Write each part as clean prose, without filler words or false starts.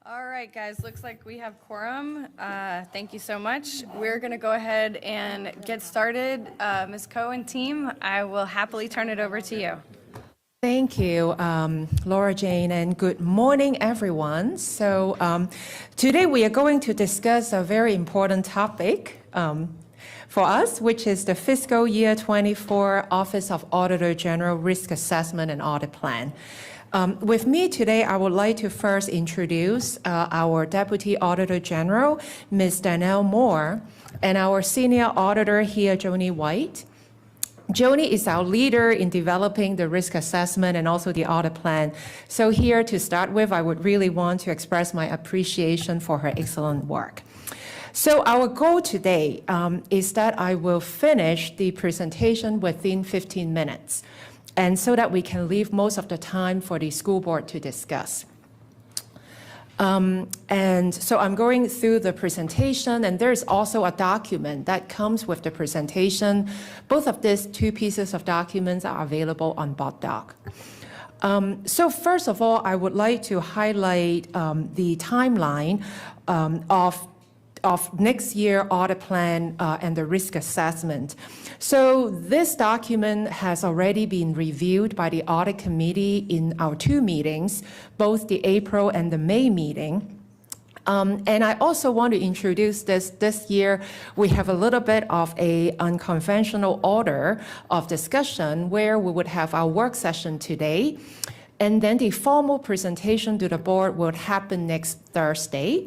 All right, guys, looks like we have quorum. Thank you so much. We're going to go ahead and get started. Ms. Coe and team, I will happily turn it over to you. Thank you, Laura Jane, and good morning, everyone. So today we are going to discuss a very important topic for us, which is the fiscal year 24 Office of Auditor General Risk Assessment and Audit Plan. With me today, I would like to first introduce our Deputy Auditor General, Ms. Danielle Moore, and our Senior Auditor here, Joni White. Joni is our leader in developing the risk assessment and also the audit plan. So here to start with, I would really want to express my appreciation for her excellent work. So our goal today is that I will finish the presentation within 15 minutes, and so that we can leave most of the time for the school board to discuss. And so I'm going through the presentation, and there's also a document that comes with the presentation. Both of these two pieces of documents are available on BotDoc. So first of all, I would like to highlight the timeline of next year audit plan and the risk assessment. So this document has already been reviewed by the audit committee in our two meetings, both the April and the May meeting. And I also want to introduce this year, we have a little bit of a unconventional order of discussion where we would have our work session today, and then the formal presentation to the board will happen next Thursday.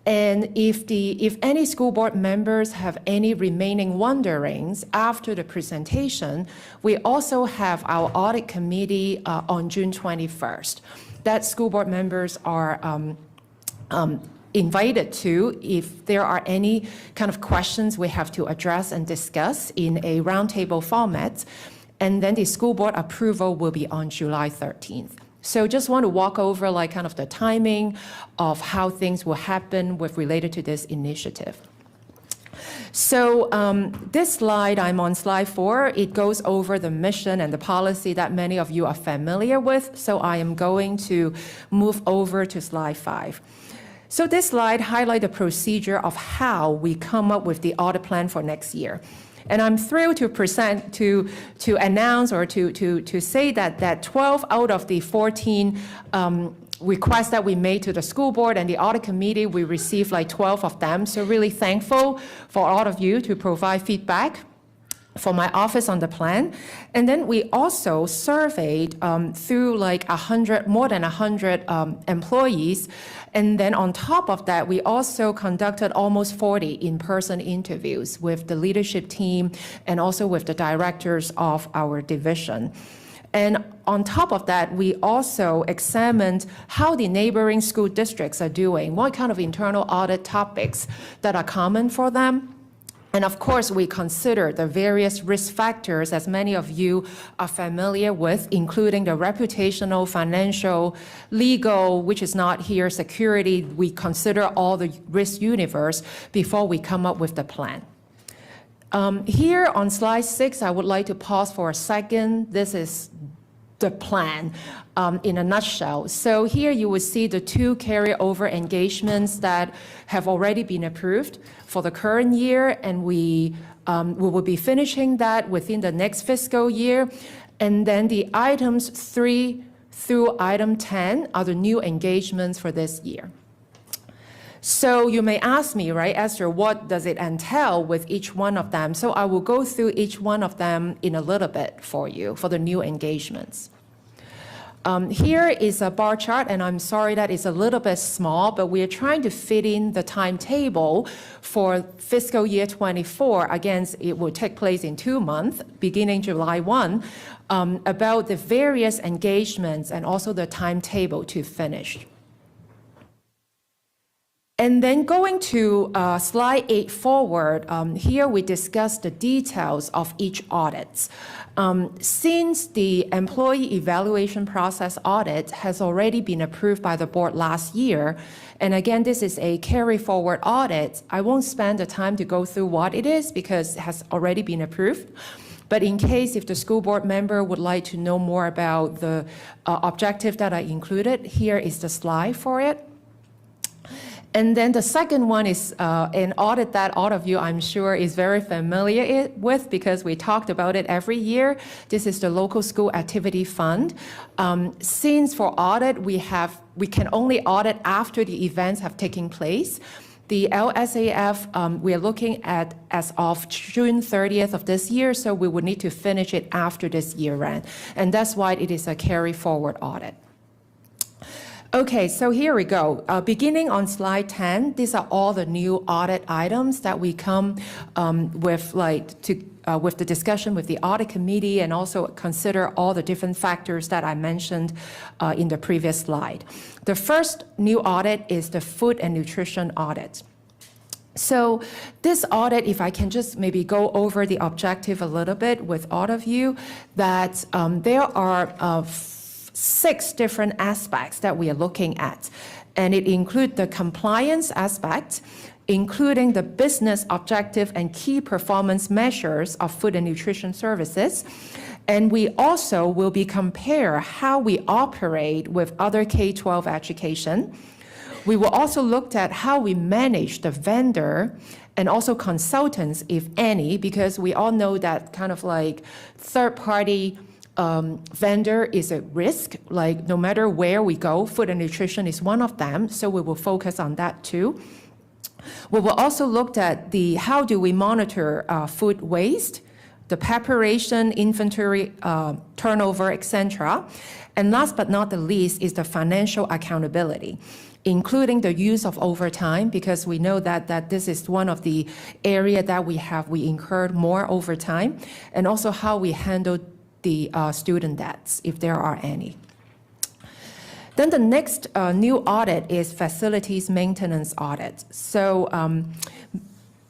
And if any school board members have any remaining wonderings after the presentation, we also have our audit committee on June 21st. That school board members are invited to if there are any kind of questions we have to address and discuss in a roundtable format. And then the school board approval will be on July 13th. So just want to walk over like kind of the timing of how things will happen with related to this initiative. So this slide, I'm on slide 4, it goes over the mission and the policy that many of you are familiar with. So I am going to move over to slide 5. So this slide highlights the procedure of how we come up with the audit plan for next year. And I'm thrilled to present, to announce or to say that 12 out of the 14 requests that we made to the school board and the audit committee, we received like 12 of them. So really thankful for all of you to provide feedback for my office on the plan. And then we also surveyed through like more than 100 employees. And then on top of that, we also conducted almost 40 in-person interviews with the leadership team and also with the directors of our division. And on top of that, we also examined how the neighboring school districts are doing, what kind of internal audit topics that are common for them. And of course, we consider the various risk factors, as many of you are familiar with, including the reputational, financial, legal, which is not here, security. We consider all the risk universe before we come up with the plan. Here on slide 6, I would like to pause for a second. This is the plan in a nutshell. So here you will see the 2 carryover engagements that have already been approved for the current year, and we will be finishing that within the next fiscal year. And then the items 3 through item 10 are the new engagements for this year. So you may ask me, right, Esther, what does it entail with each one of them? So I will go through each one of them in a little bit for you for the new engagements. Here is a bar chart, and I'm sorry that it's a little bit small, but we are trying to fit in the timetable for fiscal year 24. Again, it will take place in 2 months, beginning July 1, about the various engagements and also the timetable to finish. And then going to slide 8 forward, here we discuss the details of each audit. Since the employee evaluation process audit has already been approved by the board last year, and again, this is a carry forward audit, I won't spend the time to go through what it is because it has already been approved. But in case if the school board member would like to know more about the objective that I included, here is the slide for it. And then the second one is an audit that all of you, I'm sure, is very familiar with because we talked about it every year. This is the Local School Activity Fund. Since for audit, we can only audit after the events have taken place. The LSAF, we are looking at as of June 30th of this year, so we would need to finish it after this year end. And that's why it is a carry forward audit. Okay, so here we go. Beginning on slide 10, these are all the new audit items that we come with the discussion with the audit committee and also consider all the different factors that I mentioned in the previous slide. The first new audit is the food and nutrition audit. So this audit, if I can just maybe go over the objective a little bit with all of you, that there are 6 different aspects that we are looking at. And it includes the compliance aspect, including the business objective and key performance measures of food and nutrition services. And we also will be compare how we operate with other K-12 education. We will also look at how we manage the vendor and also consultants, if any, because we all know that kind of like third-party vendor is a risk, like no matter where we go, food and nutrition is one of them, so we will focus on that too. We will also look at how do we monitor food waste, the preparation, inventory, turnover, etc. And last but not the least is the financial accountability, including the use of overtime, because we know that this is one of the area that we incurred more overtime, and also how we handle the student debts, if there are any. Then the next new audit is facilities maintenance audit. So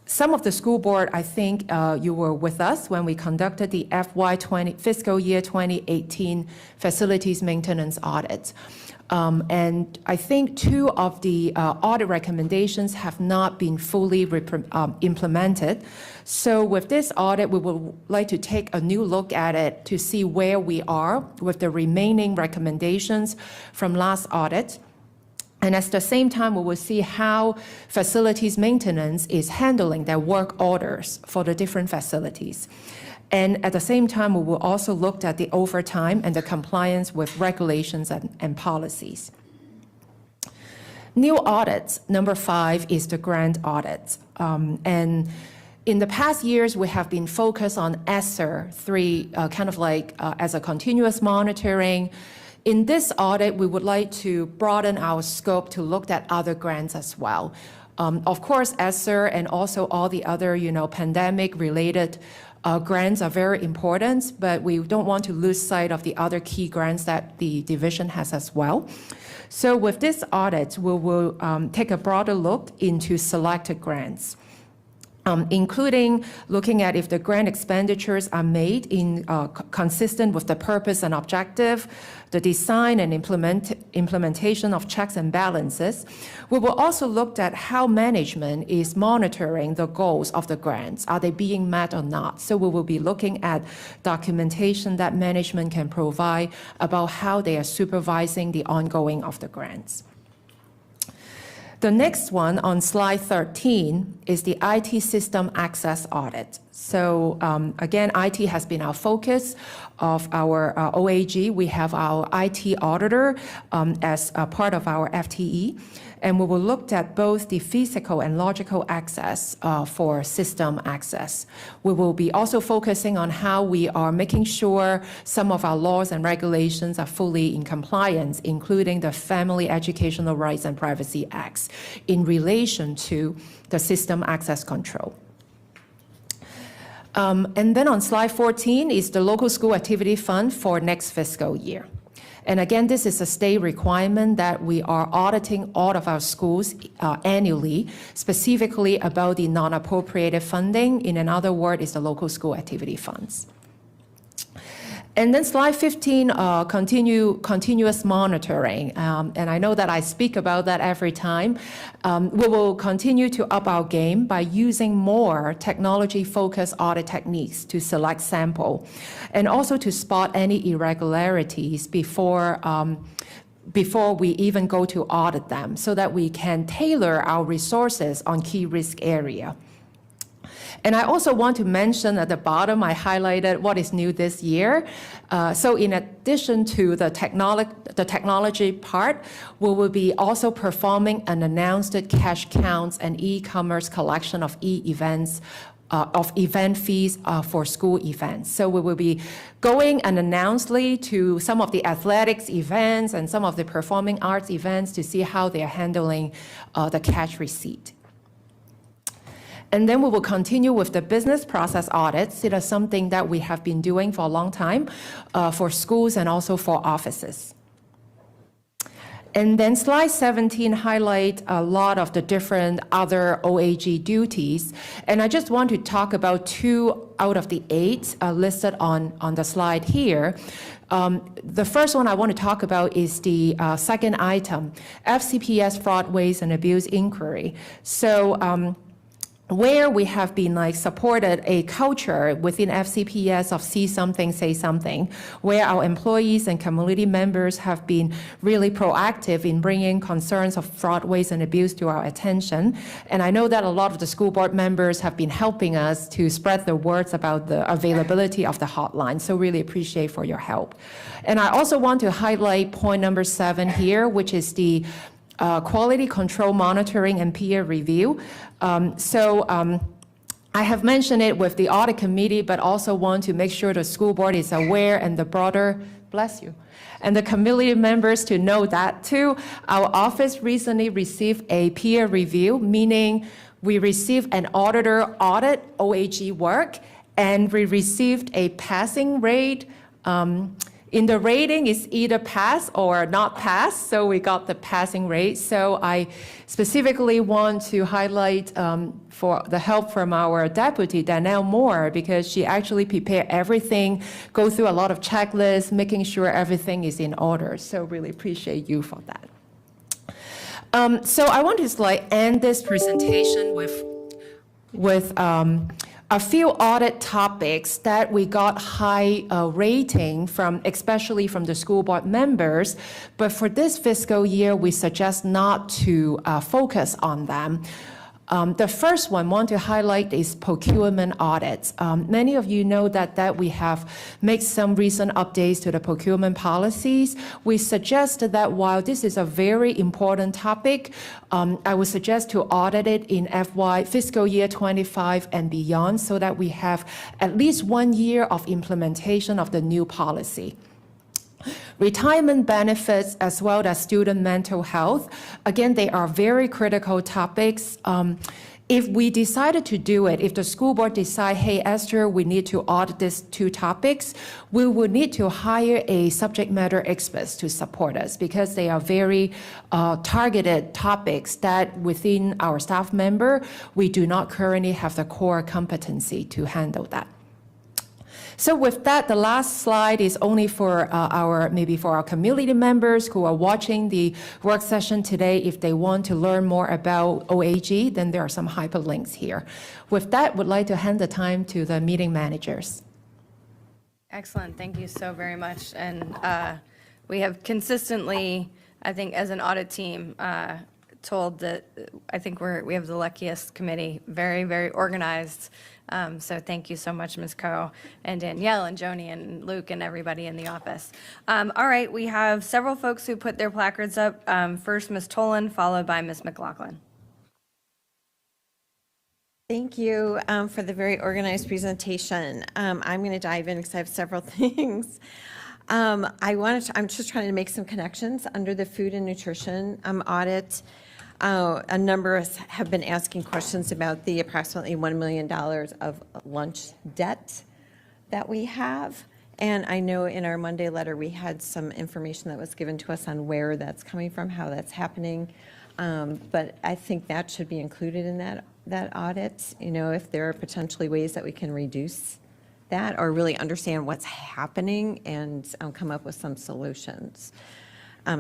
some of the school board, I think you were with us when we conducted the fiscal year 2018 facilities maintenance audit. And I think 2 of the audit recommendations have not been fully implemented. So with this audit, we would like to take a new look at it to see where we are with the remaining recommendations from last audit. And at the same time, we will see how facilities maintenance is handling their work orders for the different facilities. And at the same time, we will also look at the overtime and the compliance with regulations and policies. New audits, number 5, is the grant audit. And in the past years, we have been focused on ESSER 3, kind of like as a continuous monitoring. In this audit, we would like to broaden our scope to look at other grants as well. Of course, ESSER and also all the other, pandemic-related grants are very important, but we don't want to lose sight of the other key grants that the division has as well. So with this audit, we will take a broader look into selected grants, including looking at if the grant expenditures are made in consistent with the purpose and objective, the design and implementation of checks and balances. We will also look at how management is monitoring the goals of the grants. Are they being met or not? So we will be looking at documentation that management can provide about how they are supervising the ongoing of the grants. The next one on slide 13 is the IT system access audit. So again, IT has been our focus of our OAG. We have our IT auditor as a part of our FTE. And we will look at both the physical and logical access for system access. We will be also focusing on how we are making sure some of our laws and regulations are fully in compliance, including the Family Educational Rights and Privacy Acts in relation to the system access control. And then on slide 14 is the Local School Activity Fund for next fiscal year. And again, this is a state requirement that we are auditing all of our schools annually, specifically about the non-appropriated funding. In another word, is the local school activity funds. And then slide 15, continuous monitoring. And I know that I speak about that every time. We will continue to up our game by using more technology-focused audit techniques to select sample and also to spot any irregularities before before we even go to audit them, so that we can tailor our resources on key risk area. And I also want to mention at the bottom, I highlighted what is new this year. So in addition to the technology part, we will be also performing an announced cash counts and e-commerce collection of events of event fees for school events. So we will be going unannouncedly to some of the athletics events and some of the performing arts events to see how they are handling the cash receipt. And then we will continue with the business process audits. It is something that we have been doing for a long time for schools and also for offices. And then slide 17 highlight a lot of the different other OAG duties. And I just want to talk about 2 out of the 8 listed on the slide here. The first one I want to talk about is the second item, FCPS fraud, waste, and abuse inquiry. So where we have been supported a culture within FCPS of see something, say something, where our employees and community members have been really proactive in bringing concerns of fraud, waste, and abuse to our attention. And I know that a lot of the school board members have been helping us to spread the words about the availability of the hotline. So really appreciate for your help. And I also want to highlight point number 7 here, which is the quality control monitoring and peer review. I have mentioned it with the audit committee, but also want to make sure the school board is aware and the broader, bless you, and the committee members to know that too. Our office recently received a peer review, meaning we received an auditor audit OAG work, and we received a passing rate. In the rating, it's either pass or not pass, so we got the passing rate. So I specifically want to highlight for the help from our deputy, Danielle Moore, because she actually prepared everything, go through a lot of checklists, making sure everything is in order. So really appreciate you for that. So I want to end this presentation with a few audit topics that we got high rating from, especially from the school board members. But for this fiscal year, we suggest not to focus on them. The first one I want to highlight is procurement audits. Many of you know that we have made some recent updates to the procurement policies. We suggest that while this is a very important topic, I would suggest to audit it in fiscal year 25 and beyond, so that we have at least 1 year of implementation of the new policy. Retirement benefits as well as student mental health. Again, they are very critical topics. If we decided to do it, if the school board decide, hey, Esther, we need to audit these 2 topics, we would need to hire a subject matter experts to support us, because they are very targeted topics that within our staff member, we do not currently have the core competency to handle that. So with that, the last slide is only for our community members who are watching the work session today. If they want to learn more about OAG, then there are some hyperlinks here. With that, would like to hand the time to the meeting managers. Excellent. Thank you so very much. And we have consistently, I think, as an audit team, told that I think we have the luckiest committee, very, very organized. So thank you so much, Ms. Coe, and Danielle, and Joni, and Luke, and everybody in the office. All right, we have several folks who put their placards up. First, Ms. Tolan, followed by Ms. McLaughlin. Thank you for the very organized presentation. I'm going to dive in because I have several things. I'm just trying to make some connections under the food and nutrition audit. A number have been asking questions about the approximately $1 million of lunch debt that we have. And I know in our Monday letter, we had some information that was given to us on where that's coming from, how that's happening. But I think that should be included in that audit, if there are potentially ways that we can reduce that or really understand what's happening and come up with some solutions.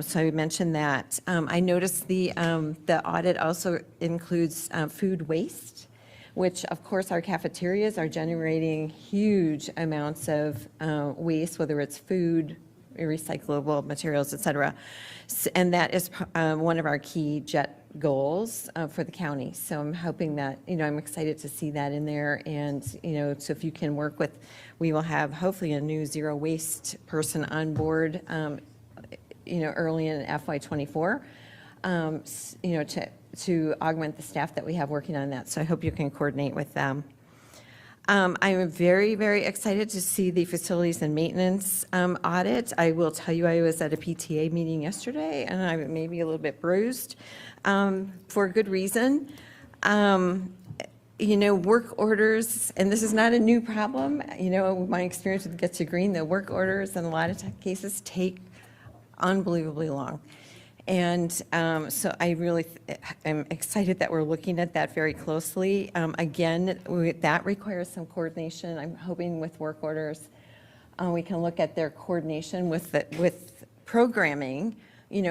So I mentioned that. I noticed the audit also includes food waste, which of course our cafeterias are generating huge amounts of waste, whether it's food, recyclable materials, et cetera. And that is one of our key JET goals for the county. So I'm hoping that, I'm excited to see that in there. And, so if you can work with, we will have hopefully a new zero waste person on board, early in FY '24, to augment the staff that we have working on that. So I hope you can coordinate with them. I am very, very excited to see the facilities and maintenance audit. I will tell you, I was at a PTA meeting yesterday, and I may be a little bit bruised for a good reason. Work orders, and this is not a new problem. My experience with Get to Green, the work orders in a lot of cases take unbelievably long. And so I really am excited that we're looking at that very closely. Again, that requires some coordination. I'm hoping with work orders, we can look at their coordination with programming.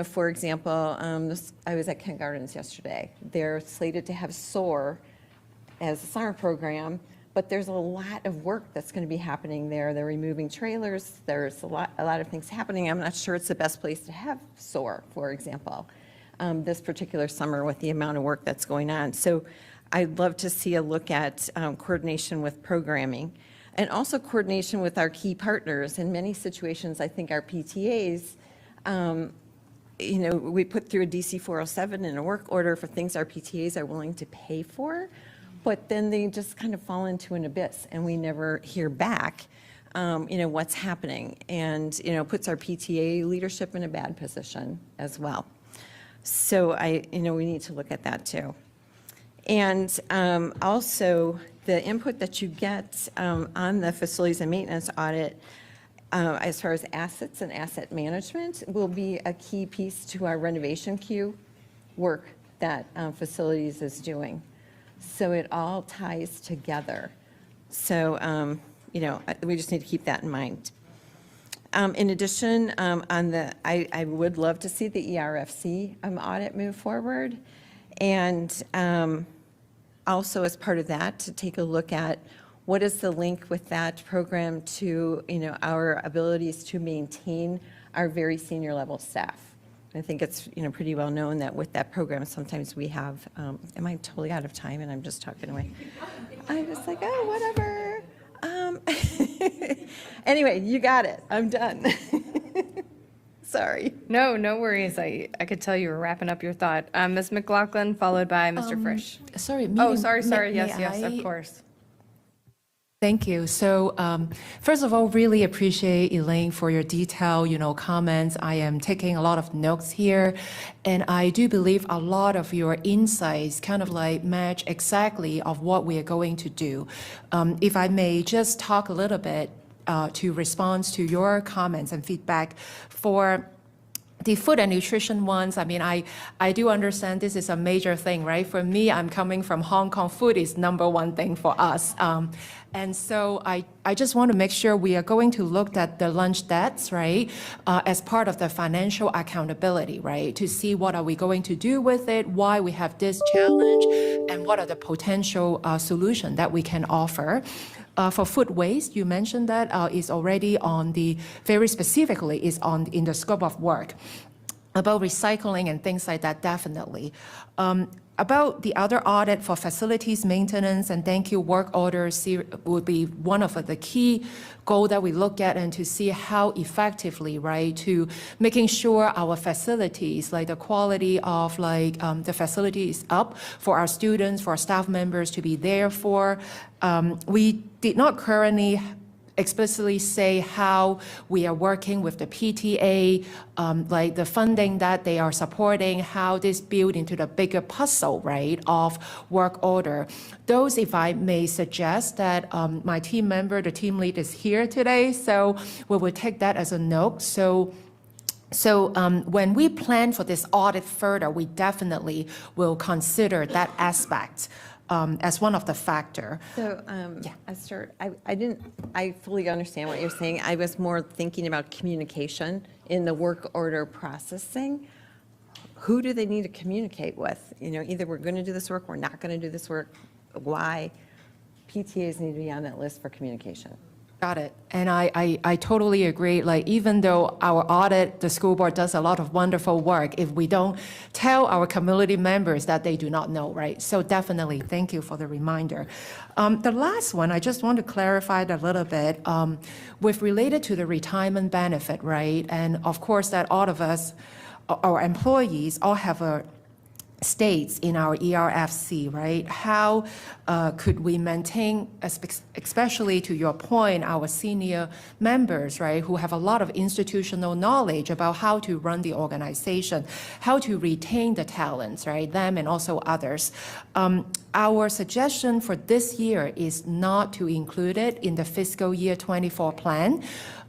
For example, I was at Kent Gardens yesterday. They're slated to have SOAR as a summer program, but there's a lot of work that's going to be happening there. They're removing trailers. There's a lot of things happening. I'm not sure it's the best place to have SOAR, for example, this particular summer with the amount of work that's going on. So I'd love to see a look at coordination with programming and also coordination with our key partners. In many situations, I think our PTAs, we put through a DC 407 in a work order for things our PTAs are willing to pay for, but then they just kind of fall into an abyss and we never hear back, what's happening, and, puts our PTA leadership in a bad position as well. So we need to look at that too. And also the input that you get on the facilities and maintenance audit as far as assets and asset management will be a key piece to our renovation queue work that facilities is doing. So it all ties together. So, we just need to keep that in mind. In addition, I would love to see the ERFC audit move forward. And also as part of that, to take a look at what is the link with that program to, our abilities to maintain our very senior level staff. I think it's, pretty well known that with that program, sometimes we have, am I totally out of time and I'm just talking away? I'm just like, oh, whatever. Anyway, you got it. I'm done. Sorry. No worries. I could tell you were wrapping up your thought. Ms. McLaughlin, followed by Mr. Frisch. Sorry. Oh, sorry. Yes, may of course. Thank you. So first of all, really appreciate Elaine for your detailed, comments. I am taking a lot of notes here, and I do believe a lot of your insights kind of like match exactly of what we are going to do. If I may just talk a little bit to respond to your comments and feedback for the food and nutrition ones. I mean, I do understand this is a major thing, right? For me, I'm coming from Hong Kong. Food is number one thing for us. And so I just want to make sure we are going to look at the lunch debts, right, as part of the financial accountability, right, to see what are we going to do with it, why we have this challenge, and what are the potential solutions that we can offer. For food waste, you mentioned that is already on very specifically is in the scope of work. About recycling and things like that, definitely. About the other audit for facilities maintenance and thank you work orders would be one of the key goals that we look at, and to see how effectively, right, to making sure our facilities, like the quality of the facilities up for our students, for our staff members to be there for. We did not currently explicitly say how we are working with the PTA, like the funding that they are supporting, how this build into the bigger puzzle, right, of work order. Those, if I may suggest that my team member, the team lead is here today, so we will take that as a note. So when we plan for this audit further, we definitely will consider that aspect as one of the factor. So, Esther, I fully understand what you're saying. I was more thinking about communication in the work order processing. Who do they need to communicate with? Either we're going to do this work, we're not going to do this work. Why? PTAs need to be on that list for communication. Got it. And I totally agree. Like, even though our audit, the school board does a lot of wonderful work, if we don't tell our community members that they do not know, right? So definitely, thank you for the reminder. The last one, I just want to clarify it a little bit, with related to the retirement benefit, right? And of course, that all of us, our employees, all have a states in our ERFC, right? How could we maintain, especially to your point, our senior members, right, who have a lot of institutional knowledge about how to run the organization, how to retain the talents, right, them and also others. Our suggestion for this year is not to include it in the fiscal year 24 plan.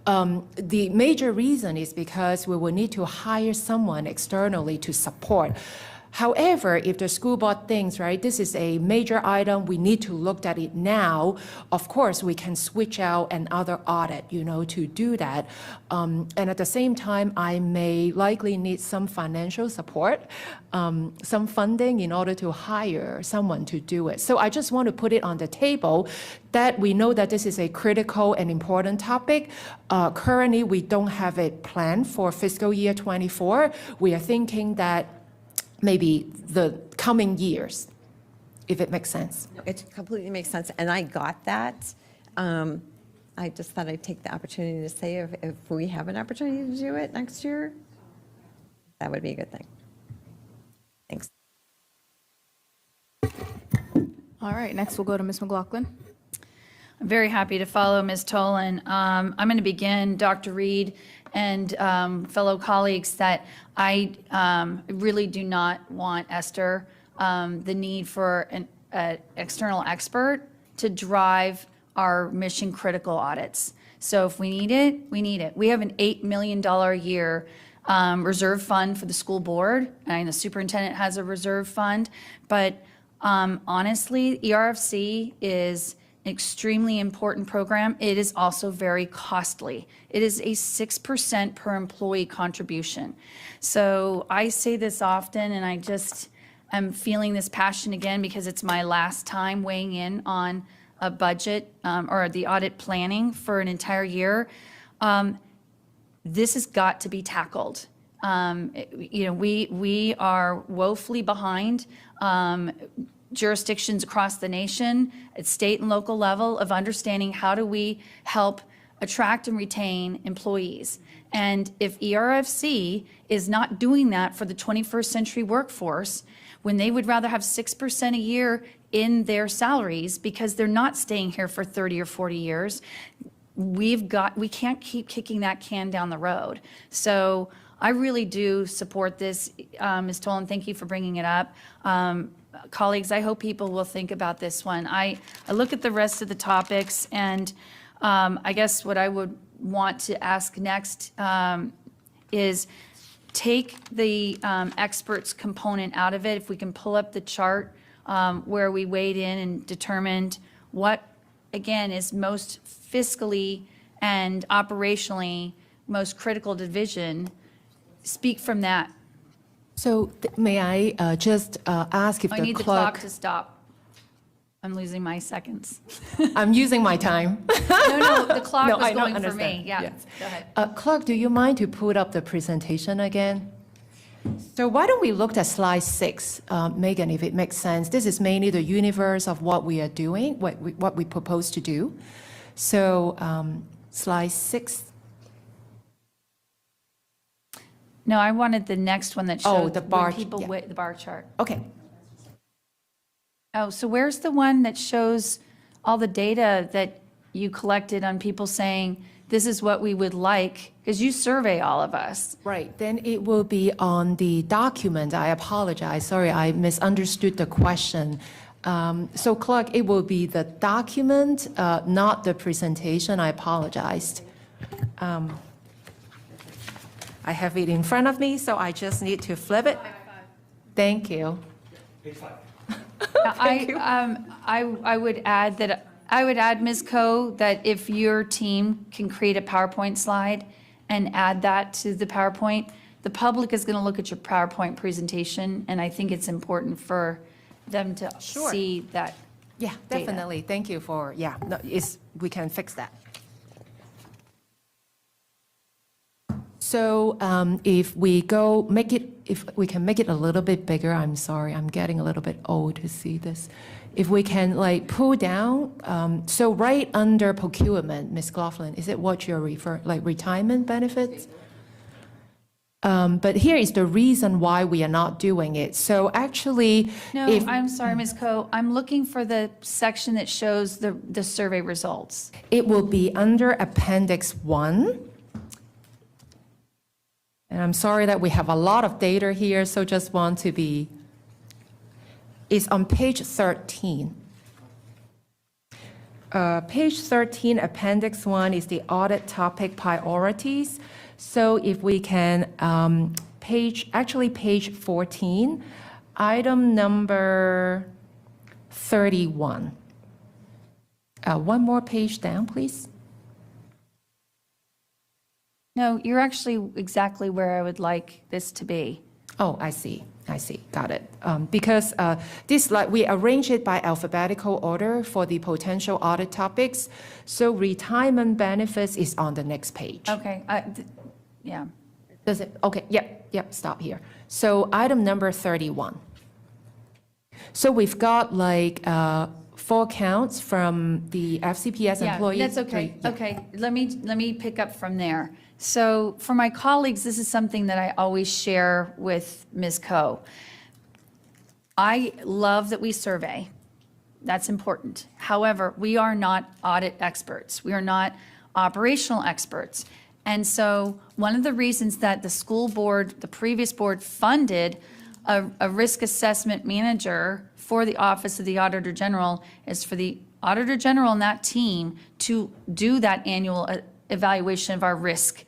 The major reason is because we will need to hire someone externally to support. However, if the school board thinks, right, this is a major item, we need to look at it now, of course, we can switch out another audit, to do that. And at the same time, I may likely need some financial support, some funding in order to hire someone to do it. So I just want to put it on the table that we know that this is a critical and important topic. Currently, we don't have a plan for fiscal year 24. We are thinking that maybe the coming years, if it makes sense. It completely makes sense, and I got that. I just thought I'd take the opportunity to say if we have an opportunity to do it next year, that would be a good thing. Thanks. All right, next we'll go to Ms. McLaughlin. I'm very happy to follow Ms. Tolan. I'm going to begin, Dr. Reed and fellow colleagues, that I really do not want, Esther, the need for an external expert to drive our mission critical audits. So if we need it, we need it. We have an $8 million a year reserve fund for the school board, and the superintendent has a reserve fund. But honestly, ERFC is an extremely important program. It is also very costly. It is a 6% per employee contribution. So I say this often, and I just am feeling this passion again because it's my last time weighing in on a budget or the audit planning for an entire year. This has got to be tackled. We are woefully behind jurisdictions across the nation at state and local level of understanding how do we help attract and retain employees. And if ERFC is not doing that for the 21st century workforce, when they would rather have 6% a year in their salaries because they're not staying here for 30 or 40 years, we can't keep kicking that can down the road. So I really do support this. Ms. Tolan, thank you for bringing it up. Colleagues, I hope people will think about this one. I look at the rest of the topics, and I guess what I would want to ask next is take the experts component out of it. If we can pull up the chart where we weighed in and determined what, again, is most fiscally and operationally most critical division, speak from that. So may I just ask if I the need the clock clerk... to stop. I'm losing my seconds. I'm using my time. No, the clock No, was I don't going for understand. me. Yeah, Yes. go ahead. Clerk, do you mind to put up the presentation again? So why don't we look at slide 6, Megan, if it makes sense. This is mainly the universe of what we are doing, what we propose to do. So slide 6. No, I wanted the next one that showed the bar- when people yeah. the bar chart. Okay. Oh, so where's the one that shows all the data that you collected on people saying, this is what we would like? Because you survey all of us. Right, then it will be on the document. I apologize, sorry, I misunderstood the question. So clerk, it will be the document, not the presentation. I apologized. I have it in front of me, so I just need to flip it. Thank you. I would add that, Ms. Coe, that if your team can create a PowerPoint slide and add that to the PowerPoint, the public is going to look at your PowerPoint presentation, and I think it's important for them to Sure. see that. Yeah, Data. definitely. Thank you for, we can fix that. So if we can make it a little bit bigger, I'm sorry, I'm getting a little bit old to see this. If we can like pull down, so right under procurement, Ms. Laughlin, is it what you're referring, like retirement benefits? But here is the reason why we are not doing it. So actually, No, if I'm sorry, Ms. Coe. I'm looking for the section that shows the survey results. it will be under Appendix 1. And I'm sorry that we have a lot of data here, so just want to be, it's on page 13. Page 13, Appendix 1 is the audit topic priorities. So if we can, page 14, item number 31. One more page down, please. No, you're actually exactly where I would like this to be. Oh, I see, got it. Because this, like, we arrange it by alphabetical order for the potential audit topics. So retirement benefits is on the next page. Okay, yeah. Does it, okay, yep, stop here. So item number 31. So we've got like 4 counts from the FCPS employees. Yeah, that's okay. Yeah. Okay, let me pick up from there. So for my colleagues, this is something that I always share with Ms. Coe. I love that we survey. That's important. However, we are not audit experts. We are not operational experts. And so one of the reasons that the school board, the previous board, funded a risk assessment manager for the Office of the Auditor General is for the Auditor General and that team to do that annual evaluation of our risk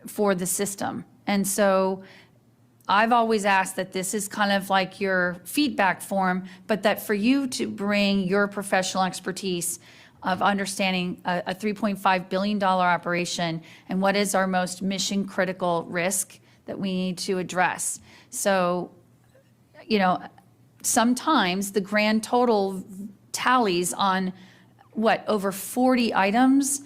for the system. And so I've always asked that this is kind of like your feedback form, but that for you to bring your professional expertise of understanding a $3.5 billion operation and what is our most mission critical risk that we need to address. So, you know, sometimes the grand total tallies on what, over 40 items.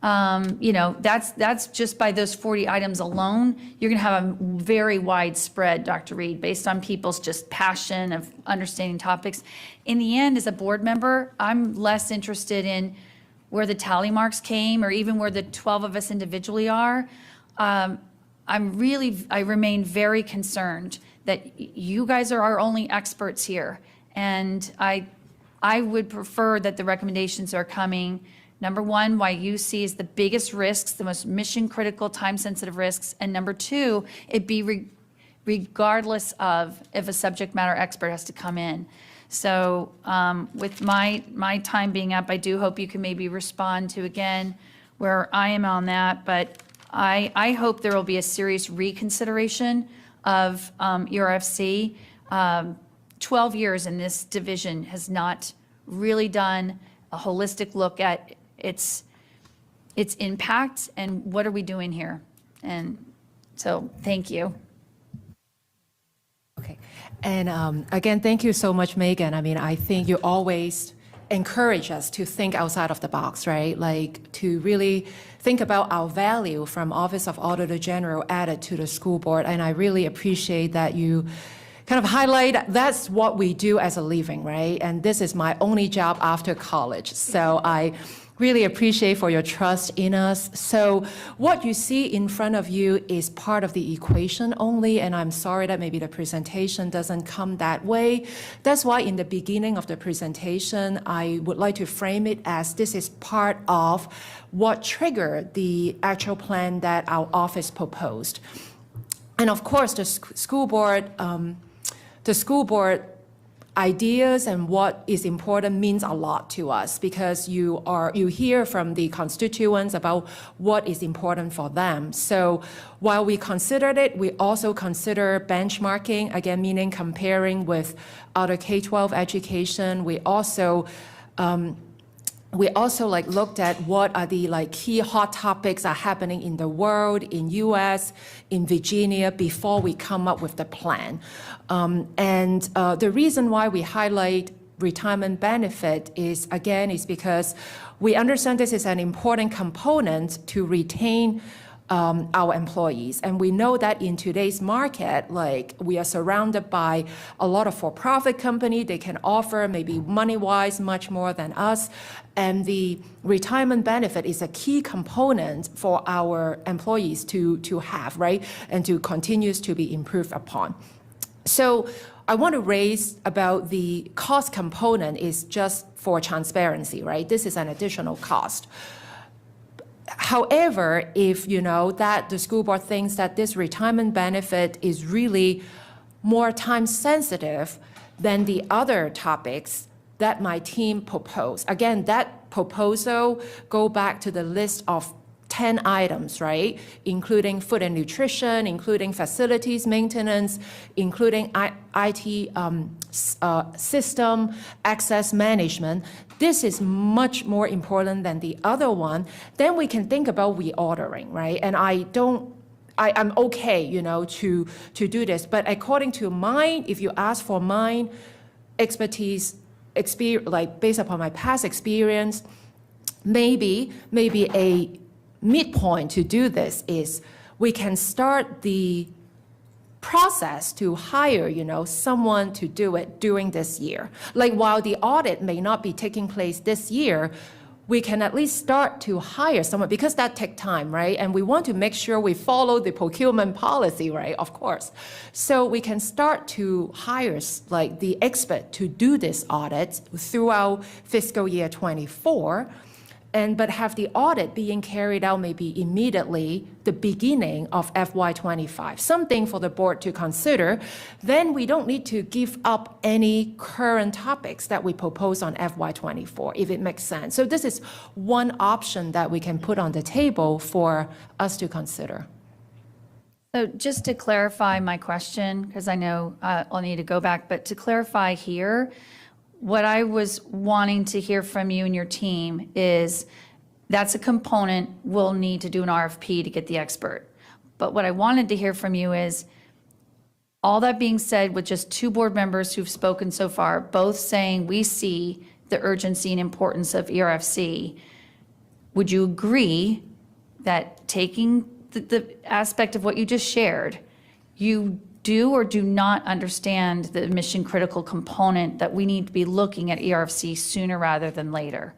You know, that's just by those 40 items alone, you're going to have a very wide spread, Dr. Reed, based on people's just passion of understanding topics. In the end, as a board member, I'm less interested in where the tally marks came or even where the 12 of us individually are. I remain very concerned that you guys are our only experts here. And I would prefer that the recommendations are coming. Number one, why you see is the biggest risks, the most mission critical, time sensitive risks. And number two, it be regardless of if a subject matter expert has to come in. So with my time being up, I do hope you can maybe respond to again where I am on that. But I hope there will be a serious reconsideration of ERFC. 12 years in this division has not really done a holistic look at its impact and what are we doing here. And so thank you. Okay. And again, thank you so much, Megan. I mean, I think you always encourage us to think outside of the box, right? Like to really think about our value from Office of Auditor General added to the school board. And I really appreciate that you kind of highlight that's what we do as a living, right? And this is my only job after college. So I really appreciate for your trust in us. So what you see in front of you is part of the equation only, and I'm sorry that maybe the presentation doesn't come that way. That's why in the beginning of the presentation, I would like to frame it as this is part of what triggered the actual plan that our office proposed. And of course, the school board ideas and what is important means a lot to us because you hear from the constituents about what is important for them. So while we considered it, we also consider benchmarking, again, meaning comparing with other K-12 education. We also like looked at what are the like key hot topics are happening in the world, in US, in Virginia, before we come up with the plan. And the reason why we highlight retirement benefit is because we understand this is an important component to retain our employees. And we know that in today's market, like we are surrounded by a lot of for-profit company. They can offer maybe money-wise much more than us. And the retirement benefit is a key component for our employees to have, right? And to continues to be improved upon. So I want to raise about the cost component is just for transparency, right? This is an additional cost. However, if you know that the school board thinks that this retirement benefit is really more time sensitive than the other topics that my team proposed. Again, that proposal go back to the list of 10 items, right? Including food and nutrition, including facilities maintenance, including IT system, access management. This is much more important than the other one. Then we can think about reordering, right? And I'm okay, you know, to do this. But according to mine, if you ask for mine expertise, like based upon my past experience, maybe a midpoint to do this is we can start the process to hire, you know, someone to do it during this year. Like while the audit may not be taking place this year, we can at least start to hire someone because that takes time, right? And we want to make sure we follow the procurement policy, right? Of course. So we can start to hire like the expert to do this audit throughout fiscal year 24. But have the audit being carried out maybe immediately the beginning of FY25, something for the board to consider. Then we don't need to give up any current topics that we propose on FY24, if it makes sense. So this is one option that we can put on the table for us to consider. So just to clarify my question, because I know I'll need to go back, but to clarify here, what I was wanting to hear from you and your team is that's a component we'll need to do an RFP to get the expert. But what I wanted to hear from you is, all that being said, with just 2 board members who've spoken so far, both saying we see the urgency and importance of ERFC, would you agree that taking the aspect of what you just shared, you do or do not understand the mission critical component that we need to be looking at ERFC sooner rather than later?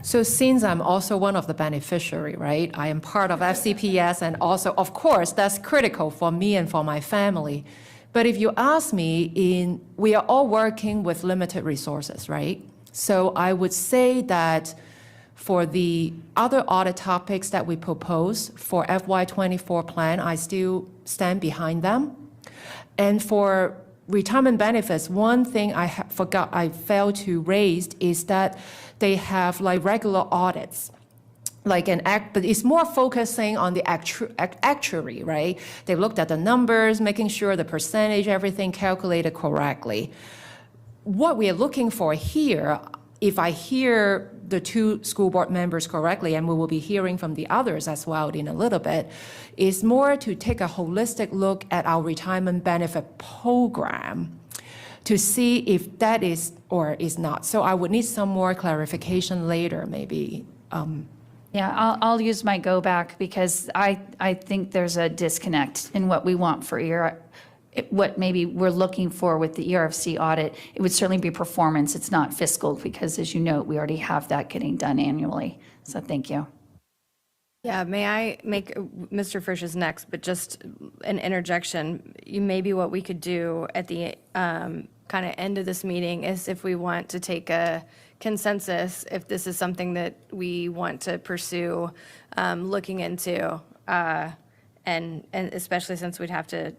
So since I'm also one of the beneficiary, right? I am part of FCPS, and also, of course, that's critical for me and for my family. But if you ask me, we are all working with limited resources, right? So I would say that for the other audit topics that we propose for FY24 plan, I still stand behind them. And for retirement benefits, one thing I failed to raise is that they have like regular audits. But it's more focusing on the actuary, right? They looked at the numbers, making sure the percentage, everything calculated correctly. What we are looking for here, if I hear the 2 school board members correctly, and we will be hearing from the others as well in a little bit, is more to take a holistic look at our retirement benefit program to see if that is or is not. So I would need some more clarification later, maybe. Yeah, I'll use my go back because I think there's a disconnect in what we want for what maybe we're looking for with the ERFC audit. It would certainly be performance. It's not fiscal because, as you know, we already have that getting done annually. So thank you. Yeah, may I make, Mr. Frisch is next, but just an interjection. Maybe what we could do at the kind of end of this meeting is if we want to take a consensus, if this is something that we want to pursue looking into, and especially since we'd have to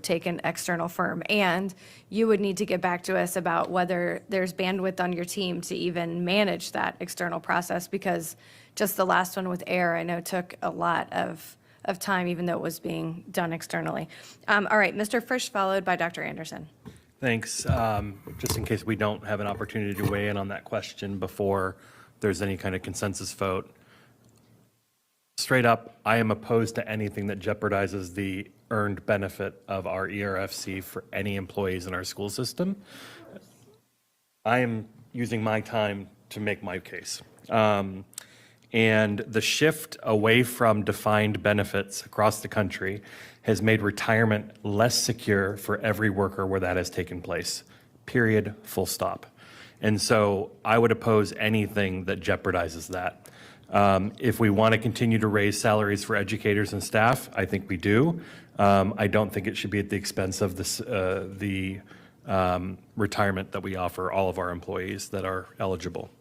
take an external firm. And you would need to get back to us about whether there's bandwidth on your team to even manage that external process, because just the last one with AIR, I know took a lot of time, even though it was being done externally. All right, Mr. Frisch, followed by Dr. Anderson. Thanks. Just in case we don't have an opportunity to weigh in on that question before there's any kind of consensus vote. Straight up, I am opposed to anything that jeopardizes the earned benefit of our ERFC for any employees in our school system. I am using my time to make my case. And the shift away from defined benefits across the country has made retirement less secure for every worker where that has taken place. Period, full stop. And so I would oppose anything that jeopardizes that. If we want to continue to raise salaries for educators and staff, I think we do. I don't think it should be at the expense of the retirement that we offer all of our employees that are eligible.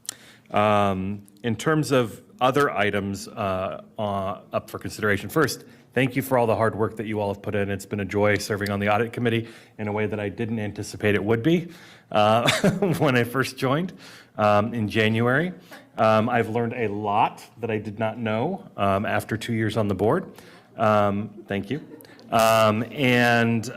In terms of other items up for consideration, first, thank you for all the hard work that you all have put in. It's been a joy serving on the audit committee in a way that I didn't anticipate it would be when I first joined in January. I've learned a lot that I did not know after 2 years on the board. Thank you. And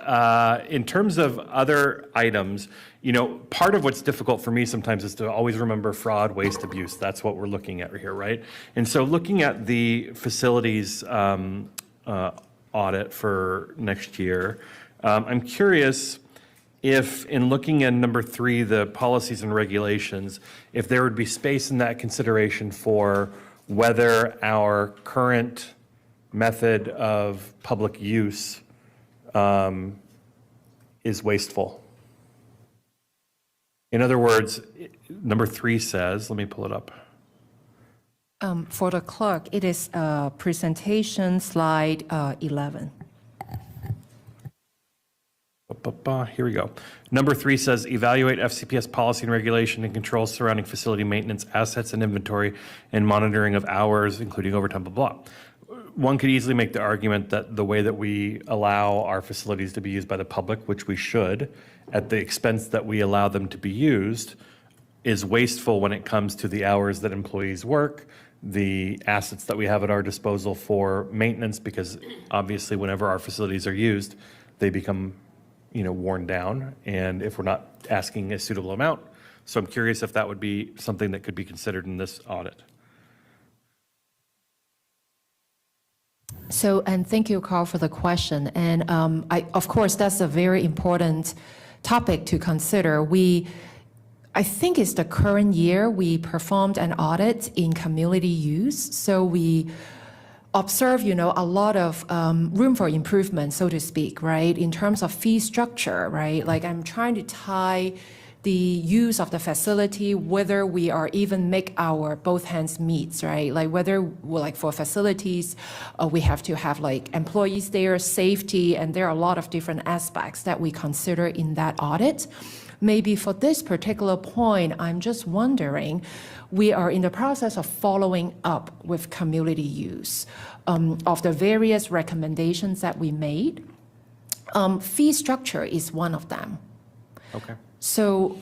in terms of other items, you know, part of what's difficult for me sometimes is to always remember fraud, waste, abuse. That's what we're looking at here, right? And so looking at the facilities audit for next year, I'm curious if, in looking at number 3, the policies and regulations, if there would be space in that consideration for whether our current method of public use is wasteful. In other words, number 3 says, let me pull it up. For the clerk, it is presentation slide 11. Here we go. Number 3 says, evaluate FCPS policy and regulation and controls surrounding facility maintenance, assets and inventory, and monitoring of hours, including overtime, blah, blah. One could easily make the argument that the way that we allow our facilities to be used by the public, which we should, at the expense that we allow them to be used, is wasteful when it comes to the hours that employees work, the assets that we have at our disposal for maintenance, because obviously whenever our facilities are used, they become, you know, worn down, and if we're not asking a suitable amount. So I'm curious if that would be something that could be considered in this audit. So, and thank you, Carl, for the question. And of course, that's a very important topic to consider. I think it's the current year we performed an audit in community use. So we observe, you know, a lot of room for improvement, so to speak, right? In terms of fee structure, right? Like I'm trying to tie the use of the facility, whether we are even make our both hands meet, right? Like whether, like for facilities, we have to have like employees there, safety, and there are a lot of different aspects that we consider in that audit. Maybe for this particular point, I'm just wondering, we are in the process of following up with community use of the various recommendations that we made. Fee structure is one of them. Okay. So,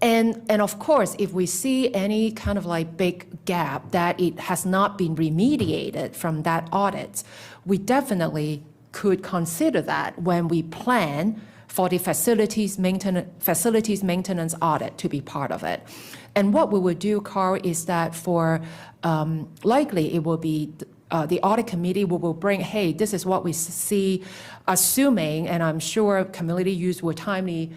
and of course, if we see any kind of like big gap that it has not been remediated from that audit, we definitely could consider that when we plan for the facilities maintenance audit to be part of it. And what we would do, Carl, is that for likely it will be the audit committee will bring, hey, this is what we see, assuming, and I'm sure community use will timely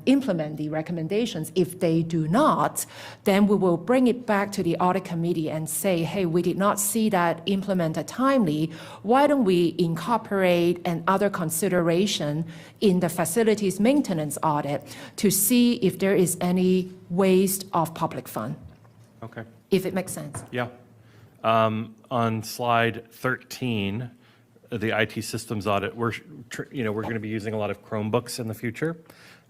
implement the recommendations. If they do not, then we will bring it back to the audit committee and say, hey, we did not see that implemented timely. Why don't we incorporate another consideration in the facilities maintenance audit to see if there is any waste of public fund? Okay. If it makes sense. Yeah. On slide 13, the IT systems audit, we're going to be using a lot of Chromebooks in the future.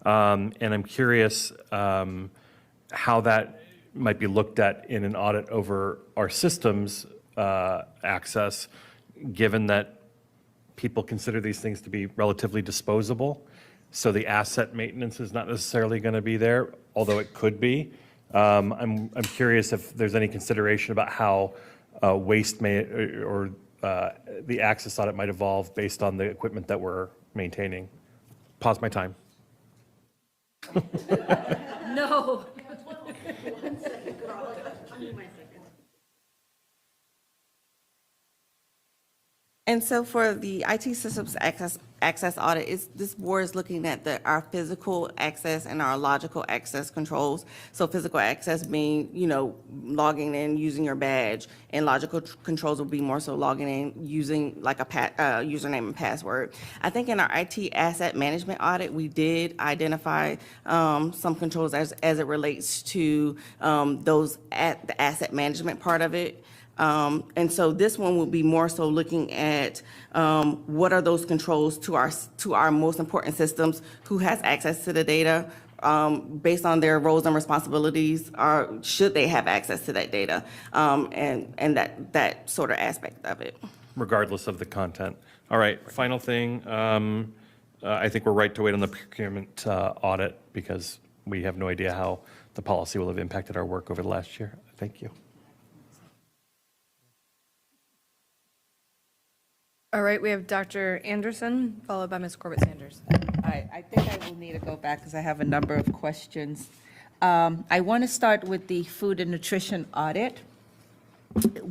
And I'm curious how that might be looked at in an audit over our systems access, given that people consider these things to be relatively disposable. So the asset maintenance is not necessarily going to be there, although it could be. I'm curious if there's any consideration about how waste may or the access audit might evolve based on the equipment that we're maintaining. Pause my time. No. And so for the IT systems access audit, this board is looking at our physical access and our logical access controls. So physical access being, logging in, using your badge, and logical controls will be more so logging in, using like a username and password. I think in our IT asset management audit, we did identify some controls as it relates to those at the asset management part of it. And so this one will be more so looking at what are those controls to our most important systems, who has access to the data, based on their roles and responsibilities, or should they have access to that data, and that sort of aspect of it. Regardless of the content. All right, final thing, I think we're right to wait on the procurement audit because we have no idea how the policy will have impacted our work over the last year. Thank you. All right, we have Dr. Anderson, followed by Ms. Corbett-Sanders. I think I will need to go back because I have a number of questions. I want to start with the food and nutrition audit.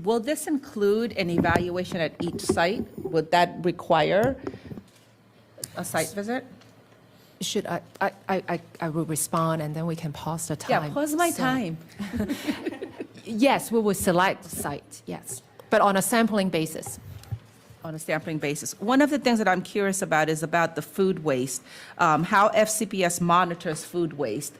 Will this include an evaluation at each site? Would that require a site visit? Should I will respond, and then we can pause the time. Yeah, pause my So- time. Yes, we will select the site, yes, but on a sampling basis. On a sampling basis. One of the things that I'm curious about is about the food waste, how FCPS monitors food waste.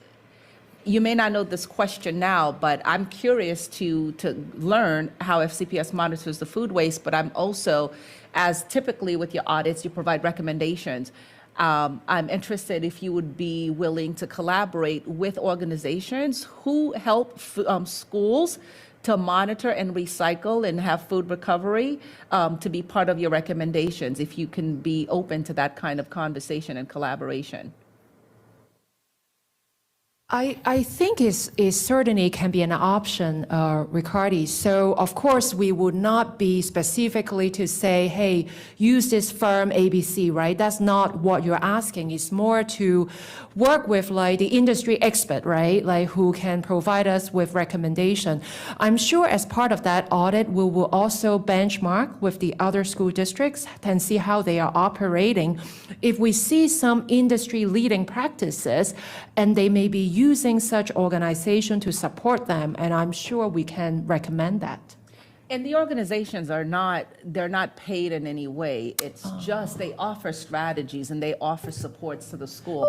You may not know this question now, but I'm curious to learn how FCPS monitors the food waste, but I'm also, as typically with your audits, you provide recommendations. I'm interested if you would be willing to collaborate with organizations who help schools to monitor and recycle and have food recovery, to be part of your recommendations, if you can be open to that kind of conversation and collaboration. I think it certainly can be an option, Ricardi. So of course, we would not be specifically to say, hey, use this firm ABC, right? That's not what you're asking. It's more to work with like the industry expert, right? Like who can provide us with recommendation. I'm sure as part of that audit, we will also benchmark with the other school districts and see how they are operating. If we see some industry leading practices and they may be using such organization to support them, and I'm sure we can recommend that. And the organizations they're not paid in any way. It's just they offer strategies and they offer supports to the school.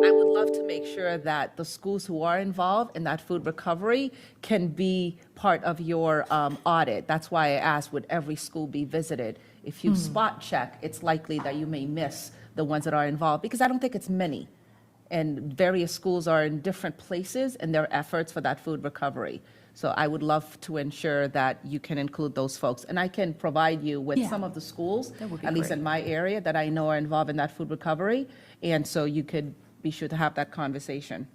I would love to make sure that the schools who are involved in that food recovery can be part of your audit. That's why I asked, would every school be visited? If you spot check, it's likely that you may miss the ones that are involved, because I don't think it's many. And various schools are in different places in their efforts for that food recovery. So I would love to ensure that you can include those folks. And I can provide you with some of the schools, at least in my area, that I know are involved in that food recovery. And so you could be sure to have that conversation.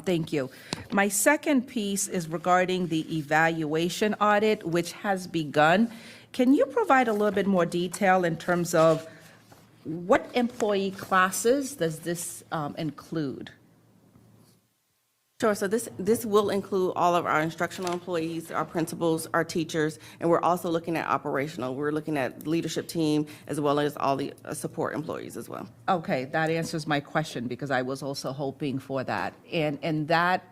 Thank you. My second piece is regarding the evaluation audit, which has begun. Can you provide a little bit more detail in terms of what employee classes does this include? Sure, so this will include all of our instructional employees, our principals, our teachers, and we're also looking at operational. We're looking at leadership team as well as all the support employees as well. Okay, that answers my question, because I was also hoping for that. And that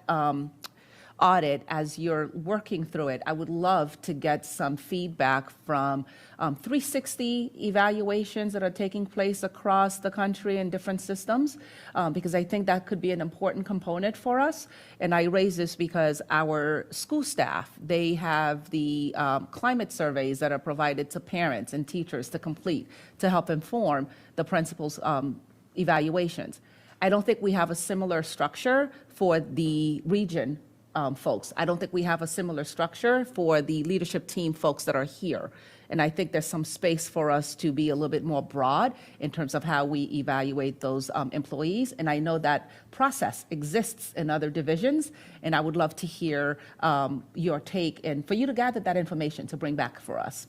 audit, as you're working through it, I would love to get some feedback from 360 evaluations that are taking place across the country in different systems, because I think that could be an important component for us. And I raise this because our school staff, they have the climate surveys that are provided to parents and teachers to complete to help inform the principals' evaluations. I don't think we have a similar structure for the region folks. I don't think we have a similar structure for the leadership team folks that are here. And I think there's some space for us to be a little bit more broad in terms of how we evaluate those employees. And I know that process exists in other divisions, and I would love to hear your take and for you to gather that information to bring back for us.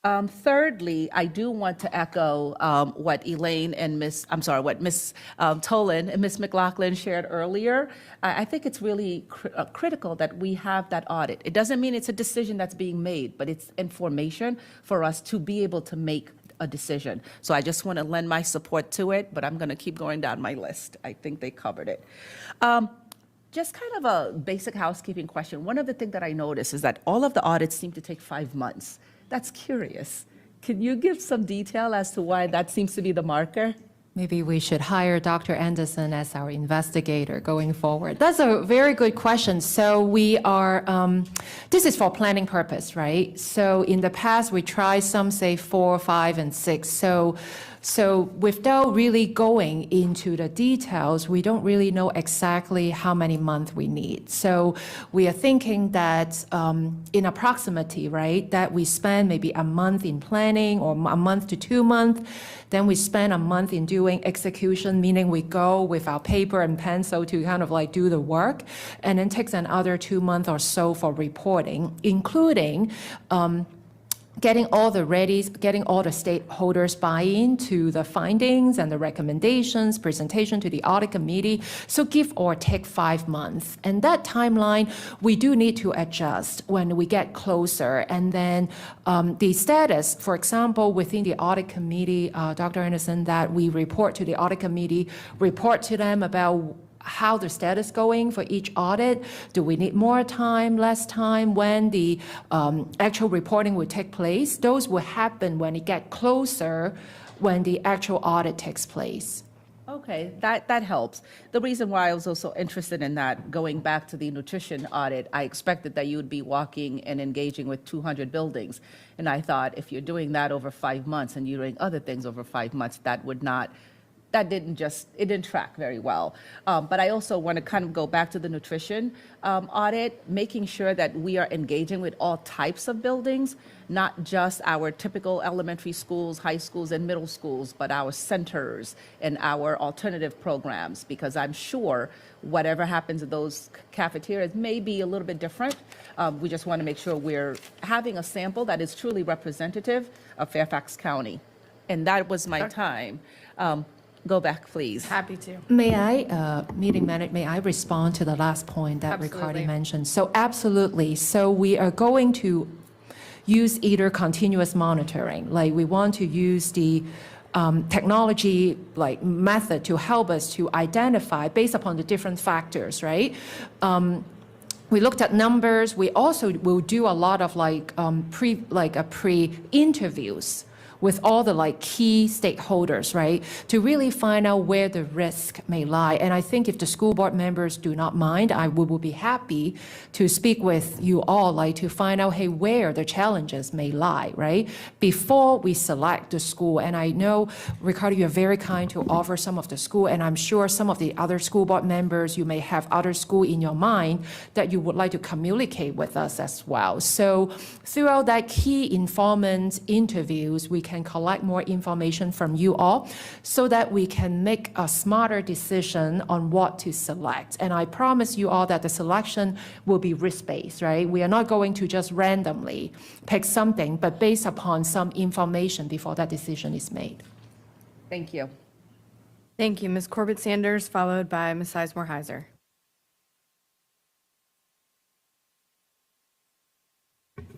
Thirdly, I do want to echo what Elaine and what Miss Tolan and Miss McLaughlin shared earlier. I think it's really critical that we have that audit. It doesn't mean it's a decision that's being made, but it's information for us to be able to make a decision. So I just want to lend my support to it, but I'm going to keep going down my list. I think they covered it. Just kind of a basic housekeeping question. One of the things that I noticed is that all of the audits seem to take 5 months. That's curious. Can you give some detail as to why that seems to be the marker? Maybe we should hire Dr. Anderson as our investigator going forward. That's a very good question. So we are, this is for planning purpose, right? So in the past, we tried some say 4, 5, and 6. So without really going into the details, we don't really know exactly how many months we need. So we are thinking that in approximately, right, that we spend maybe a month in planning or a month to 2 months. Then we spend a month in doing execution, meaning we go with our paper and pencil to kind of like do the work, and then takes another 2 months or so for reporting, including getting all the stakeholders buy-in to the findings and the recommendations, presentation to the audit committee. So give or take 5 months. And that timeline, we do need to adjust when we get closer. And then the status, for example, within the audit committee, Dr. Anderson, that we report to the audit committee, report to them about how the status going for each audit. Do we need more time, less time, when the actual reporting will take place? Those will happen when it get closer, when the actual audit takes place. Okay, that helps. The reason why I was also interested in that, going back to the nutrition audit, I expected that you would be walking and engaging with 200 buildings. And I thought if you're doing that over 5 months and you're doing other things over 5 months, it didn't track very well. But I also want to kind of go back to the nutrition audit, making sure that we are engaging with all types of buildings, not just our typical elementary schools, high schools, and middle schools, but our centers and our alternative programs, because I'm sure whatever happens in those cafeterias may be a little bit different. We just want to make sure we're having a sample that is truly representative of Fairfax County. And that was my time. Go back, please. Happy to. May I, meeting manager, may I respond to the last point that Ricardo Absolutely. mentioned? So absolutely. So we are going to use either continuous monitoring, like we want to use the technology like method to help us to identify based upon the different factors, right? We looked at numbers. We also will do a lot of pre-interviews with all the key stakeholders, right, to really find out where the risk may lie. And I think if the school board members do not mind, we will be happy to speak with you all, to find out, hey, where the challenges may lie, right, before we select the school. And I know, Ricardo, you're very kind to offer some of the school, and I'm sure some of the other school board members, you may have other school in your mind that you would like to communicate with us as well. So throughout that key informant interviews, we can collect more information from you all so that we can make a smarter decision on what to select. And I promise you all that the selection will be risk-based, right? We are not going to just randomly pick something, but based upon some information before that decision is made. Thank you. Thank you, Ms. Corbett Sanders, followed by Ms. Sizemore Heiser.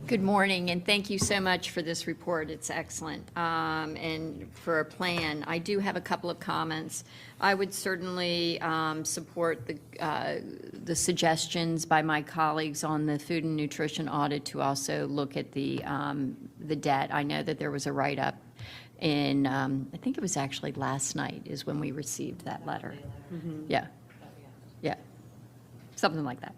Good morning, and thank you so much for this report. It's excellent. And for a plan, I do have a couple of comments. I would certainly support the suggestions by my colleagues on the food and nutrition audit to also look at the debt. I know that there was a write-up in, I think it was actually last night is when we received that letter. Yeah. Yeah. Something like that.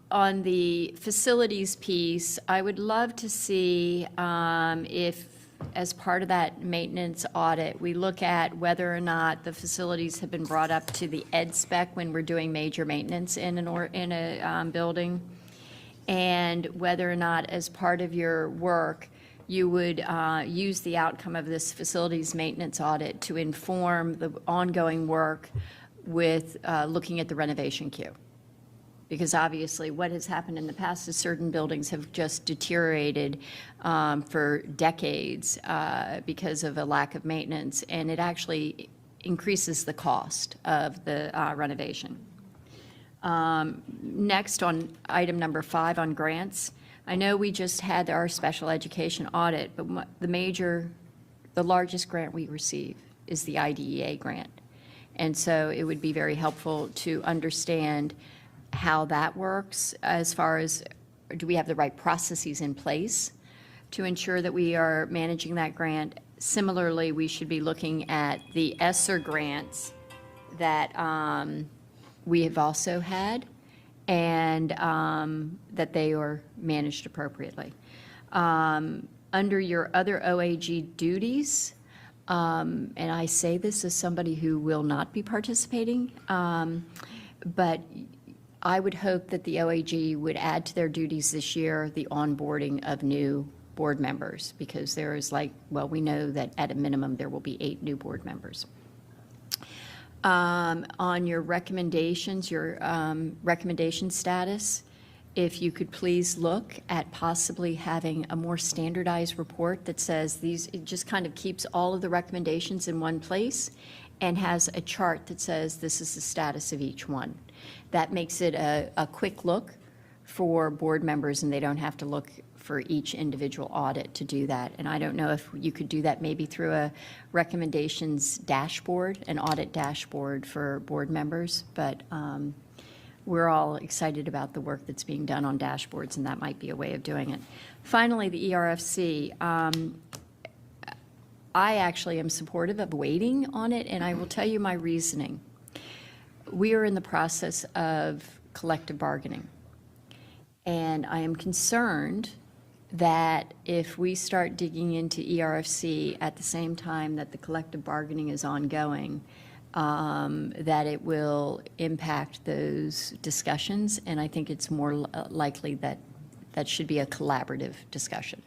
On the facilities piece, I would love to see if, as part of that maintenance audit, we look at whether or not the facilities have been brought up to the ed spec when we're doing major maintenance in a building, and whether or not, as part of your work, you would use the outcome of this facilities maintenance audit to inform the ongoing work with looking at the renovation queue. Because obviously, what has happened in the past is certain buildings have just deteriorated for decades because of a lack of maintenance, and it actually increases the cost of the renovation. Next, on item number 5 on grants, I know we just had our special education audit, but the largest grant we receive is the IDEA grant. And so it would be very helpful to understand how that works as far as, do we have the right processes in place to ensure that we are managing that grant? Similarly, we should be looking at the ESSER grants that we have also had, and that they are managed appropriately. Under your other OAG duties, and I say this as somebody who will not be participating, but I would hope that the OAG would add to their duties this year the onboarding of new board members, because there is we know that at a minimum there will be 8 new board members. On your recommendations, your recommendation status, if you could please look at possibly having a more standardized report that says it just kind of keeps all of the recommendations in one place and has a chart that says this is the status of each one. That makes it a quick look for board members, and they don't have to look for each individual audit to do that. And I don't know if you could do that maybe through a recommendations dashboard, an audit dashboard for board members, but we're all excited about the work that's being done on dashboards, and that might be a way of doing it. Finally, the ERFC. I actually am supportive of waiting on it, and I will tell you my reasoning. We are in the process of collective bargaining, and I am concerned that if we start digging into ERFC at the same time that the collective bargaining is ongoing, that it will impact those discussions, and I think it's more likely that that should be a collaborative discussion.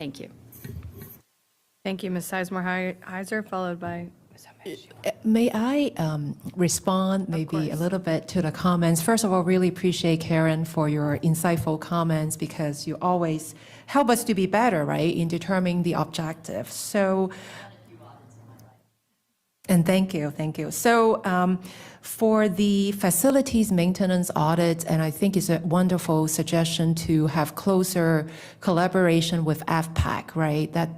Thank you. Thank you, Ms. Sizemore-Heiser, followed by Ms. Omesh. May I respond maybe a little bit to the comments? First of all, really appreciate Karen for your insightful comments, because you always help us to be better, right, in determining the objective. So, and thank you. So for the facilities maintenance audit, and I think it's a wonderful suggestion to have closer collaboration with FPAC, right? That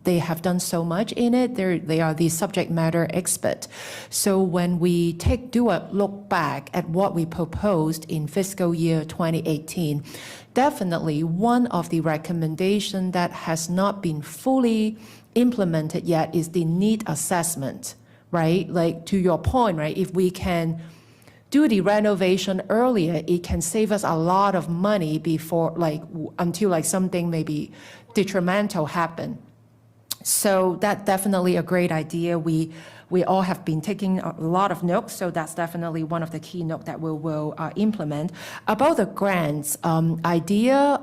they have done so much in it. They are the subject matter expert. So when we do a look back at what we proposed in fiscal year 2018, definitely one of the recommendations that has not been fully implemented yet is the need assessment, right? Like to your point, right? If we can do the renovation earlier, it can save us a lot of money until something maybe detrimental happen. So that's definitely a great idea. We all have been taking a lot of notes, so that's definitely one of the key notes that we will implement. About the grants idea,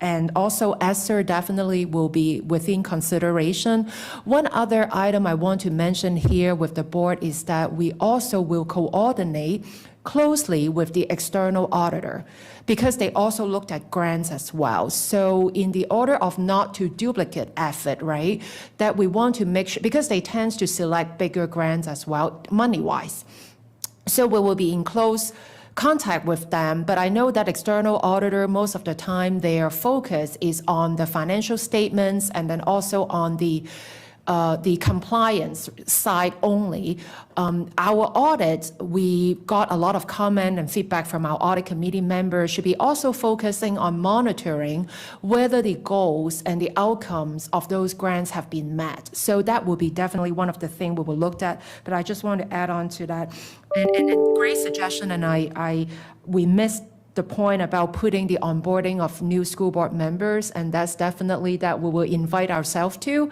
and also ESSER definitely will be within consideration. One other item I want to mention here with the board is that we also will coordinate closely with the external auditor, because they also looked at grants as well. So in the order of not to duplicate effort, right, that we want to make sure, because they tend to select bigger grants as well, money-wise. So we will be in close contact with them, but I know that external auditor, most of the time, their focus is on the financial statements and then also on the compliance side only. Our audit, we got a lot of comment and feedback from our audit committee members, should be also focusing on monitoring whether the goals and the outcomes of those grants have been met. So that will be definitely one of the things we will look at, but I just want to add on to that. And great suggestion, and we missed the point about putting the onboarding of new school board members, and that's definitely that we will invite ourselves to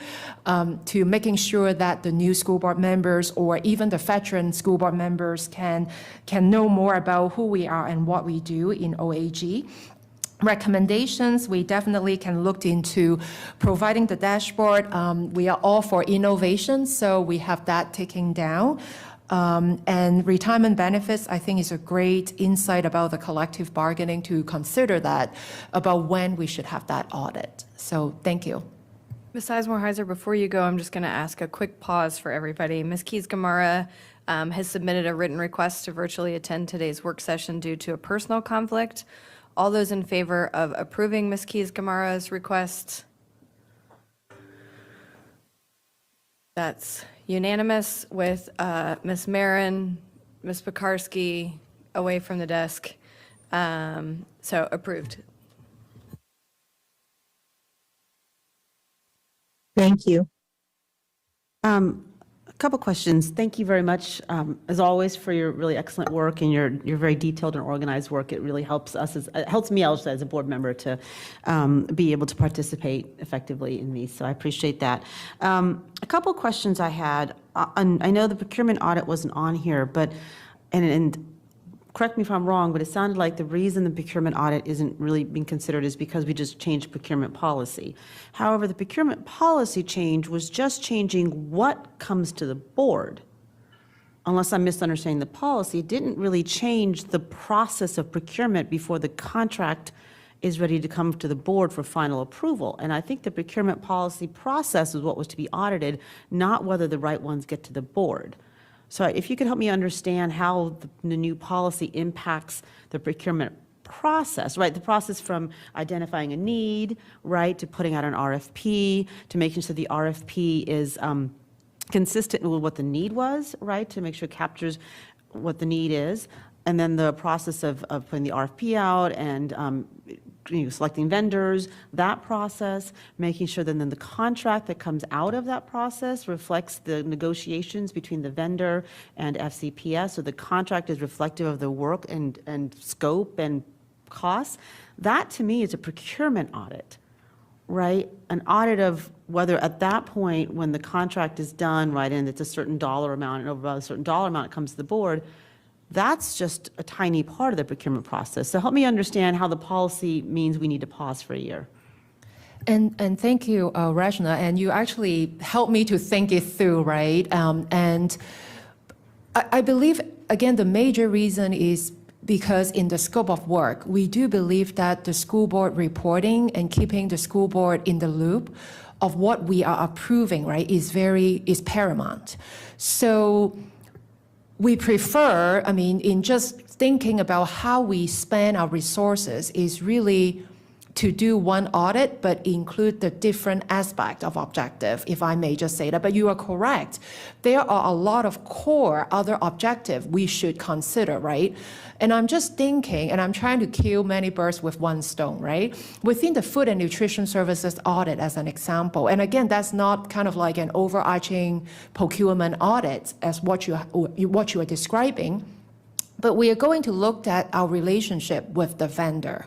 making sure that the new school board members or even the veteran school board members can know more about who we are and what we do in OAG. Recommendations, we definitely can look into providing the dashboard. We are all for innovation, so we have that taken down. And retirement benefits, I think, is a great insight about the collective bargaining to consider that about when we should have that audit. So thank you. Ms. Sizemore-Heiser, before you go, I'm just going to ask a quick pause for everybody. Ms. Keys-Gamarra has submitted a written request to virtually attend today's work session due to a personal conflict. All those in favor of approving Ms. Keys-Gamarra's request? That's unanimous with Ms. Marin, Ms. Pekarsky away from the desk. So approved. Thank you. A couple questions. Thank you very much, as always, for your really excellent work and your very detailed and organized work. It really helps us, it helps me also as a board member to be able to participate effectively in these. So I appreciate that. A couple questions I had. I know the procurement audit wasn't on here, but and correct me if I'm wrong, but it sounded like the reason the procurement audit isn't really being considered is because we just changed procurement policy. However, the procurement policy change was just changing what comes to the board. Unless I'm misunderstanding the policy, it didn't really change the process of procurement before the contract is ready to come to the board for final approval. And I think the procurement policy process is what was to be audited, not whether the right ones get to the board. So if you could help me understand how the new policy impacts the procurement process, right? The process from identifying a need, right, to putting out an RFP, to making sure the RFP is consistent with what the need was, right, to make sure it captures what the need is. And then the process of putting the RFP out and selecting vendors, that process, making sure that then the contract that comes out of that process reflects the negotiations between the vendor and FCPS, so the contract is reflective of the work and scope and costs. That, to me, is a procurement audit, right? An audit of whether at that point, when the contract is done, right, and it's a certain dollar amount, and over a certain dollar amount, it comes to the board, that's just a tiny part of the procurement process. So help me understand how the policy means we need to pause for a year. And thank you, Rajna, and you actually helped me to think it through, right? And I believe, again, the major reason is because in the scope of work, we do believe that the school board reporting and keeping the school board in the loop of what we are approving, right, is paramount. So we prefer, I mean, in just thinking about how we spend our resources is really to do one audit, but include the different aspect of objective, if I may just say that. But you are correct. There are a lot of core other objective we should consider, right? And I'm just thinking, and I'm trying to kill many birds with one stone, right? Within the food and nutrition services audit, as an example, and again, that's not kind of like an overarching procurement audit as what you are describing, but we are going to look at our relationship with the vendor,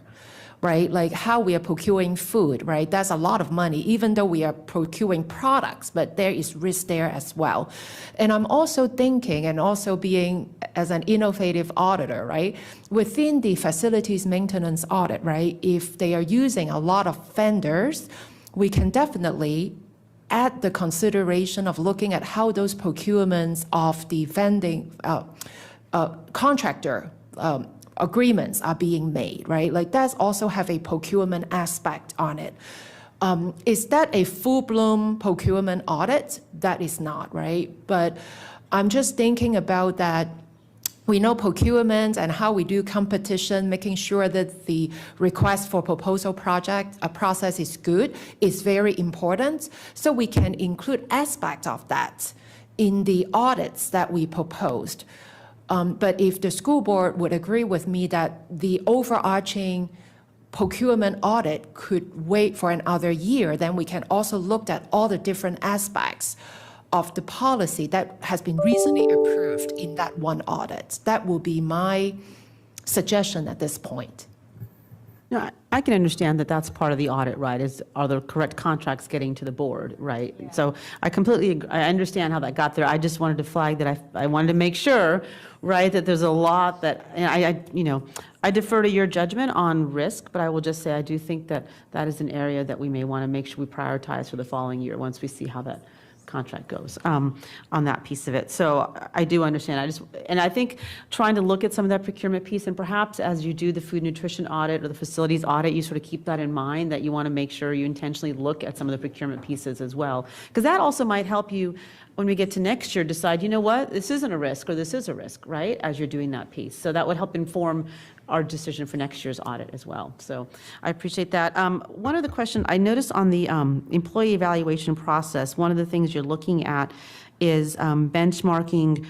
right? Like how we are procuring food, right? That's a lot of money, even though we are procuring products, but there is risk there as well. And I'm also thinking, and also being as an innovative auditor, right? Within the facilities maintenance audit, right? If they are using a lot of vendors, we can definitely add the consideration of looking at how those procurements of the vending contractor agreements are being made, right? Like that's also have a procurement aspect on it. Is that a full-blown procurement audit? That is not, right? But I'm just thinking about that. We know procurement and how we do competition, making sure that the request for proposal process is good, is very important. So we can include aspects of that in the audits that we proposed. But if the school board would agree with me that the overarching procurement audit could wait for another year, then we can also look at all the different aspects of the policy that has been recently approved in that one audit. That will be my suggestion at this point. No, I can understand that that's part of the audit, right, are the correct contracts getting to the board, right? Yeah. So I understand how that got there. I just wanted to flag that I wanted to make sure, right, that there's a lot that, and I defer to your judgment on risk, but I will just say I do think that that is an area that we may want to make sure we prioritize for the following year once we see how that contract goes on that piece of it. So I do understand. I think trying to look at some of that procurement piece, and perhaps as you do the food nutrition audit or the facilities audit, you sort of keep that in mind, that you want to make sure you intentionally look at some of the procurement pieces as well. Because that also might help you when we get to next year decide, you know what, this isn't a risk or this is a risk, right, as you're doing that piece. So that would help inform our decision for next year's audit as well. So I appreciate that. One other question, I noticed on the employee evaluation process, one of the things you're looking at is benchmarking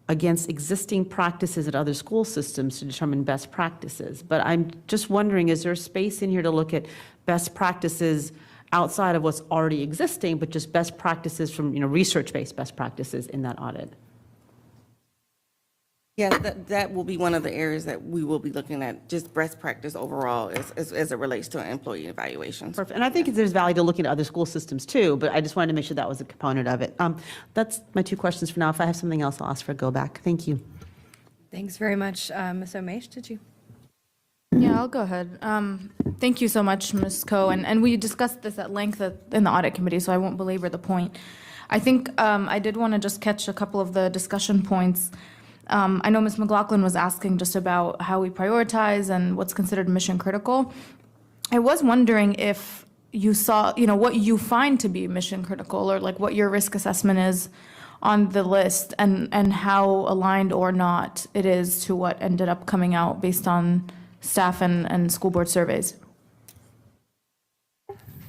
against existing practices at other school systems to determine best practices. But I'm just wondering, is there space in here to look at best practices outside of what's already existing, but just best practices from, research-based best practices in that audit? Yeah, that will be one of the areas that we will be looking at, just best practice overall as it relates to employee evaluations. Perfect. And I think there's value to looking at other school systems too, but I just wanted to make sure that was a component of it. That's my 2 questions for now. If I have something else, I'll ask for a go back. Thank you. Thanks very much. Ms. Omesh, did you? Yeah, I'll go ahead. Thank you so much, Ms. Coe, and we discussed this at length in the audit committee, so I won't belabor the point. I think I did want to just catch a couple of the discussion points. I know Ms. McLaughlin was asking just about how we prioritize and what's considered mission critical. I was wondering if you saw, what you find to be mission critical, or like what your risk assessment is on the list, and how aligned or not it is to what ended up coming out based on staff and school board surveys.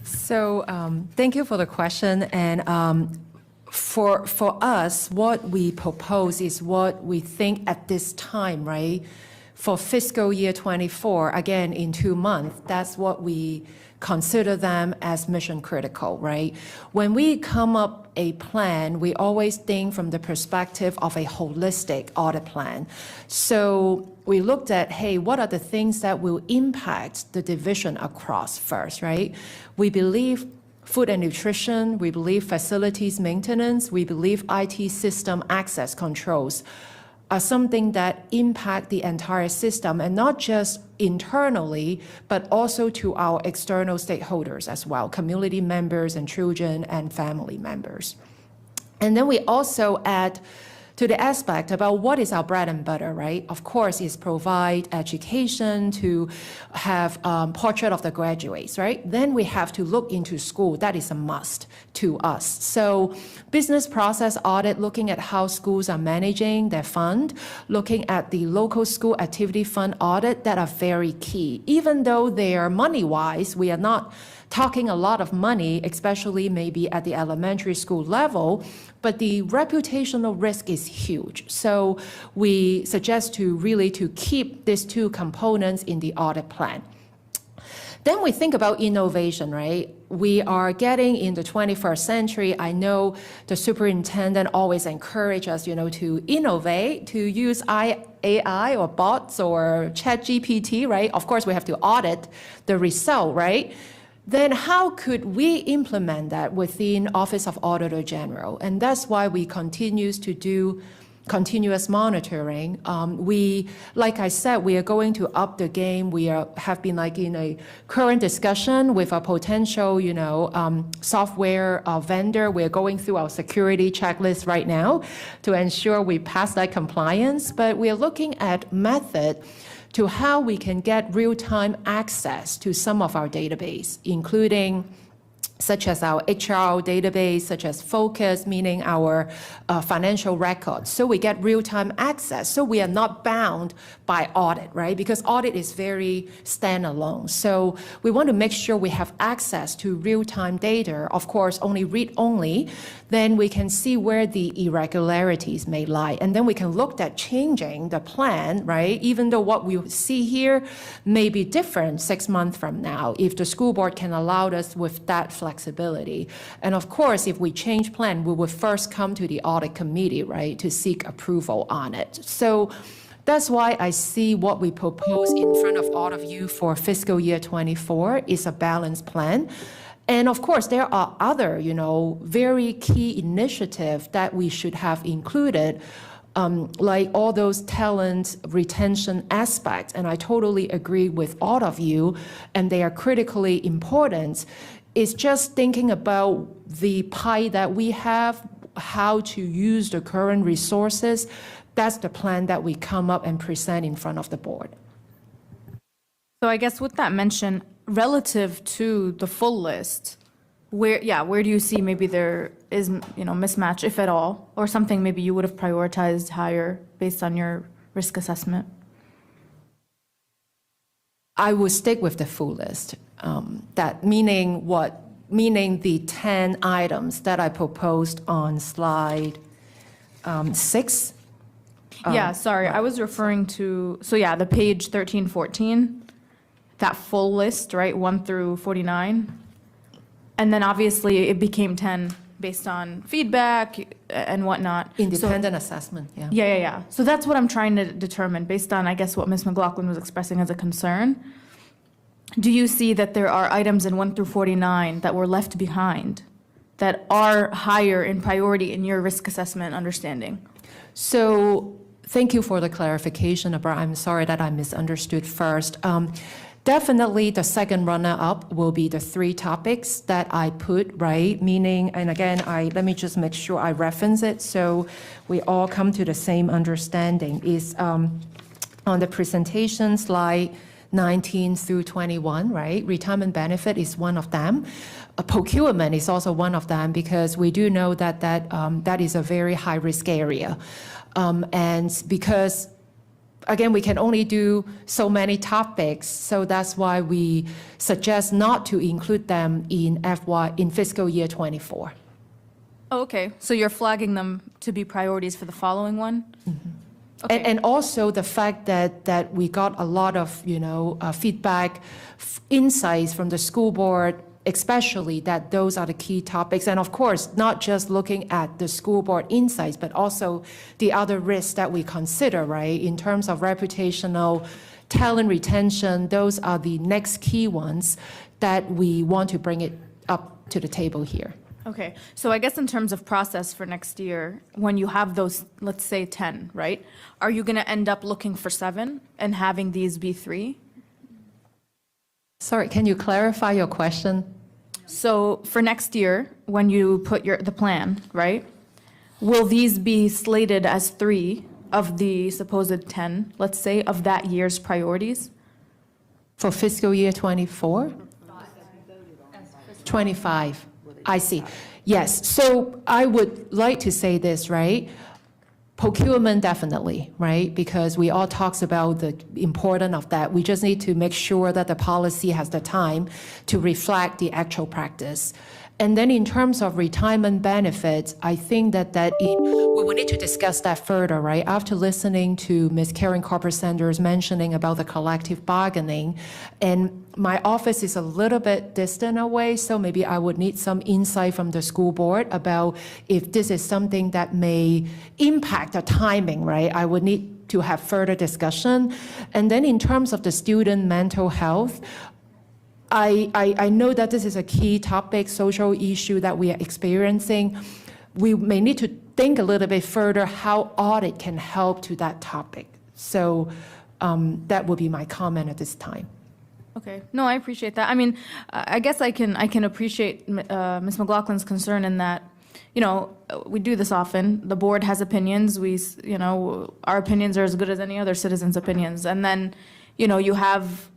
So thank you for the question. And for us, what we propose is what we think at this time, right? For fiscal year 24, again, in 2 months, that's what we consider them as mission critical, right? When we come up a plan, we always think from the perspective of a holistic audit plan. So we looked at, hey, what are the things that will impact the division across first, right? We believe food and nutrition, we believe facilities maintenance, we believe IT system access controls are something that impact the entire system, and not just internally, but also to our external stakeholders as well, community members and children and family members. And then we also add to the aspect about what is our bread and butter, right? Of course, is provide education, to have portrait of the graduates, right? Then we have to look into school. That is a must to us. So business process audit, looking at how schools are managing their fund, looking at the local school activity fund audit, that are very key. Even though they are money-wise, we are not talking a lot of money, especially maybe at the elementary school level, but the reputational risk is huge. So we suggest to keep these 2 components in the audit plan. Then we think about innovation, right? We are getting in the 21st century. I know the superintendent always encourage us, to innovate, to use AI or bots or ChatGPT, right? Of course, we have to audit the result, right? Then how could we implement that within Office of Auditor General? And that's why we continue to do continuous monitoring. Like I said, we are going to up the game. We have been in a current discussion with a potential, software vendor. We're going through our security checklist right now to ensure we pass that compliance. But we're looking at method to how we can get real-time access to some of our database, including such as our HR database, such as Focus, meaning our financial records. So we get real-time access. So we are not bound by audit, right? Because audit is very standalone. So we want to make sure we have access to real-time data, of course, only read-only. Then we can see where the irregularities may lie. And then we can look at changing the plan, right? Even though what we see here may be different 6 months from now, if the school board can allow us with that flexibility. And of course, if we change plan, we would first come to the audit committee, right, to seek approval on it. So that's why I see what we propose in front of all of you for fiscal year 24 is a balanced plan. And of course, there are other, very key initiatives that we should have included, like all those talent retention aspects. And I totally agree with all of you, and they are critically important. It's just thinking about the pie that we have, how to use the current resources. That's the plan that we come up and present in front of the board. So I guess with that mention, relative to the full list, where do you see maybe there is, mismatch, if at all, or something maybe you would have prioritized higher based on your risk assessment? I would stick with the full list. That meaning what? Meaning the 10 items that I proposed on slide 6. Yeah, sorry, I was referring to, the page 13, 14, that full list, right, 1 through 49. And then obviously it became 10 based on feedback and whatnot. Independent assessment, yeah. Yeah. So that's what I'm trying to determine based on, I guess, what Ms. McLaughlin was expressing as a concern. Do you see that there are items in 1 through 49 that were left behind that are higher in priority in your risk assessment understanding? So thank you for the clarification, Abra. I'm sorry that I misunderstood first. Definitely the second runner-up will be the 3 topics that I put, right? Meaning, and again, let me just make sure I reference it so we all come to the same understanding, is on the presentation slide 19 through 21, right? Retirement benefit is one of them. Procurement is also one of them because we do know that is a very high-risk area. And because again, we can only do so many topics, so that's why we suggest not to include them in fiscal year 24. Oh, okay, so you're flagging them to be priorities for the following one? Mm-hmm. Okay. And also the fact that we got a lot of, feedback, insights from the school board, especially that those are the key topics. And of course, not just looking at the school board insights, but also the other risks that we consider, right? In terms of reputational, talent retention, those are the next key ones that we want to bring it up to the table here. Okay, so I guess in terms of process for next year, when you have those, let's say 10, right? Are you going to end up looking for 7 and having these be 3? Sorry, can you clarify your question? So for next year, when you put the plan, right? Will these be slated as 3 of the supposed 10, let's say, of that year's priorities? For fiscal year 24? 25. I see. Yes. So I would like to say this, right? Procurement, definitely, right? Because we all talks about the importance of that. We just need to make sure that the policy has the time to reflect the actual practice. And then in terms of retirement benefits, I think we will need to discuss that further, right? After listening to Ms. Karen Carper-Sanders mentioning about the collective bargaining, and my office is a little bit distant away, so maybe I would need some insight from the school board about if this is something that may impact the timing, right? I would need to have further discussion. And then in terms of the student mental health, I know that this is a key topic, social issue that we are experiencing. We may need to think a little bit further how audit can help to that topic. So that would be my comment at this time. Okay, no, I appreciate that. I mean, I guess I can appreciate Ms. McLaughlin's concern in that, we do this often. The board has opinions. Our opinions are as good as any other citizen's opinions. And then, you have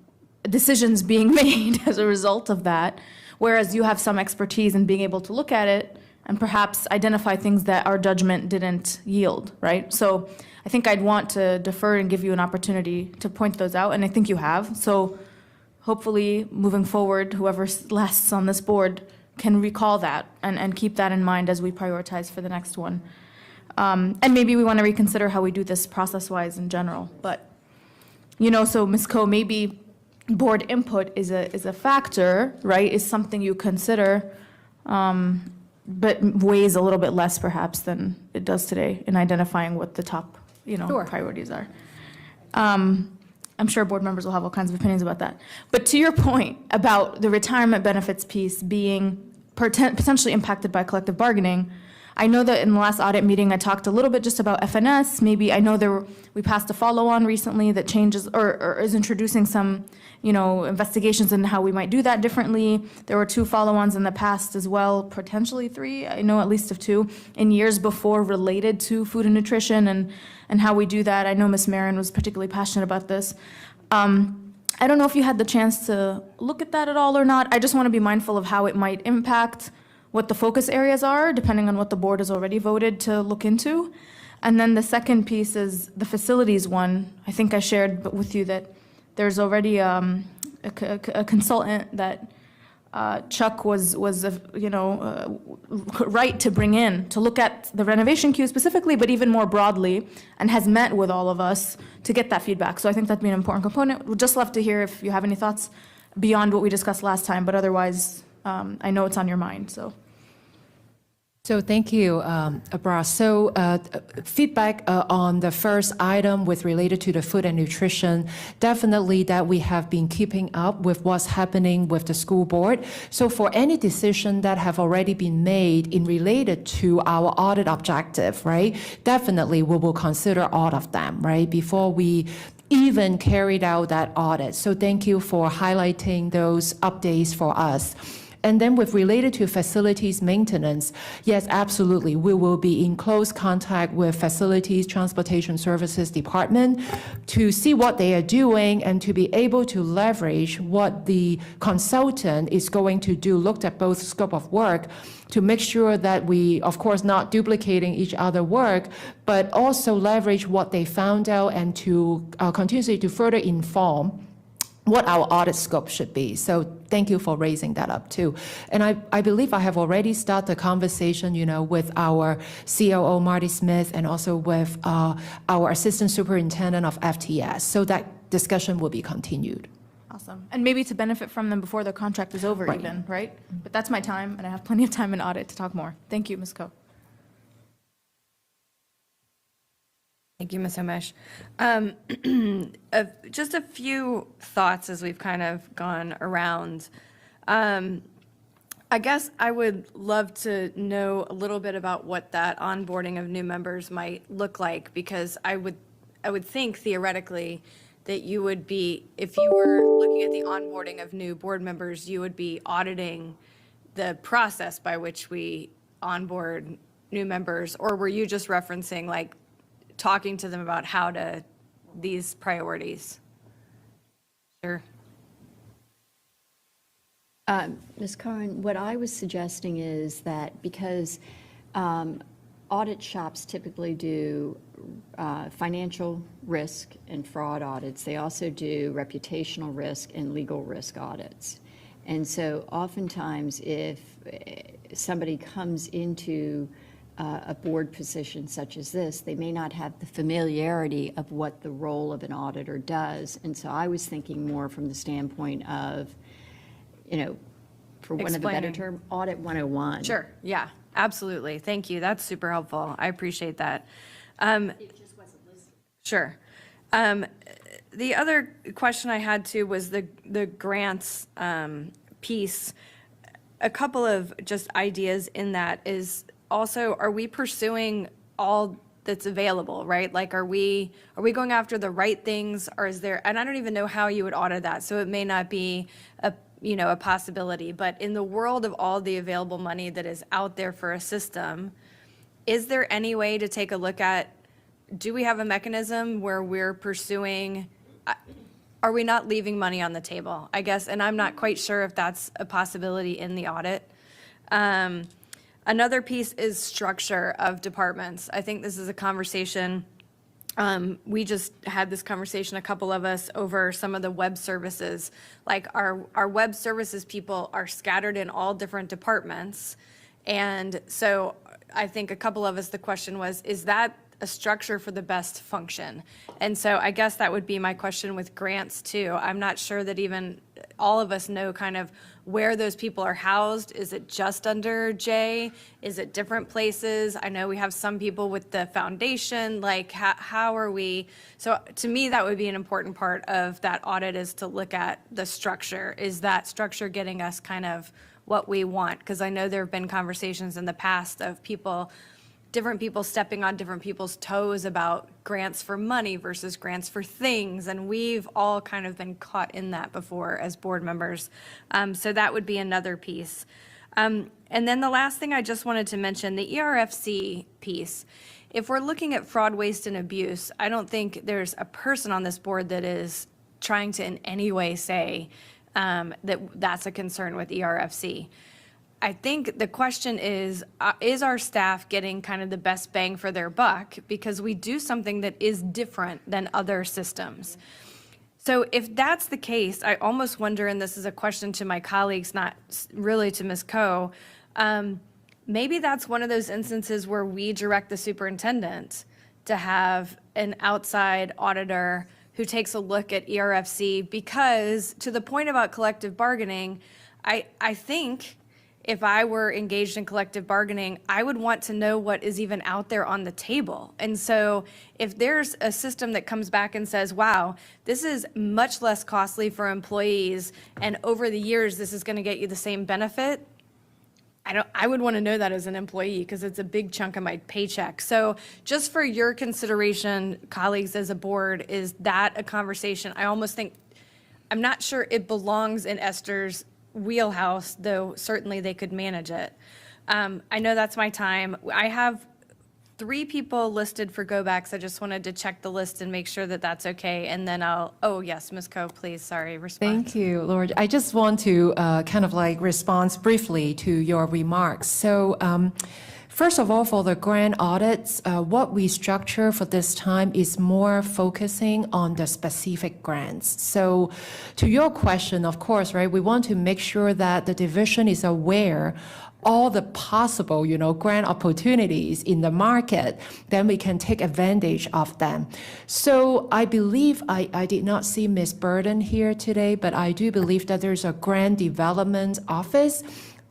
decisions being made as a result of that, whereas you have some expertise in being able to look at it and perhaps identify things that our judgment didn't yield, right? So I think I'd want to defer and give you an opportunity to point those out, and I think you have. So hopefully, moving forward, whoever lasts on this board can recall that and keep that in mind as we prioritize for the next one. And maybe we want to reconsider how we do this process-wise in general. But, so Ms. Coe, maybe board input is a factor, right? Is something you consider, but weighs a little bit less perhaps than it does today in identifying what the top, Sure. priorities are. I'm sure board members will have all kinds of opinions about that. But to your point about the retirement benefits piece being potentially impacted by collective bargaining, I know that in the last audit meeting, I talked a little bit just about FNS. Maybe, I know we passed a follow-on recently that changes or is introducing some, investigations in how we might do that differently. There were 2 follow-ons in the past as well, potentially 3, I know at least of 2, in years before related to food and nutrition and how we do that. I know Ms. Marin was particularly passionate about this. I don't know if you had the chance to look at that at all or not. I just want to be mindful of how it might impact what the focus areas are, depending on what the board has already voted to look into. And then the second piece is the facilities one. I think I shared with you that there's already a consultant that Chuck was right to bring in to look at the renovation queue specifically, but even more broadly, and has met with all of us to get that feedback. So I think that'd be an important component. We'd just love to hear if you have any thoughts beyond what we discussed last time, but otherwise, I know it's on your mind, so. So thank you, Abra. So feedback on the first item with related to the food and nutrition, definitely that we have been keeping up with what's happening with the school board. So for any decision that have already been made in related to our audit objective, right, definitely we will consider all of them, right, before we even carried out that audit. So thank you for highlighting those updates for us. And then with related to facilities maintenance, yes, absolutely. We will be in close contact with Facilities Transportation Services Department to see what they are doing and to be able to leverage what the consultant is going to do, looked at both scope of work to make sure that we, of course, not duplicating each other work, but also leverage what they found out and to continuously to further inform what our audit scope should be. So thank you for raising that up too. And I believe I have already started the conversation, with our COO, Marty Smith, and also with our Assistant Superintendent of FTS. So that discussion will be continued. Awesome. And maybe to benefit from them before their contract is over even, right? But that's my time, and I have plenty of time in audit to talk more. Thank you, Ms. Ko. Thank you, Ms. Homesh. Just a few thoughts as we've kind of gone around. I guess I would love to know a little bit about what that onboarding of new members might look like, because I would think theoretically that you would be, if you were looking at the onboarding of new board members, you would be auditing the process by which we onboard new members, or were you just referencing like talking to them about how to, these priorities? Sure. Ms. Cohen, what I was suggesting is that because audit shops typically do financial risk and fraud audits, they also do reputational risk and legal risk audits. And so oftentimes if somebody comes into a board position such as this, they may not have the familiarity of what the role of an auditor does. And so I was thinking more from the standpoint of, for want of a better Explaining. term, Audit 101. Sure, yeah, absolutely. Thank you. That's super helpful. I appreciate that. It just wasn't listed. Sure. The other question I had too was the grants piece. A couple of just ideas in that is also, are we pursuing all that's available, right? Like, are we going after the right things, or is there, and I don't even know how you would audit that, so it may not be a possibility, but in the world of all the available money that is out there for a system, is there any way to take a look at, do we have a mechanism where we're pursuing, are we not leaving money on the table, I guess, and I'm not quite sure if that's a possibility in the audit. Another piece is structure of departments. I think this is a conversation, we just had this conversation, a couple of us, over some of the web services. Like our web services people are scattered in all different departments. And so I think a couple of us, the question was, is that a structure for the best function? And so I guess that would be my question with grants too. I'm not sure that even all of us know kind of where those people are housed. Is it just under J? Is it different places? I know we have some people with the foundation, like how are we? So to me, that would be an important part of that audit, is to look at the structure. Is that structure getting us kind of what we want, because I know there have been conversations in the past of different people stepping on different people's toes about grants for money versus grants for things, and we've all kind of been caught in that before as board members. So that would be another piece. And then the last thing I just wanted to mention, the ERFC piece. If we're looking at fraud, waste, and abuse, I don't think there's a person on this board that is trying to in any way say that that's a concern with ERFC. I think the question is our staff getting kind of the best bang for their buck? Because we do something that is different than other systems. So if that's the case, I almost wonder, and this is a question to my colleagues, not really to Ms. Coe, maybe that's one of those instances where we direct the superintendent to have an outside auditor who takes a look at ERFC, because to the point about collective bargaining, I think if I were engaged in collective bargaining, I would want to know what is even out there on the table. And so if there's a system that comes back and says, wow, this is much less costly for employees, and over the years, this is gonna get you the same benefit, I would want to know that as an employee, because it's a big chunk of my paycheck. So just for your consideration, colleagues, as a board, is that a conversation? I almost think, I'm not sure it belongs in Esther's wheelhouse, though certainly they could manage it. I know that's my time. I have 3 people listed for go backs. I just wanted to check the list and make sure that that's okay. And then oh yes, Ms. Coe, please, sorry, respond. Thank you, Lord. I just want to kind of like respond briefly to your remarks. So first of all, for the grant audits, what we structure for this time is more focusing on the specific grants. So to your question, of course, right, we want to make sure that the division is aware all the possible, grant opportunities in the market, then we can take advantage of them. So I believe, I did not see Ms. Burden here today, but I do believe that there's a grant development office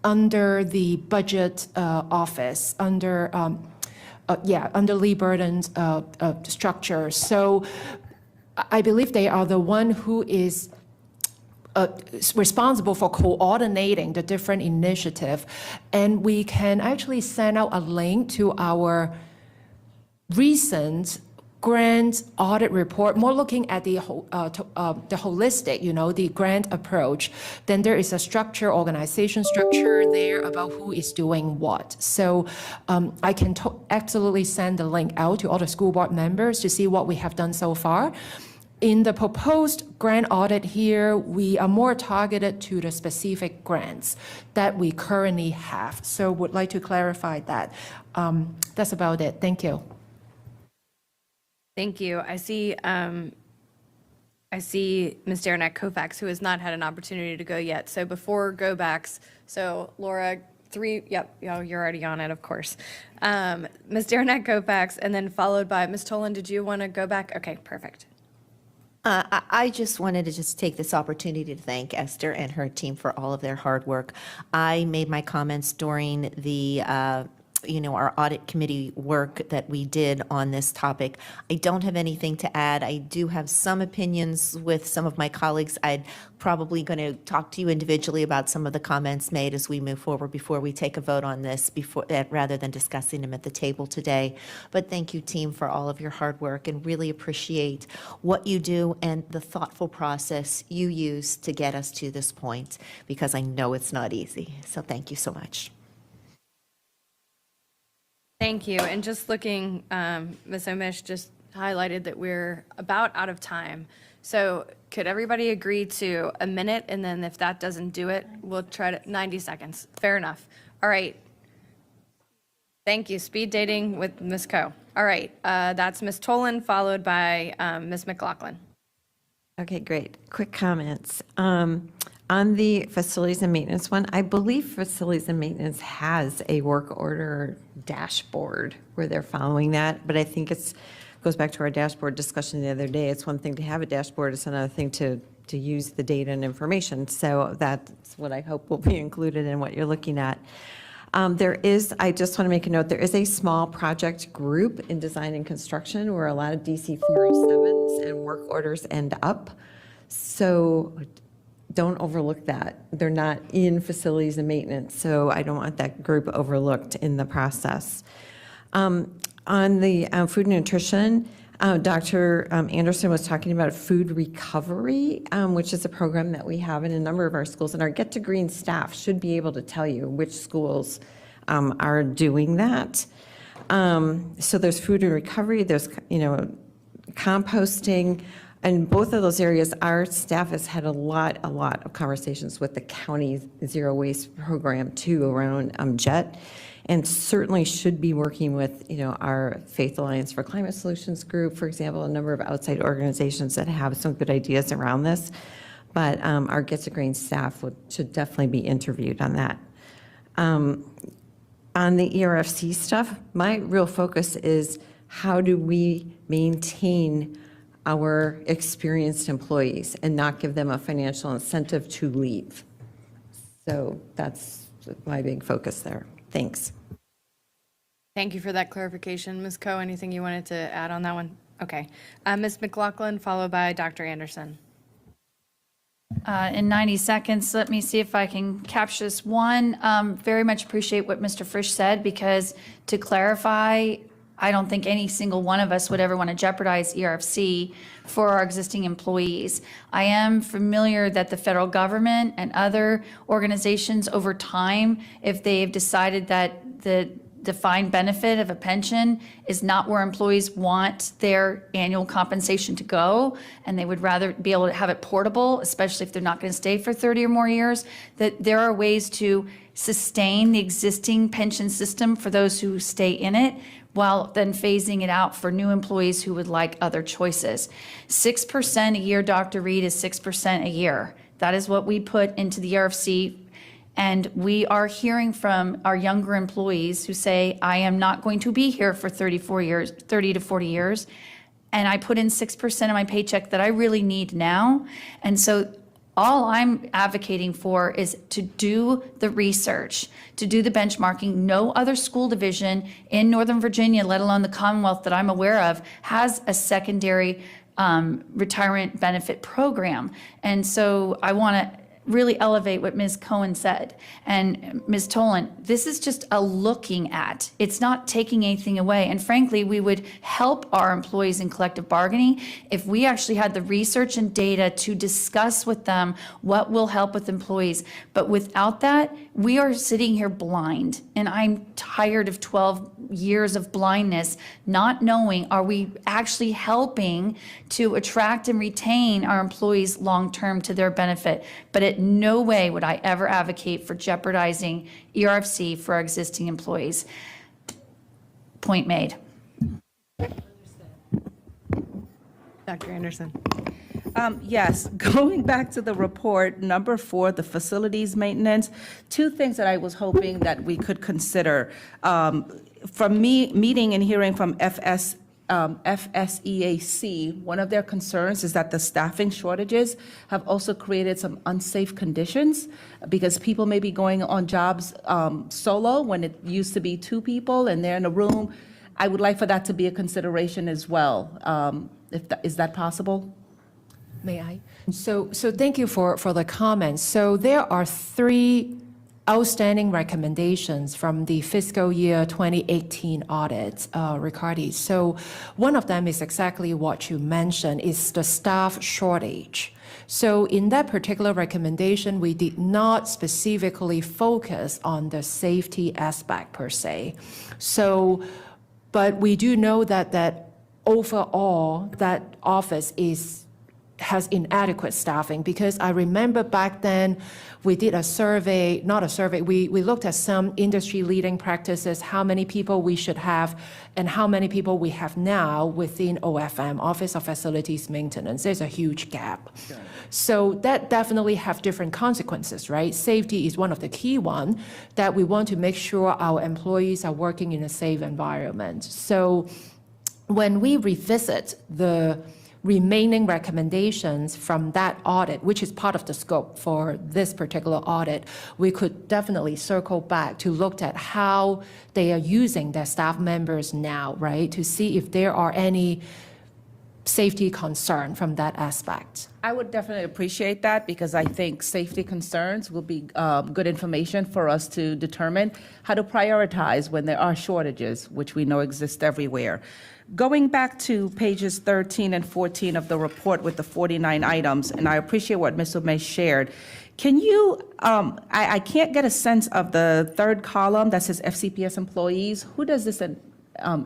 under the budget office, under Lee Burden's structure. So I believe they are the one who is responsible for coordinating the different initiative. And we can actually send out a link to our recent grant audit report, more looking at the holistic, the grant approach. Then there is a organization structure there about who is doing what. So I can absolutely send the link out to all the school board members to see what we have done so far. In the proposed grant audit here, we are more targeted to the specific grants that we currently have. So would like to clarify that. That's about it. Thank you. Thank you. I see Ms. Derenak Kofax, who has not had an opportunity to go yet. So before go backs, so Laura, 3, yep, you're already on it, of course. Ms. Derenak Kofax, and then followed by Ms. Tolan. Did you want to go back? Okay, perfect. I just wanted to take this opportunity to thank Esther and her team for all of their hard work. I made my comments during the our audit committee work that we did on this topic. I don't have anything to add. I do have some opinions with some of my colleagues. I'm probably going to talk to you individually about some of the comments made as we move forward before we take a vote on this, rather than discussing them at the table today. But thank you, team, for all of your hard work, and really appreciate what you do and the thoughtful process you use to get us to this point, because I know it's not easy. So thank you so much. Thank you. And just looking, Ms. Omish just highlighted that we're about out of time. So could everybody agree to a minute, and then if that doesn't do it, we'll try to 90 seconds. Fair enough. All right. Thank you. Speed dating with Ms. Coe. All right. That's Ms. Tolan, followed by Ms. McLaughlin. Okay, great. Quick comments. On the facilities and maintenance one, I believe facilities and maintenance has a work order dashboard where they're following that, but I think goes back to our dashboard discussion the other day. It's one thing to have a dashboard, it's another thing to use the data and information. So that's what I hope will be included in what you're looking at. I just want to make a note, there is a small project group in design and construction where a lot of DC 407s and work orders end up. So don't overlook that. They're not in facilities and maintenance, so I don't want that group overlooked in the process. On the food and nutrition, Dr. Anderson was talking about food recovery, which is a program that we have in a number of our schools, and our Get to Green staff should be able to tell you which schools are doing that. So there's food and recovery, there's, composting, and both of those areas, our staff has had a lot of conversations with the county zero waste program too around JET, and certainly should be working with, our Faith Alliance for Climate Solutions group, for example, a number of outside organizations that have some good ideas around this. But our Get to Green staff should definitely be interviewed on that. On the ERFC stuff, my real focus is how do we maintain our experienced employees and not give them a financial incentive to leave. So that's my big focus there. Thanks. Thank you for that clarification. Ms. Coe, anything you wanted to add on that one? Okay. Ms. McLaughlin, followed by Dr. Anderson. In 90 seconds, let me see if I can capture this. One, very much appreciate what Mr. Frisch said, because to clarify, I don't think any single one of us would ever want to jeopardize ERFC for our existing employees. I am familiar that the federal government and other organizations over time, if they've decided that the defined benefit of a pension is not where employees want their annual compensation to go, and they would rather be able to have it portable, especially if they're not going to stay for 30 or more years, that there are ways to sustain the existing pension system for those who stay in it, while then phasing it out for new employees who would like other choices. 6% a year, Dr. Reed, is 6% a year. That is what we put into the ERFC. And we are hearing from our younger employees who say, I am not going to be here for 30 to 40 years. And I put in 6% of my paycheck that I really need now. And so all I'm advocating for is to do the research, to do the benchmarking. No other school division in Northern Virginia, let alone the Commonwealth that I'm aware of, has a secondary retirement benefit program. And so I want to really elevate what Ms. Cohen said. And Ms. Tolan, this is just a looking at. It's not taking anything away. And frankly, we would help our employees in collective bargaining if we actually had the research and data to discuss with them what will help with employees. But without that, we are sitting here blind. And I'm tired of 12 years of blindness, not knowing, are we actually helping to attract and retain our employees long-term to their benefit? But at no way would I ever advocate for jeopardizing ERFC for our existing employees. Point made. Dr. Anderson. Yes, going back to the report, number 4, the facilities maintenance, 2 things that I was hoping that we could consider. From meeting and hearing from FSEAC, one of their concerns is that the staffing shortages have also created some unsafe conditions, because people may be going on jobs solo when it used to be 2 people and they're in a room. I would like for that to be a consideration as well. Is that possible? May I? So thank you for the comments. So there are 3 outstanding recommendations from the fiscal year 2018 audit, Ricardi. So one of them is exactly what you mentioned, is the staff shortage. So in that particular recommendation, we did not specifically focus on the safety aspect per se. So, but we do know that overall, that office has inadequate staffing, because I remember back then we did a survey, not a survey, we looked at some industry leading practices, how many people we should have and how many people we have now within OFM, Office of Facilities Maintenance. There's a huge gap. So that definitely have different consequences, right? Safety is one of the key ones, that we want to make sure our employees are working in a safe environment. So when we revisit the remaining recommendations from that audit, which is part of the scope for this particular audit, we could definitely circle back to look at how they are using their staff members now, right? To see if there are any safety concern from that aspect. I would definitely appreciate that because I think safety concerns will be good information for us to determine how to prioritize when there are shortages, which we know exist everywhere. Going back to pages 13 and 14 of the report with the 49 items, and I appreciate what Ms. Umay shared. Can you, I can't get a sense of the third column that says FCPS employees. Who does this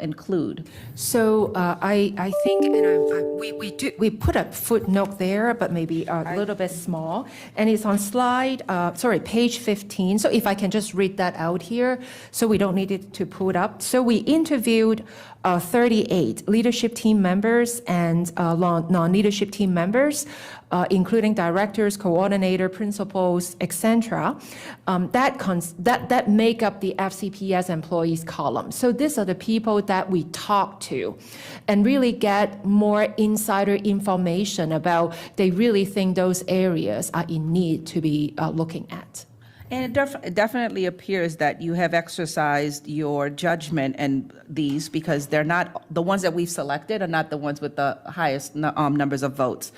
include? So I think, and we put a footnote there, but maybe a little bit small, and it's on page 15. So if I can just read that out here, so we don't need it to pull it up. So we interviewed 38 leadership team members and non-leadership team members, including directors, coordinator, principals, etc. That make up the FCPS employees column. So these are the people that we talk to and really get more insider information about they really think those areas are in need to be looking at. And it definitely appears that you have exercised your judgment and these because they're not, the ones that we've selected are not the ones with the highest numbers of votes.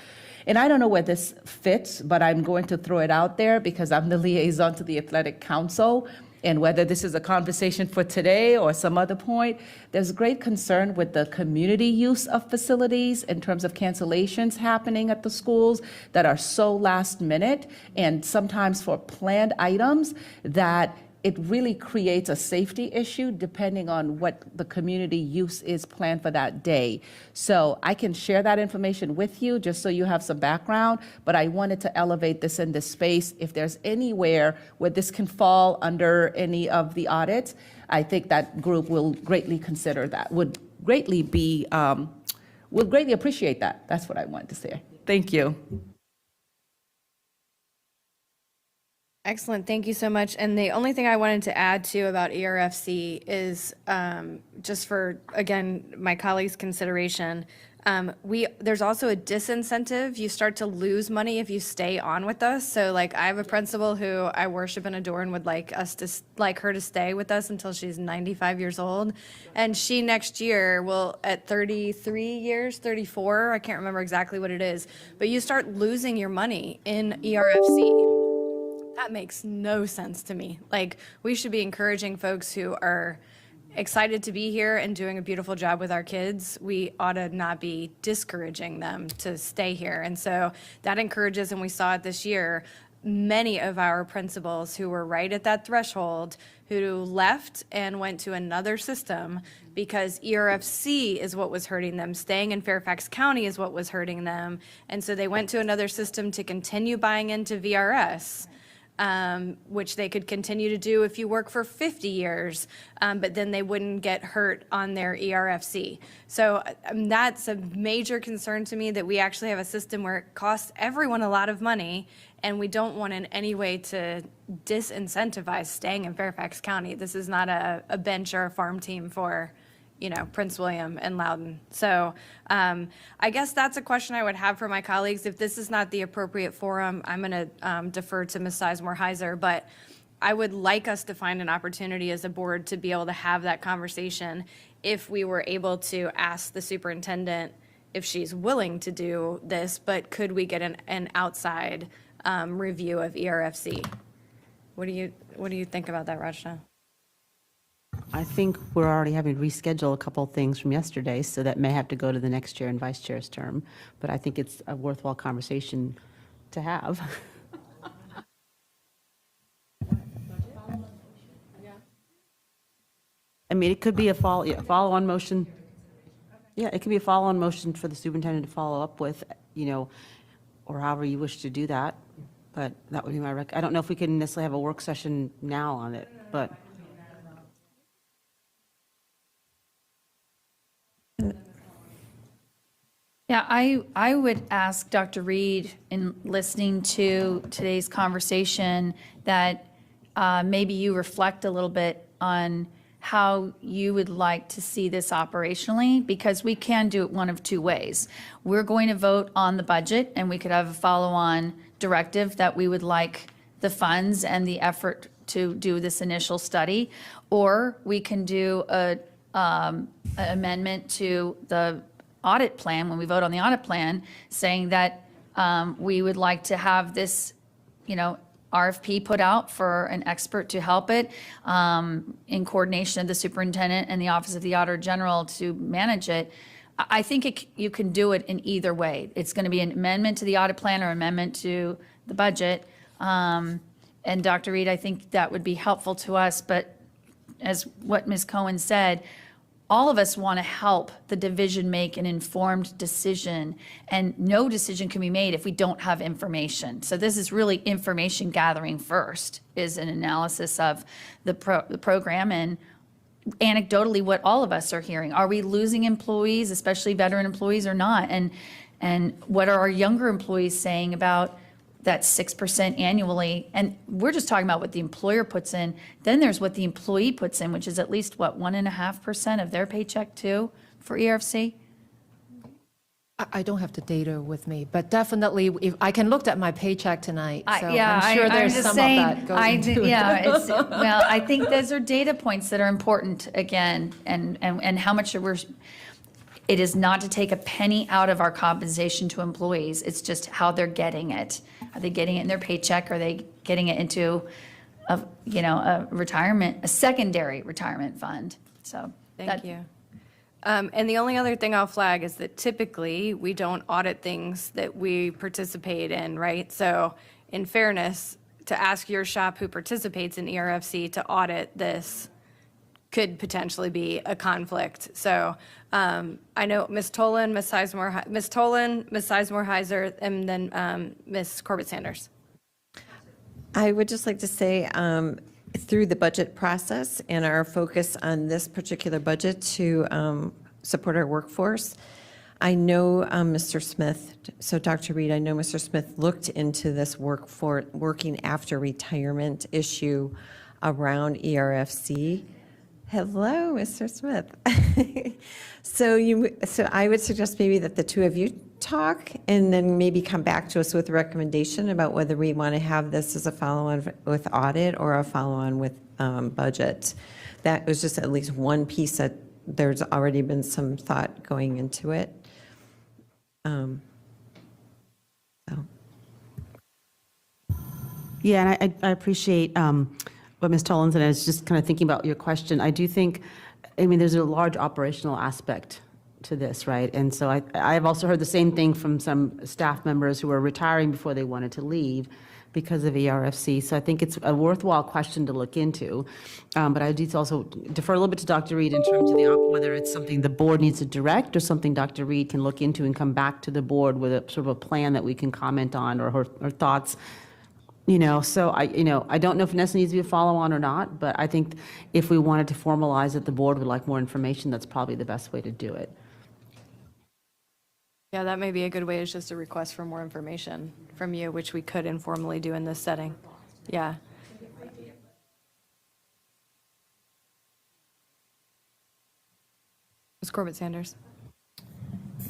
And I don't know where this fits, but I'm going to throw it out there because I'm the liaison to the Athletic Council. And whether this is a conversation for today or some other point, there's great concern with the community use of facilities in terms of cancellations happening at the schools that are so last minute and sometimes for planned items that it really creates a safety issue depending on what the community use is planned for that day. So I can share that information with you just so you have some background, but I wanted to elevate this in this space. If there's anywhere where this can fall under any of the audits, I think that group will greatly consider that, would greatly appreciate that. That's what I wanted to say. Thank you. Excellent, thank you so much. And the only thing I wanted to add too about ERFC is just for, again, my colleagues' consideration, there's also a disincentive. You start to lose money if you stay on with us. So like I have a principal who I worship and adore and would like her to stay with us until she's 95 years old. And she next year will, at 33 years, 34, I can't remember exactly what it is, but you start losing your money in ERFC. That makes no sense to me. Like, we should be encouraging folks who are excited to be here and doing a beautiful job with our kids. We ought to not be discouraging them to stay here. And so that encourages, and we saw it this year, many of our principals who were right at that threshold who left and went to another system because ERFC is what was hurting them. Staying in Fairfax County is what was hurting them. And so they went to another system to continue buying into VRS. Which they could continue to do if you work for 50 years, but then they wouldn't get hurt on their ERFC. So that's a major concern to me, that we actually have a system where it costs everyone a lot of money, and we don't want in any way to disincentivize staying in Fairfax County. This is not a bench or a farm team for, Prince William and Loudoun. So I guess that's a question I would have for my colleagues. If this is not the appropriate forum, I'm going to defer to Ms. Sizemore-Heiser, but I would like us to find an opportunity as a board to be able to have that conversation if we were able to ask the superintendent if she's willing to do this, but could we get an outside review of ERFC? What do you think about that, Rajna? I think we're already having to reschedule a couple of things from yesterday, so that may have to go to the next chair and vice chair's term. But I think it's a worthwhile conversation to have. I mean, it could be a follow-on motion. Yeah, it could be a follow-on motion for the superintendent to follow up with, or however you wish to do that. But that would be my I don't know if we can necessarily have a work session now on it, but. Yeah, I would ask Dr. Reed, in listening to today's conversation, that maybe you reflect a little bit on how you would like to see this operationally, because we can do it one of two ways. We're going to vote on the budget, and we could have a follow-on directive that we would like the funds and the effort to do this initial study, or we can do an amendment to the audit plan, when we vote on the audit plan, saying that we would like to have this, RFP put out for an expert to help it in coordination of the superintendent and the Office of the Auditor General to manage it. I think you can do it in either way. It's going to be an amendment to the audit plan or amendment to the budget. And Dr. Reed, I think that would be helpful to us. But as what Ms. Cohen said, all of us want to help the division make an informed decision, and no decision can be made if we don't have information. So this is really information gathering first, is an analysis of the program and anecdotally what all of us are hearing. Are we losing employees, especially veteran employees, or not? And what are our younger employees saying about that 6% annually? And we're just talking about what the employer puts in. Then there's what the employee puts in, which is at least, 1.5% of their paycheck too for ERFC? I don't have the data with me, but definitely, if I can look at my paycheck tonight, so Yeah, I'm sure there's just some saying, of that going into it. Yeah, well, I think those are data points that are important, again, and how much it is not to take a penny out of our compensation to employees. It's just how they're getting it. Are they getting it in their paycheck? Are they getting it into a retirement, a secondary retirement fund? So Thank you. And the only other thing I'll flag is that typically we don't audit things that we participate in, right? So in fairness, to ask your shop who participates in ERFC to audit this could potentially be a conflict. So I know Ms. Tolan, Ms. Sizemore Heiser, and then Ms. Corbett Sanders. I would just like to say, through the budget process and our focus on this particular budget to support our workforce, I know Mr. Smith, so Dr. Reed, I know Mr. Smith looked into this working after retirement issue around ERFC. Hello, Mr. Smith. So I would suggest maybe that the two of you talk and then maybe come back to us with a recommendation about whether we want to have this as a follow-on with audit or a follow-on with budget. That was just at least one piece that there's already been some thought going into it. Yeah, and I appreciate what Ms. Tolan said. I was just kind of thinking about your question. I do think, there's a large operational aspect to this, right? And so I've also heard the same thing from some staff members who are retiring before they wanted to leave because of ERFC. So I think it's a worthwhile question to look into. But I do also defer a little bit to Dr. Reed in terms of whether it's something the board needs to direct or something Dr. Reed can look into and come back to the board with a sort of a plan that we can comment on or her thoughts. So I don't know if it necessarily needs to be a follow-on or not, but I think if we wanted to formalize that the board would like more information, that's probably the best way to do it. Yeah, that may be a good way, is just a request for more information from you, which we could informally do in this setting. Yeah. Ms. Corbett Sanders.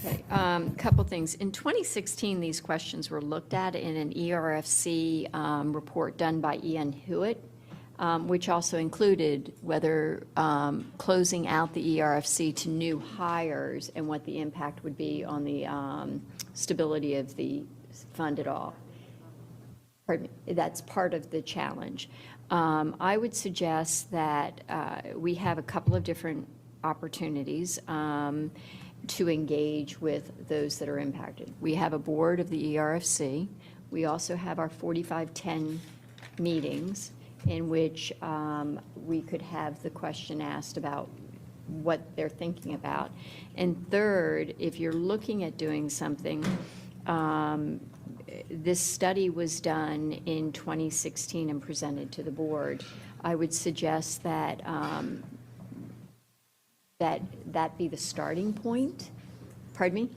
Okay, couple things. In 2016, these questions were looked at in an ERFC report done by Ian Hewitt, which also included whether closing out the ERFC to new hires and what the impact would be on the stability of the fund at all. Pardon me, that's part of the challenge. I would suggest that we have a couple of different opportunities to engage with those that are impacted. We have a board of the ERFC. We also have our 4510 meetings in which we could have the question asked about what they're thinking about. And third, if you're looking at doing something, this study was done in 2016 and presented to the board. I would suggest that that be the starting point. Pardon me?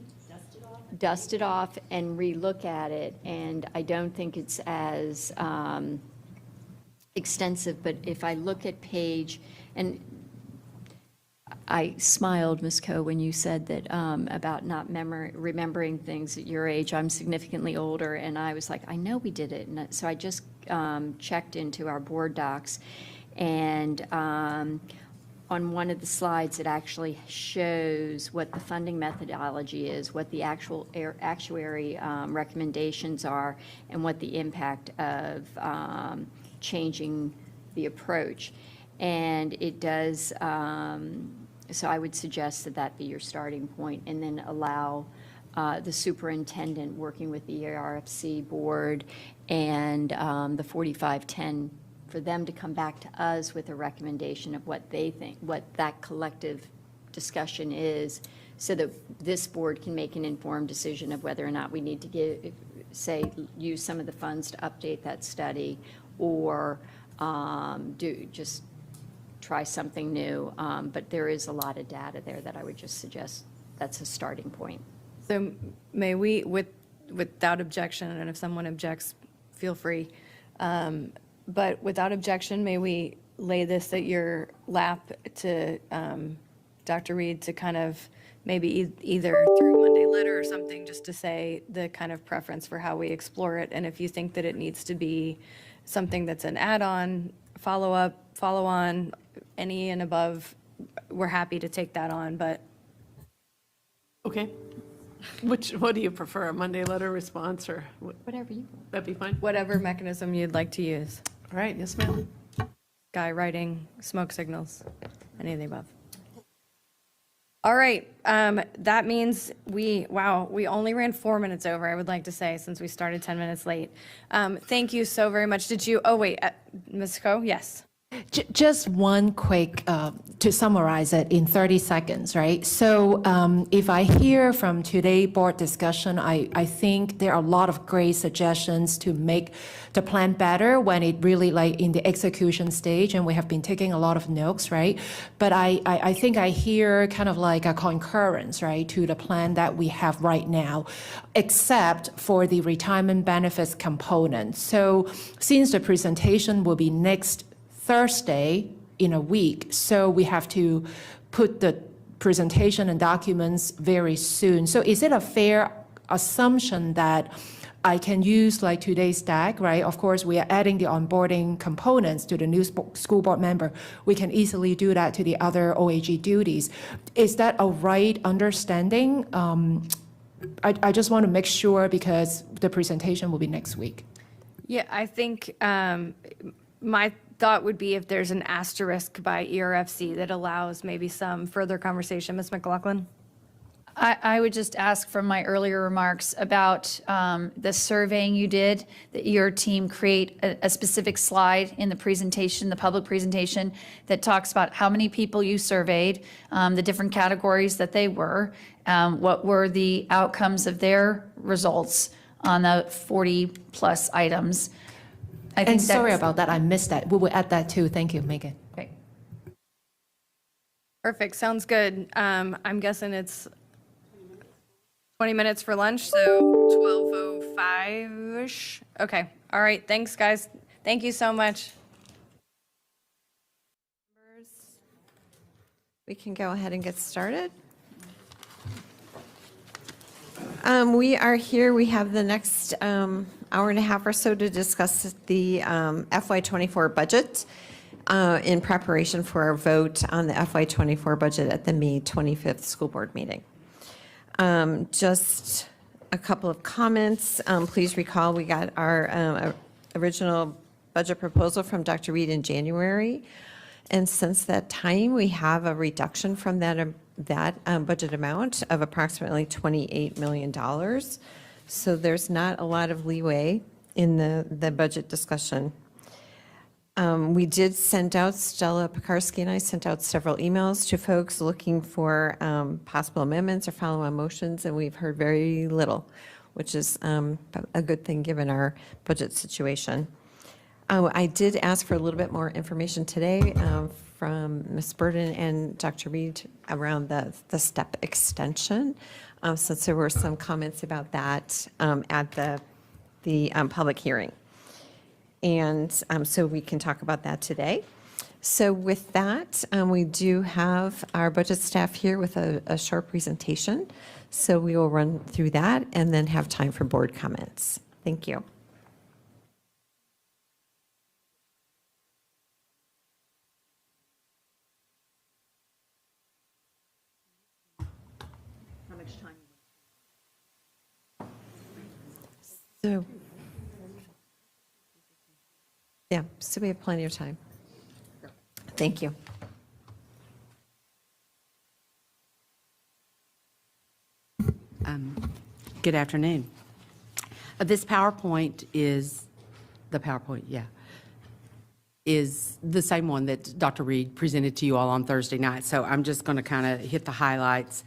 Dust it off and relook at it. And I don't think it's as extensive, but if I look at page, and I smiled, Ms. Coe, when you said that about not remembering things at your age. I'm significantly older, and I was like, I know we did it. And so I just checked into our board docs, and on one of the slides, it actually shows what the funding methodology is, what the actual actuary recommendations are, and what the impact of changing the approach. And it does, so I would suggest that that be your starting point, and then allow the superintendent working with the ARFC board and the 4510 for them to come back to us with a recommendation of what they think, what that collective discussion is, so that this board can make an informed decision of whether or not we need to use some of the funds to update that study, or just try something new. But there is a lot of data there that I would just suggest that's a starting point. So may we, without objection, and if someone objects, feel free, but without objection, may we lay this at your lap to Dr. Reed to kind of maybe either through Monday letter or something, just to say the kind of preference for how we explore it, and if you think that it needs to be something that's an add-on, follow-up, follow-on, any and above, we're happy to take that on, but Okay. What do you prefer, a Monday letter response or? Whatever you want. That'd be fine? whatever mechanism you'd like to use. All right, yes, ma'am. Guy writing, smoke signals, any of the above. All right, that means we only ran 4 minutes over, I would like to say, since we started 10 minutes late. Thank you so very much. Ms. Coe, yes. Just one quick, to summarize it in 30 seconds, right? So if I hear from today's board discussion, I think there are a lot of great suggestions to make the plan better when it really like in the execution stage, and we have been taking a lot of notes, right? But I think I hear kind of like a concurrence, right, to the plan that we have right now, except for the retirement benefits component. So since the presentation will be next Thursday in a week, so we have to put the presentation and documents very soon. So is it a fair assumption that I can use like today's stack, right? Of course, we are adding the onboarding components to the new school board member. We can easily do that to the other OAG duties. Is that a right understanding? I just want to make sure because the presentation will be next week. Yeah, I think my thought would be if there's an asterisk by ERFC that allows maybe some further conversation. Ms. McLaughlin? I would just ask from my earlier remarks about the surveying you did, that your team create a specific slide in the presentation, the public presentation, that talks about how many people you surveyed, the different categories that they were, what were the outcomes of their results on the 40-plus items. I think And sorry that's- about that, I missed that. We will add that too. Thank you, Megan. Okay. Perfect, sounds good. I'm guessing it's 20 minutes for lunch, so 12:05-ish. Okay, all right, thanks, guys. Thank you so much. We can go ahead and get started. We are here, we have the next hour and a half or so to discuss the FY24 budget in preparation for our vote on the FY24 budget at the May 25th school board meeting. Just a couple of comments. Please recall we got our original budget proposal from Dr. Reed in January. And since that time, we have a reduction from that budget amount of approximately $28 million. So there's not a lot of leeway in the budget discussion. We did send out, Stella Pekarsky and I sent out several emails to folks looking for possible amendments or follow-on motions, and we've heard very little, which is a good thing given our budget situation. I did ask for a little bit more information today from Ms. Burden and Dr. Reed around the step extension, since there were some comments about that at the public hearing. And so we can talk about that today. So with that, we do have our budget staff here with a short presentation. So we will run through that and then have time for board comments. Thank you. So, yeah, so we have plenty of time. Thank you. Good afternoon. This PowerPoint is, the PowerPoint, yeah, is the same one that Dr. Reed presented to you all on Thursday night. So I'm just going to kind of hit the highlights.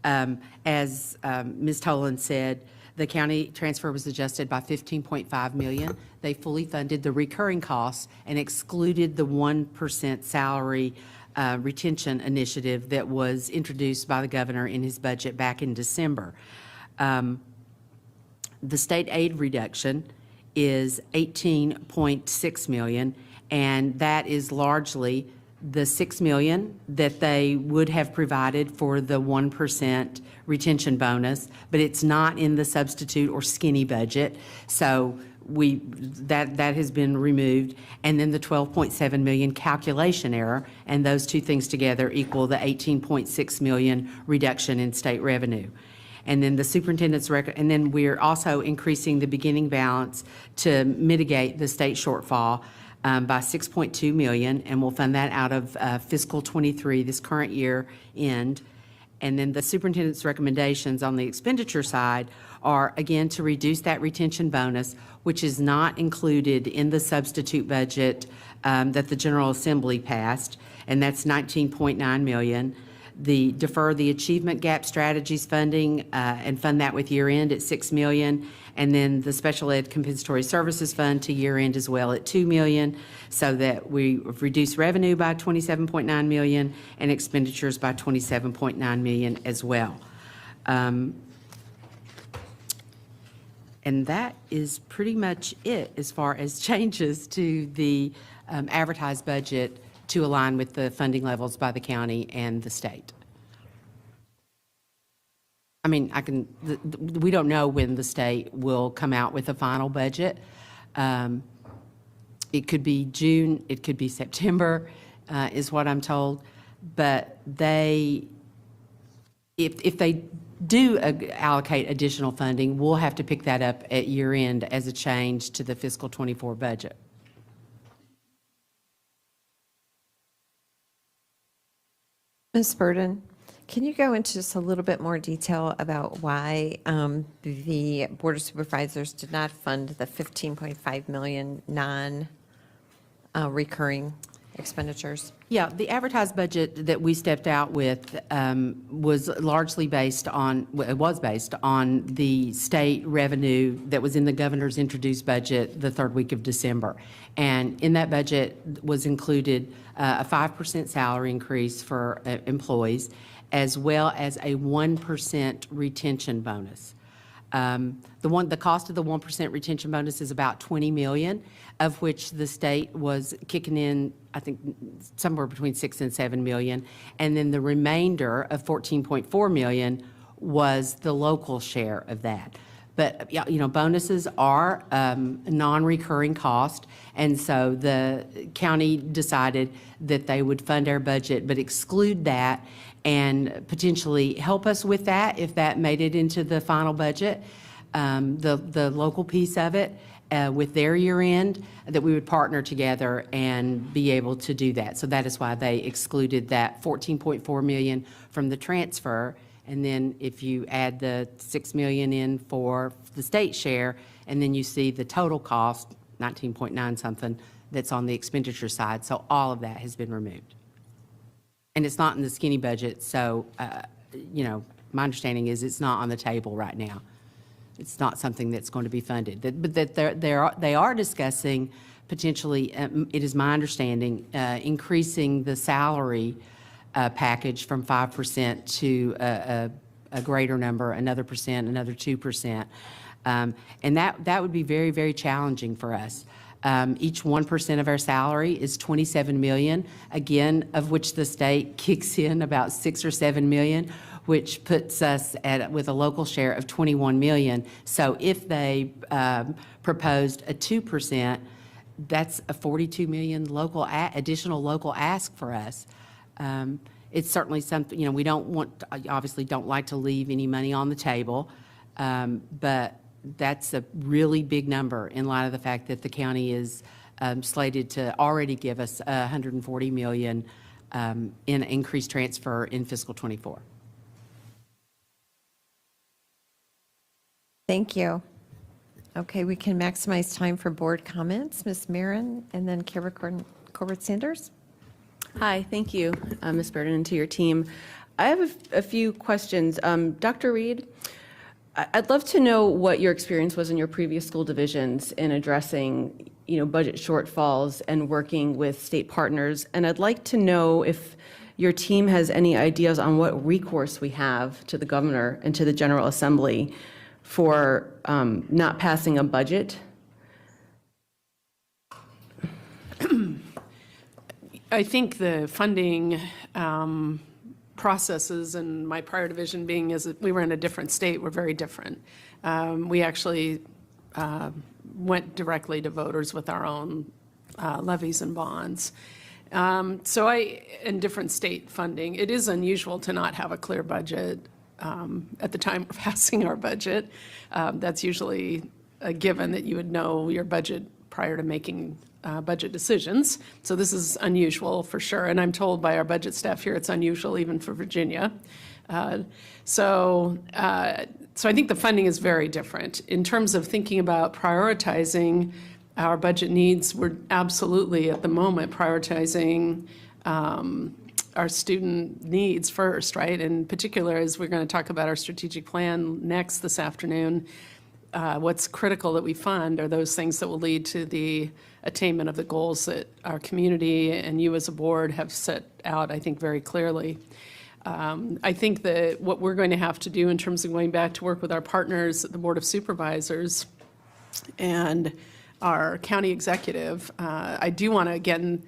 As Ms. Tolan said, the county transfer was adjusted by $15.5 million. They fully funded the recurring costs and excluded the 1% salary retention initiative that was introduced by the governor in his budget back in December. The state aid reduction is $18.6 million, and that is largely the $6 million that they would have provided for the 1% retention bonus, but it's not in the substitute or skinny budget. So that has been removed. And then the $12.7 million calculation error, and those two things together equal the $18.6 million reduction in state revenue. And then the superintendent's record, and then we're also increasing the beginning balance to mitigate the state shortfall by $6.2 million, and we'll fund that out of fiscal '23, this current year end. And then the superintendent's recommendations on the expenditure side are, again, to reduce that retention bonus, which is not included in the substitute budget that the General Assembly passed, and that's $19.9 million. Defer the achievement gap strategies funding and fund that with year end at $6 million. And then the special ed compensatory services fund to year end as well at $2 million, so that we reduce revenue by $27.9 million and expenditures by $27.9 million as well. And that is pretty much it as far as changes to the advertised budget to align with the funding levels by the county and the state. I mean, we don't know when the state will come out with a final budget. It could be June, it could be September, is what I'm told. But if they do allocate additional funding, we'll have to pick that up at year end as a change to the fiscal '24 budget. Ms. Burden, can you go into just a little bit more detail about why the Board of Supervisors did not fund the $15.5 million non-recurring expenditures? Yeah, the advertised budget that we stepped out with was largely based on, well, it was based on the state revenue that was in the governor's introduced budget the third week of December. And in that budget was included a 5% salary increase for employees, as well as a 1% retention bonus. The cost of the 1% retention bonus is about $20 million, of which the state was kicking in, I think, somewhere between $6 and $7 million. And then the remainder of $14.4 million was the local share of that. But, you know, bonuses are non-recurring cost, and so the county decided that they would fund our budget but exclude that and potentially help us with that if that made it into the final budget, the local piece of it with their year end, that we would partner together and be able to do that. So that is why they excluded that $14.4 million from the transfer. And then if you add the $6 million in for the state share, and then you see the total cost, 19.9 something, that's on the expenditure side. So all of that has been removed. And it's not in the skinny budget, so, you know, my understanding is it's not on the table right now. It's not something that's going to be funded. But that they are discussing potentially, it is my understanding, increasing the salary package from 5% to a greater number, another percent, another 2%. And that would be very, very challenging for us. Each 1% of our salary is $27 million, again, of which the state kicks in about $6 or $7 million, which puts us with a local share of $21 million. So if they proposed a 2%, that's a $42 million additional local ask for us. It's certainly something, you know, we obviously don't like to leave any money on the table, but that's a really big number in light of the fact that the county is slated to already give us $140 million in increased transfer in fiscal '24. Thank you. Okay, we can maximize time for board comments. Ms. Marin, and then Kara Corbett-Sanders. Hi, thank you, Ms. Burden, and to your team. I have a few questions. Dr. Reed, I'd love to know what your experience was in your previous school divisions in addressing, budget shortfalls and working with state partners. And I'd like to know if your team has any ideas on what recourse we have to the governor and to the General Assembly for not passing a budget. I think the funding processes, and my prior division being is that we were in a different state, were very different. We actually went directly to voters with our own levies and bonds. In different state funding, it is unusual to not have a clear budget at the time of passing our budget. That's usually a given that you would know your budget prior to making budget decisions. So this is unusual for sure. And I'm told by our budget staff here it's unusual even for Virginia. So I think the funding is very different. In terms of thinking about prioritizing our budget needs, we're absolutely at the moment prioritizing our student needs first, right? In particular, as we're going to talk about our strategic plan next this afternoon, what's critical that we fund are those things that will lead to the attainment of the goals that our community and you as a board have set out, I think, very clearly. I think that what we're going to have to do in terms of going back to work with our partners at the Board of Supervisors and our county executive, I do want to again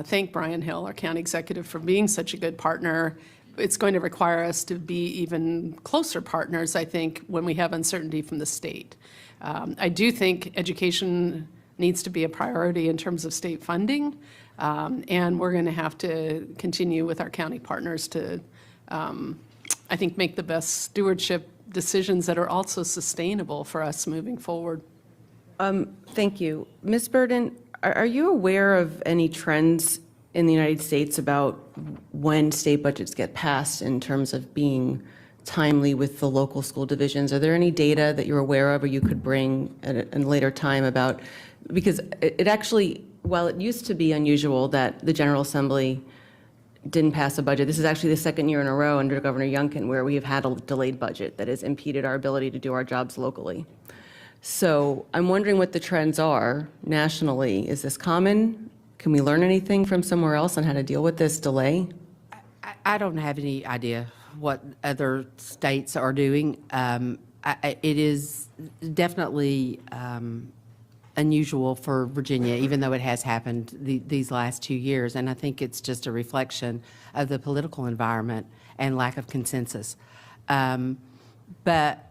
thank Brian Hill, our county executive, for being such a good partner. It's going to require us to be even closer partners, I think, when we have uncertainty from the state. I do think education needs to be a priority in terms of state funding, and we're going to have to continue with our county partners to, I think, make the best stewardship decisions that are also sustainable for us moving forward. Thank you. Ms. Burden, are you aware of any trends in the United States about when state budgets get passed in terms of being timely with the local school divisions? Are there any data that you're aware of or you could bring at a later time about, because it actually, while it used to be unusual that the General Assembly didn't pass a budget, this is actually the second year in a row under Governor Youngkin where we have had a delayed budget that has impeded our ability to do our jobs locally. So I'm wondering what the trends are nationally. Is this common? Can we learn anything from somewhere else on how to deal with this delay? I don't have any idea what other states are doing. It is definitely unusual for Virginia, even though it has happened these last 2 years. And I think it's just a reflection of the political environment and lack of consensus. But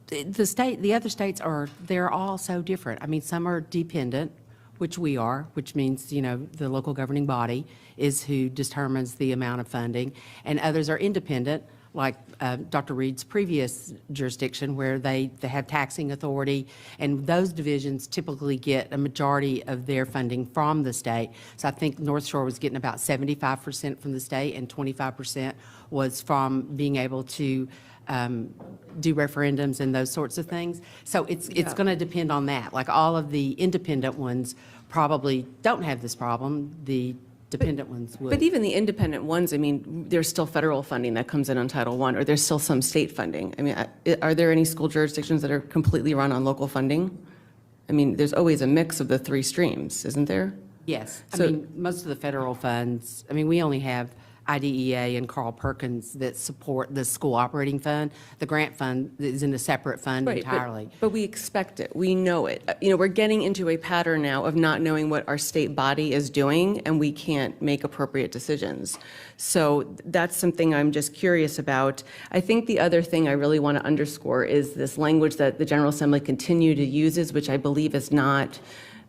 the other states they're all so different. I mean, some are dependent, which we are, which means, the local governing body is who determines the amount of funding, and others are independent, like Dr. Reed's previous jurisdiction, where they have taxing authority, and those divisions typically get a majority of their funding from the state. So I think North Shore was getting about 75% from the state, and 25% was from being able to do referendums and those sorts of things. So it's going to depend on that. Like all of the independent ones probably don't have this problem. The dependent ones would. But even the independent ones, I mean, there's still federal funding that comes in on Title I, or there's still some state funding. I mean, are there any school jurisdictions that are completely run on local funding? I mean, there's always a mix of the three streams, isn't there? Yes. So- I mean, most of the federal funds, I mean, we only have IDEA and Carl Perkins that support the school operating fund. The grant fund is in a separate fund Right, entirely. but we expect it. We know it. We're getting into a pattern now of not knowing what our state body is doing, and we can't make appropriate decisions. So that's something I'm just curious about. I think the other thing I really want to underscore is this language that the General Assembly continue to uses, which I believe is not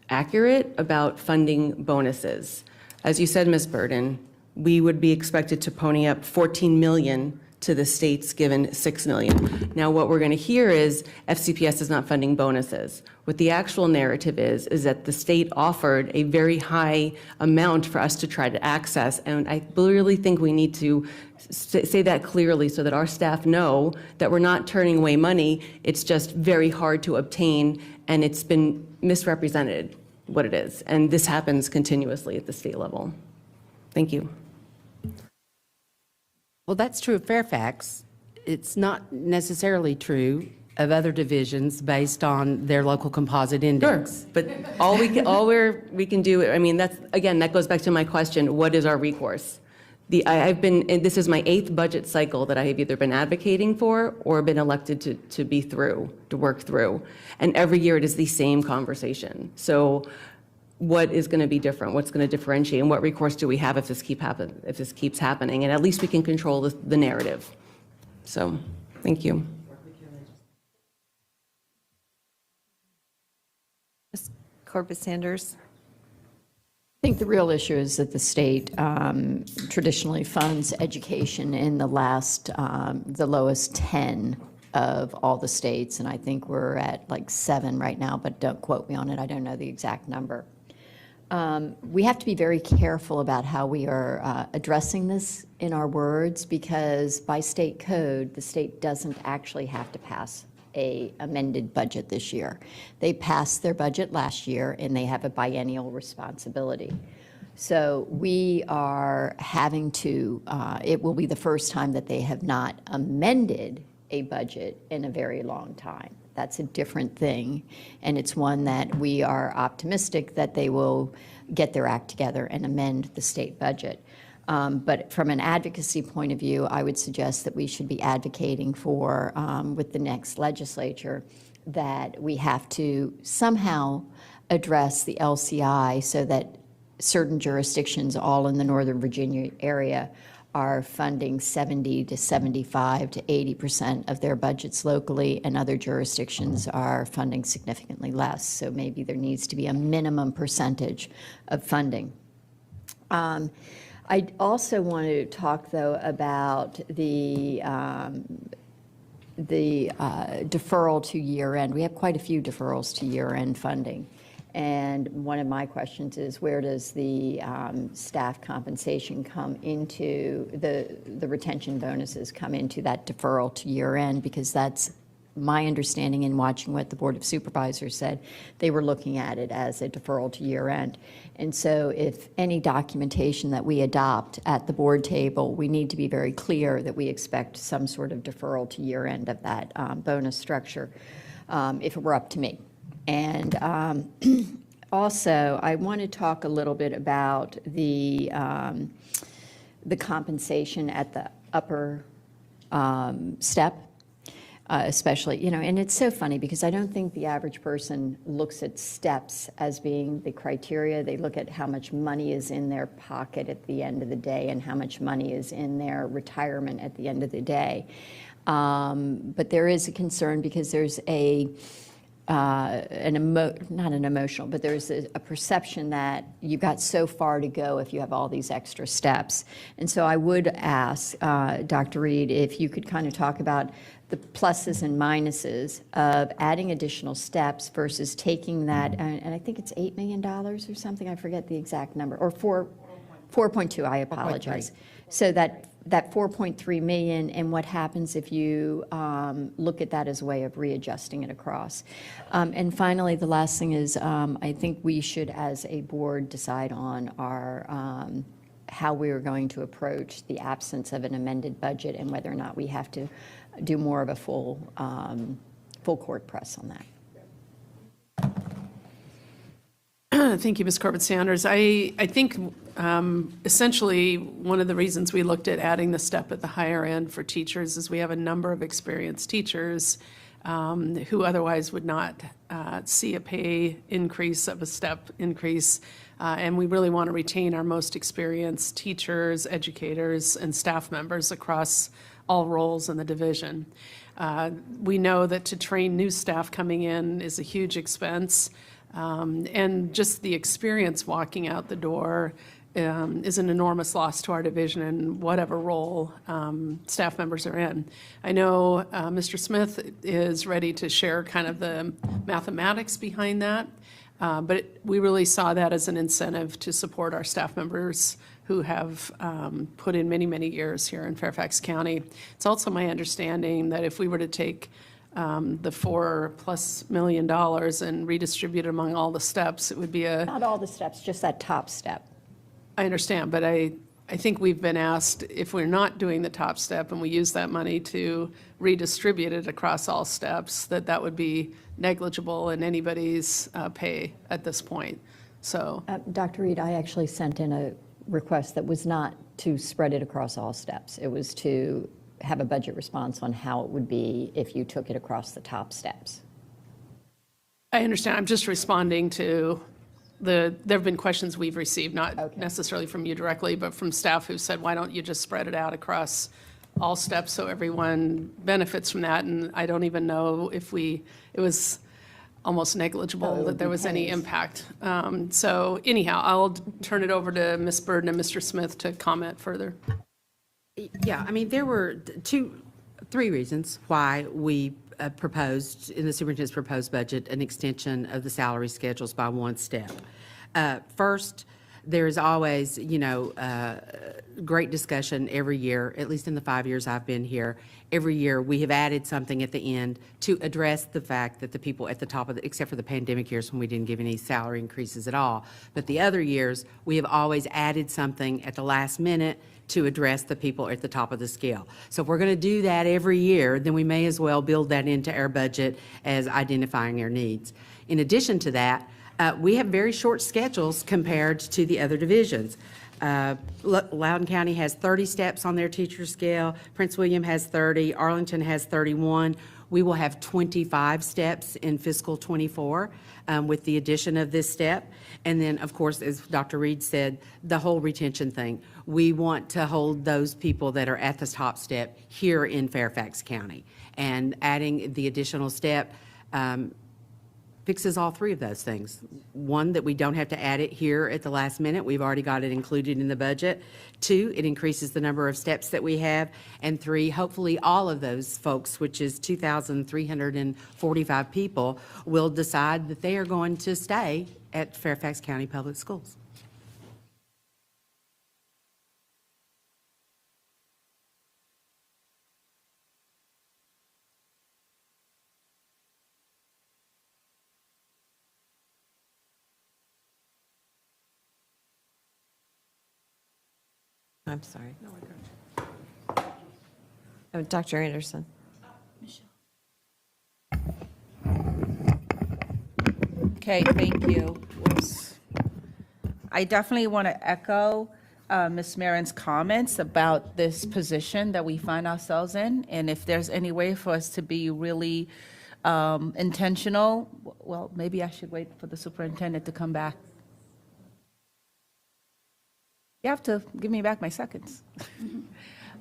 accurate, about funding bonuses. As you said, Ms. Burden, we would be expected to pony up $14 million to the state's given $6 million. Now, what we're going to hear is FCPS is not funding bonuses. What the actual narrative is that the state offered a very high amount for us to try to access, and I really think we need to say that clearly so that our staff know that we're not turning away money. It's just very hard to obtain, and it's been misrepresented what it is. And this happens continuously at the state level. Thank you. Well, that's true of Fairfax. It's not necessarily true of other divisions based on their local composite index. But all we can do, I mean, that's, again, that goes back to my question, what is our recourse? And this is my 8th budget cycle that I have either been advocating for or been elected to work through. And every year it is the same conversation. So what is going to be different? What's going to differentiate? And what recourse do we have if this keeps happening? And at least we can control the narrative. So, thank you. Ms. Corbett Sanders. I think the real issue is that the state traditionally funds education in the lowest 10 of all the states, and I think we're at like 7 right now, but don't quote me on it. I don't know the exact number. We have to be very careful about how we are addressing this in our words, because by state code, the state doesn't actually have to pass a amended budget this year. They passed their budget last year, and they have a biennial responsibility. So we are having to, it will be the first time that they have not amended a budget in a very long time. That's a different thing, and it's one that we are optimistic that they will get their act together and amend the state budget. But from an advocacy point of view, I would suggest that we should be advocating for, with the next legislature, that we have to somehow address the LCI so that certain jurisdictions all in the Northern Virginia area are funding 70 to 75 to 80% of their budgets locally, and other jurisdictions are funding significantly less. So maybe there needs to be a minimum percentage of funding. I also want to talk, though, about the deferral to year end. We have quite a few deferrals to year end funding. And one of my questions is, where does the staff compensation come into, the retention bonuses come into that deferral to year end? Because that's my understanding in watching what the Board of Supervisors said. They were looking at it as a deferral to year end. And so if any documentation that we adopt at the board table, we need to be very clear that we expect some sort of deferral to year end of that bonus structure, if it were up to me. And also, I want to talk a little bit about the compensation at the upper step, especially, and it's so funny because I don't think the average person looks at steps as being the criteria. They look at how much money is in their pocket at the end of the day and how much money is in their retirement at the end of the day. But there is a concern because there's not an emotional, but there's a perception that you've got so far to go if you have all these extra steps. And so I would ask Dr. Reed if you could kind of talk about the pluses and minuses of adding additional steps versus taking that, and I think it's $8 million or something, I forget the exact number, or 4.2, I apologize. So that 4.3 million, and what happens if you look at that as a way of readjusting it across. And finally, the last thing is, I think we should, as a board, decide on our how we are going to approach the absence of an amended budget and whether or not we have to do more of a full court press on that. Thank you, Ms. Corbett Sanders. I think essentially one of the reasons we looked at adding the step at the higher end for teachers is we have a number of experienced teachers who otherwise would not see a pay increase of a step increase. And we really want to retain our most experienced teachers, educators, and staff members across all roles in the division. We know that to train new staff coming in is a huge expense. And just the experience walking out the door is an enormous loss to our division in whatever role staff members are in. I know Mr. Smith is ready to share kind of the mathematics behind that, but we really saw that as an incentive to support our staff members who have put in many, many years here in Fairfax County. It's also my understanding that if we were to take the $4+ million and redistribute it among all the steps, it would be a... Not all the steps, just that top step. I understand, but I think we've been asked, if we're not doing the top step and we use that money to redistribute it across all steps, that would be negligible in anybody's pay at this point. So, Dr. Reed, I actually sent in a request that was not to spread it across all steps. It was to have a budget response on how it would be if you took it across the top steps. I understand. I'm just responding to there have been questions we've received, not necessarily from you directly, but from staff who said, why don't you just spread it out across all steps so everyone benefits from that? And I don't even know if it was almost negligible that there was any impact. So anyhow, I'll turn it over to Ms. Burden and Mr. Smith to comment further. Yeah, I mean, there were three reasons why we proposed, in the superintendent's proposed budget, an extension of the salary schedules by one step. First, there's always, great discussion every year, at least in the 5 years I've been here. Every year, we have added something at the end to address the fact that the people at the top of except for the pandemic years when we didn't give any salary increases at all. But the other years, we have always added something at the last minute to address the people at the top of the scale. So if we're going to do that every year, then we may as well build that into our budget as identifying our needs. In addition to that, we have very short schedules compared to the other divisions. Loudoun County has 30 steps on their teacher scale. Prince William has 30. Arlington has 31. We will have 25 steps in fiscal '24 with the addition of this step. And then, of course, as Dr. Reed said, the whole retention thing. We want to hold those people that are at the top step here in Fairfax County. And adding the additional step fixes all three of those things. One, that we don't have to add it here at the last minute. We've already got it included in the budget. Two, it increases the number of steps that we have. And three, hopefully all of those folks, which is 2,345 people, will decide that they are going to stay at Fairfax County Public Schools. I'm sorry. No, I got you. Dr. Anderson. Okay, thank you. Whoops. I definitely want to echo Ms. Marin's comments about this position that we find ourselves in, and if there's any way for us to be really intentional, well, maybe I should wait for the superintendent to come back. You have to give me back my seconds.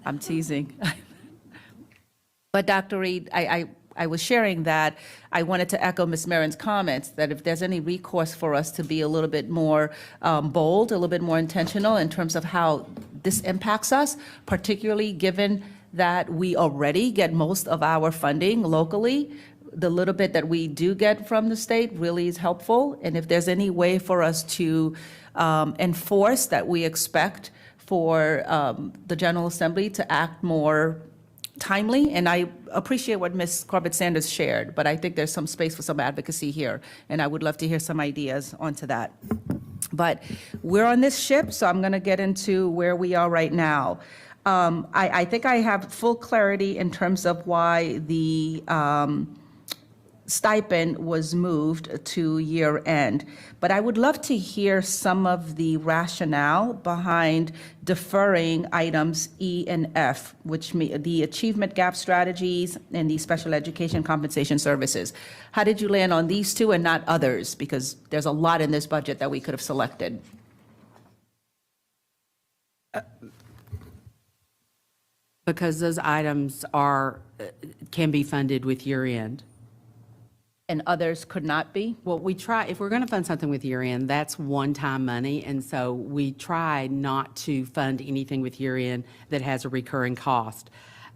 I'm teasing. But Dr. Reed, I was sharing that I wanted to echo Ms. Marin's comments, that if there's any recourse for us to be a little bit more bold, a little bit more intentional in terms of how this impacts us, particularly given that we already get most of our funding locally, the little bit that we do get from the state really is helpful. And if there's any way for us to enforce that we expect for the General Assembly to act more timely, and I appreciate what Ms. Corbett-Sanders shared, but I think there's some space for some advocacy here, and I would love to hear some ideas onto that. But we're on this ship, so I'm going to get into where we are right now. I think I have full clarity in terms of why the stipend was moved to year end. But I would love to hear some of the rationale behind deferring items E and F, which the achievement gap strategies and the special education compensation services. How did you land on these two and not others? Because there's a lot in this budget that we could have selected. Because those items can be funded with year end. and others could not be? Well, we try, if we're going to fund something with year-end, that's one-time money, and so we try not to fund anything with year-end that has a recurring cost.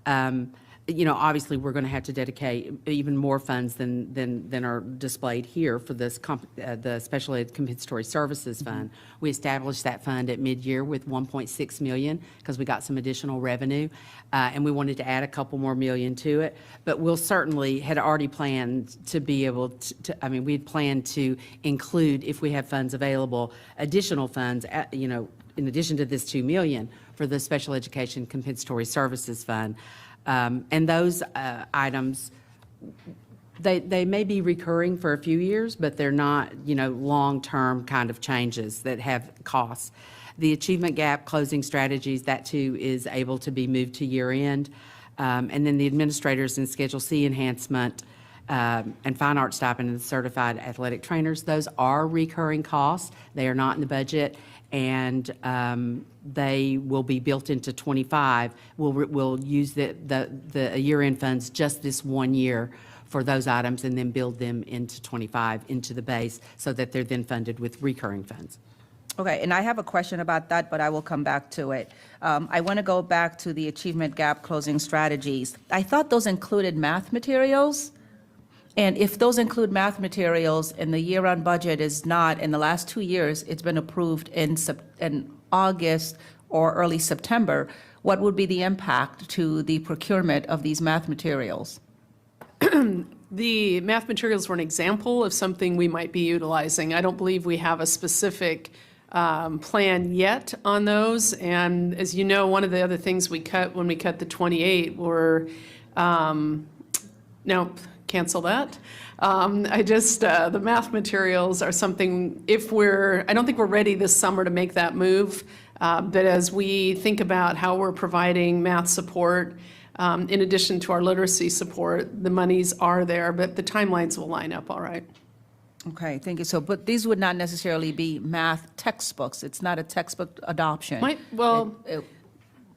Obviously, we're going to have to dedicate even more funds than are displayed here for this, the Special Ed Compensatory Services Fund. We established that fund at mid-year with $1.6 million because we got some additional revenue, and we wanted to add a couple more million to it. But we'll certainly had already planned to be able to we'd planned to include, if we have funds available, additional funds, in addition to this $2 million for the Special Education Compensatory Services Fund. And those items, they may be recurring for a few years, but they're not, long-term kind of changes that have costs. The achievement gap closing strategies, that too is able to be moved to year-end. And then the administrators in Schedule C enhancement and fine art stipend and certified athletic trainers, those are recurring costs. They are not in the budget, and they will be built into 25. We'll use the year-end funds just this 1 year for those items and then build them into 25, into the base, so that they're then funded with recurring funds. Okay, and I have a question about that, but I will come back to it. I want to go back to the achievement gap closing strategies. I thought those included math materials. And if those include math materials and the year-round budget is not, in the last 2 years, it's been approved in August or early September, what would be the impact to the procurement of these math materials? The math materials were an example of something we might be utilizing. I don't believe we have a specific plan yet on those. And as you know, one of the other things we cut when we cut the 28 were, no, cancel that. The math materials are something, I don't think we're ready this summer to make that move. But as we think about how we're providing math support, in addition to our literacy support, the monies are there, but the timelines will line up all right. Okay, thank you. So, but these would not necessarily be math textbooks. It's not a textbook adoption.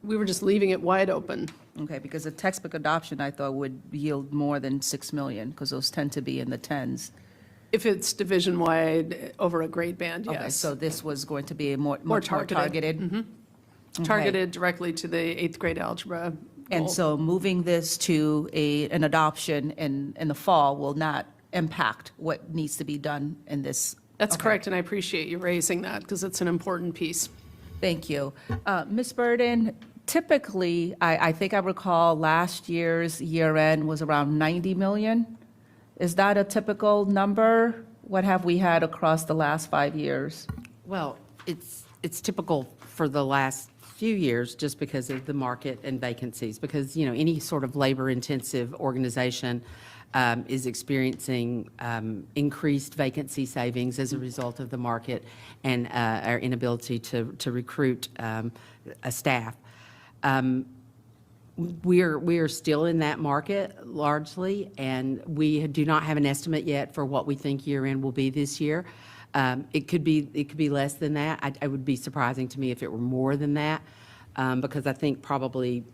We were just leaving it wide open. Okay, because a textbook adoption, I thought, would yield more than 6 million, because those tend to be in the tens. If it's division-wide over a grade band, yes. Okay, so this was going to be a much more targeted. targeted? Okay. Targeted directly to the 8th grade algebra goal. And so moving this to an adoption in the fall will not impact what needs to be done in this? That's Okay. correct, and I appreciate you raising that, because it's an important piece. Thank you. Ms. Burden, typically, I think I recall last year's year-end was around 90 million. Is that a typical number? What have we had across the last 5 years? Well, it's typical for the last few years just because of the market and vacancies, because, any sort of labor-intensive organization is experiencing increased vacancy savings as a result of the market and our inability to recruit a staff. We are still in that market largely, and we do not have an estimate yet for what we think year-end will be this year. It could be less than that. It would be surprising to me if it were more than that, because I think probably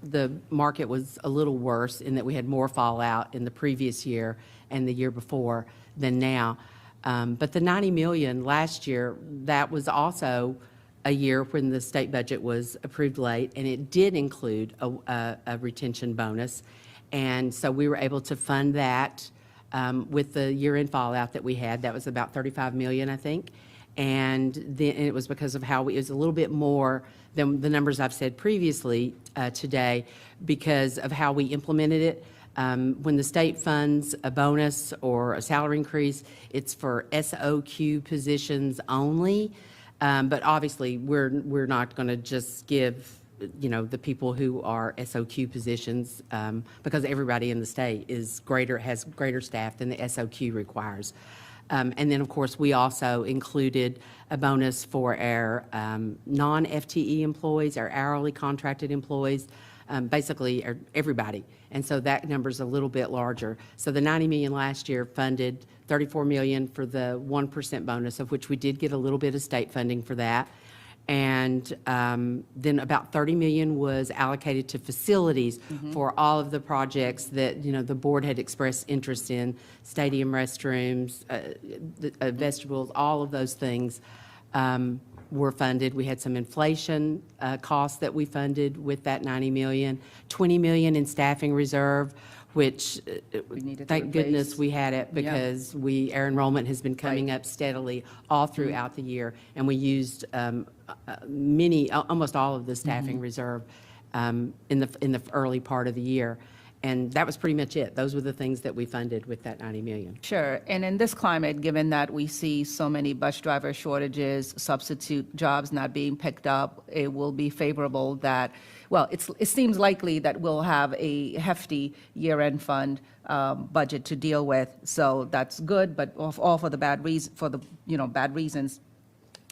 the market was a little worse in that we had more fallout in the previous year and the year before than now. But the 90 million last year, that was also a year when the state budget was approved late, and it did include a retention bonus. And so we were able to fund that with the year-end fallout that we had. That was about 35 million, I think. And then it was because of how it was a little bit more than the numbers I've said previously today, because of how we implemented it. When the state funds a bonus or a salary increase, it's for SOQ positions only. But obviously, we're not going to just give, the people who are SOQ positions, because everybody in the state has greater staff than the SOQ requires. And then, of course, we also included a bonus for our non-FTE employees, our hourly contracted employees, basically everybody. And so that number's a little bit larger. So the 90 million last year funded 34 million for the 1% bonus, of which we did get a little bit of state funding for that. And then about 30 million was allocated to facilities for all of the projects that, the board had expressed interest in, stadium restrooms, vegetables, all of those things were funded. We had some inflation costs that we funded with that 90 million, 20 million in staffing reserve, which, needed to thank goodness replace. we had it, because our enrollment has been coming up steadily all throughout the year, and we used almost all of the staffing reserve in the early part of the year. And that was pretty much it. Those were the things that we funded with that 90 million. Sure, and in this climate, given that we see so many bus driver shortages, substitute jobs not being picked up, it will be favorable that, well, it seems likely that we'll have a hefty year-end fund budget to deal with. So that's good, but all for the bad reasons.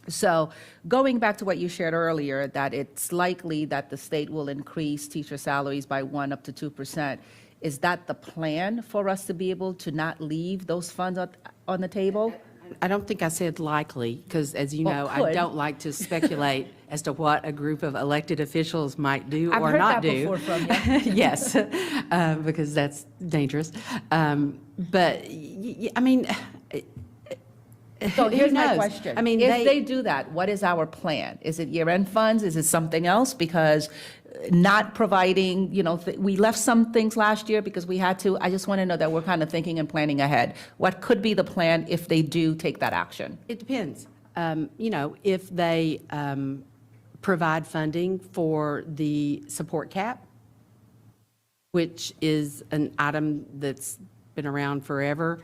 So going back to what you shared earlier, that it's likely that the state will increase teacher salaries by 1% up to 2%. Is that the plan for us to be able to not leave those funds on the table? I don't think I said likely, because as you know, Well, I could. don't like to speculate as to what a group of elected officials might do I've or heard not that do. before from you. Yes, because that's dangerous. But, I mean, So who here's my knows? question. I mean, If they do that, what is our plan? Is it year-end funds? Is it something else? Because not providing, we left some things last year because we had to. I just want to know that we're kind of thinking and planning ahead. What could be the plan if they do take that action? It depends. If they provide funding for the support cap, which is an item that's been around forever,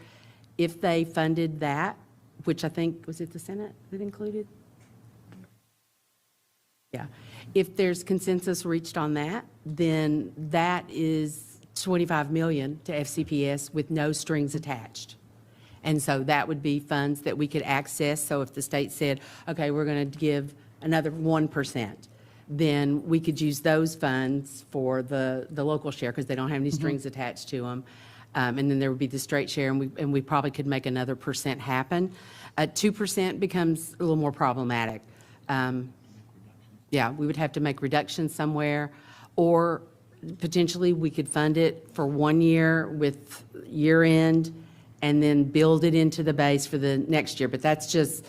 if they funded that, which I think, was it the Senate that included? Yeah. If there's consensus reached on that, then that is 25 million to FCPS with no strings attached. And so that would be funds that we could access. So if the state said, okay, we're going to give another 1%, then we could use those funds for the local share, because they don't have any strings attached to them. And then there would be the straight share, and we probably could make another percent happen. 2% becomes a little more problematic. Yeah, we would have to make reductions somewhere, or potentially we could fund it for 1 year with year end, and then build it into the base for the next year. But that's just,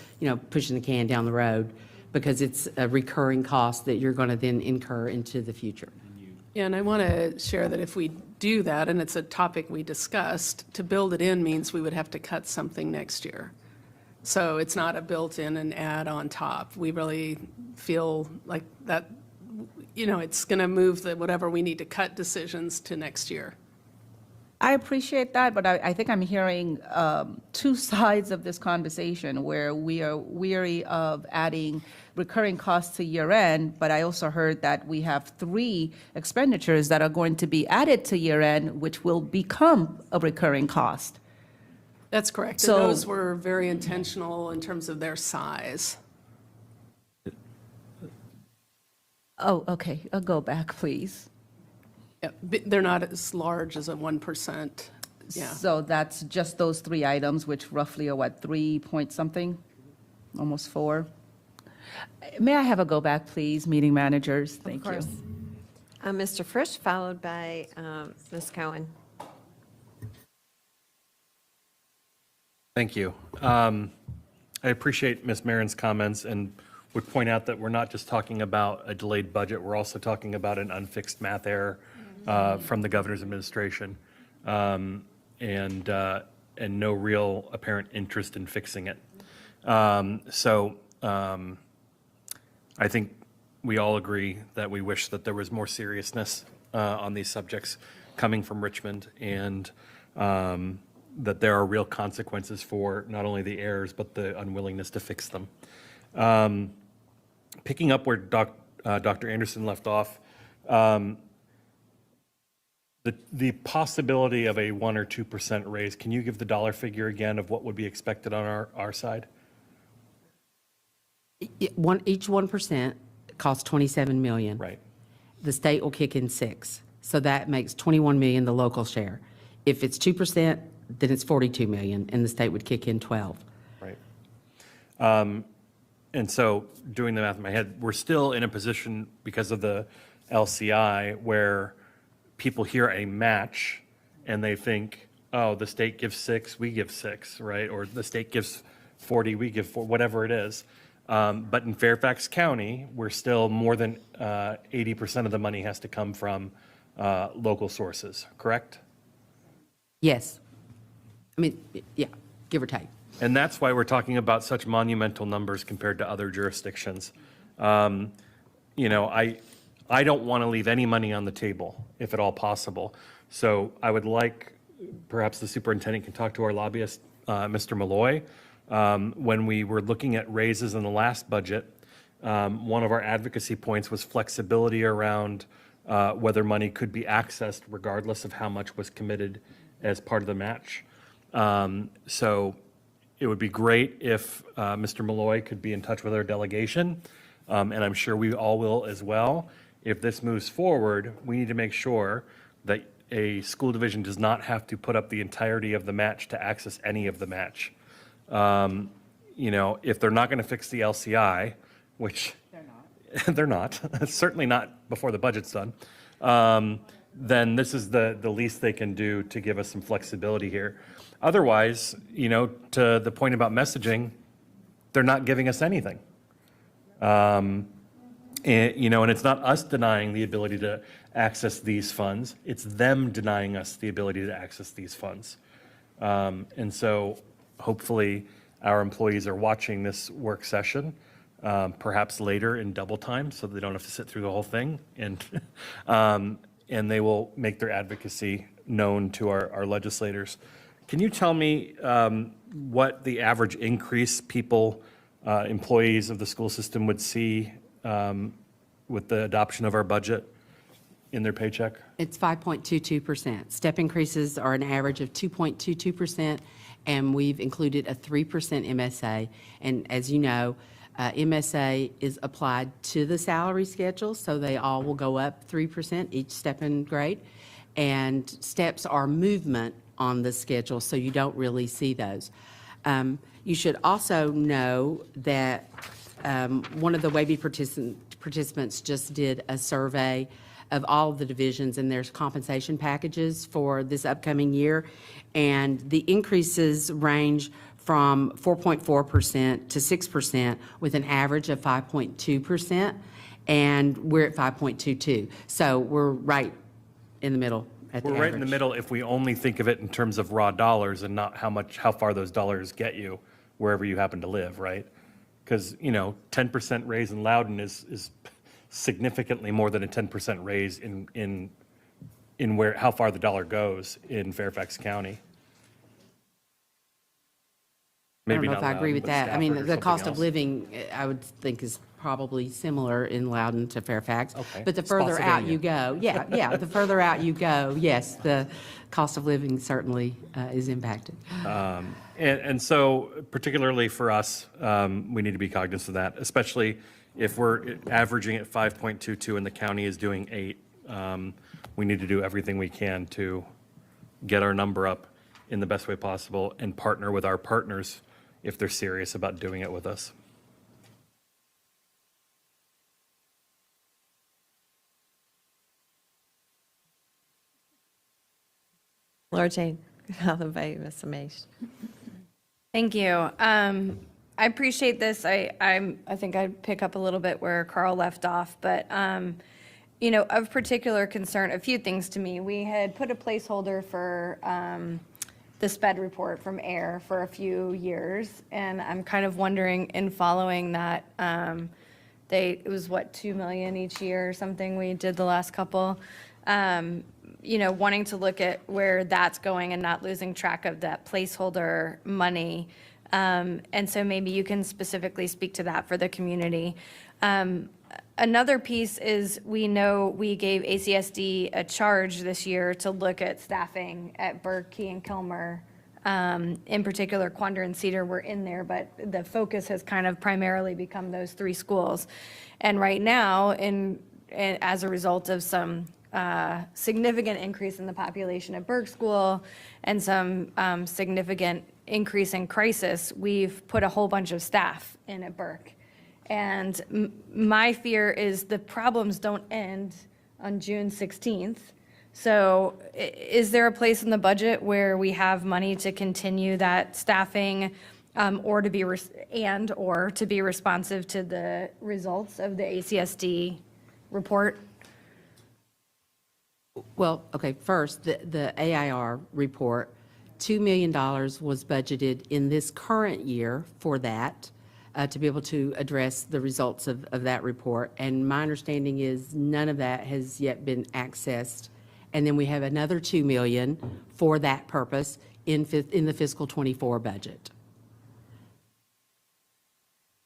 pushing the can down the road, because it's a recurring cost that you're going to then incur into the future. Yeah, and I want to share that if we do that, and it's a topic we discussed, to build it in means we would have to cut something next year. So it's not a built-in and add on top. We really feel like that, it's going to move whatever we need to cut decisions to next year. I appreciate that, but I think I'm hearing two sides of this conversation where we are weary of adding recurring costs to year end, but I also heard that we have 3 expenditures that are going to be added to year end, which will become a recurring cost. That's correct. So- And those were very intentional in terms of their size. Oh, okay, I'll go back, please. Yeah, they're not as large as a 1%. Yeah. So that's just those 3 items, which roughly are what, 3 point something? Almost 4? May I have a go back, please, meeting managers? Thank you. Mr. Frisch, followed by Ms. Cohen. Thank you. I appreciate Ms. Marin's comments, and would point out that we're not just talking about a delayed budget, we're also talking about an unfixed math error from the governor's administration, and no real apparent interest in fixing it. I think we all agree that we wish that there was more seriousness on these subjects coming from Richmond, and that there are real consequences for not only the errors, but the unwillingness to fix them. Picking up where Dr. Anderson left off, the possibility of a 1 or 2% raise, can you give the dollar figure again of what would be expected on our side? Each 1% costs 27 million. Right. The state will kick in 6. So that makes 21 million the local share. If it's 2%, then it's 42 million, and the state would kick in 12. Right. And so doing the math in my head, we're still in a position because of the LCI where people hear a match and they think, oh, the state gives 6, we give 6, right? Or the state gives 40, we give 4, whatever it is. But in Fairfax County, we're still more than 80% of the money has to come from local sources, correct? Yes. I mean, yeah, give or take. And that's why we're talking about such monumental numbers compared to other jurisdictions. You know, I don't want to leave any money on the table, if at all possible. So I would like, perhaps the superintendent can talk to our lobbyist, Mr. Malloy. When we were looking at raises in the last budget, one of our advocacy points was flexibility around whether money could be accessed regardless of how much was committed as part of the match. So it would be great if Mr. Malloy could be in touch with our delegation, and I'm sure we all will as well. If this moves forward, we need to make sure that a school division does not have to put up the entirety of the match to access any of the match. You know, if they're not going to fix the LCI, which they're not, certainly not before the budget's done, then this is the least they can do to give us some flexibility here. Otherwise, you know, to the point about messaging, they're not giving us anything. And, you know, and it's not us denying the ability to access these funds, it's them denying us the ability to access these funds. And so hopefully our employees are watching this work session, perhaps later in double time, so they don't have to sit through the whole thing. And they will make their advocacy known to our legislators. Can you tell me what the average increase people, employees of the school system would see with the adoption of our budget in their paycheck? It's 5.22%. Step increases are an average of 2.22%, and we've included a 3% MSA. And as you know, MSA is applied to the salary schedule, so they all will go up 3% each step in grade. And steps are movement on the schedule, so you don't really see those. You should also know that one of the WABE participants just did a survey of all of the divisions and their compensation packages for this upcoming year. And the increases range from 4.4% to 6% with an average of 5.2%. And we're at 5.22. So we're right in the middle at the average. We're right in the middle if we only think of it in terms of raw dollars and not how far those dollars get you wherever you happen to live, right? Because, you know, 10% raise in Loudoun is significantly more than a 10% raise in where, how far the dollar goes in Fairfax County. I Maybe don't know if not I agree Loudoun, with but that. I mean, Stafford or the something cost of else. living, I would think, is probably similar in Loudoun to Fairfax. Okay. But the further out Spotsylvania. you go, the further out you go, yes, the cost of living certainly is impacted. And so particularly for us, we need to be cognizant of that, especially if we're averaging at 5.22 and the county is doing 8. We need to do everything we can to get our number up in the best way possible and partner with our partners if they're serious about doing it with us. Laura Jane, I'll invite Ms. Amash. Thank you. I appreciate this. I think I'd pick up a little bit where Carl left off, but, you know, of particular concern, a few things to me. We had put a placeholder for the SPED report from AIR for a few years, and I'm kind of wondering, in following that, it was what, 2 million each year or something we did the last couple? You know, wanting to look at where that's going and not losing track of that placeholder money. And so maybe you can specifically speak to that for the community. Another piece is we know we gave ACSD a charge this year to look at staffing at Burke, Key, and Kilmer. In particular, Quander and Cedar were in there, but the focus has kind of primarily become those 3 schools. And right now, as a result of some significant increase in the population at Burke School and some significant increase in crisis, we've put a whole bunch of staff in at Burke. And my fear is the problems don't end on June 16th. So is there a place in the budget where we have money to continue that staffing or to be or to be responsive to the results of the ACSD report? Well, okay, first, the AIR report, $2 million was budgeted in this current year for that, to be able to address the results of that report. And my understanding is none of that has yet been accessed. And then we have another $2 million for that purpose in the fiscal '24 budget.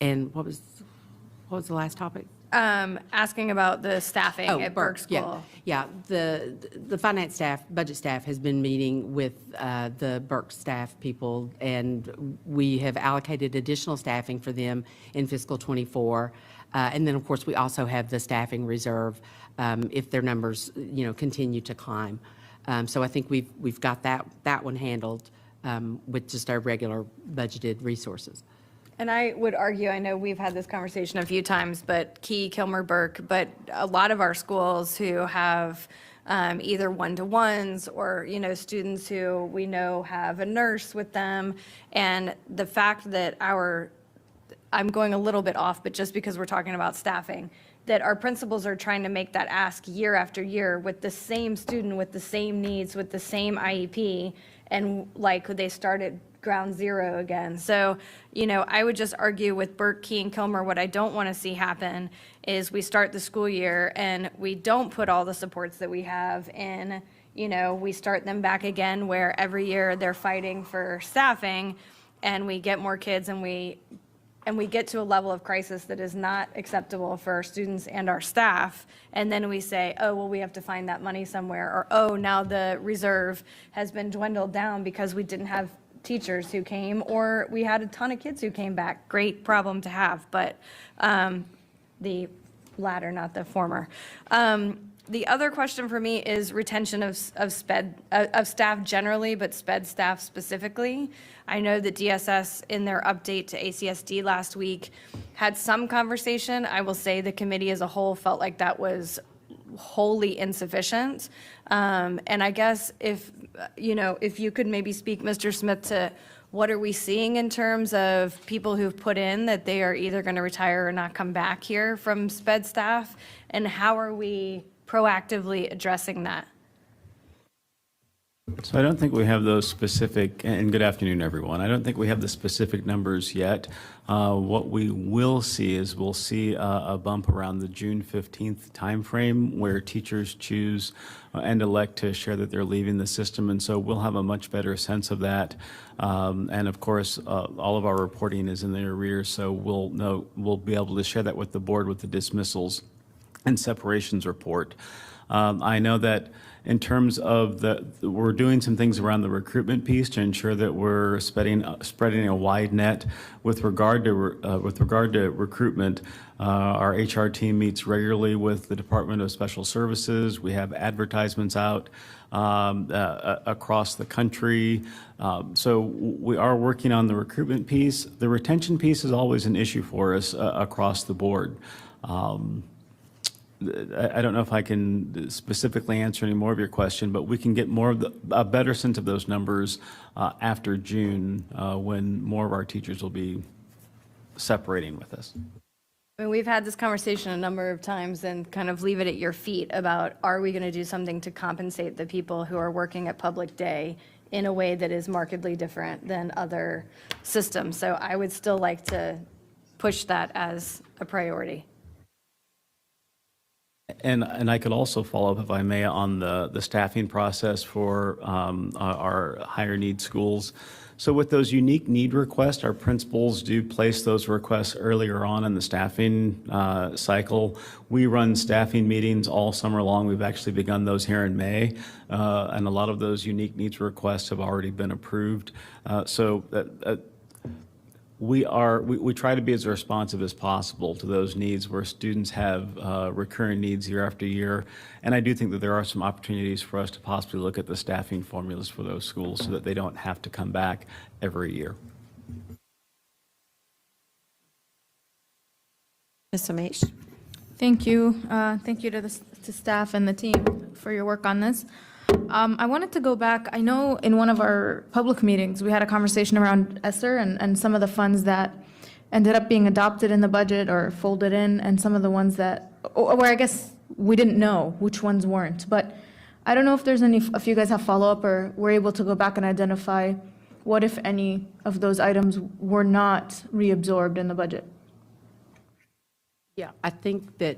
And what was the last topic? Asking about the staffing at Burke School. Yeah, the finance staff, budget staff has been meeting with the Burke staff people, and we have allocated additional staffing for them in fiscal '24. And then, of course, we also have the staffing reserve if their numbers, continue to climb. So I think we've got that one handled with just our regular budgeted resources. And I would argue, I know we've had this conversation a few times, but Key, Kilmer, Burke, but a lot of our schools who have either one-to-ones or, students who we know have a nurse with them. And the fact that I'm going a little bit off, but just because we're talking about staffing, that our principals are trying to make that ask year after year with the same student, with the same needs, with the same IEP, and like they started ground zero again. So, I would just argue with Burke, Key, and Kilmer, what I don't want to see happen is we start the school year and we don't put all the supports that we have in, we start them back again where every year they're fighting for staffing and we get more kids and we get to a level of crisis that is not acceptable for our students and our staff, and then we say, oh, well, we have to find that money somewhere, or, oh, now the reserve has been dwindled down because we didn't have teachers who came, or we had a ton of kids who came back. Great problem to have, but the latter, not the former. The other question for me is retention of staff generally, but SPED staff specifically. I know that DSS, in their update to ACSD last week, had some conversation. I will say the committee as a whole felt like that was wholly insufficient. And I guess if you could maybe speak, Mr. Smith, to what are we seeing in terms of people who've put in that they are either going to retire or not come back here from SPED staff, and how are we proactively addressing that? So I don't think we have those specific, and good afternoon, everyone. I don't think we have the specific numbers yet. What we will see is we'll see a bump around the June 15th timeframe where teachers choose and elect to share that they're leaving the system. And so we'll have a much better sense of that. And of course, all of our reporting is in the arrears, so we'll be able to share that with the board with the dismissals and separations report. I know that in terms of we're doing some things around the recruitment piece to ensure that we're spreading a wide net with regard to recruitment. Our HR team meets regularly with the Department of Special Services. We have advertisements out across the country. So we are working on the recruitment piece. The retention piece is always an issue for us across the board. I don't know if I can specifically answer any more of your question, but we can get a better sense of those numbers after June when more of our teachers will be separating with us. I mean, we've had this conversation a number of times and kind of leave it at your feet about, are we going to do something to compensate the people who are working at Public Day in a way that is markedly different than other systems? So I would still like to push that as a priority. And I could also follow up, if I may, on the staffing process for our higher need schools. So with those unique need requests, our principals do place those requests earlier on in the staffing cycle. We run staffing meetings all summer long. We've actually begun those here in May, and a lot of those unique needs requests have already been approved. We try to be as responsive as possible to those needs where students have recurring needs year after year. And I do think that there are some opportunities for us to possibly look at the staffing formulas for those schools so that they don't have to come back every year. Ms. Amish? Thank you. Thank you to staff and the team for your work on this. I wanted to go back. I know in one of our public meetings, we had a conversation around ESSER and some of the funds that ended up being adopted in the budget or folded in, and some of the ones that, where I guess we didn't know which ones weren't. But I don't know if there's if you guys have follow-up or were able to go back and identify what, if any, of those items were not reabsorbed in the budget. Yeah, I think that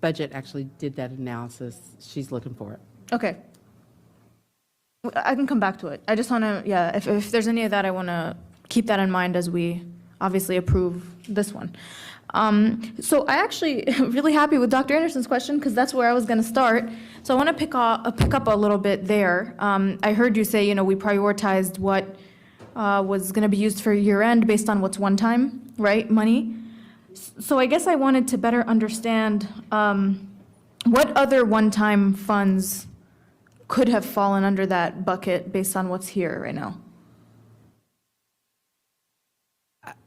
budget actually did that analysis. She's looking for it. Okay. I can come back to it. I just want to, yeah, if there's any of that, I want to keep that in mind as we obviously approve this one. So I actually really happy with Dr. Anderson's question because that's where I was going to start. So I want to pick up a little bit there. I heard you say, we prioritized what was going to be used for year end based on what's one time, right, money. So I guess I wanted to better understand what other one-time funds could have fallen under that bucket based on what's here right now.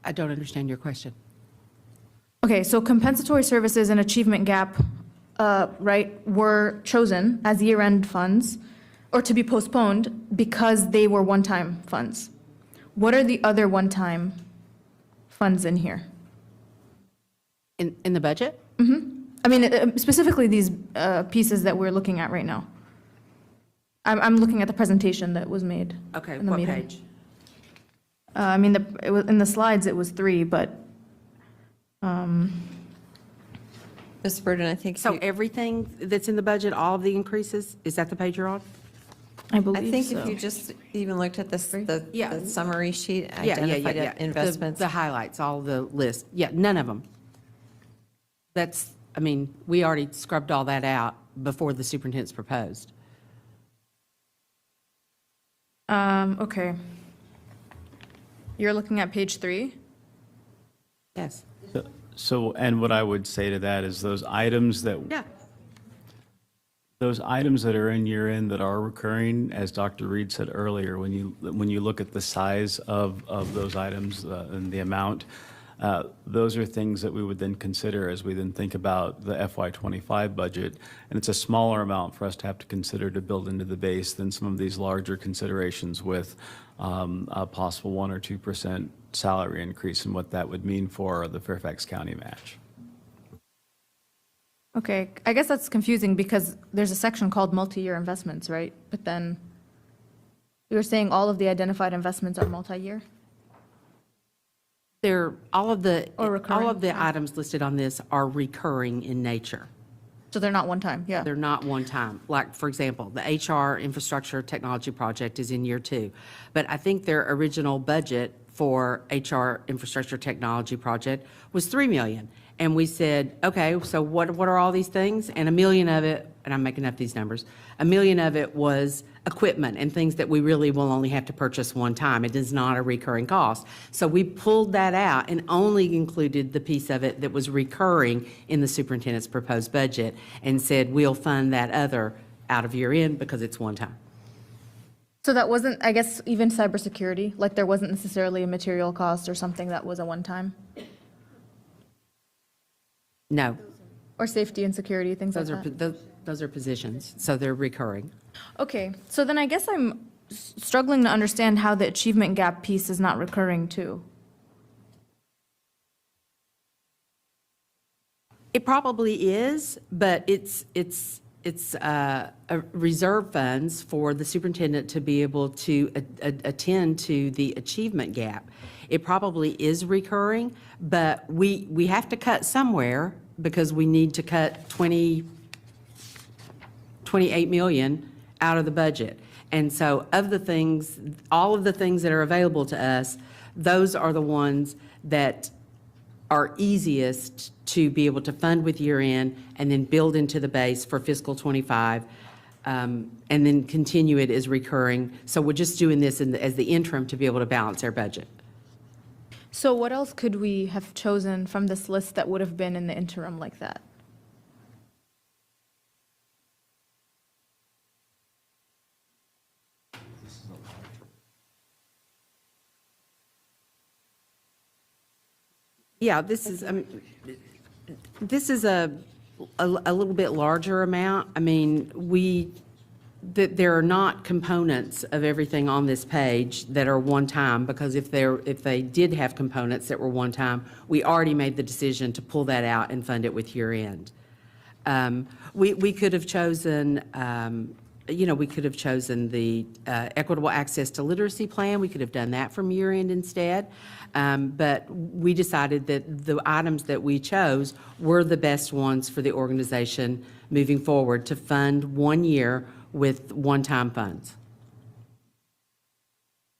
I don't understand your question. Okay, so compensatory services and achievement gap, right, were chosen as year-end funds or to be postponed because they were one-time funds. What are the other one-time funds in here? In the budget? I mean, specifically these pieces that we're looking at right now. I'm looking at the presentation that was made. Okay, in the what meeting. page? I mean, in the slides, it was 3, but. Ms. Burden, I think. So everything that's in the budget, all of the increases, is that the page you're on? I believe I think so. if you just even looked at this, the summary sheet, Yeah. identified investments. The highlights, all the list. Yeah, none of them. We already scrubbed all that out before the superintendent's proposed. Okay. You're looking at page 3? Yes. So, and what I would say to that is those items that. Yeah. Those items that are in year end that are recurring, as Dr. Reed said earlier, when you look at the size of those items and the amount, those are things that we would then consider as we then think about the FY25 budget. And it's a smaller amount for us to have to consider to build into the base than some of these larger considerations with a possible 1 or 2% salary increase and what that would mean for the Fairfax County match. Okay, I guess that's confusing because there's a section called multi-year investments, right? But then you're saying all of the identified investments are multi-year? All of the recurring? items listed on this are recurring in nature. So they're not one time, yeah. They're not one time. Like, for example, the HR infrastructure technology project is in year 2. But I think their original budget for HR infrastructure technology project was $3 million. And we said, okay, so what are all these things? And $1 million of it, and I'm making up these numbers, $1 million of it was equipment and things that we really will only have to purchase one time. It is not a recurring cost. So we pulled that out and only included the piece of it that was recurring in the superintendent's proposed budget and said, we'll fund that other out of year end because it's one time. So that wasn't, I guess, even cybersecurity? Like there wasn't necessarily a material cost or something that was a one-time? No. Or safety and security, things like that? Those are positions, so they're recurring. Okay, so then I guess I'm struggling to understand how the achievement gap piece is not recurring too. It probably is, but it's a reserve funds for the superintendent to be able to attend to the achievement gap. It probably is recurring, but we have to cut somewhere because we need to cut 28 million out of the budget. And so of the things, all of the things that are available to us, those are the ones that are easiest to be able to fund with year end and then build into the base for fiscal 25 and then continue it as recurring. So we're just doing this as the interim to be able to balance our budget. So what else could we have chosen from this list that would have been in the interim like that? Yeah, this is a little bit larger amount. I mean, there are not components of everything on this page that are one-time, because if they did have components that were one-time, we already made the decision to pull that out and fund it with year-end. We could have chosen, we could have chosen the equitable access to literacy plan. We could have done that from year-end instead. But we decided that the items that we chose were the best ones for the organization moving forward to fund 1 year with one-time funds.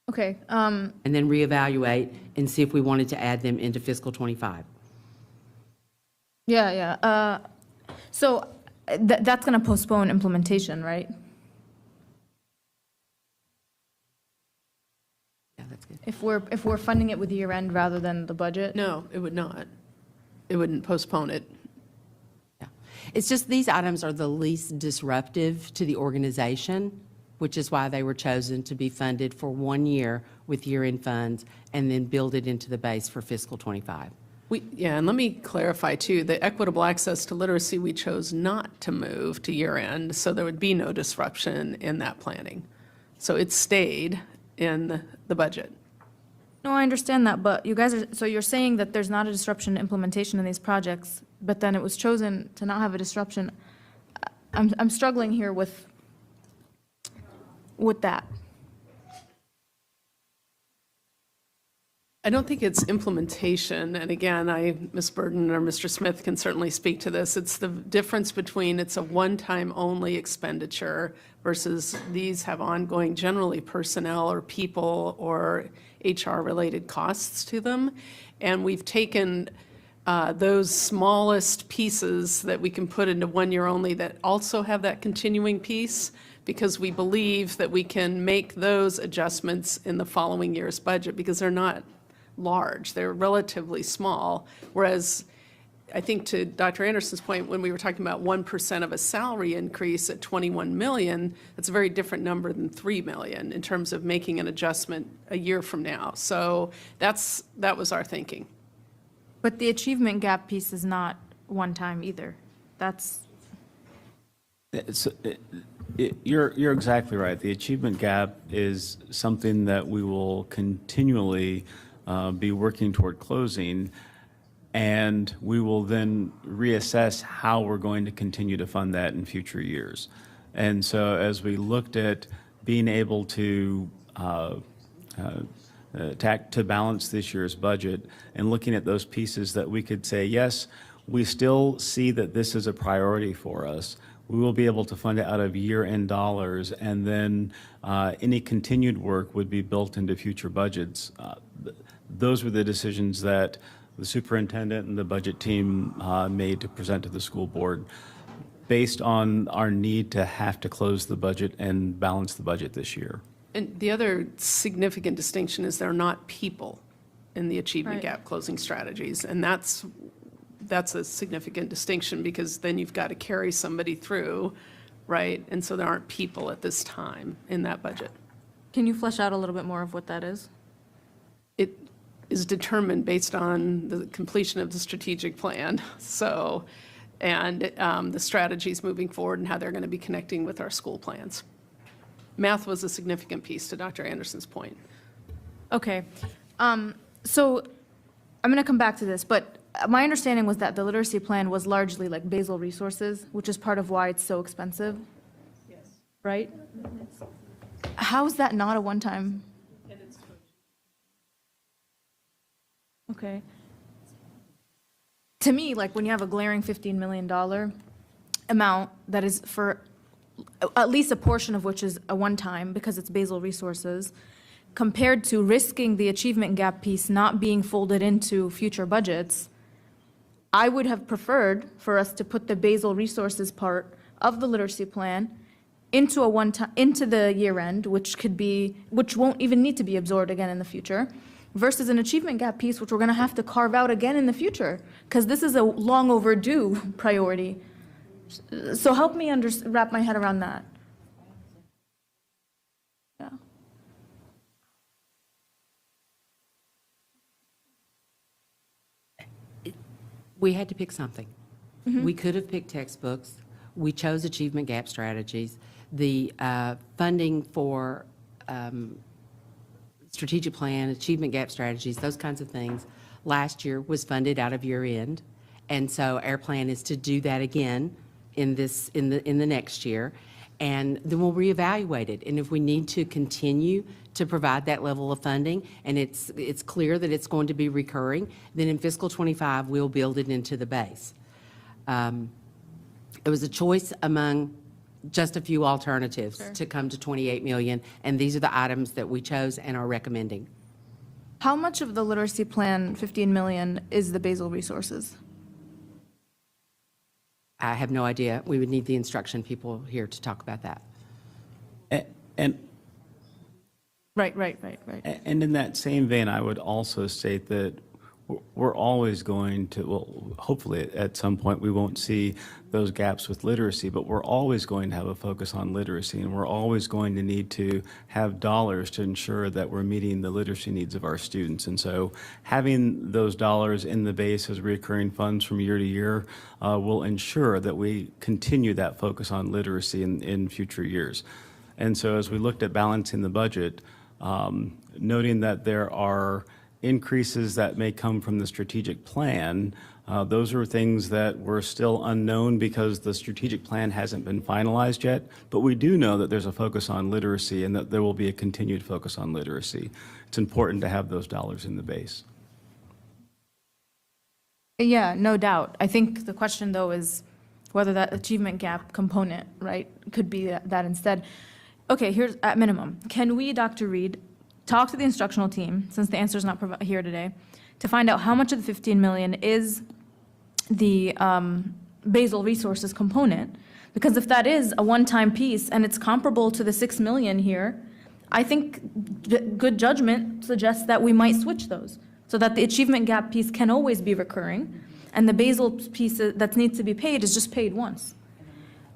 Okay. And then reevaluate and see if we wanted to add them into fiscal '25. Yeah. So that's going to postpone implementation, right? Yeah, that's good. If we're funding it with year end rather than the budget? No, it would not. It wouldn't postpone it. Yeah. It's just these items are the least disruptive to the organization, which is why they were chosen to be funded for 1 year with year-end funds and then build it into the base for fiscal '25. And let me clarify too, the equitable access to literacy, we chose not to move to year end, so there would be no disruption in that planning. So it stayed in the budget. No, I understand that, but you guys so you're saying that there's not a disruption in implementation in these projects, but then it was chosen to not have a disruption. I'm struggling here with that. I don't think it's implementation, and again, Ms. Burden or Mr. Smith can certainly speak to this. It's the difference between it's a one-time only expenditure versus these have ongoing, generally personnel or people or HR-related costs to them. And we've taken those smallest pieces that we can put into 1 year only that also have that continuing piece, because we believe that we can make those adjustments in the following year's budget, because they're not large, they're relatively small. Whereas I think to Dr. Anderson's point, when we were talking about 1% of a salary increase at 21 million, that's a very different number than 3 million in terms of making an adjustment a year from now. So that was our thinking. But the achievement gap piece is not one time either. You're exactly right. The achievement gap is something that we will continually be working toward closing, and we will then reassess how we're going to continue to fund that in future years. And so as we looked at being able to to balance this year's budget and looking at those pieces that we could say, yes, we still see that this is a priority for us. We will be able to fund it out of year-end dollars, and then any continued work would be built into future budgets. Those were the decisions that the superintendent and the budget team made to present to the school board based on our need to have to close the budget and balance the budget this year. And the other significant distinction is they're not people in the achievement Right. gap closing strategies. And that's a significant distinction, because then you've got to carry somebody through, right? And so there aren't people at this time in that budget. Can you flesh out a little bit more of what that is? It is determined based on the completion of the strategic plan. So, and the strategies moving forward and how they're going to be connecting with our school plans. Math was a significant piece, to Dr. Anderson's point. Okay. So I'm going to come back to this, but my understanding was that the literacy plan was largely like basal resources, which is part of why it's so expensive. Yes. Right? How is that not a one-time? Okay. To me, like when you have a glaring $15 million amount that is for at least a portion of which is a one-time because it's basal resources, compared to risking the achievement gap piece not being folded into future budgets, I would have preferred for us to put the basal resources part of the literacy plan into into the year end, which won't even need to be absorbed again in the future, versus an achievement gap piece, which we're going to have to carve out again in the future, because this is a long overdue priority. So help me wrap my head around that. Yeah. We had to pick something. We could have picked textbooks. We chose achievement gap strategies. The funding for strategic plan, achievement gap strategies, those kinds of things, last year was funded out of year end. And so our plan is to do that again in the next year. And then we'll reevaluate it. And if we need to continue to provide that level of funding, and it's clear that it's going to be recurring, then in fiscal '25, we'll build it into the base. It was a choice among just a few alternatives to come to 28 million, and these are the items that we chose and are recommending. How much of the literacy plan, 15 million, is the basal resources? I have no idea. We would need the instruction people here to talk about that. And Right. And in that same vein, I would also state that we're always going to, well, hopefully at some point we won't see those gaps with literacy, but we're always going to have a focus on literacy, and we're always going to need to have dollars to ensure that we're meeting the literacy needs of our students. And so having those dollars in the base as recurring funds from year to year will ensure that we continue that focus on literacy in future years. And so as we looked at balancing the budget, noting that there are increases that may come from the strategic plan, those are things that were still unknown because the strategic plan hasn't been finalized yet. But we do know that there's a focus on literacy and that there will be a continued focus on literacy. It's important to have those dollars in the base. Yeah, no doubt. I think the question, though, is whether that achievement gap component, right, could be that instead. Okay, here's at minimum. Can we, Dr. Reed, talk to the instructional team, since the answer is not here today, to find out how much of the 15 million is the basal resources component? Because if that is a one-time piece and it's comparable to the 6 million here, I think good judgment suggests that we might switch those so that the achievement gap piece can always be recurring and the basal piece that needs to be paid is just paid once.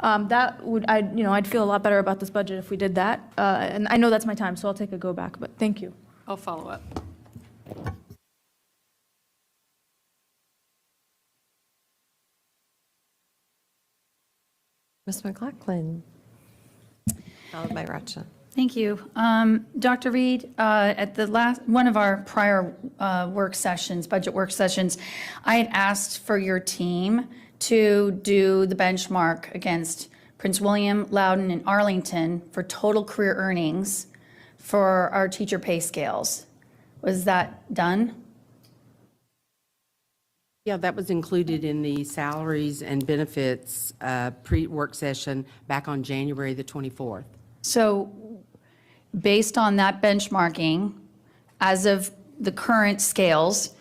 That would, I'd feel a lot better about this budget if we did that. And I know that's my time, so I'll take a go back, but thank you. I'll follow up. Ms. McLaughlin, followed by Racha. Thank you. Dr. Reed, at the one of our prior budget work sessions, I had asked for your team to do the benchmark against Prince William, Loudoun, and Arlington for total career earnings for our teacher pay scales. Was that done? Yeah, that was included in the salaries and benefits pre-work session back on January the 24th. So based on that benchmarking, as of the current scales,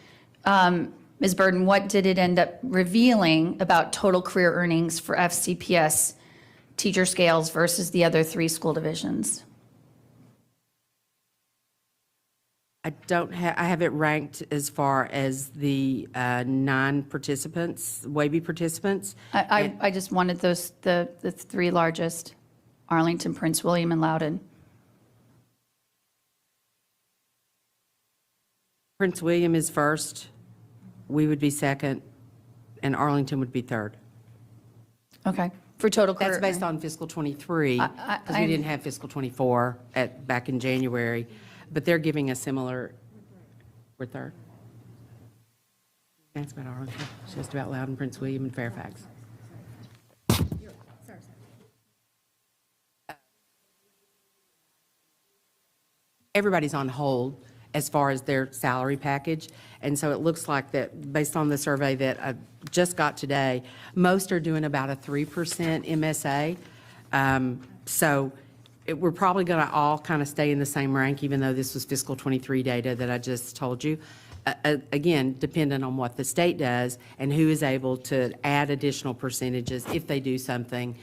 Ms. Burden, what did it end up revealing about total career earnings for FCPS teacher scales versus the other 3 school divisions? I have it ranked as far as the 9 participants, WABE participants. I just wanted the 3 largest, Arlington, Prince William, and Loudoun. Prince William is first, we would be second, and Arlington would be third. Okay, for total career. That's based on fiscal '23, because we didn't have fiscal '24 back in January, but they're giving a similar, we're third. That's about Arlington, it's just about Loudoun, Prince William, and Fairfax. Everybody's on hold as far as their salary package. And so it looks like that, based on the survey that I just got today, most are doing about a 3% MSA. So we're probably going to all kind of stay in the same rank, even though this was fiscal '23 data that I just told you. Again, dependent on what the state does and who is able to add additional percentages if they do something.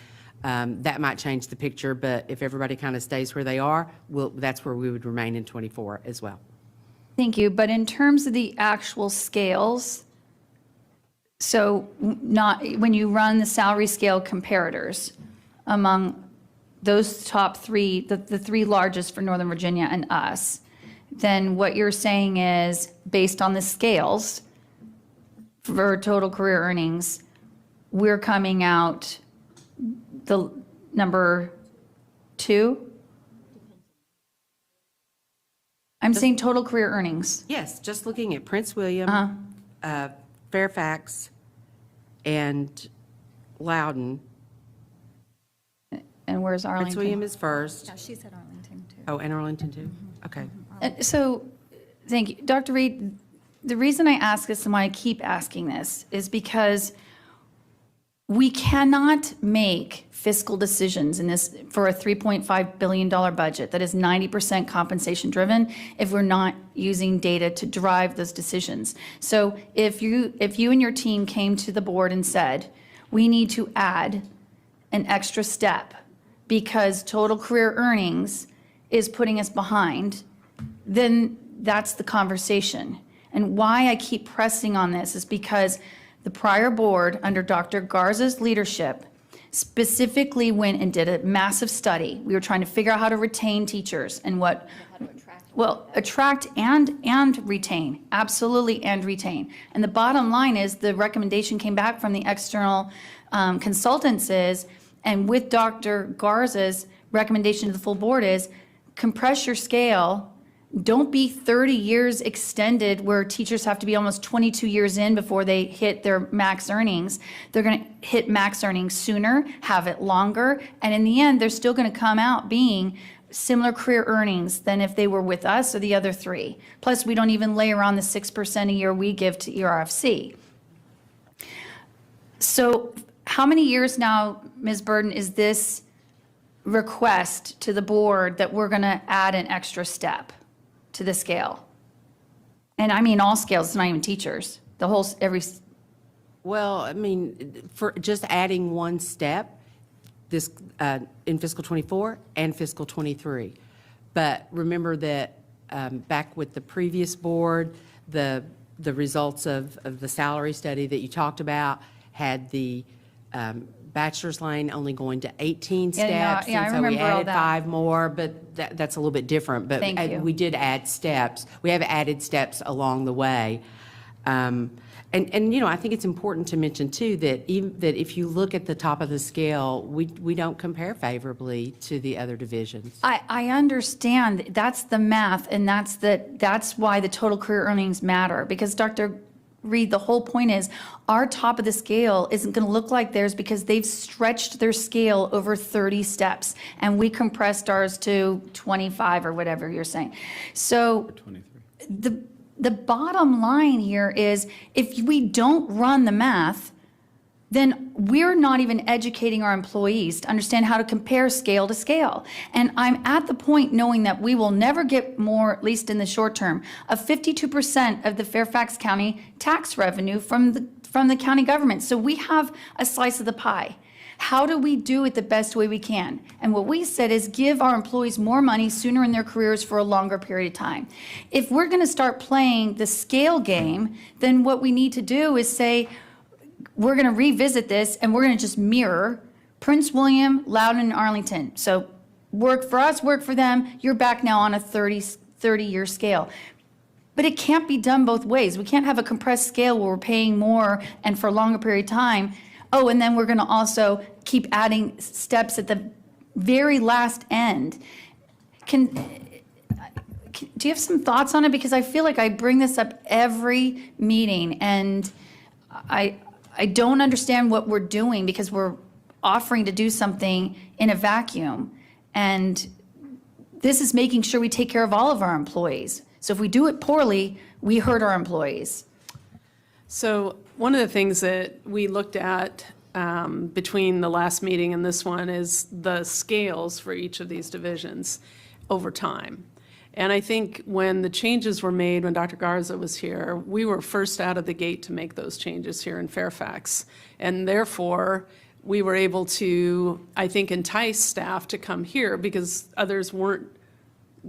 That might change the picture, but if everybody kind of stays where they are, that's where we would remain in '24 as well. Thank you, but in terms of the actual scales, so not, when you run the salary scale comparators among those top 3, the 3 largest for Northern Virginia and us, then what you're saying is, based on the scales, for total career earnings, we're coming out the number 2? I'm saying total career earnings. Yes, just looking at Prince William, Fairfax, and Loudon. And where's Prince Arlington? William is first. Yeah, she said Arlington, too. Oh, and Arlington too? Okay. So, thank you. Dr. Reed, the reason I ask this and why I keep asking this is because we cannot make fiscal decisions in this for a $3.5 billion budget that is 90% compensation driven if we're not using data to drive those decisions. So if you and your team came to the board and said, we need to add an extra step because total career earnings is putting us behind, then that's the conversation. And why I keep pressing on this is because the prior board, under Dr. Garza's leadership, specifically went and did a massive study. We were trying to figure out how to retain teachers and what, well, attract and retain, absolutely, and retain. And the bottom line is the recommendation came back from the external consultants is, and with Dr. Garza's recommendation to the full board is, compress your scale. Don't be 30 years extended where teachers have to be almost 22 years in before they hit their max earnings. They're going to hit max earnings sooner, have it longer, and in the end, they're still going to come out being similar career earnings than if they were with us or the other 3. Plus, we don't even layer on the 6% a year we give to ERFC. So how many years now, Ms. Burden, is this request to the board that we're going to add an extra step to the scale? And I mean all scales, it's not even teachers, the whole, every. Well, I mean, for just adding one step, this, in fiscal '24 and fiscal '23. But remember that back with the previous board, the results of the salary study that you talked about had the bachelor's lane only going to 18 steps. Yeah, I and so we remember all added that. 5 more, but that's a little bit different. But Thank you. we did add steps. We have added steps along the way. And you know, I think it's important to mention too that that if you look at the top of the scale, we don't compare favorably to the other divisions. I understand, that's the math, and that's why the total career earnings matter, because Dr. Reed, the whole point is, our top of the scale isn't going to look like theirs because they've stretched their scale over 30 steps, and we compressed ours to 25 or whatever you're saying. So the bottom line here is, if we don't run the math, then we're not even educating our employees to understand how to compare scale to scale. And I'm at the point knowing that we will never get more, at least in the short term, of 52% of the Fairfax County tax revenue from the county government. So we have a slice of the pie. How do we do it the best way we can? And what we said is give our employees more money sooner in their careers for a longer period of time. If we're gonna start playing the scale game, then what we need to do is say, we're going to revisit this and we're going to just mirror Prince William, Loudon, and Arlington. So work for us, work for them. You're back now on a 30-year scale. But it can't be done both ways. We can't have a compressed scale where we're paying more and for a longer period of time. Oh, and then we're going to also keep adding steps at the very last end. Do you have some thoughts on it? Because I feel like I bring this up every meeting, and I don't understand what we're doing because we're offering to do something in a vacuum. And this is making sure we take care of all of our employees. So if we do it poorly, we hurt our employees. So one of the things that we looked at between the last meeting and this one is the scales for each of these divisions over time. And I think when the changes were made, when Dr. Garza was here, we were first out of the gate to make those changes here in Fairfax. And therefore, we were able to, I think, entice staff to come here because others weren't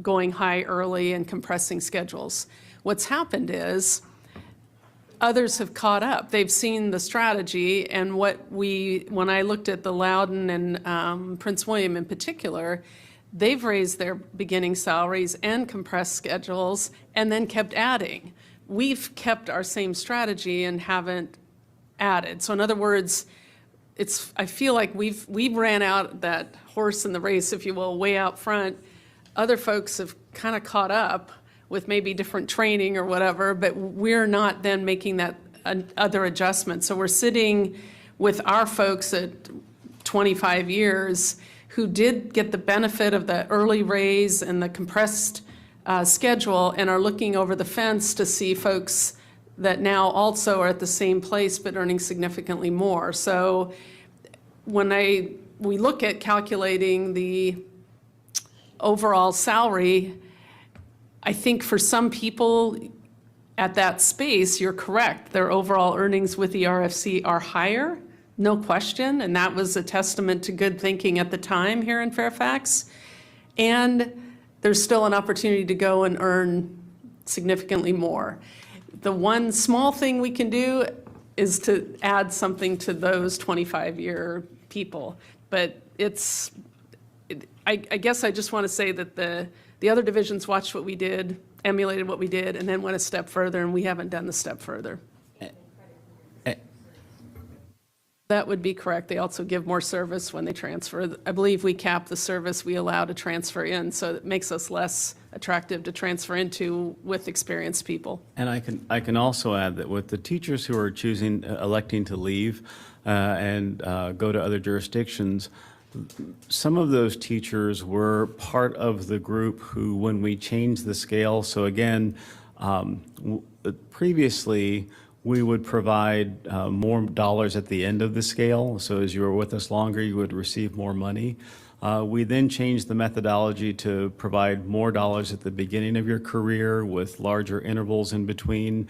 going high early and compressing schedules. What's happened is others have caught up. They've seen the strategy, and when I looked at the Loudon and Prince William in particular, they've raised their beginning salaries and compressed schedules and then kept adding. we've kept our same strategy and haven't added. So in other words, I feel like we've ran out that horse in the race, if you will, way out front. Other folks have kind of caught up with maybe different training or whatever, but we're not then making that other adjustment. So we're sitting with our folks at 25 years who did get the benefit of the early raise and the compressed schedule and are looking over the fence to see folks that now also are at the same place but earning significantly more. So when we look at calculating the overall salary, I think for some people at that space, you're correct. Their overall earnings with the RFC are higher, no question, and that was a testament to good thinking at the time here in Fairfax. And there's still an opportunity to go and earn significantly more. The one small thing we can do is to add something to those 25-year people. But I guess I just want to say that the other divisions watched what we did, emulated what we did, and then went a step further, and we haven't done the step further. That would be correct. They also give more service when they transfer. I believe we cap the service we allow to transfer in, so it makes us less attractive to transfer into with experienced people. And I can also add that with the teachers who are electing to leave and go to other jurisdictions, some of those teachers were part of the group who, when we changed the scale, so again, previously, we would provide more dollars at the end of the scale. So as you were with us longer, you would receive more money. We then changed the methodology to provide more dollars at the beginning of your career with larger intervals in between,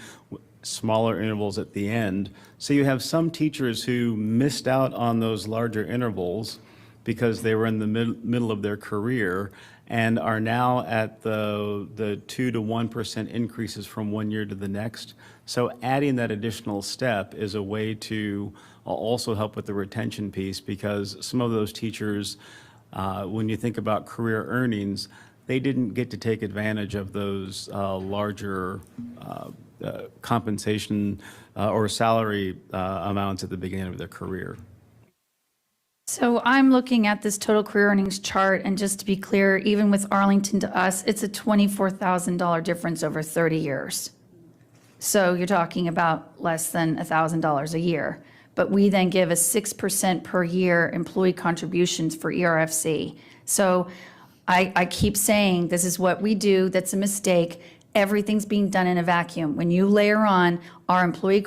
smaller intervals at the end. So you have some teachers who missed out on those larger intervals because they were in the middle of their career and are now at the 2 to 1% increases from one year to the next. So adding that additional step is a way to also help with the retention piece, because some of those teachers, when you think about career earnings, they didn't get to take advantage of those larger compensation or salary amounts at the beginning of their career. So I'm looking at this total career earnings chart, and just to be clear, even with Arlington to us, it's a $24,000 difference over 30 years. So you're talking about less than $1,000 a year. But we then give a 6% per year employee contributions for ERFC. So I keep saying this is what we do. That's a mistake. Everything's being done in a vacuum. When you layer on our employer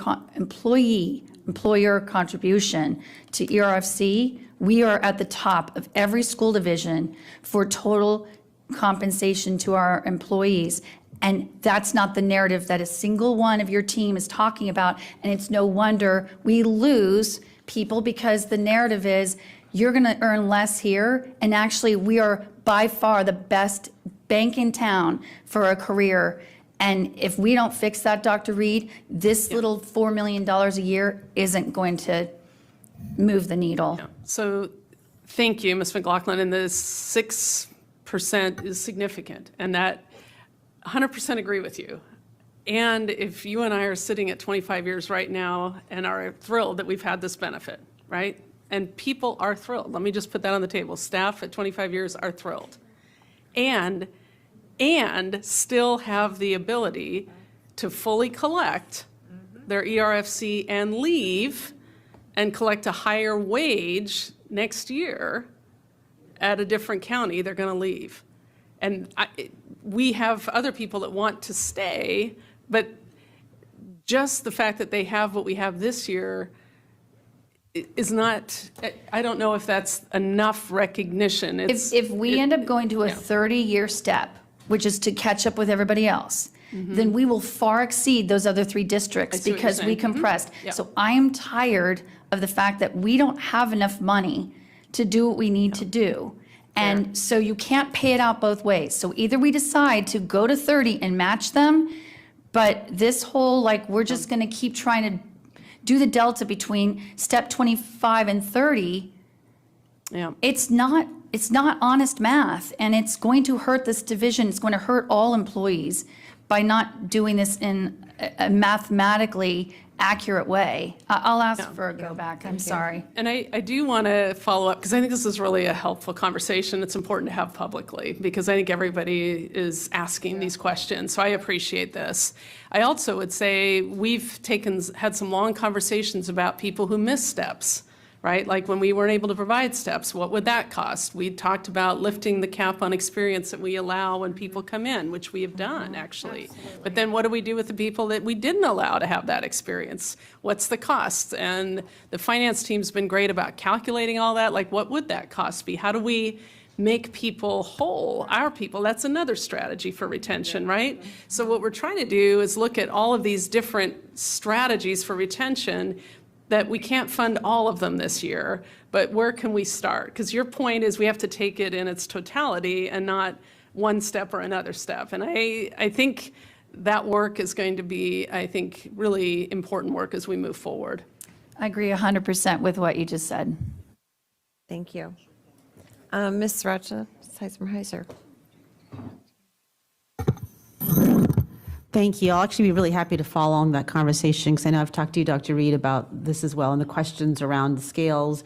contribution to ERFC, we are at the top of every school division for total compensation to our employees. And that's not the narrative that a single one of your team is talking about. And it's no wonder we lose people, because the narrative is you're going to earn less here. And actually, we are by far the best bank in town for a career. And if we don't fix that, Dr. Reed, this little $4 million a year isn't going to move the needle. Yeah. So thank you, Ms. McLaughlin. And the 6% is significant. And that 100% agree with you. And if you and I are sitting at 25 years right now and are thrilled that we've had this benefit, right? And people are thrilled. Let me just put that on the table. Staff at 25 years are thrilled. And still have the ability to fully collect their ERFC and leave and collect a higher wage next year at a different county. They're going to leave. And we have other people that want to stay, but just the fact that they have what we have this year is not, I don't know if that's enough recognition. If we end up going to a 30-year step, which is to catch up with everybody else, then we will far exceed those other 3 districts because we compressed. Yeah. So I am tired of the fact that we don't have enough money to do what we need to do. And so you can't pay it out both ways. So either we decide to go to 30 and match them, but this whole, like, we're just going to keep trying to do the delta between step 25 and 30. Yeah. It's not honest math, and it's going to hurt this division. It's going to hurt all employees by not doing this in a mathematically accurate way. I'll ask for a go back. I'm sorry. And I do want to follow up, because I think this is really a helpful conversation. It's important to have publicly, because I think everybody is asking these questions. So I appreciate this. I also would say we've had some long conversations about people who miss steps, right? Like when we weren't able to provide steps, what would that cost? We talked about lifting the cap on experience that we allow when people come in, which we have done, actually. But then what do we do with the people that we didn't allow to have that experience? What's the cost? And the finance team's been great about calculating all that. Like, what would that cost be? How do we make people whole, our people? That's another strategy for retention, right? So what we're trying to do is look at all of these different strategies for retention, that we can't fund all of them this year, but where can we start? Because your point is we have to take it in its totality and not one step or another step. And I think that work is going to be, I think, really important work as we move forward. I agree 100% with what you just said. Thank you. Ms. Raja Heiser. Thank you. I'll actually be really happy to follow along that conversation, because I know I've talked to you, Dr. Reed, about this as well, and the questions around the scales.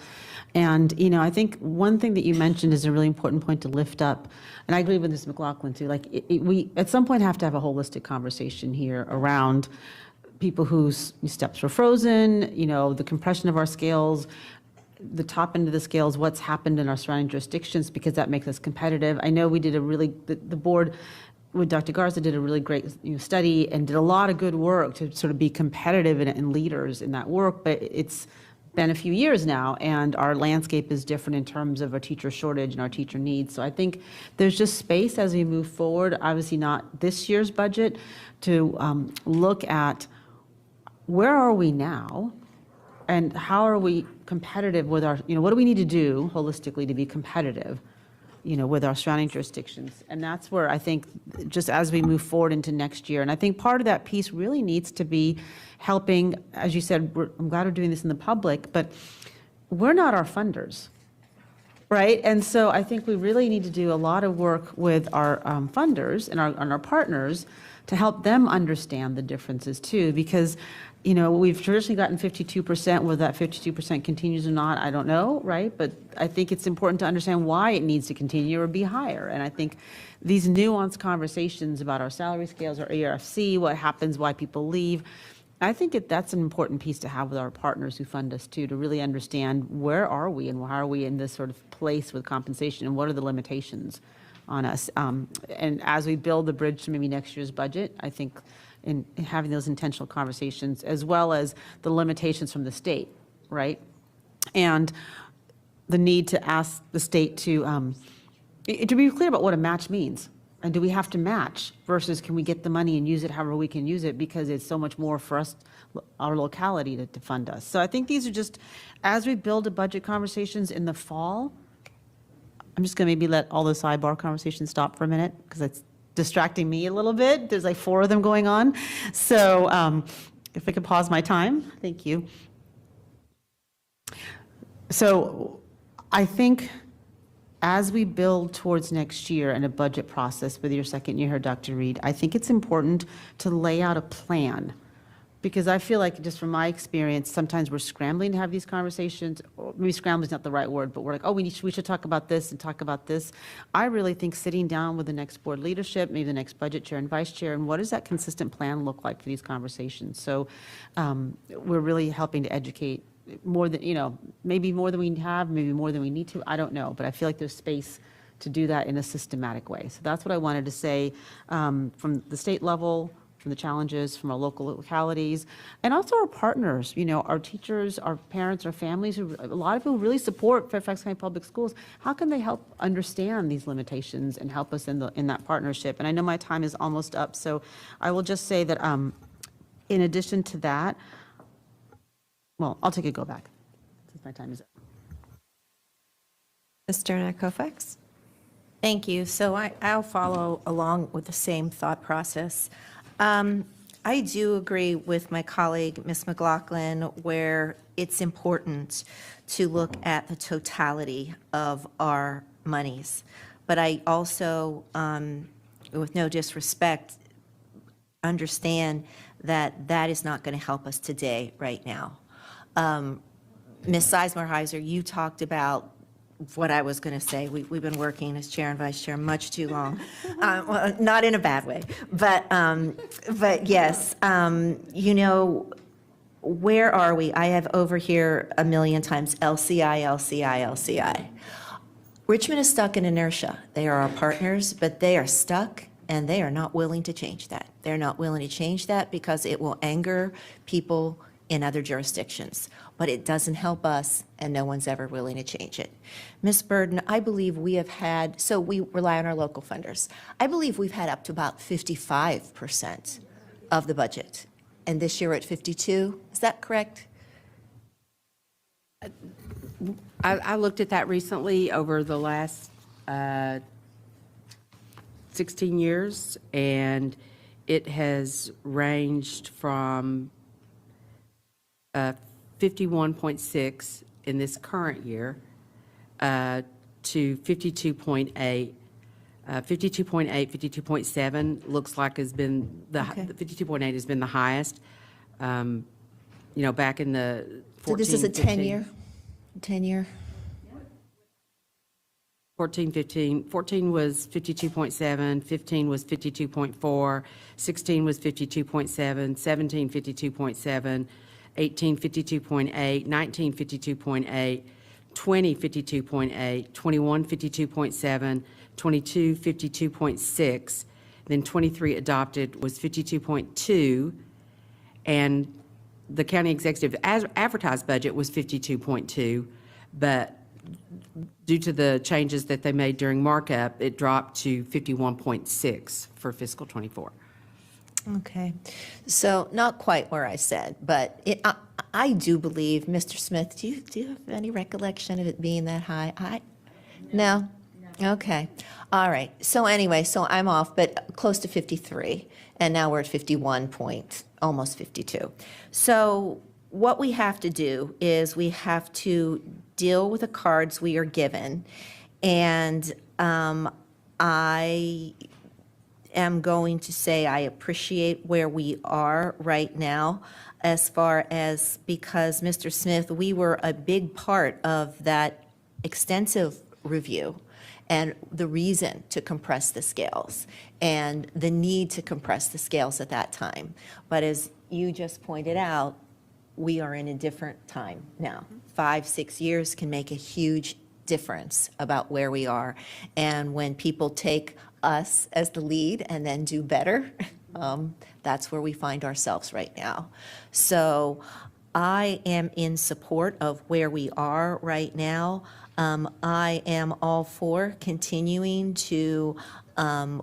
And, I think one thing that you mentioned is a really important point to lift up, and I agree with Ms. McLaughlin too. Like, we at some point have to have a holistic conversation here around people whose steps were frozen, the compression of our scales, the top end of the scales, what's happened in our surrounding jurisdictions, because that makes us competitive. I know we did the board with Dr. Garza did a really great study and did a lot of good work to sort of be competitive and leaders in that work, but it's been a few years now, and our landscape is different in terms of our teacher shortage and our teacher needs. So I think there's just space as we move forward, obviously not this year's budget, to look at where are we now and how are we competitive with our, what do we need to do holistically to be competitive with our surrounding jurisdictions. And that's where I think, just as we move forward into next year, and I think part of that piece really needs to be helping, as you said, I'm glad we're doing this in the public, but we're not our funders, right? And so I think we really need to do a lot of work with our funders and our partners to help them understand the differences too, because we've traditionally gotten 52%. Whether that 52% continues or not, I don't know, right? But I think it's important to understand why it needs to continue or be higher. And I think these nuanced conversations about our salary scales, our ARFC, what happens, why people leave, I think that's an important piece to have with our partners who fund us too, to really understand where are we and why are we in this sort of place with compensation, and what are the limitations on us. And as we build the bridge to maybe next year's budget, I think in having those intentional conversations, as well as the limitations from the state, right? And the need to ask the state to be clear about what a match means. And do we have to match versus can we get the money and use it however we can use it, because it's so much more for us, our locality, to fund us. So I think these are just, as we build a budget conversations in the fall, I'm just going to maybe let all the sidebar conversations stop for a minute, because it's distracting me a little bit. There's like 4 of them going on. So if I could pause my time, thank you. So I think as we build towards next year and a budget process with your second year here, Dr. Reed, I think it's important to lay out a plan, because I feel like, just from my experience, sometimes we're scrambling to have these conversations, or maybe scrambling is not the right word, but we're like, oh, we should talk about this and talk about this. I really think sitting down with the next board leadership, maybe the next budget chair and vice chair, and what does that consistent plan look like for these conversations? So we're really helping to educate more than, maybe more than we have, maybe more than we need to, I don't know, but I feel like there's space to do that in a systematic way. So that's what I wanted to say from the state level, from the challenges, from our local localities, and also our partners, our teachers, our parents, our families, a lot of who really support Fairfax County Public Schools. How can they help understand these limitations and help us in that partnership? And I know my time is almost up, so I will just say that in addition to that, well, I'll take a go back since my time is up. Mr. Kofax? Thank you. So I'll follow along with the same thought process. I do agree with my colleague, Ms. McLaughlin, where it's important to look at the totality of our monies. But I also, with no disrespect, understand that is not going to help us today, right now. Ms. Sizemore-Heiser, you talked about what I was going to say. We've been working as chair and vice chair much too long. Well, not in a bad way, but yes, you know, where are we? I have over here a million times LCI, LCI, LCI. Richmond is stuck in inertia. They are our partners, but they are stuck and they are not willing to change that. They're not willing to change that because it will anger people in other jurisdictions, but it doesn't help us, and no one's ever willing to change it. Ms. Burden, I believe we have had, so we rely on our local funders. I believe we've had up to about 55% of the budget, and this year we're at 52. Is that correct? I looked at that recently over the last 16 years, and it has ranged from 51.6 in this current year to 52.8. 52.8, 52.7 looks like has been the 52.8 has been the highest. You know, back in the 14, So this is a 15. 10-year? 10-year? 14, 15. 14 was 52.7, 15 was 52.4, 16 was 52.7, 17 52.7, 18 52.8, 19 52.8, 20 52.8, 21 52.7, 22 52.6, then 23 adopted was 52.2, and the county executive advertised budget was 52.2, but due to the changes that they made during markup, it dropped to 51.6 for fiscal '24. Okay, so not quite where I said, but I do believe, Mr. Smith, do you have any recollection of it being that high? No? Okay, all right. So anyway, so I'm off, but close to 53, and now we're at 51 point, almost 52. So what we have to do is we have to deal with the cards we are given, and I am going to say I appreciate where we are right now as far as, because Mr. Smith, we were a big part of that extensive review and the reason to compress the scales and the need to compress the scales at that time. But as you just pointed out, we are in a different time now. 5, 6 years can make a huge difference about where we are. And when people take us as the lead and then do better, that's where we find ourselves right now. So I am in support of where we are right now. I am all for continuing to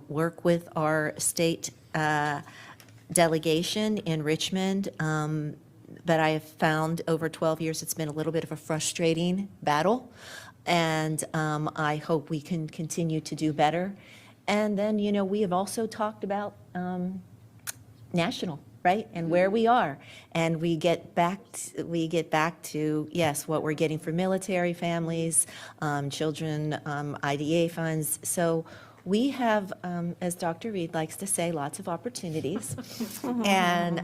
work with our state delegation in Richmond. But I have found over 12 years it's been a little bit of a frustrating battle. And I hope we can continue to do better. And then, you know, we have also talked about national, right, and where we are. And we get back to, yes, what we're getting for military families, children, IDA funds. So we have, as Dr. Reed likes to say, lots of opportunities. And,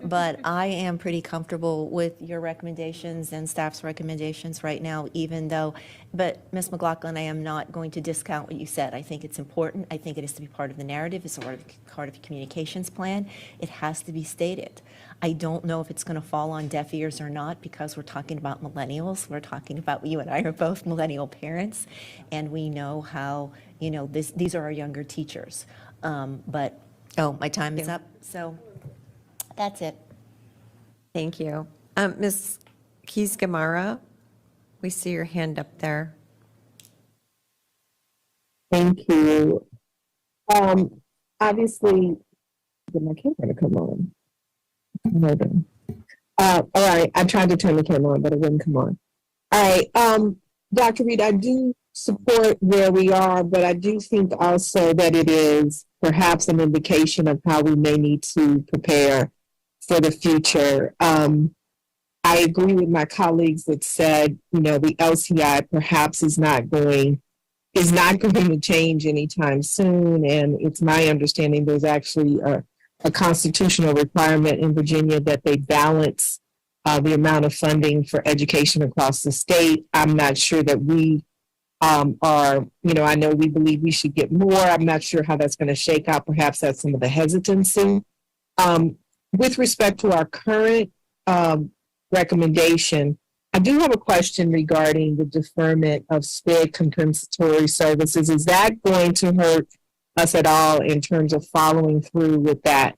but I am pretty comfortable with your recommendations and staff's recommendations right now, even though, but Ms. McLaughlin, I am not going to discount what you said. I think it's important. I think it has to be part of the narrative. It's part of the communications plan. It has to be stated. I don't know if it's going to fall on deaf ears or not, because we're talking about millennials. We're talking about, you and I are both millennial parents, and we know how, you know, these are our younger teachers. But, oh, my time is up, so that's it. Thank you. Ms. Keys-Gamarra, we see your hand up there. Thank you. Obviously, did my camera come on? Hold on. All right, I tried to turn the camera on, but it wouldn't come on. All right, Dr. Reed, I do support where we are, but I do think also that it is perhaps an indication of how we may need to prepare for the future. I agree with my colleagues that said, you know, the LCI perhaps is not going to change anytime soon. And it's my understanding there's actually a a constitutional requirement in Virginia that they balance the amount of funding for education across the state. I'm not sure that we are, I know we believe we should get more. I'm not sure how that's going to shake out. Perhaps that's some of the hesitancy. With respect to our current recommendation, I do have a question regarding the deferment of SPID compensatory services. Is that going to hurt us at all in terms of following through with that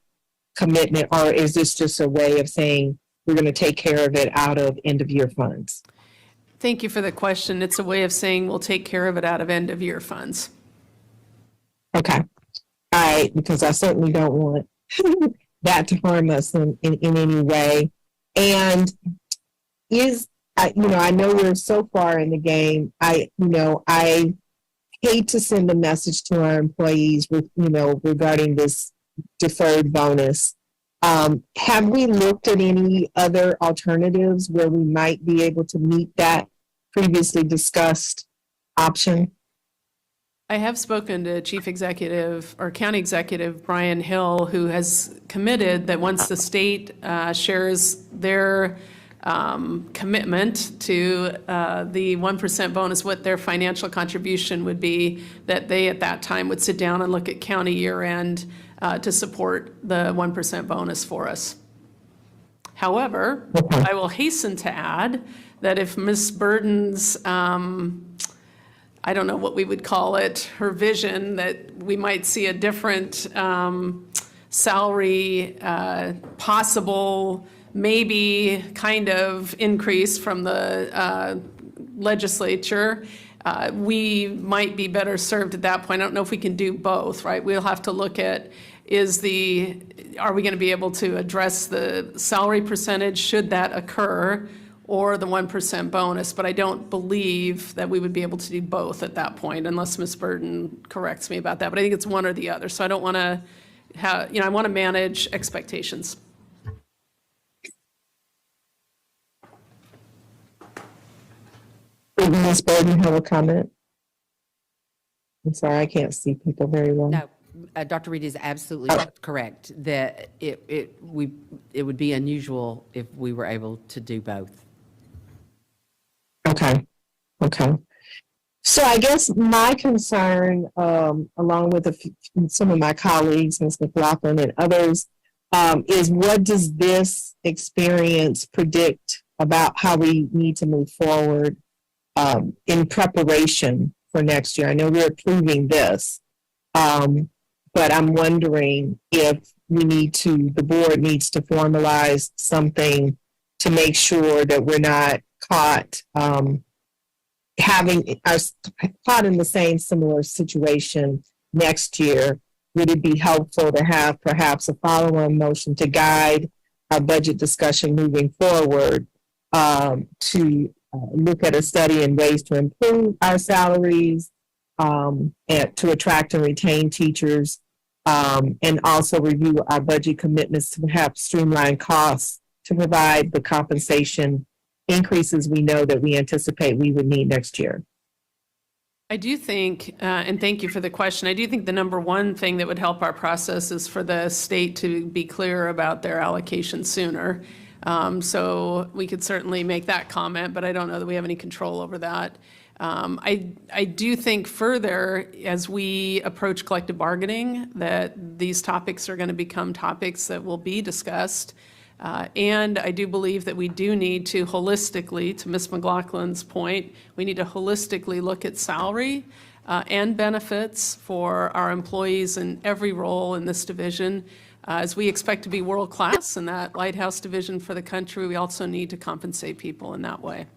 commitment, or is this just a way of saying we're going to take care of it out of end-of-year funds? Thank you for the question. It's a way of saying we'll take care of it out of end-of-year funds. Okay. All right, because I certainly don't want that to harm us in any way. And I know we're so far in the game. I hate to send a message to our employees with, regarding this deferred bonus. Have we looked at any other alternatives where we might be able to meet that previously discussed option? I have spoken to Chief Executive or County Executive Brian Hill, who has committed that once the state shares their commitment to the 1% bonus, what their financial contribution would be, that they at that time would sit down and look at county year end to support the 1% bonus for us. However, I will hasten to add that if Ms. Burden's, I don't know what we would call it, her vision that we might see a different salary possible, maybe kind of increase from the legislature, we might be better served at that point. I don't know if we can do both, right? We'll have to look at are we going to be able to address the salary percentage should that occur, or the 1% bonus, but I don't believe that we would be able to do both at that point unless Ms. Burden corrects me about that. But I think it's one or the other. So I don't want to I want to manage expectations. Did Ms. Burden have a comment? I'm sorry, I can't see people very well. No, Dr. Reed is absolutely correct that it would be unusual if we were able to do both. Okay. So I guess my concern, along with some of my colleagues, Ms. McLaughlin and others, is what does this experience predict about how we need to move forward in preparation for next year? I know we're approving this, but I'm wondering if the board needs to formalize something to make sure that we're not caught in the same similar situation next year. Would it be helpful to have perhaps a follow-on motion to guide our budget discussion moving forward to look at a study and ways to improve our salaries and to attract and retain teachers, and also review our budget commitments to perhaps streamline costs to provide the compensation increases we know that we anticipate we would need next year? I do think, and thank you for the question, I do think the number one thing that would help our process is for the state to be clear about their allocation sooner. So we could certainly make that comment, but I don't know that we have any control over that. I do think further, as we approach collective bargaining, that these topics are going to become topics that will be discussed. And I do believe that we do need to holistically, to Ms. McLaughlin's point, we need to holistically look at salary and benefits for our employees in every role in this division. As we expect to be world-class in that lighthouse division for the country, we also need to compensate people in that way.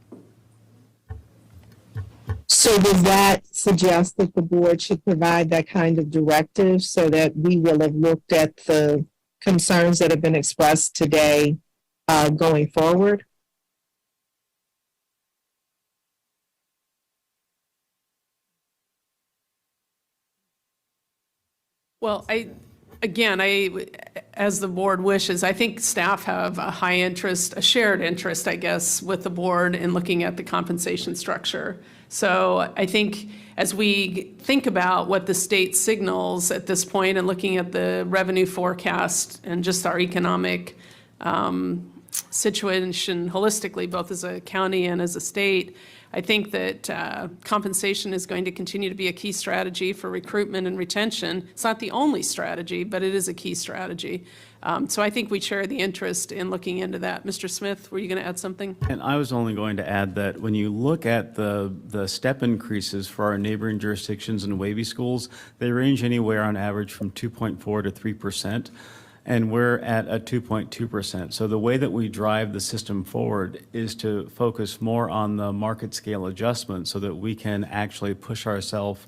So does that suggest that the board should provide that kind of directive so that we will have looked at the concerns that have been expressed today going forward? Well, as the board wishes. I think staff have a high interest, a shared interest, I guess, with the board in looking at the compensation structure. So I think as we think about what the state signals at this point and looking at the revenue forecast and just our economic situation holistically, both as a county and as a state, I think that compensation is going to continue to be a key strategy for recruitment and retention. It's not the only strategy, but it is a key strategy. So I think we share the interest in looking into that. Mr. Smith, were you going to add something? And I was only going to add that when you look at the step increases for our neighboring jurisdictions and Wavy schools, they range anywhere on average from 2.4 to 3%. And we're at a 2.2%. So the way that we drive the system forward is to focus more on the market scale adjustment so that we can actually push ourselves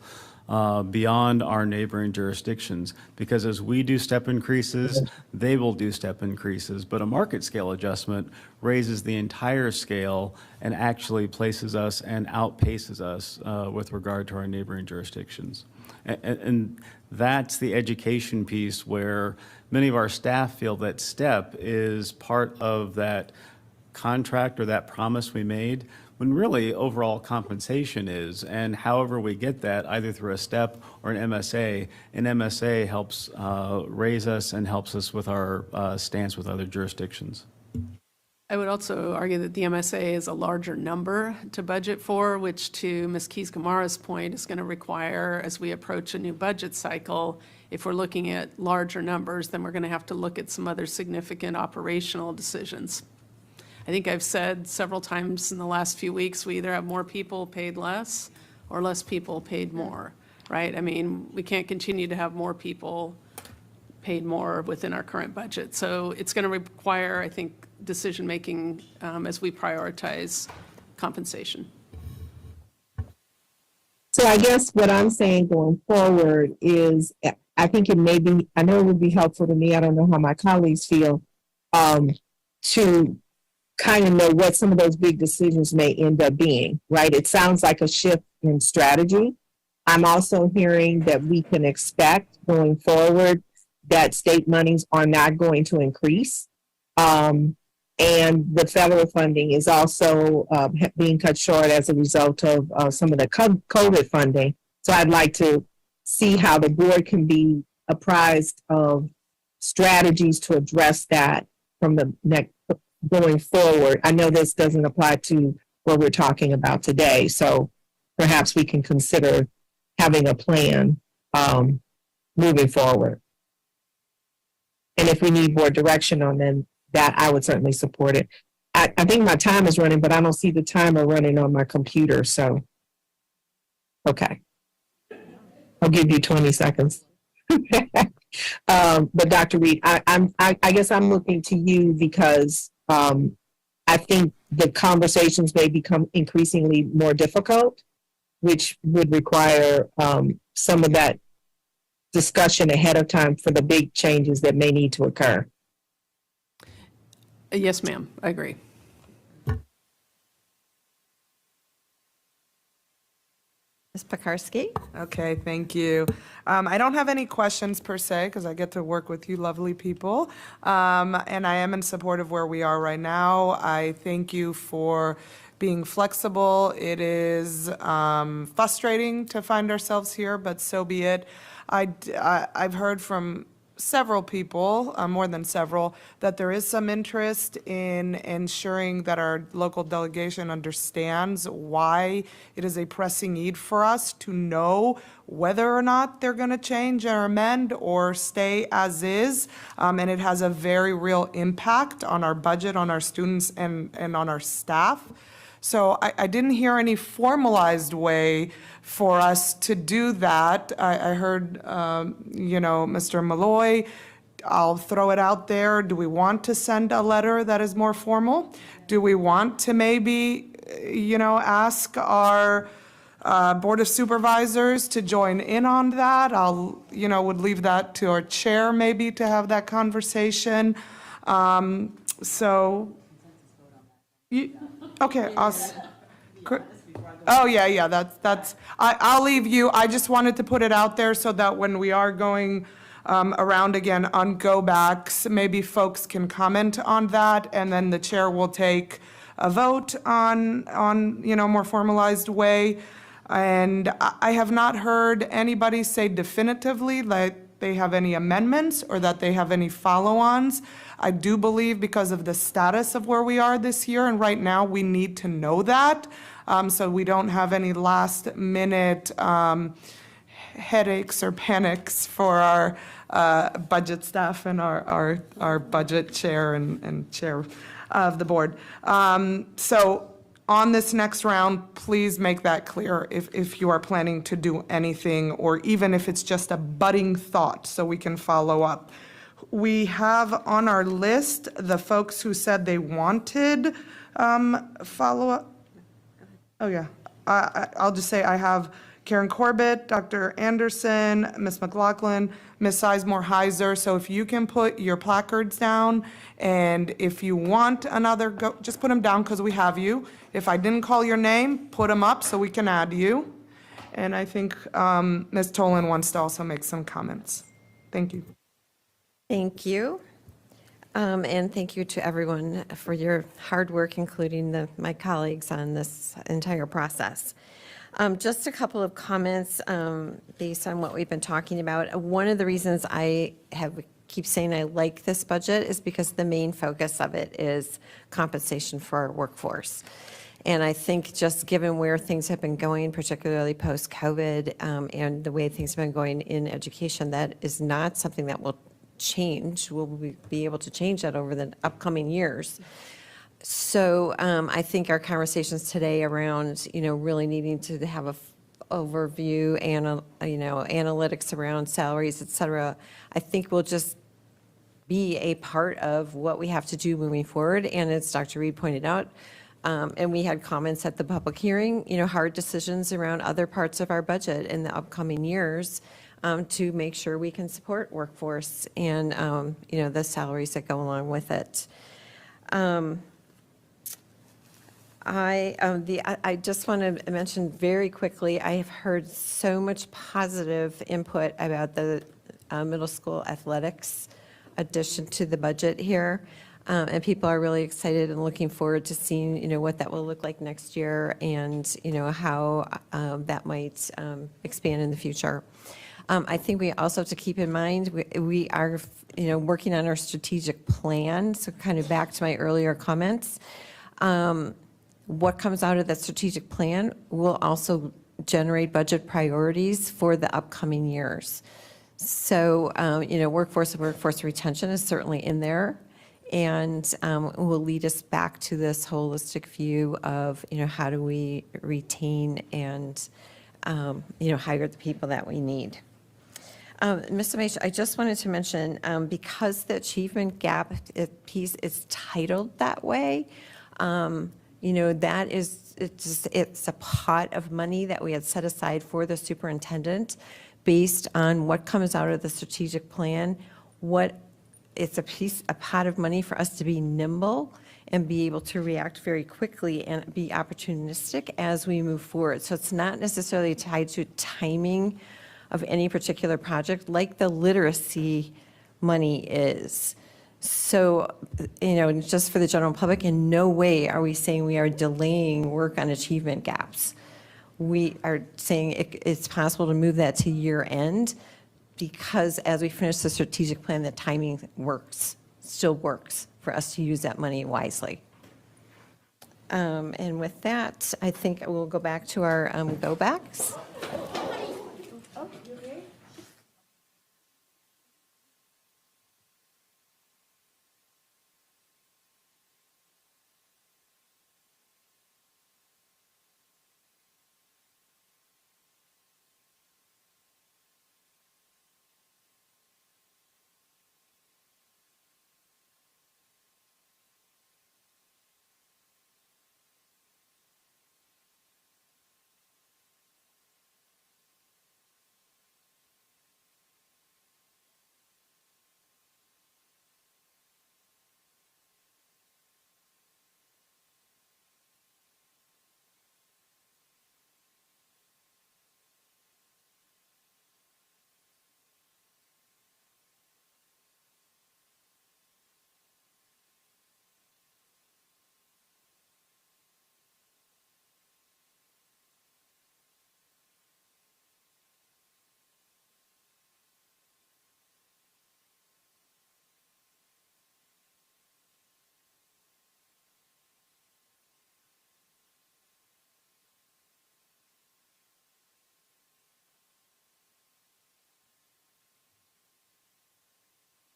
beyond our neighboring jurisdictions. Because as we do step increases, they will do step increases. But a market scale adjustment raises the entire scale and actually places us and outpaces us with regard to our neighboring jurisdictions. And that's the education piece where many of our staff feel that STEP is part of that contract or that promise we made, when really overall compensation is. And however we get that, either through a STEP or an MSA helps raise us and helps us with our stance with other jurisdictions. I would also argue that the MSA is a larger number to budget for, which to Ms. Keys-Gamarra's point is going to require, as we approach a new budget cycle, if we're looking at larger numbers, then we're going to have to look at some other significant operational decisions. I think I've said several times in the last few weeks, we either have more people paid less or less people paid more, right? I mean, we can't continue to have more people paid more within our current budget. So it's going to require, I think, decision-making as we prioritize compensation. So I guess what I'm saying going forward is, I think it may be, I know it would be helpful to me, I don't know how my colleagues feel, to kind of know what some of those big decisions may end up being, right? It sounds like a shift in strategy. I'm also hearing that we can expect going forward that state monies are not going to increase. And the federal funding is also being cut short as a result of some of the COVID funding. So I'd like to see how the board can be apprised of strategies to address that from the next going forward. I know this doesn't apply to what we're talking about today, so perhaps we can consider having a plan moving forward. And if we need more direction on them, that I would certainly support it. I think my time is running, but I don't see the timer running on my computer, so, okay. I'll give you 20 seconds. But Dr. Reed, I guess I'm looking to you because I think the conversations may become increasingly more difficult, which would require some of that discussion ahead of time for the big changes that may need to occur. Yes, ma'am, I agree. Ms. Pekarsky? Okay, thank you. I don't have any questions per se because I get to work with you lovely people. And I am in support of where we are right now. I thank you for being flexible. It is frustrating to find ourselves here, but so be it. I've heard from several people, more than several, that there is some interest in ensuring that our local delegation understands why it is a pressing need for us to know whether or not they're going to change or amend or stay as is. And it has a very real impact on our budget, on our students, and on our staff. So I didn't hear any formalized way for us to do that. I heard, Mr. Malloy. I'll throw it out there. Do we want to send a letter that is more formal? Do we want to maybe, ask our Board of Supervisors to join in on that? Would leave that to our chair maybe to have that conversation. Okay, oh, yeah, that's, I'll leave you. I just wanted to put it out there so that when we are going around again on go-backs. Maybe folks can comment on that, and then the chair will take a vote on more formalized way. And I have not heard anybody say definitively that they have any amendments or that they have any follow-ons. I do believe because of the status of where we are this year, and right now, we need to know that, so we don't have any last-minute headaches or panics for our budget staff and our budget chair and chair of the board. So on this next round, please make that clear if you are planning to do anything, or even if it's just a budding thought, so we can follow up. We have on our list the folks who said they wanted follow-up. Oh, yeah. I'll just say I have Karen Corbett, Dr. Anderson, Ms. McLaughlin, Ms. Sizemore Heiser. So if you can put your placards down, and if you want another, just put them down because we have you. If I didn't call your name, put them up so we can add you. And I think Ms. Tolan wants to also make some comments. Thank you. Thank you. And thank you to everyone for your hard work, including my colleagues on this entire process. Just a couple of comments based on what we've been talking about. One of the reasons I keep saying I like this budget is because the main focus of it is compensation for our workforce. And I think just given where things have been going, particularly post-COVID, and the way things have been going in education, that is not something that will change. We'll be able to change that over the upcoming years. So I think our conversations today around, really needing to have a overview and, analytics around salaries, et cetera, I think will just be a part of what we have to do moving forward. And as Dr. Reed pointed out, and we had comments at the public hearing, hard decisions around other parts of our budget in the upcoming years to make sure we can support workforce and, the salaries that go along with it. I just want to mention very quickly, I have heard so much positive input about the middle school athletics addition to the budget here. And people are really excited and looking forward to seeing, what that will look like next year and, how that might expand in the future. I think we also have to keep in mind, we are, working on our strategic plan. So kind of back to my earlier comments. What comes out of that strategic plan will also generate budget priorities for the upcoming years. So, workforce and workforce retention is certainly in there, and will lead us back to this holistic view of, how do we retain and, hire the people that we need. Mr. Maish, I just wanted to mention, because the achievement gap piece is titled that way, that is, it's a pot of money that we had set aside for the superintendent based on what comes out of the strategic plan. It's a pot of money for us to be nimble and be able to react very quickly and be opportunistic as we move forward. So it's not necessarily tied to timing of any particular project like the literacy money is. So, just for the general public, in no way are we saying we are delaying work on achievement gaps. We are saying it's possible to move that to year end because as we finish the strategic plan, the timing still works for us to use that money wisely. And with that, I think we'll go back to our go-backs.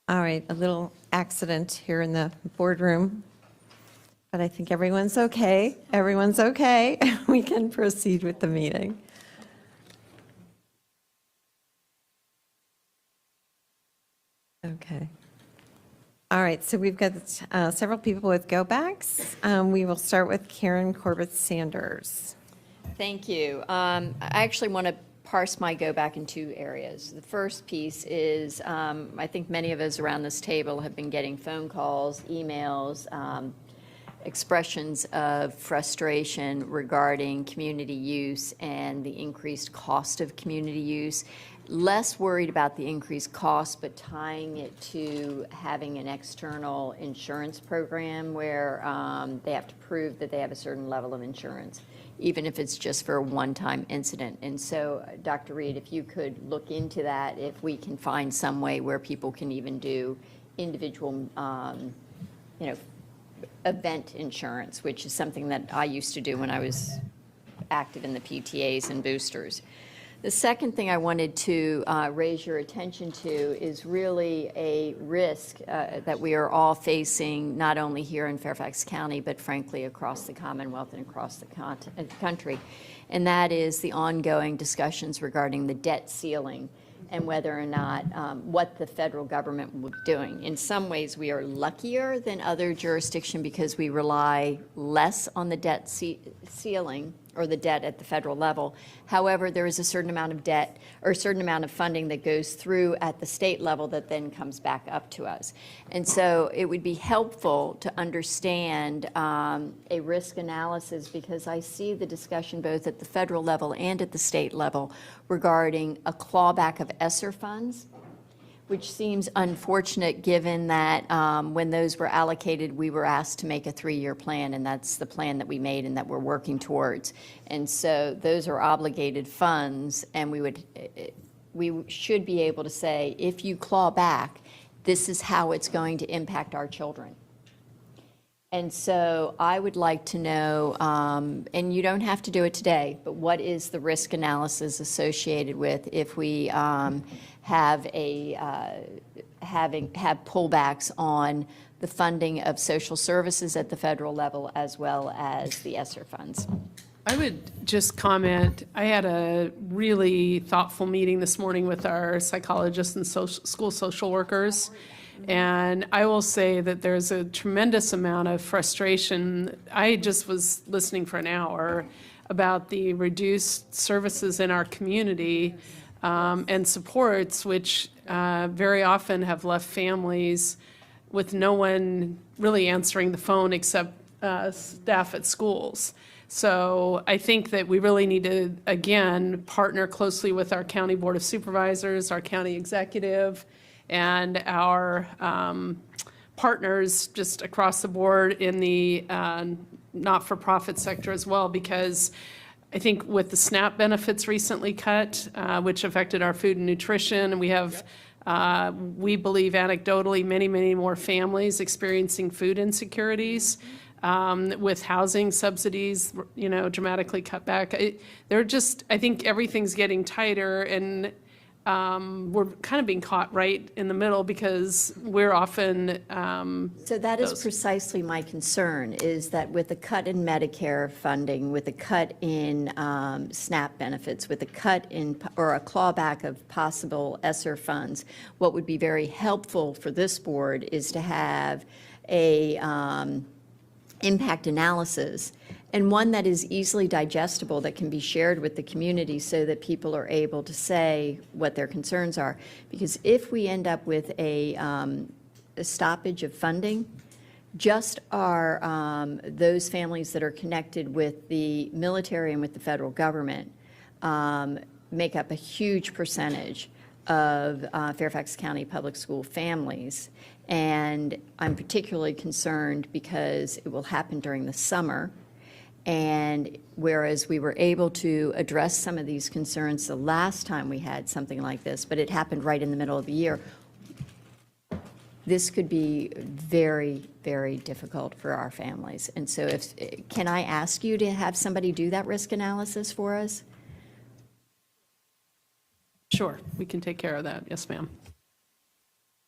All right, a little accident here in the boardroom, but I think everyone's okay. Everyone's okay. We can proceed with the meeting. Okay. All right, so we've got several people with go-backs. We will start with Karen Corbett-Sanders. Thank you. I actually want to parse my go back in two areas. The first piece is, I think many of us around this table have been getting phone calls, emails, expressions of frustration regarding community use and the increased cost of community use. Less worried about the increased cost, but tying it to having an external insurance program where they have to prove that they have a certain level of insurance, even if it's just for a one-time incident. And so, Dr. Reed, if you could look into that, if we can find some way where people can even do individual, event insurance, which is something that I used to do when I was active in the PTAs and boosters. The second thing I wanted to raise your attention to is really a risk that we are all facing, not only here in Fairfax County, but frankly across the Commonwealth and across the country, and that is the ongoing discussions regarding the debt ceiling and whether or not what the federal government will be doing. In some ways, we are luckier than other jurisdictions because we rely less on the debt ceiling or the debt at the federal level. However, there is a certain amount of debt or a certain amount of funding that goes through at the state level that then comes back up to us. And so it would be helpful to understand a risk analysis, because I see the discussion both at the federal level and at the state level regarding a clawback of ESSER funds, which seems unfortunate given that when those were allocated, we were asked to make a 3-year plan, and that's the plan that we made and that we're working towards. And so those are obligated funds, and we should be able to say, if you claw back, this is how it's going to impact our children. And so I would like to know, and you don't have to do it today, but what is the risk analysis associated with if we have pullbacks on the funding of social services at the federal level as well as the ESSER funds? I would just comment, I had a really thoughtful meeting this morning with our psychologists and school social workers. And I will say that there's a tremendous amount of frustration. I just was listening for an hour about the reduced services in our community and supports, which very often have left families with no one really answering the phone except staff at schools. So I think that we really need to, again, partner closely with our county board of supervisors, our county executive, and our partners just across the board in the not-for-profit sector as well, because I think with the SNAP benefits recently cut, which affected our food and nutrition, and we have, we believe anecdotally, many, many more families experiencing food insecurities. With housing subsidies, dramatically cut back. They're just, I think everything's getting tighter, and we're kind of being caught right in the middle because we're often. So that is precisely my concern, is that with the cut in Medicare funding, with the cut in SNAP benefits, with the cut in, or a clawback of possible ESSER funds, what would be very helpful for this board is to have a impact analysis, and one that is easily digestible, that can be shared with the community so that people are able to say what their concerns are. Because if we end up with a stoppage of funding, just those families that are connected with the military and with the federal government make up a huge percentage of Fairfax County public school families. And I'm particularly concerned because it will happen during the summer. And whereas we were able to address some of these concerns the last time we had something like this, but it happened right in the middle of the year, this could be very, very difficult for our families. And so can I ask you to have somebody do that risk analysis for us? Sure, we can take care of that. Yes, ma'am.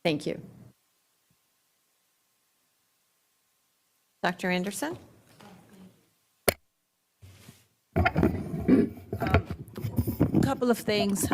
Thank you. Dr. Anderson? Couple of things.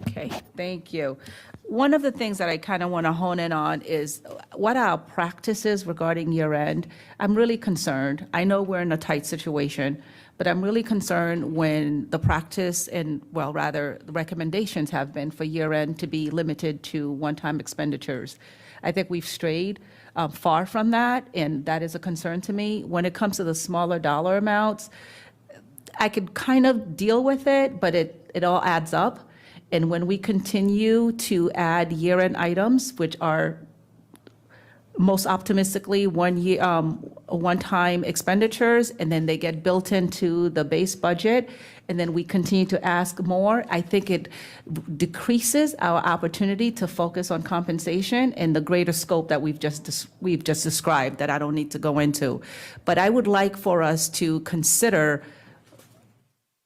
Okay, thank you. One of the things that I kind of want to hone in on is what are our practices regarding year end. I'm really concerned. I know we're in a tight situation, but I'm really concerned when the practice and, well, rather, the recommendations have been for year end to be limited to one-time expenditures. I think we've strayed far from that, and that is a concern to me. When it comes to the smaller dollar amounts, I could kind of deal with it, but it all adds up. And when we continue to add year-end items, which are most optimistically one-time expenditures, and then they get built into the base budget, and then we continue to ask more, I think it decreases our opportunity to focus on compensation and the greater scope that we've just described that I don't need to go into. But I would like for us to consider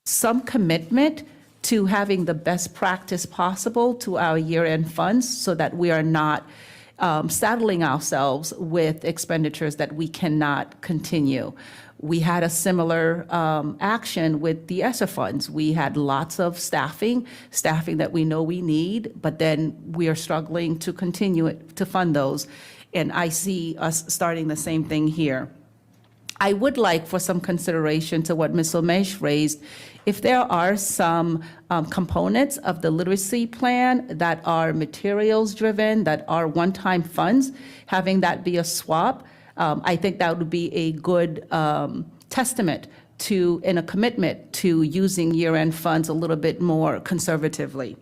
some commitment to having the best practice possible to our year-end funds so that we are not saddling ourselves with expenditures that we cannot continue. We had a similar action with the ESSER funds. We had lots of staffing that we know we need, but then we are struggling to continue to fund those. And I see us starting the same thing here. I would like for some consideration to what Ms. Omesh raised. If there are some components of the literacy plan that are materials driven, that are one-time funds, having that be a swap, I think that would be a good testament to and a commitment to using year-end funds a little bit more conservatively.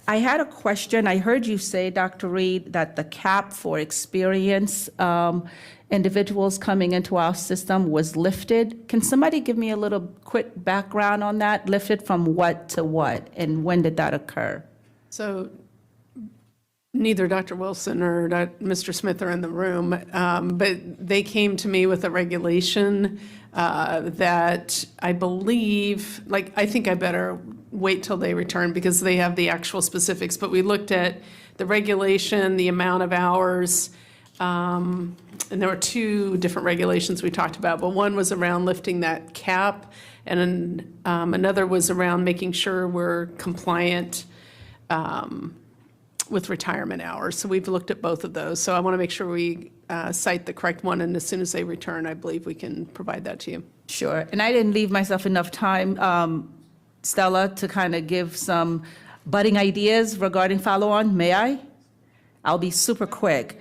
I had a question. I heard you say, Dr. Reed, that the cap for experience individuals coming into our system was lifted. Can somebody give me a little quick background on that? Lifted from what to what, and when did that occur? So neither Dr. Wilson or Mr. Smith are in the room, but they came to me with a regulation that I believe, I think I better wait till they return because they have the actual specifics, but we looked at the regulation, the amount of hours, and there were two different regulations we talked about, but one was around lifting that cap, and another was around making sure we're compliant with retirement hours. So we've looked at both of those. So I want to make sure we cite the correct one, and as soon as they return, I believe we can provide that to you. Sure. And I didn't leave myself enough time, Stella, to kind of give some budding ideas regarding follow-on. May I? I'll be super quick.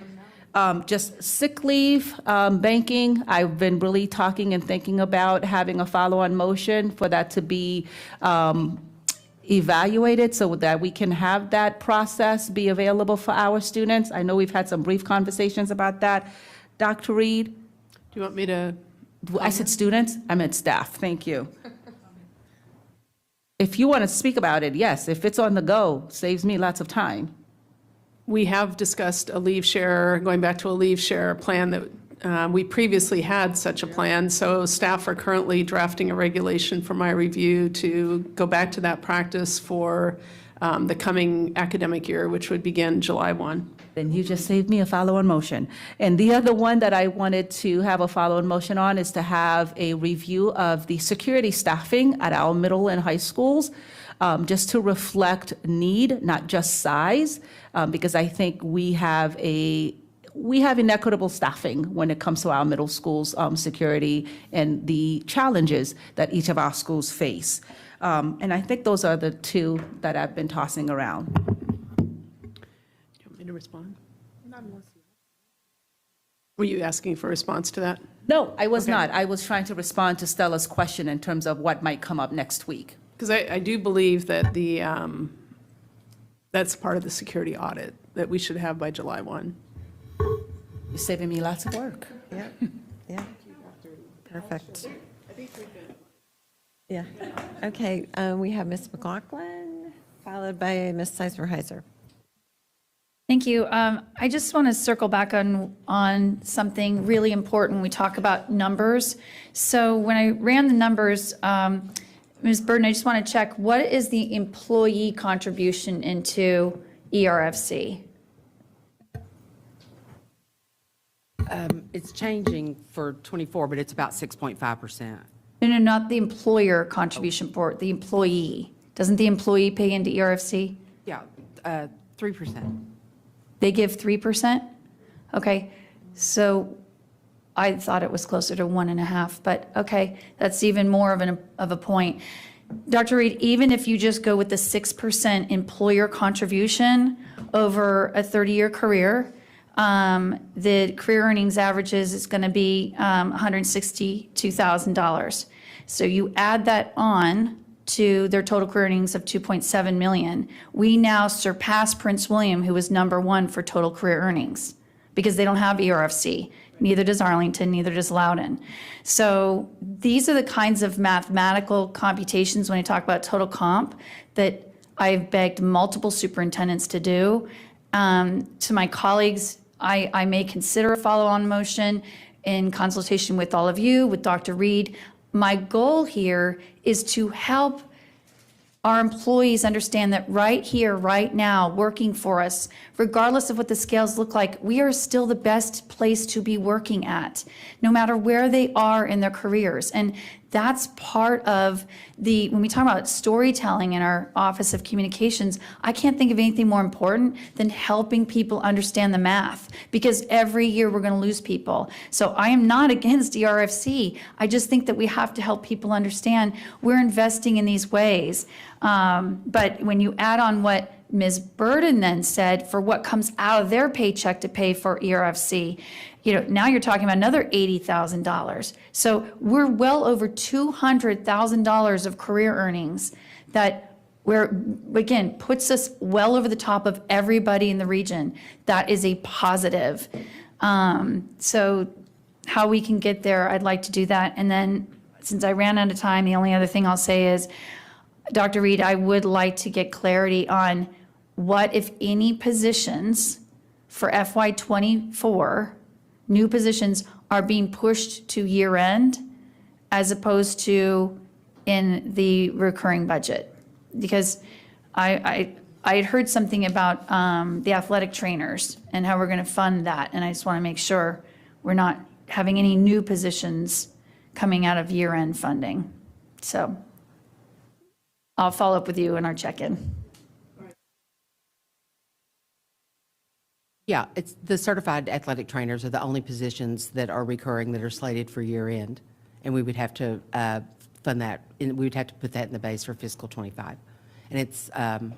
Just sick leave, banking, I've been really talking and thinking about having a follow-on motion for that to be evaluated so that we can have that process be available for our students. I know we've had some brief conversations about that. Dr. Reed? Do you want me to? I said students, I meant staff, thank you. If you want to speak about it, yes, if it's on the go, saves me lots of time. We have discussed a leave share, going back to a leave share plan that we previously had such a plan. So staff are currently drafting a regulation for my review to go back to that practice for the coming academic year, which would begin July 1. Then you just saved me a follow-on motion. And the other one that I wanted to have a follow-on motion on is to have a review of the security staffing at our middle and high schools, just to reflect need, not just size, because I think we have inequitable staffing when it comes to our middle schools' security and the challenges that each of our schools face. And I think those are the two that I've been tossing around. Do you want me to respond? Were you asking for a response to that? No, I was not. I was trying to respond to Stella's question in terms of what might come up next week. Because I do believe that that's part of the security audit that we should have by July 1. You're saving me lots of work. Yeah, yeah. Perfect. Yeah, okay, we have Ms. McLaughlin, followed by Ms. Seismer-Heiser. Thank you. I just want to circle back on something really important when we talk about numbers. So when I ran the numbers, Ms. Burden, I just want to check, what is the employee contribution into ERFC? It's changing for '24, but it's about 6.5%. No, not the employer contribution part, the employee. Doesn't the employee pay into ERFC? Yeah, 3%. They give 3%? Okay, so I thought it was closer to 1.5, but okay, that's even more of a point. Dr. Reed, even if you just go with the 6% employer contribution over a 30-year career, the career earnings averages is going to be $162,000. So you add that on to their total career earnings of $2.7 million. We now surpass Prince William, who was #1 for total career earnings, because they don't have ERFC. Neither does Arlington, neither does Loudoun. So these are the kinds of mathematical computations when I talk about total comp that I've begged multiple superintendents to do. To my colleagues, I may consider a follow-on motion in consultation with all of you, with Dr. Reed. My goal here is to help our employees understand that right here, right now, working for us, regardless of what the scales look like, we are still the best place to be working at, no matter where they are in their careers. And that's part of when we talk about storytelling in our Office of Communications, I can't think of anything more important than helping people understand the math, because every year we're going to lose people. So I am not against ERFC. I just think that we have to help people understand we're investing in these ways. But when you add on what Ms. Burden then said for what comes out of their paycheck to pay for ERFC, now you're talking about another $80,000. So we're well over $200,000 of career earnings that again, puts us well over the top of everybody in the region. That is a positive. So how we can get there, I'd like to do that. And then since I ran out of time, the only other thing I'll say is, Dr. Reed, I would like to get clarity on what, if any, positions for FY24, new positions, are being pushed to year end as opposed to in the recurring budget. Because I had heard something about the athletic trainers and how we're going to fund that. And I just want to make sure we're not having any new positions coming out of year end funding. So I'll follow up with you in our check-in. Yeah, it's the certified athletic trainers are the only positions that are recurring that are slated for year end. And we would have to fund that, we would have to put that in the base for fiscal '25. And it's 5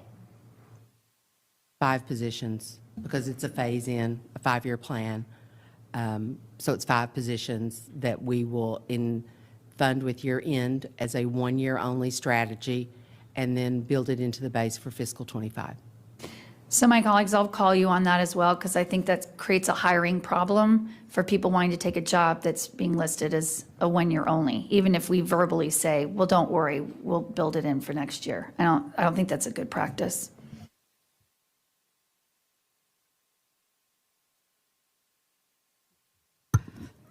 positions because it's a phase in, a 5-year plan. So it's 5 positions that we will fund with year end as a 1-year only strategy, and then build it into the base for fiscal '25. So my colleagues, I'll call you on that as well, because I think that creates a hiring problem for people wanting to take a job that's being listed as a 1-year only, even if we verbally say, well, don't worry, we'll build it in for next year. I don't think that's a good practice.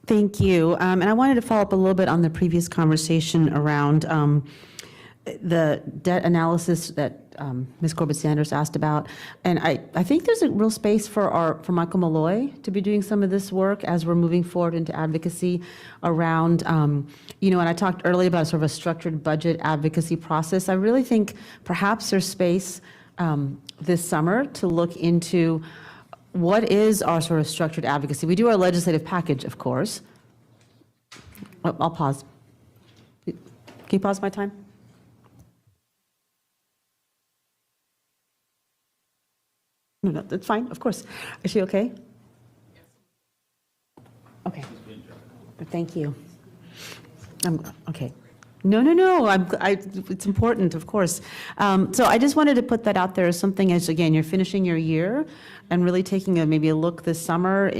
Thank you. And I wanted to follow up a little bit on the previous conversation around the debt analysis that Ms. Corbett-Sanders asked about. And I think there's a real space for Michael Malloy to be doing some of this work as we're moving forward into advocacy around, and I talked earlier about sort of a structured budget advocacy process. I really think perhaps there's space this summer to look into what is our sort of structured advocacy. We do our legislative package, of course. I'll pause. Can you pause my time? No, that's fine, of course. Is she okay? Okay. Thank you. Okay. No, it's important, of course. So I just wanted to put that out there as something as, again, you're finishing your year and really taking maybe a look this summer,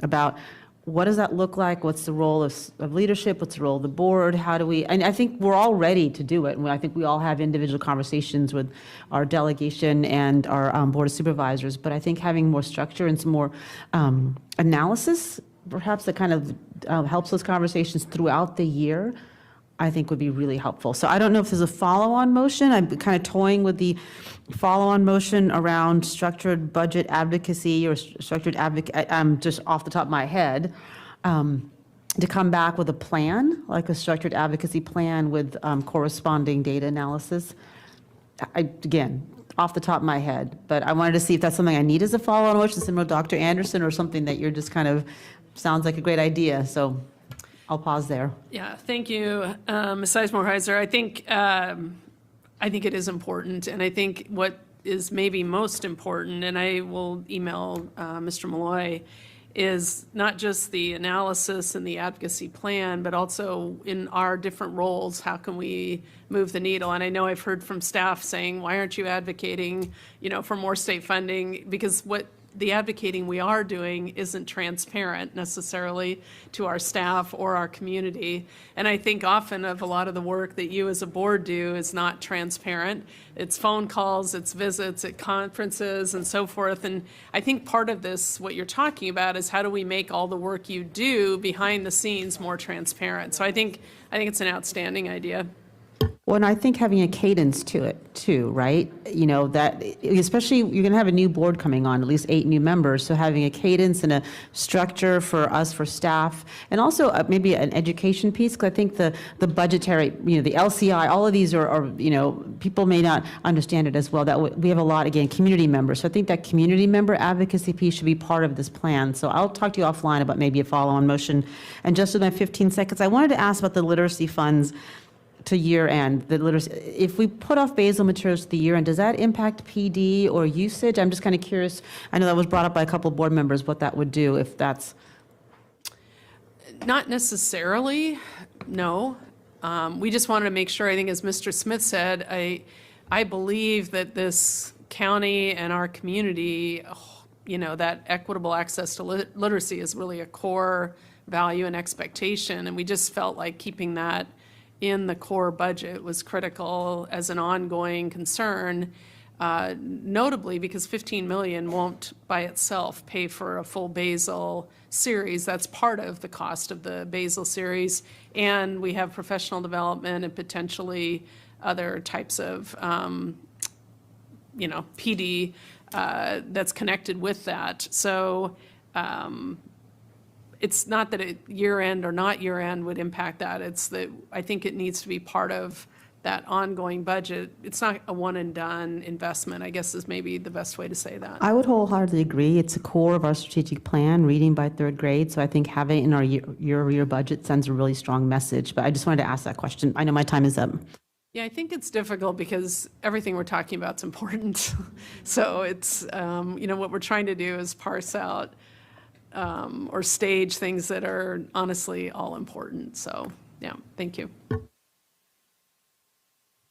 about what does that look like? What's the role of leadership? What's the role of the board? How do we, and I think we're all ready to do it. And I think we all have individual conversations with our delegation and our board of supervisors. But I think having more structure and some more analysis, perhaps that kind of helps those conversations throughout the year, I think would be really helpful. So I don't know if there's a follow-on motion. I'm kind of toying with the follow-on motion around structured budget advocacy or structured advocate, I'm just off the top of my head, to come back with a plan, like a structured advocacy plan with corresponding data analysis. Again, off the top of my head, but I wanted to see if that's something I need as a follow-on motion, similar to Dr. Anderson, or something that you're just kind of, sounds like a great idea. So I'll pause there. Yeah, thank you, Ms. Sizemore-Heiser. I think it is important, and I think what is maybe most important, and I will email Mr. Malloy, is not just the analysis and the advocacy plan, but also in our different roles, how can we move the needle? And I know I've heard from staff saying, why aren't you advocating, for more state funding? Because what the advocating we are doing isn't transparent necessarily to our staff or our community. And I think often of a lot of the work that you as a board do is not transparent. It's phone calls, it's visits at conferences and so forth. And I think part of this, what you're talking about, is how do we make all the work you do behind the scenes more transparent? So I think it's an outstanding idea. Well, and I think having a cadence to it too, right? That especially you're going to have a new board coming on, at least 8 new members. So having a cadence and a structure for us, for staff, and also maybe an education piece, because I think the budgetary, the LCI, all of these are, people may not understand it as well. That we have a lot, again, community members. So I think that community member advocacy piece should be part of this plan. So I'll talk to you offline about maybe a follow-on motion. And just with my 15 seconds, I wanted to ask about the literacy funds to year end, the literacy. If we put off basal materials to the year end, does that impact PD or usage? I'm just kind of curious. I know that was brought up by a couple of board members, what that would do if that's. Not necessarily, no. We just wanted to make sure, I think as Mr. Smith said, I believe that this county and our community, that equitable access to literacy is really a core value and expectation. And we just felt like keeping that in the core budget was critical as an ongoing concern, notably because $15 million won't by itself pay for a full basal series. That's part of the cost of the basal series. And we have professional development and potentially other types of, PD that's connected with that. So it's not that year-end or not year-end would impact that. It's that I think it needs to be part of that ongoing budget. It's not a one-and-done investment, I guess is maybe the best way to say that. I would wholeheartedly agree. It's a core of our strategic plan, reading by 3rd grade. So I think having it in our year-over-year budget sends a really strong message. But I just wanted to ask that question. I know my time is up. Yeah, I think it's difficult because everything we're talking about is important. So it's, what we're trying to do is parse out or stage things that are honestly all important. So, yeah, thank you.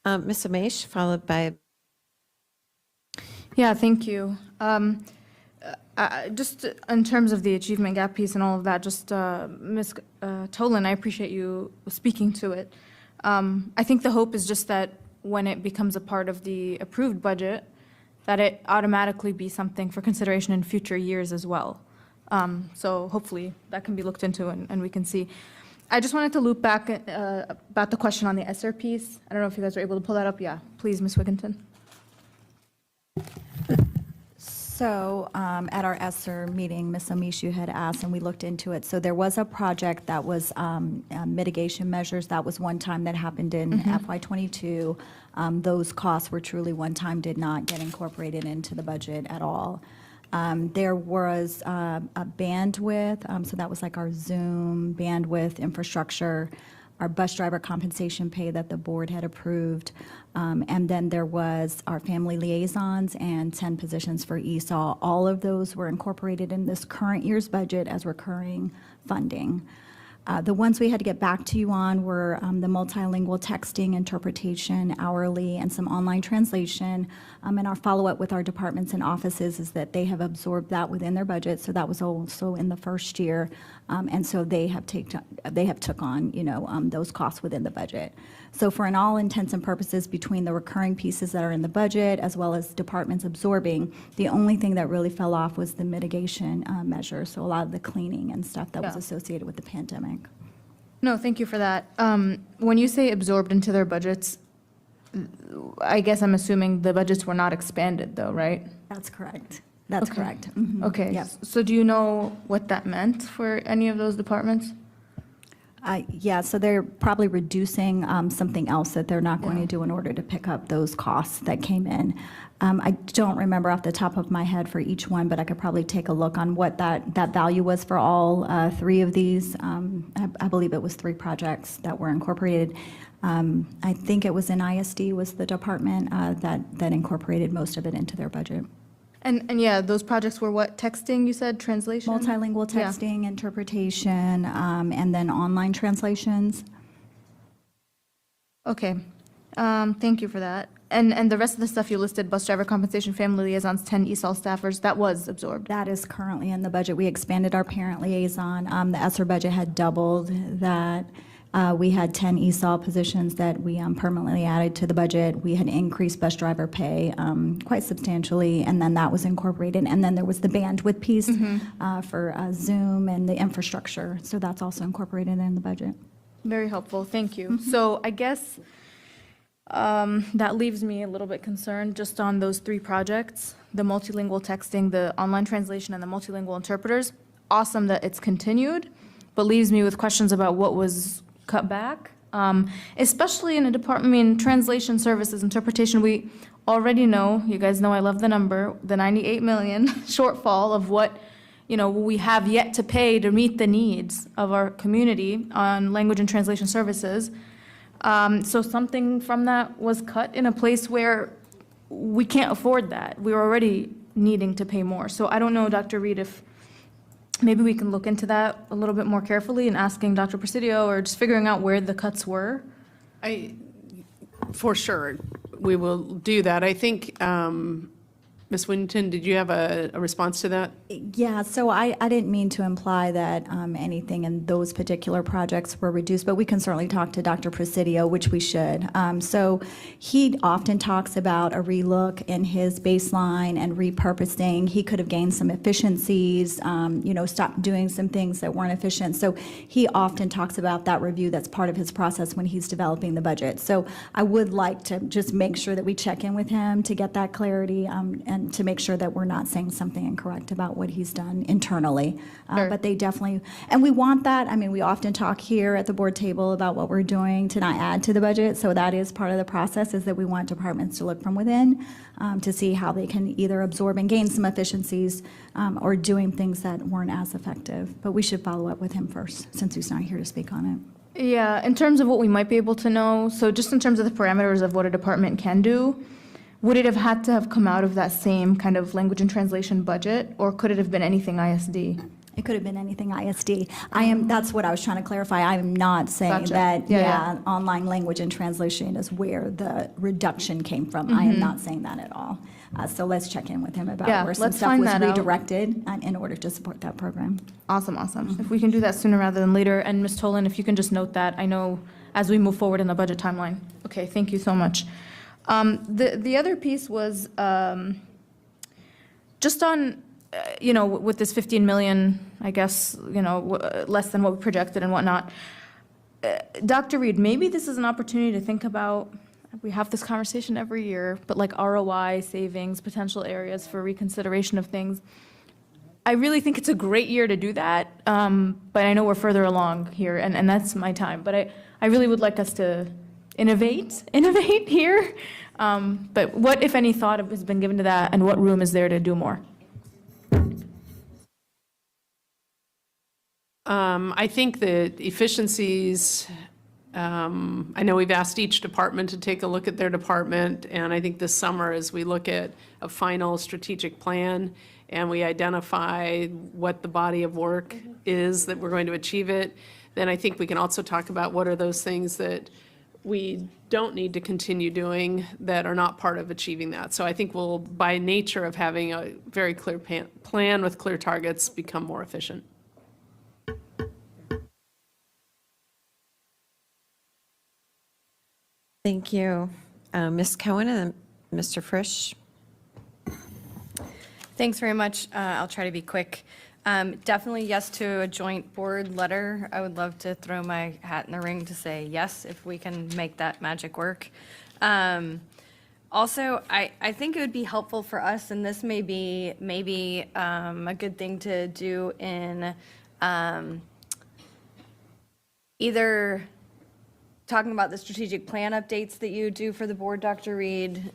Ms. Amish, followed by. Yeah, thank you. Just in terms of the achievement gap piece and all of that, just Ms. Tolan, I appreciate you speaking to it. I think the hope is just that when it becomes a part of the approved budget, that it automatically be something for consideration in future years as well. So hopefully that can be looked into and we can see. I just wanted to loop back about the question on the ESSER piece. I don't know if you guys were able to pull that up. Yeah, please, Ms. Wigginton. So at our ESSER meeting, Ms. Amishu had asked, and we looked into it. So there was a project that was mitigation measures. That was one time that happened in FY22. Those costs were truly one time, did not get incorporated into the budget at all. There was a bandwidth, so that was like our Zoom bandwidth infrastructure, our bus driver compensation pay that the board had approved, and then there was our family liaisons and 10 positions for ESOL. All of those were incorporated in this current year's budget as recurring funding. The ones we had to get back to you on were the multilingual texting, interpretation, hourly, and some online translation. And our follow-up with our departments and offices is that they have absorbed that within their budget. So that was also in the first year. And so they have took on, those costs within the budget. So for an all intents and purposes, between the recurring pieces that are in the budget as well as departments absorbing, the only thing that really fell off was the mitigation measure. So a lot of the cleaning and stuff that was associated with the pandemic. No, thank you for that. When you say absorbed into their budgets, I guess I'm assuming the budgets were not expanded though, right? That's correct. That's Okay. correct. Mhm. Okay, Yep. so do you know what that meant for any of those departments? Yeah, so they're probably reducing something else that they're not going to do in order to pick up those costs that came in. I don't remember off the top of my head for each one, but I could probably take a look on what that value was for all three of these. I believe it was 3 projects that were incorporated. I think it was in ISD was the department that incorporated most of it into their budget. And yeah, those projects were what, texting, you said, translation? Multilingual Yeah. texting, interpretation, and then online translations. Okay, thank you for that. And the rest of the stuff you listed, bus driver compensation, family liaisons, 10 ESOL staffers, that was absorbed? That is currently in the budget. We expanded our parent liaison. The ESSER budget had doubled that. We had 10 ESOL positions that we permanently added to the budget. We had increased bus driver pay quite substantially, and then that was incorporated. And then there was the bandwidth piece for Zoom and the infrastructure. So that's also incorporated in the budget. Very helpful, thank you. So I guess that leaves me a little bit concerned just on those 3 projects, the multilingual texting, the online translation, and the multilingual interpreters. Awesome that it's continued, but leaves me with questions about what was cut back, especially in a department, I mean, translation services, interpretation, we already know, you guys know I love the number, the 98 million shortfall of what, we have yet to pay to meet the needs of our community on language and translation services. So something from that was cut in a place where we can't afford that. We're already needing to pay more. So I don't know, Dr. Reed, if maybe we can look into that a little bit more carefully and asking Dr. Presidio or just figuring out where the cuts were. For sure, we will do that. I think, Ms. Winton, did you have a response to that? Yeah, so I didn't mean to imply that anything in those particular projects were reduced, but we can certainly talk to Dr. Presidio, which we should. So he often talks about a relook in his baseline and repurposing. He could have gained some efficiencies, stopped doing some things that weren't efficient. So he often talks about that review. That's part of his process when he's developing the budget. So I would like to just make sure that we check in with him to get that clarity and to make sure that we're not saying something incorrect about what he's done internally. But they definitely, and we want that. I mean, we often talk here at the board table about what we're doing to not add to the budget. So that is part of the process, is that we want departments to look from within to see how they can either absorb and gain some efficiencies or doing things that weren't as effective. But we should follow up with him first, since he's not here to speak on it. Yeah, in terms of what we might be able to know, so just in terms of the parameters of what a department can do, would it have had to have come out of that same kind of language and translation budget, or could it have been anything ISD? It could have been anything ISD. That's what I was trying to clarify. I'm not saying Gotcha. that, Yeah. online language and translation is where the reduction came from. I am not saying that at all. So let's check in with him about Yeah, where some let's stuff find was that out. redirected in order to support that program. Awesome. If we can do that sooner rather than later, and Ms. Tolan, if you can just note that, I know as we move forward in the budget timeline. Okay, thank you so much. The other piece was just on, with this 15 million, I guess, less than what we projected and whatnot. Dr. Reed, maybe this is an opportunity to think about, we have this conversation every year, but like ROI, savings, potential areas for reconsideration of things. I really think it's a great year to do that, but I know we're further along here, and that's my time. But I really would like us to innovate here. But what, if any, thought has been given to that, and what room is there to do more? I think that efficiencies, I know we've asked each department to take a look at their department, and I think this summer, as we look at a final strategic plan and we identify what the body of work is that we're going to achieve it, then I think we can also talk about what are those things that we don't need to continue doing that are not part of achieving that. So I think we'll, by nature of having a very clear plan with clear targets, become more efficient. Thank you. Ms. Cohen and Mr. Frisch. Thanks very much. I'll try to be quick. Definitely yes to a joint board letter. I would love to throw my hat in the ring to say yes, if we can make that magic work. Also, I think it would be helpful for us, and this may be maybe a good thing to do in either talking about the strategic plan updates that you do for the board, Dr. Reed,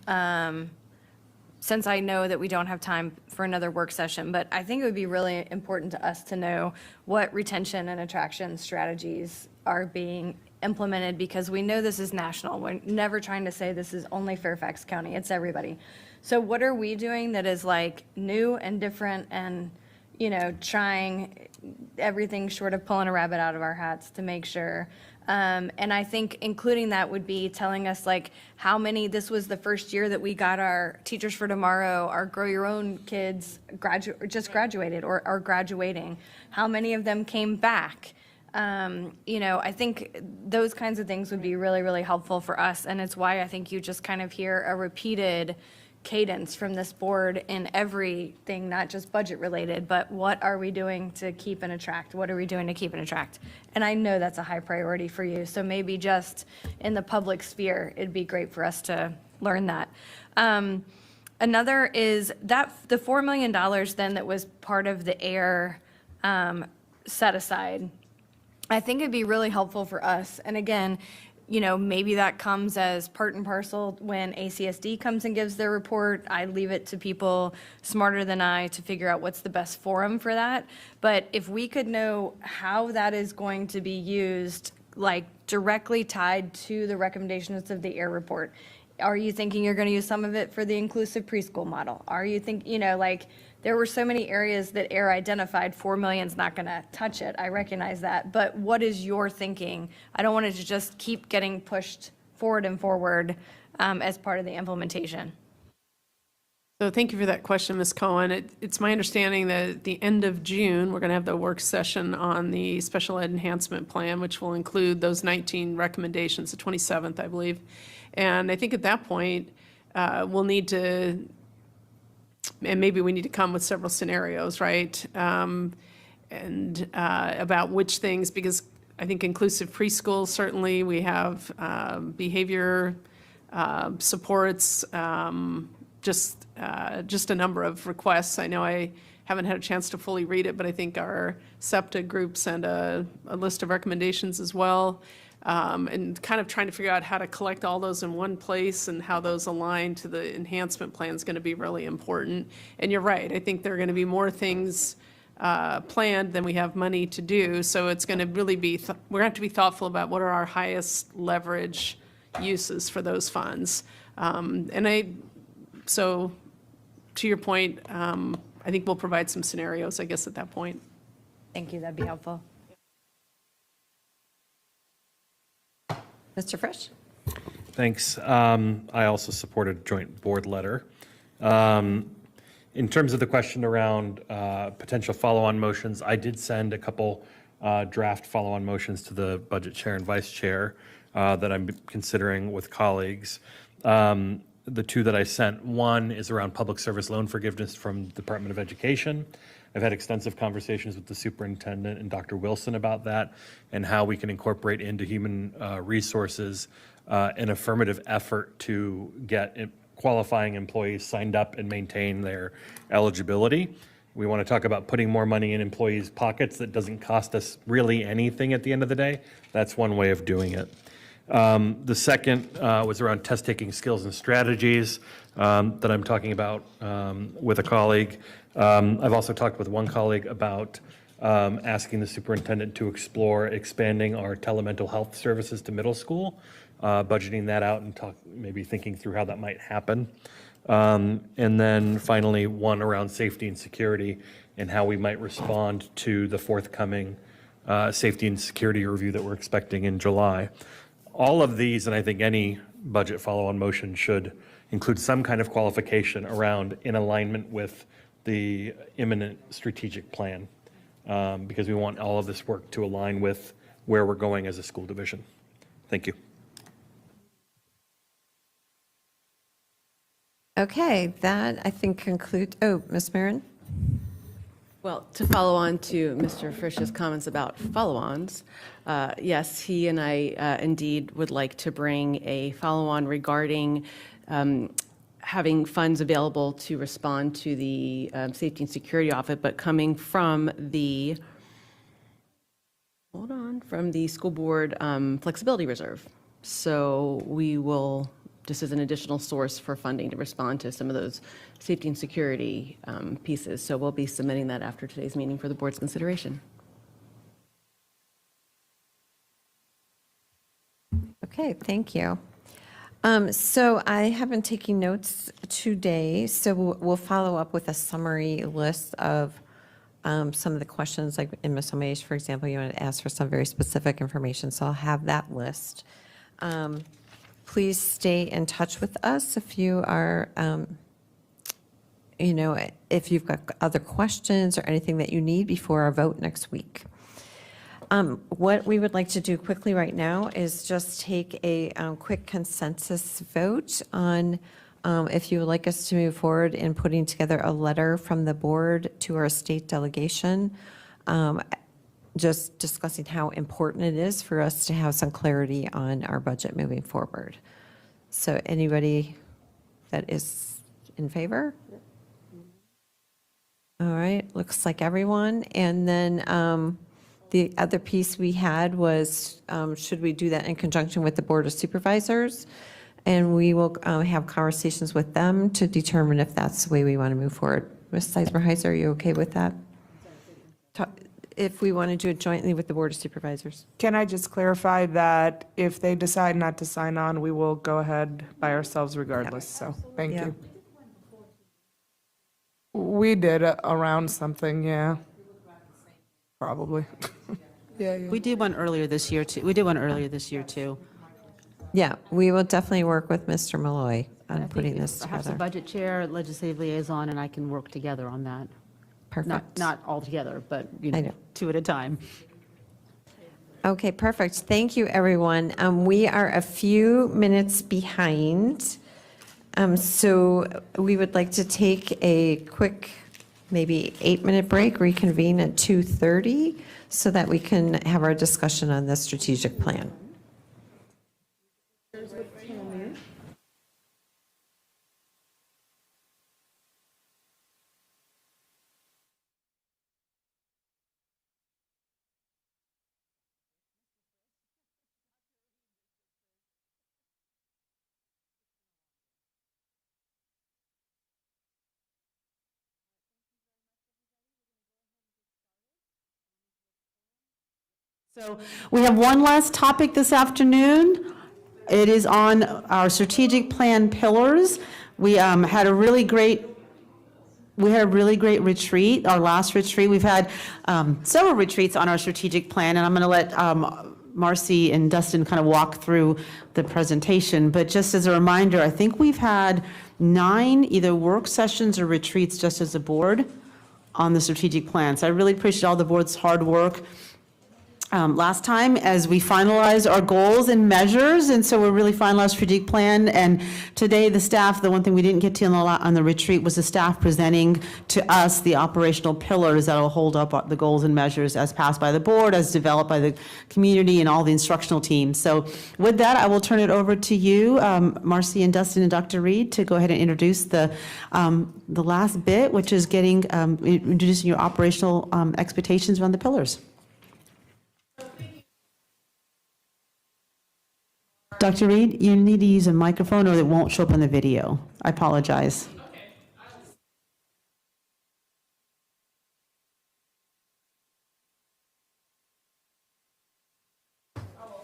since I know that we don't have time for another work session, but I think it would be really important to us to know what retention and attraction strategies are being implemented, because we know this is national. We're never trying to say this is only Fairfax County, it's everybody. So what are we doing that is like new and different and, you know, trying everything short of pulling a rabbit out of our hats to make sure. And I think including that would be telling us like how many, this was the first year that we got our Teachers for Tomorrow, our Grow Your Own kids just graduated or are graduating. How many of them came back? You know, I think those kinds of things would be really, really helpful for us. And it's why I think you just kind of hear a repeated cadence from this board in everything, not just budget related, but what are we doing to keep and attract? What are we doing to keep and attract? And I know that's a high priority for you. So maybe just in the public sphere, it'd be great for us to learn that. Another is that the $4 million then that was part of the AIR set aside, I think it'd be really helpful for us. And again, you know, maybe that comes as part and parcel when ACSD comes and gives their report. I leave it to people smarter than I to figure out what's the best forum for that. But if we could know how that is going to be used, like directly tied to the recommendations of the AIR report. Are you thinking you're going to use some of it for the inclusive preschool model? Are you think, you know, like there were so many areas that AIR identified, 4 million's not going to touch it. I recognize that. But what is your thinking? I don't want it to just keep getting pushed forward and forward as part of the implementation. So thank you for that question, Ms. Cohen. It's my understanding that at the end of June, we're going to have the work session on the special ed enhancement plan, which will include those 19 recommendations, the 27th, I believe. And I think at that point, we'll need to, and maybe we need to come with several scenarios, right? And about which things, because I think inclusive preschool, certainly we have behavior supports, just a number of requests. I know I haven't had a chance to fully read it, but I think our SEPTA group sent a list of recommendations as well. And kind of trying to figure out how to collect all those in one place and how those align to the enhancement plan is going to be really important. And you're right, I think there are going to be more things planned than we have money to do. So it's going to really be, we're going to have to be thoughtful about what are our highest leverage uses for those funds. So to your point, I think we'll provide some scenarios, I guess, at that point. Thank you, that'd be helpful. Mr. Frisch? Thanks. I also support a joint board letter. In terms of the question around potential follow-on motions, I did send a couple draft follow-on motions to the budget chair and vice chair that I'm considering with colleagues. The two that I sent, one is around public service loan forgiveness from the Department of Education. I've had extensive conversations with the superintendent and Dr. Wilson about that and how we can incorporate into human resources an affirmative effort to get qualifying employees signed up and maintain their eligibility. We want to talk about putting more money in employees' pockets that doesn't cost us really anything at the end of the day. That's one way of doing it. The second was around test-taking skills and strategies that I'm talking about with a colleague. I've also talked with one colleague about asking the superintendent to explore expanding our telemental health services to middle school, budgeting that out and maybe thinking through how that might happen. And then finally, one around safety and security and how we might respond to the forthcoming safety and security review that we're expecting in July. All of these, and I think any budget follow-on motion should include some kind of qualification around in alignment with the imminent strategic plan, because we want all of this work to align with where we're going as a school division. Thank you. Okay, that I think concludes, Ms. Marin? Well, to follow on to Mr. Frisch's comments about follow-ons, yes, he and I indeed would like to bring a follow-on regarding having funds available to respond to the safety and security audit, but coming from the, from the school board flexibility reserve. So we will, just as an additional source for funding to respond to some of those safety and security pieces. So we'll be submitting that after today's meeting for the board's consideration. Okay, thank you. So I have been taking notes today, so we'll follow up with a summary list of some of the questions, like in Ms. Omesh, for example, you want to ask for some very specific information, so I'll have that list. Please stay in touch with us if you are, if you've got other questions or anything that you need before our vote next week. What we would like to do quickly right now is just take a quick consensus vote on if you would like us to move forward in putting together a letter from the board to our state delegation, just discussing how important it is for us to have some clarity on our budget moving forward. So anybody that is in favor? All right, looks like everyone. And then the other piece we had was, should we do that in conjunction with the Board of Supervisors? And we will have conversations with them to determine if that's the way we want to move forward. Ms. Seismer-Heiser, are you okay with that? If we want to do it jointly with the Board of Supervisors. Can I just clarify that if they decide not to sign on, we will go ahead by ourselves regardless, so, thank Yeah. you. We did around something, yeah. Probably. Yeah. We did one earlier this year, too. Yeah, we will definitely work with Mr. Malloy on putting this Perhaps the together. budget chair, legislative liaison, and I can work together on that. Perfect. Not all together, but, I know. 2 at a time. Okay, perfect. Thank you, everyone. We are a few minutes behind. So we would like to take a quick, maybe 8-minute break, reconvene at 2:30 so that we can have our discussion on the strategic plan. So we have one last topic this afternoon. It is on our strategic plan pillars. We had a really great retreat, our last retreat. We've had several retreats on our strategic plan, and I'm going to let Marcy and Dustin kind of walk through the presentation. But just as a reminder, I think we've had 9 either work sessions or retreats just as a board on the strategic plan. So I really appreciate all the board's hard work last time as we finalized our goals and measures, and so we're really finalized strategic plan. And today, the staff, the one thing we didn't get to on the retreat was the staff presenting to us the operational pillars that will hold up the goals and measures as passed by the board, as developed by the community and all the instructional teams. So with that, I will turn it over to you, Marcy and Dustin and Dr. Reed, to go ahead and introduce the last bit, which is introducing your operational expectations around the pillars. Dr. Reed, you need to use a microphone or it won't show up on the video. I apologize.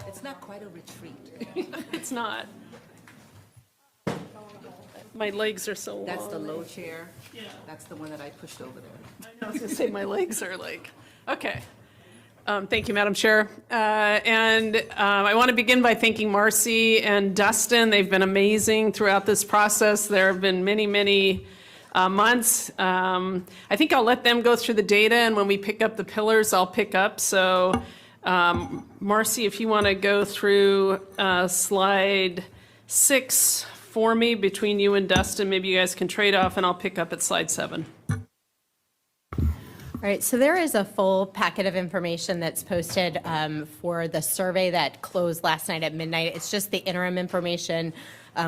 It's not quite a retreat. It's not. My legs are so long. That's the low chair. Yeah. That's the one that I pushed over there. I was going to say, my legs are like, okay. Thank you, Madam Chair. And I want to begin by thanking Marcy and Dustin. They've been amazing throughout this process. There have been many, many months. I think I'll let them go through the data, and when we pick up the pillars, I'll pick up. So, Marcy, if you want to go through slide 6 for me between you and Dustin, maybe you guys can trade off, and I'll pick up at slide 7. All right, so there is a full packet of information that's posted for the survey that closed last night at midnight. It's just the interim information.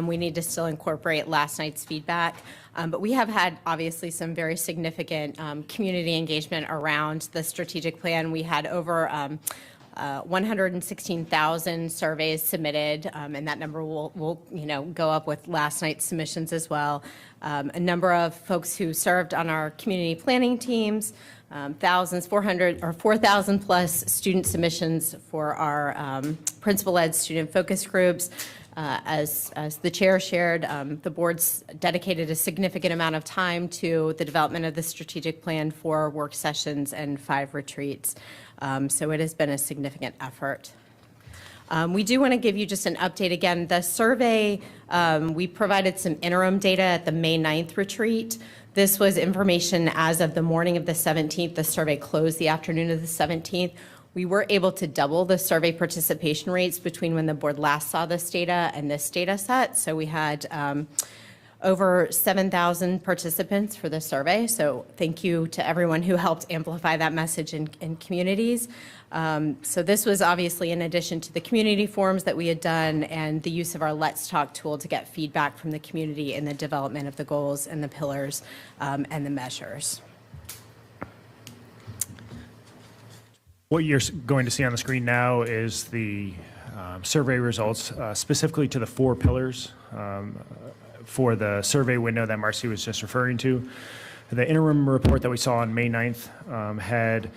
We need to still incorporate last night's feedback. But we have had, obviously, some very significant community engagement around the strategic plan. We had over 116,000 surveys submitted, and that number will go up with last night's submissions as well. A number of folks who served on our community planning teams, 4,000 plus student submissions for our principal-led student focus groups. As the chair shared, the board's dedicated a significant amount of time to the development of the strategic plan, 4 work sessions and 5 retreats. So it has been a significant effort. We do want to give you just an update again. The survey, we provided some interim data at the May 9th retreat. This was information as of the morning of the 17th. The survey closed the afternoon of the 17th. We were able to double the survey participation rates between when the board last saw this data and this data set. So we had over 7,000 participants for the survey. So thank you to everyone who helped amplify that message in communities. So this was obviously in addition to the community forums that we had done and the use of our Let's Talk tool to get feedback from the community in the development of the goals and the pillars and the measures. What you're going to see on the screen now is the survey results specifically to the 4 pillars for the survey window that Marcy was just referring to. The interim report that we saw on May 9th had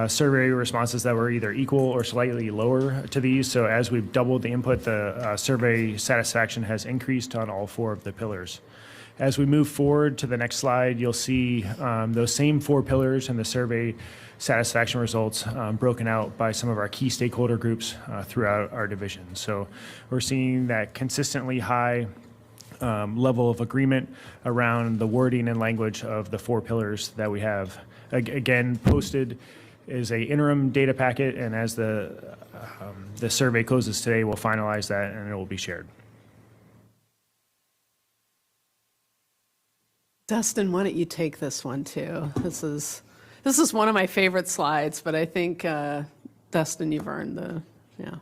survey responses that were either equal or slightly lower to these. So as we've doubled the input, the survey satisfaction has increased on all 4 of the pillars. As we move forward to the next slide, you'll see those same 4 pillars and the survey satisfaction results broken out by some of our key stakeholder groups throughout our division. So we're seeing that consistently high level of agreement around the wording and language of the 4 pillars that we have. Again, posted is a interim data packet, and as the survey closes today, we'll finalize that and it will be shared. Dustin, why don't you take this one too? This is one of my favorite slides, but I think, Dustin, you've earned the, yeah.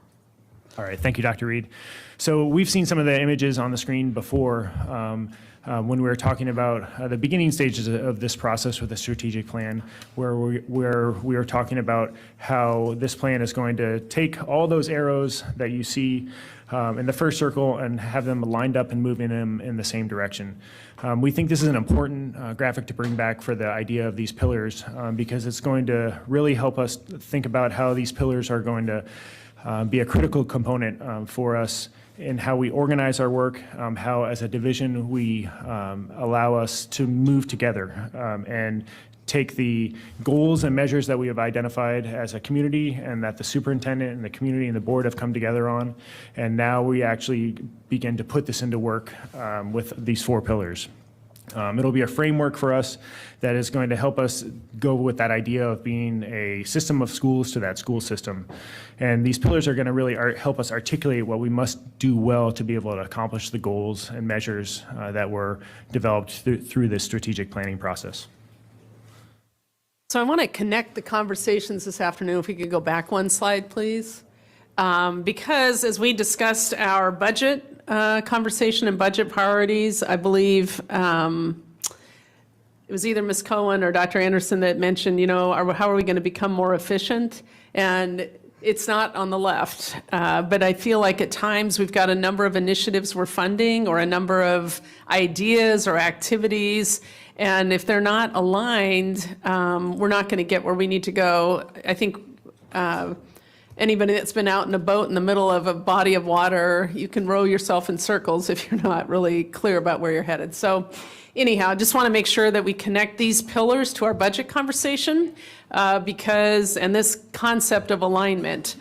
All right, thank you, Dr. Reed. So we've seen some of the images on the screen before when we were talking about the beginning stages of this process with the strategic plan, where we were talking about how this plan is going to take all those arrows that you see in the first circle and have them lined up and moving them in the same direction. We think this is an important graphic to bring back for the idea of these pillars because it's going to really help us think about how these pillars are going to be a critical component for us in how we organize our work, how as a division we allow us to move together and take the goals and measures that we have identified as a community and that the superintendent and the community and the board have come together on. And now we actually begin to put this into work with these 4 pillars. It'll be a framework for us that is going to help us go with that idea of being a system of schools to that school system. And these pillars are going to really help us articulate what we must do well to be able to accomplish the goals and measures that were developed through this strategic planning process. So I want to connect the conversations this afternoon. If we could go back one slide, please. Because as we discussed our budget conversation and budget priorities, I believe it was either Ms. Cohen or Dr. Anderson that mentioned, how are we going to become more efficient? And it's not on the left, but I feel like at times we've got a number of initiatives we're funding or a number of ideas or activities. And if they're not aligned, we're not going to get where we need to go. I think anybody that's been out in a boat in the middle of a body of water, you can row yourself in circles if you're not really clear about where you're headed. So anyhow, I just want to make sure that we connect these pillars to our budget conversation and this concept of alignment,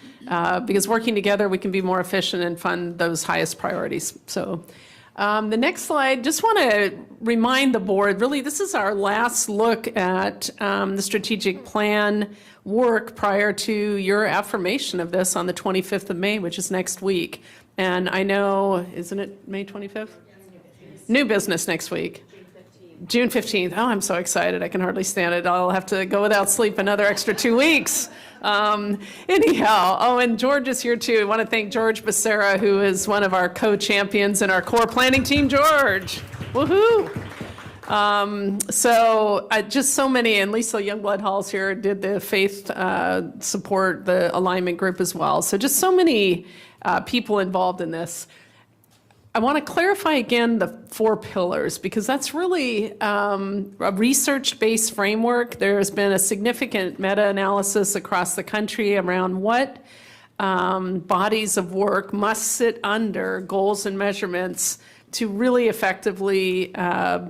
because working together, we can be more efficient and fund those highest priorities. So the next slide, just want to remind the board, really, this is our last look at the strategic plan work prior to your affirmation of this on the 25th of May, which is next week. And I know, isn't it May 25th? New business next week. June 15th. Oh, I'm so excited. I can hardly stand it. I'll have to go without sleep another extra 2 weeks. Anyhow, oh, and George is here too. I want to thank George Becerra, who is one of our co-champions in our core planning team. George, woohoo! Just so many, and Lisa Youngblood Halls here did the faith support, the alignment group as well. So just so many people involved in this. I want to clarify again the 4 pillars, because that's really a research-based framework. There's been a significant meta-analysis across the country around what bodies of work must sit under goals and measurements to really effectively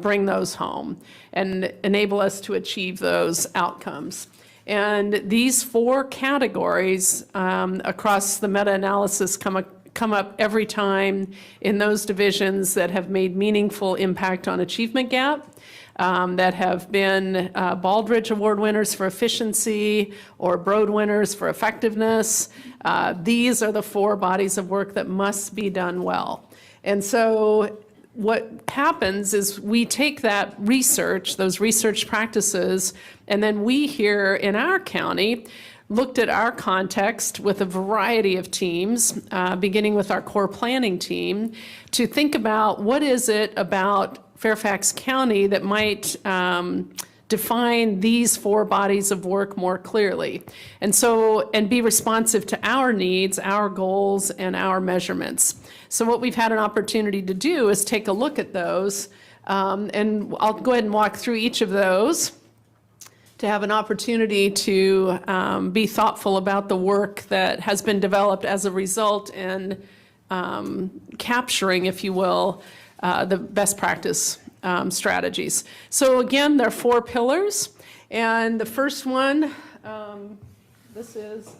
bring those home and enable us to achieve those outcomes. And these 4 categories across the meta-analysis come up every time in those divisions that have made meaningful impact on achievement gap, that have been Baldrige Award winners for efficiency or Broad winners for effectiveness. These are the 4 bodies of work that must be done well. And so what happens is we take that research, those research practices, and then we here in our county looked at our context with a variety of teams, beginning with our core planning team, to think about what is it about Fairfax County that might define these 4 bodies of work more clearly. And be responsive to our needs, our goals, and our measurements. So what we've had an opportunity to do is take a look at those, and I'll go ahead and walk through each of those to have an opportunity to be thoughtful about the work that has been developed as a result and capturing, if you will, the best practice strategies. So again, there are 4 pillars, and the first one, this is,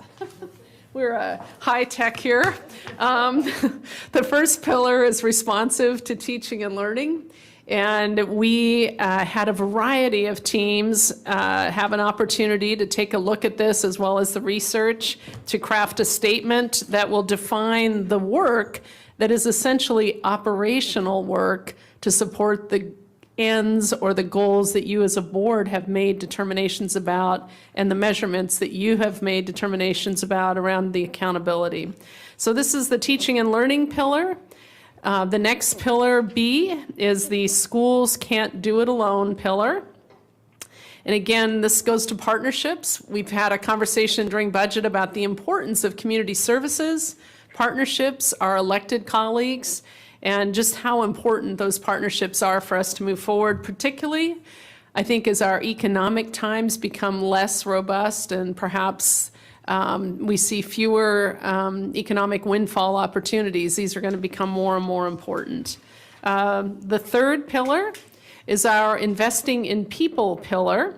we're high tech here. The first pillar is responsive to teaching and learning. And we had a variety of teams have an opportunity to take a look at this, as well as the research, to craft a statement that will define the work that is essentially operational work to support the ends or the goals that you as a board have made determinations about, and the measurements that you have made determinations about around the accountability. So this is the teaching and learning pillar. The next pillar, B, is the schools can't do it alone pillar. And again, this goes to partnerships. We've had a conversation during budget about the importance of community services, partnerships, our elected colleagues, and just how important those partnerships are for us to move forward, particularly, I think, as our economic times become less robust and perhaps we see fewer economic windfall opportunities. These are going to become more and more important. The third pillar is our investing in people pillar.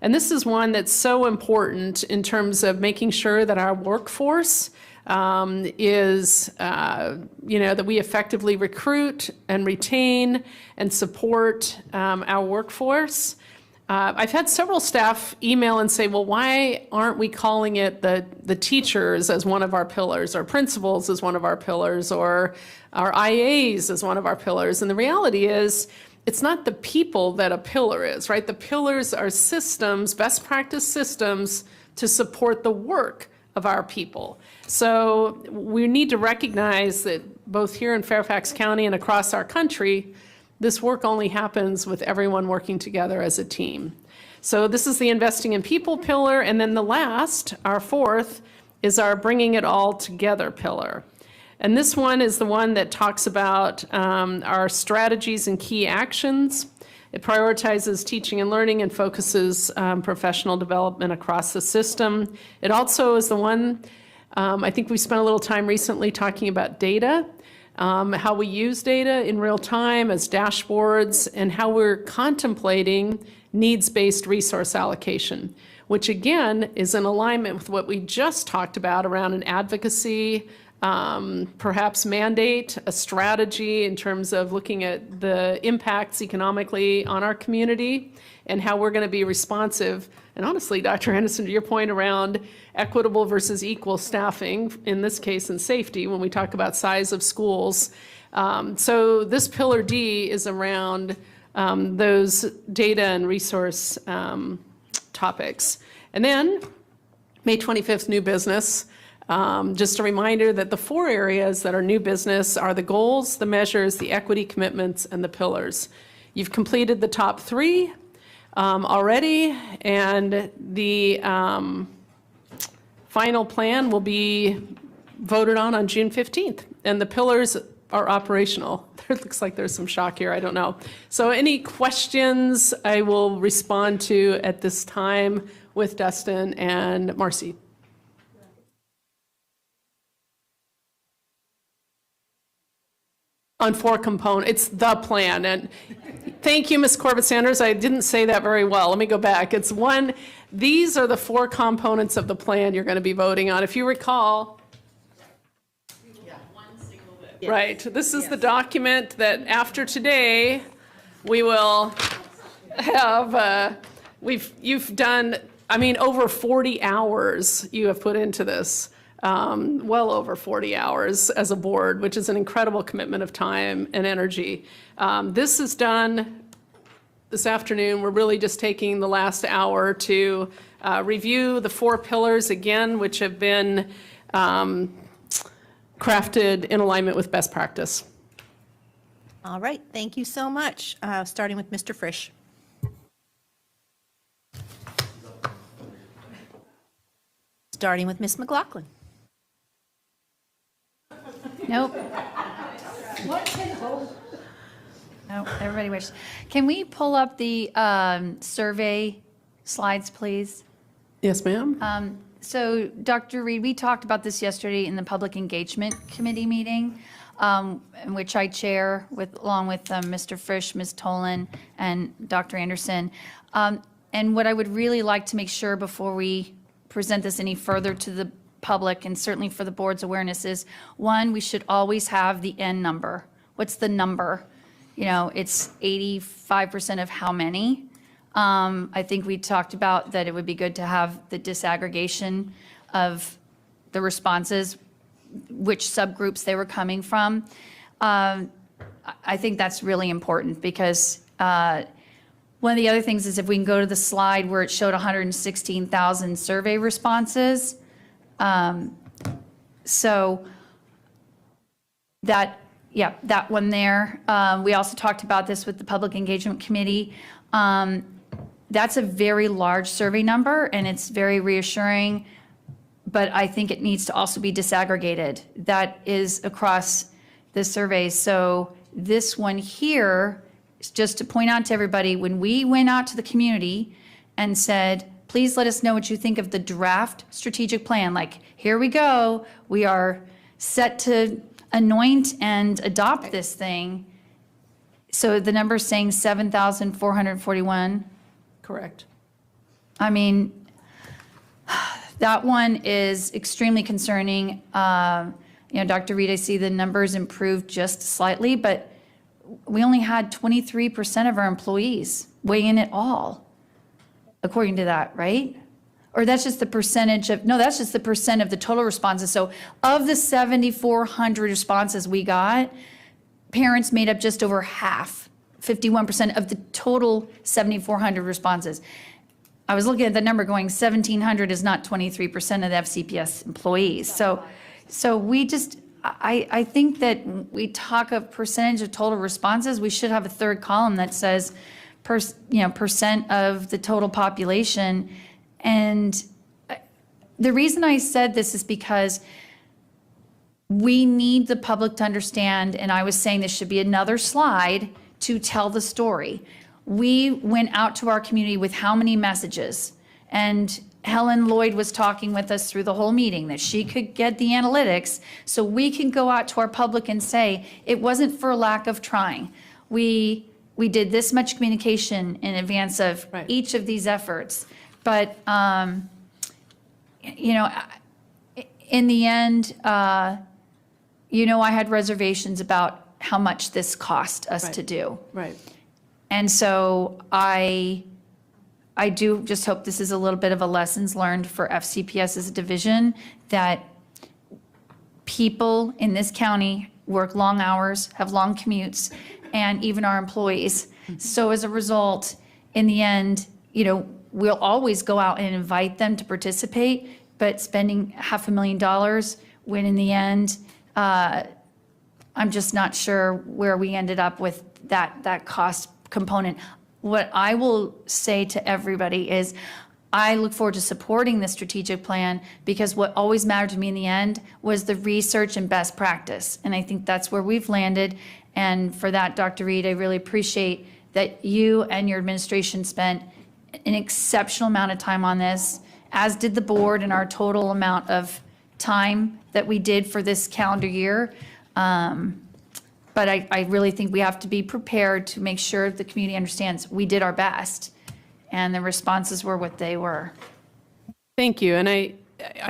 And this is one that's so important in terms of making sure that our workforce is, that we effectively recruit and retain and support our workforce. I've had several staff email and say, well, why aren't we calling it the teachers as one of our pillars, or principals as one of our pillars, or our IAs as one of our pillars? And the reality is, it's not the people that a pillar is, right? The pillars are systems, best practice systems to support the work of our people. So we need to recognize that both here in Fairfax County and across our country, this work only happens with everyone working together as a team. So this is the investing in people pillar. And then the last, our fourth, is our bringing it all together pillar. And this one is the one that talks about our strategies and key actions. It prioritizes teaching and learning and focuses professional development across the system. It also is the one, I think we spent a little time recently talking about data, how we use data in real time as dashboards, and how we're contemplating needs-based resource allocation, which again is in alignment with what we just talked about around an advocacy, perhaps mandate, a strategy in terms of looking at the impacts economically on our community and how we're going to be responsive. And honestly, Dr. Anderson, to your point around equitable versus equal staffing, in this case in safety, when we talk about size of schools. So this pillar D is around those data and resource topics. And then, May 25th, new business. Just a reminder that the 4 areas that are new business are the goals, the measures, the equity commitments, and the pillars. You've completed the top 3 already, and the final plan will be voted on June 15th, and the pillars are operational. It looks like there's some shock here, I don't know. So any questions I will respond to at this time with Dustin and Marcy. On 4 components, it's the plan. And thank you, Ms. Corbett-Sanders. I didn't say that very well. Let me go back. It's one, these are the 4 components of the plan you're going to be voting on. If you recall, right, this is the document that after today, we will have, you've done, I mean, over 40 hours you have put into this. Well over 40 hours as a board, which is an incredible commitment of time and energy. This is done this afternoon. We're really just taking the last hour to review the 4 pillars again, which have been crafted in alignment with best practice. All right, thank you so much. Starting with Mr. Frisch. Starting with Ms. McLaughlin. Nope. No, everybody wishes. Can we pull up the survey slides, please? Yes, ma'am. So, Dr. Reed, we talked about this yesterday in the Public Engagement Committee meeting, in which I chair along with Mr. Frisch, Ms. Tolan, and Dr. Anderson. And what I would really like to make sure before we present this any further to the public and certainly for the board's awareness is, 1, we should always have the N number. What's the number? You know, it's 85% of how many. I think we talked about that it would be good to have the disaggregation of the responses, which subgroups they were coming from. I think that's really important because one of the other things is if we can go to the slide where it showed 116,000 survey responses. So that one there. We also talked about this with the Public Engagement Committee. That's a very large survey number and it's very reassuring, but I think it needs to also be disaggregated. That is across the surveys. So this one here is just to point out to everybody, when we went out to the community and said, please let us know what you think of the draft strategic plan. Like, here we go. We are set to anoint and adopt this thing. So the number is saying 7,441. Correct. I mean, that one is extremely concerning. You know, Dr. Reed, I see the numbers improved just slightly, but we only had 23% of our employees weigh in at all, according to that, right? Or that's just the percentage of, no, that's just the percent of the total responses. So of the 7,400 responses we got, parents made up just over half, 51% of the total 7,400 responses. I was looking at the number going 1,700 is not 23% of the FCPS employees. So we just, I think that we talk of percentage of total responses, we should have a third column that says, percent of the total population. And the reason I said this is because we need the public to understand, and I was saying this should be another slide to tell the story. We went out to our community with how many messages? And Helen Lloyd was talking with us through the whole meeting that she could get the analytics so we can go out to our public and say, it wasn't for lack of trying. We did this much communication in advance of each of these efforts. But, you know, in the end, you know, I had reservations about how much this cost us to do. Right. And so I do just hope this is a little bit of a lessons learned for FCPS as a division, that people in this county work long hours, have long commutes, and even our employees. So as a result, in the end, we'll always go out and invite them to participate, but spending $500,000 when in the end, I'm just not sure where we ended up with that cost component. What I will say to everybody is, I look forward to supporting the strategic plan, because what always mattered to me in the end was the research and best practice. And I think that's where we've landed. And for that, Dr. Reed, I really appreciate that you and your administration spent an exceptional amount of time on this, as did the board, and our total amount of time that we did for this calendar year. But I really think we have to be prepared to make sure the community understands we did our best, and the responses were what they were. Thank you. And I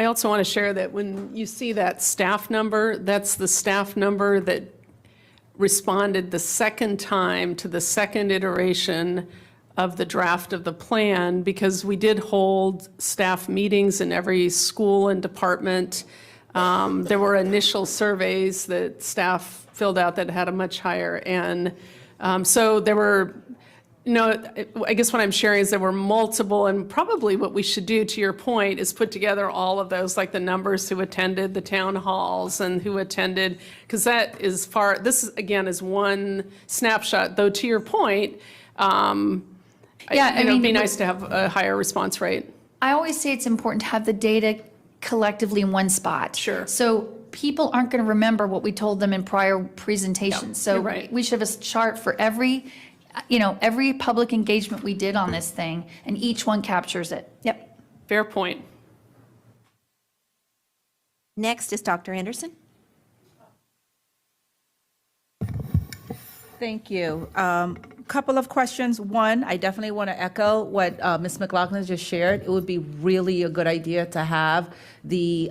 also want to share that when you see that staff number, that's the staff number that responded the second time to the second iteration of the draft of the plan, because we did hold staff meetings in every school and department. There were initial surveys that staff filled out that had a much higher N. So there were, I guess what I'm sharing is there were multiple, and probably what we should do, to your point, is put together all of those, like the numbers who attended the town halls and who attended, because that is this is, again, is one snapshot, though to your point, it'd be nice to have a higher response rate. I always say it's important to have the data collectively in one spot. Sure. So people aren't going to remember what we told them in prior presentations. So you're right. we should have a chart for every public engagement we did on this thing, and each one captures it. Yep. Fair point. Next is Dr. Anderson. Thank you. Couple of questions. One, I definitely want to echo what Ms. McLaughlin just shared. It would be really a good idea to have the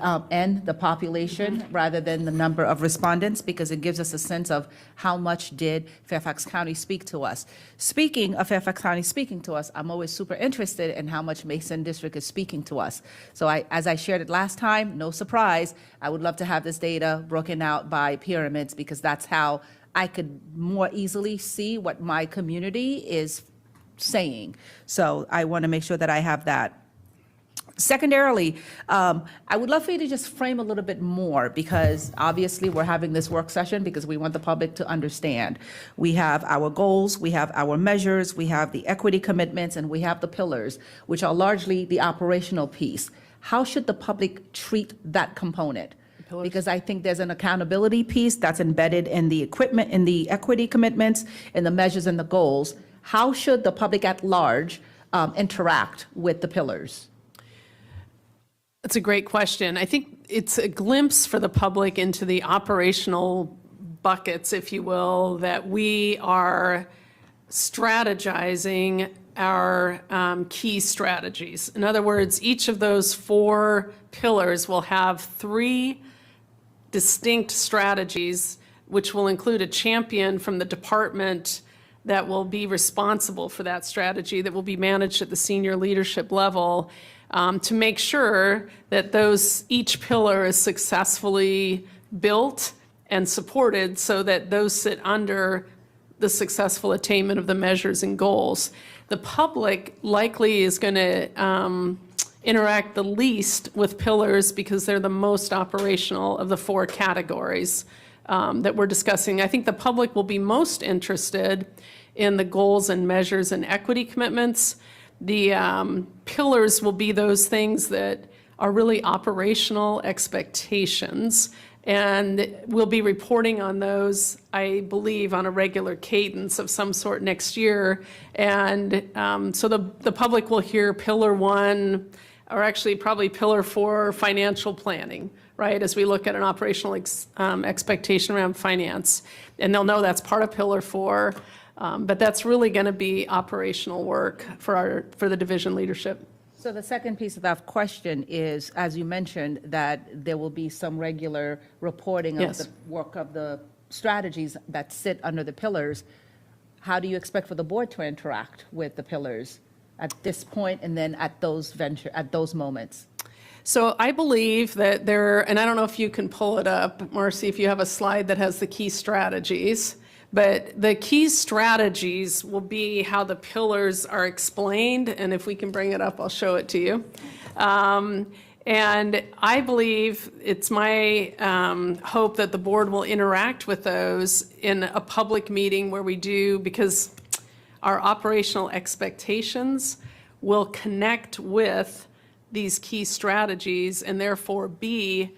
the population, rather than the number of respondents, because it gives us a sense of how much did Fairfax County speak to us. Speaking of Fairfax County speaking to us, I'm always super interested in how much Mason District is speaking to us. So as I shared it last time, no surprise, I would love to have this data broken out by pyramids, because that's how I could more easily see what my community is saying. So I want to make sure that I have that. Secondarily, I would love for you to just frame a little bit more, because obviously we're having this work session because we want the public to understand. We have our goals, we have our measures, we have the equity commitments, and we have the pillars, which are largely the operational piece. How should the public treat that component? Because I think there's an accountability piece that's embedded in the equipment, in the equity commitments, in the measures and the goals. How should the public at large interact with the pillars? That's a great question. I think it's a glimpse for the public into the operational buckets, if you will, that we are strategizing our key strategies. In other words, each of those 4 pillars will have 3 distinct strategies, which will include a champion from the department that will be responsible for that strategy, that will be managed at the senior leadership level, to make sure that each pillar is successfully built and supported, so that those sit under the successful attainment of the measures and goals. The public likely is going to interact the least with pillars, because they're the most operational of the 4 categories that we're discussing. I think the public will be most interested in the goals and measures and equity commitments. The pillars will be those things that are really operational expectations, and we'll be reporting on those, I believe, on a regular cadence of some sort next year. And so the public will hear pillar 1, or actually probably pillar 4, financial planning, right, as we look at an operational expectation around finance. And they'll know that's part of pillar 4, but that's really going to be operational work for the division leadership. So the second piece of that question is, as you mentioned, that there will be some regular reporting of the work of the strategies that sit under the pillars. How do you expect for the board to interact with the pillars at this point, and then at those moments? So I believe that and I don't know if you can pull it up, Marcy, if you have a slide that has the key strategies, But the key strategies will be how the pillars are explained, and if we can bring it up, I'll show it to you. And I believe it's my hope that the board will interact with those in a public meeting where we do, because our operational expectations will connect with these key strategies and therefore be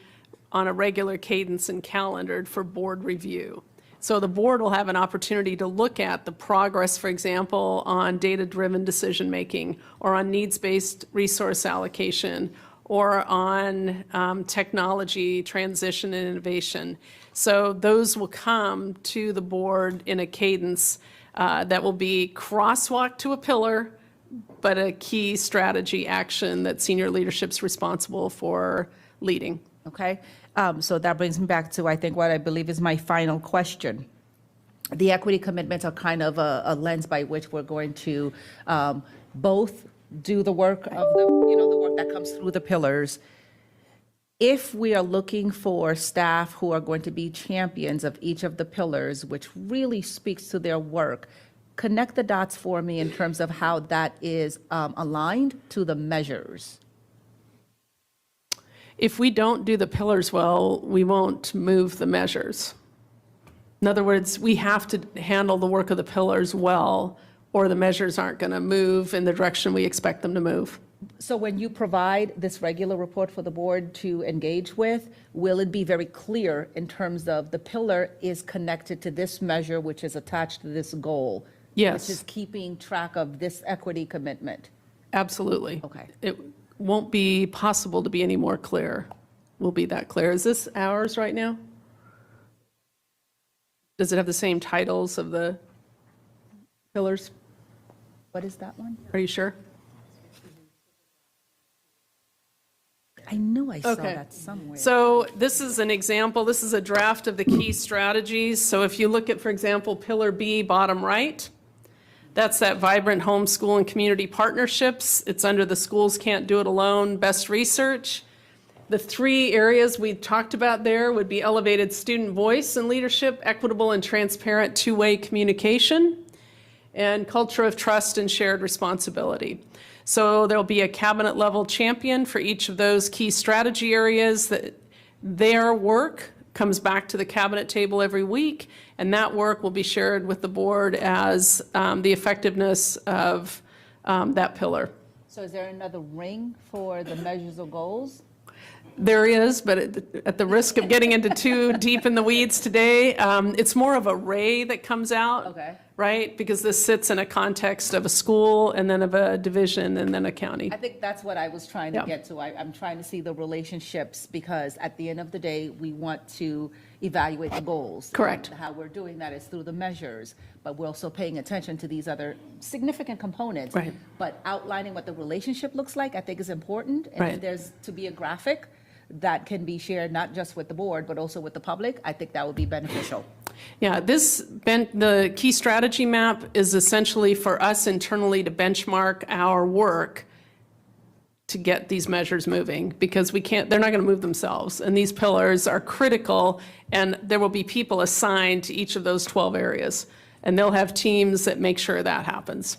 on a regular cadence and calendared for board review. So the board will have an opportunity to look at the progress, for example, on data-driven decision-making or on needs-based resource allocation or on technology transition and innovation. So those will come to the board in a cadence that will be crosswalk to a pillar, but a key strategy action that senior leadership's responsible for leading. Okay, so that brings me back to, I think, what I believe is my final question. The equity commitments are kind of a lens by which we're going to both do the work of the work that comes through the pillars. If we are looking for staff who are going to be champions of each of the pillars, which really speaks to their work, connect the dots for me in terms of how that is aligned to the measures. If we don't do the pillars well, we won't move the measures. In other words, we have to handle the work of the pillars well, or the measures aren't going to move in the direction we expect them to move. So when you provide this regular report for the board to engage with, will it be very clear in terms of the pillar is connected to this measure, which is attached to this goal? Yes. Which is keeping track of this equity commitment? Absolutely. Okay. It won't be possible to be any more clear. We'll be that clear. Is this ours right now? Does it have the same titles of the pillars? What is that one? Are you sure? I knew I saw Okay. that somewhere. So this is an example. This is a draft of the key strategies. So if you look at, for example, Pillar B, bottom right, that's that vibrant homeschool and community partnerships. It's under the schools can't do it alone, best research. The three areas we talked about there would be elevated student voice and leadership, equitable and transparent two-way communication, and culture of trust and shared responsibility. So there'll be a cabinet level champion for each of those key strategy areas. That their work comes back to the cabinet table every week, and that work will be shared with the board as the effectiveness of that pillar. So is there another ring for the measures or goals? There is, but at the risk of getting into too deep in the weeds today, it's more of a ray that comes out. Okay. Right? Because this sits in a context of a school and then of a division and then a county. I think that's what I was trying to Yeah. get to. I'm trying to see the relationships because at the end of the day, we want to evaluate the goals. Correct. And how we're doing that is through the measures, but we're also paying attention to these other significant components. Right. But outlining what the relationship looks like, I think is important. And Right. if there's to be a graphic that can be shared not just with the board, but also with the public, I think that would be beneficial. Yeah, the key strategy map is essentially for us internally to benchmark our work to get these measures moving, because they're not going to move themselves. And these pillars are critical, and there will be people assigned to each of those 12 areas. And they'll have teams that make sure that happens.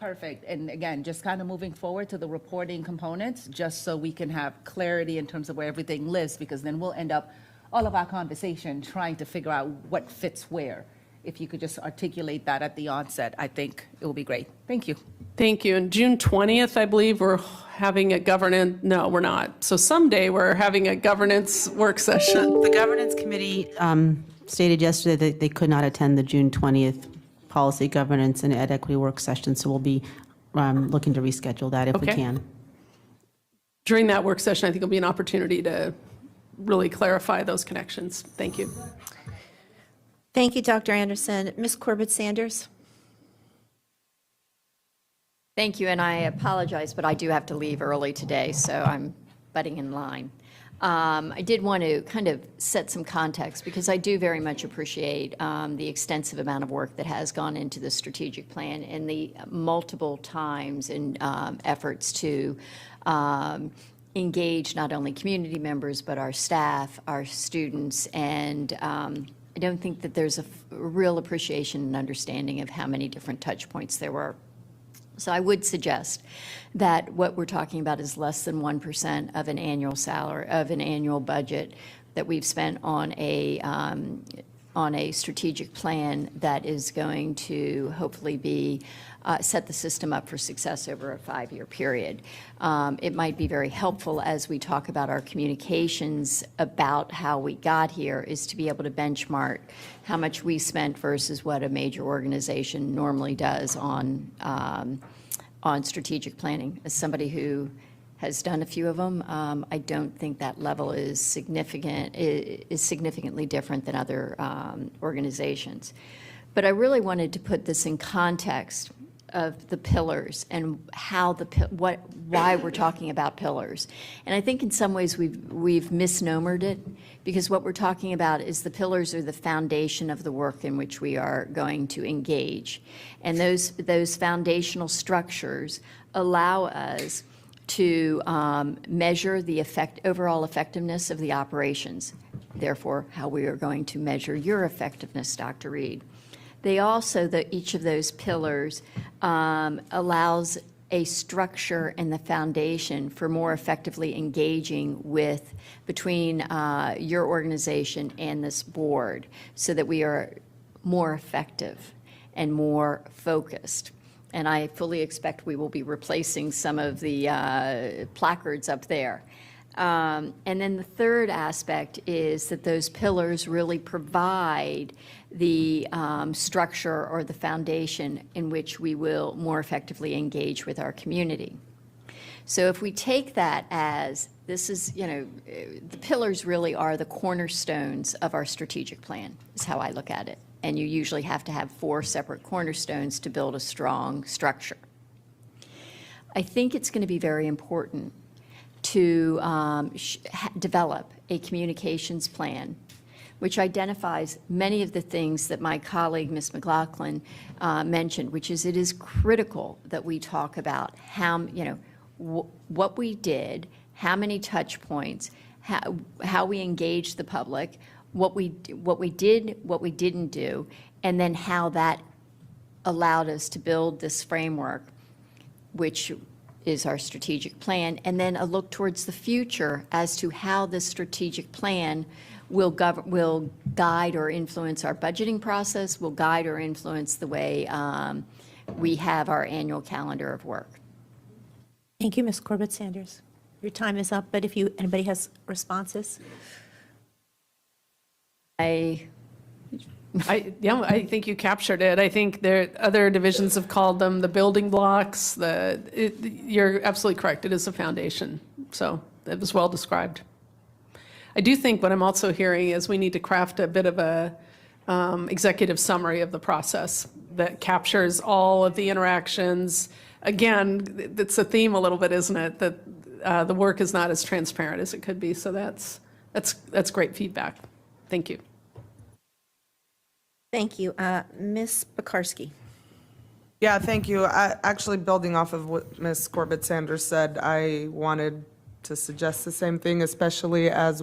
Perfect. And again, just kind of moving forward to the reporting components, just so we can have clarity in terms of where everything lives, because then we'll end up all of our conversation trying to figure out what fits where. If you could just articulate that at the onset, I think it will be great. Thank you. Thank you. And June 20th, I believe, we're having a governance, no, we're not. So someday we're having a governance work session. The governance committee stated yesterday that they could not attend the June 20th policy governance and ed equity work session, so we'll be looking to reschedule that if we Okay. can. During that work session, I think will be an opportunity to really clarify those connections. Thank you. Thank you, Dr. Anderson. Ms. Corbett Sanders? Thank you, and I apologize, but I do have to leave early today, so I'm butting in line. I did want to kind of set some context, because I do very much appreciate the extensive amount of work that has gone into the strategic plan and the multiple times and efforts to engage not only community members, but our staff, our students, and I don't think that there's a real appreciation and understanding of how many different touch points there were. So I would suggest that what we're talking about is less than 1% of an annual salary, of an annual budget that we've spent on a strategic plan that is going to hopefully be set the system up for success over a 5-year period. It might be very helpful as we talk about our communications about how we got here is to be able to benchmark how much we spent versus what a major organization normally does on strategic planning. As somebody who has done a few of them, I don't think that level is significantly different than other organizations. But I really wanted to put this in context of the pillars and how why we're talking about pillars. And I think in some ways we've misnomered it, because what we're talking about is the pillars are the foundation of the work in which we are going to engage. And those foundational structures allow us to measure the overall effectiveness of the operations, therefore how we are going to measure your effectiveness, Dr. Reed. They also, each of those pillars allows a structure and the foundation for more effectively engaging between your organization and this board so that we are more effective and more focused. And I fully expect we will be replacing some of the placards up there. And then the third aspect is that those pillars really provide the structure or the foundation in which we will more effectively engage with our community. So if we take that as this is, the pillars really are the cornerstones of our strategic plan, is how I look at it. And you usually have to have 4 separate cornerstones to build a strong structure. I think it's going to be very important to develop a communications plan which identifies many of the things that my colleague, Ms. McLaughlin, mentioned, which is it is critical that we talk about how, what we did, how many touch points, how we engaged the public, what we did, what we didn't do, and then how that allowed us to build this framework, which is our strategic plan, and then a look towards the future as to how this strategic plan will guide or influence our budgeting process, will guide or influence the way we have our annual calendar of work. Thank you, Ms. Corbett Sanders. Your time is up, but if anybody has responses. I think you captured it. I think other divisions have called them the building blocks. You're absolutely correct. It is a foundation. So it was well described. I do think what I'm also hearing is we need to craft a bit of a executive summary of the process that captures all of the interactions. Again, it's a theme a little bit, isn't it? That the work is not as transparent as it could be. So that's great feedback. Thank you. Thank you. Ms. Pekarsky. Yeah, thank you. Actually, building off of what Ms. Corbett Sanders said, I wanted to suggest the same thing, especially as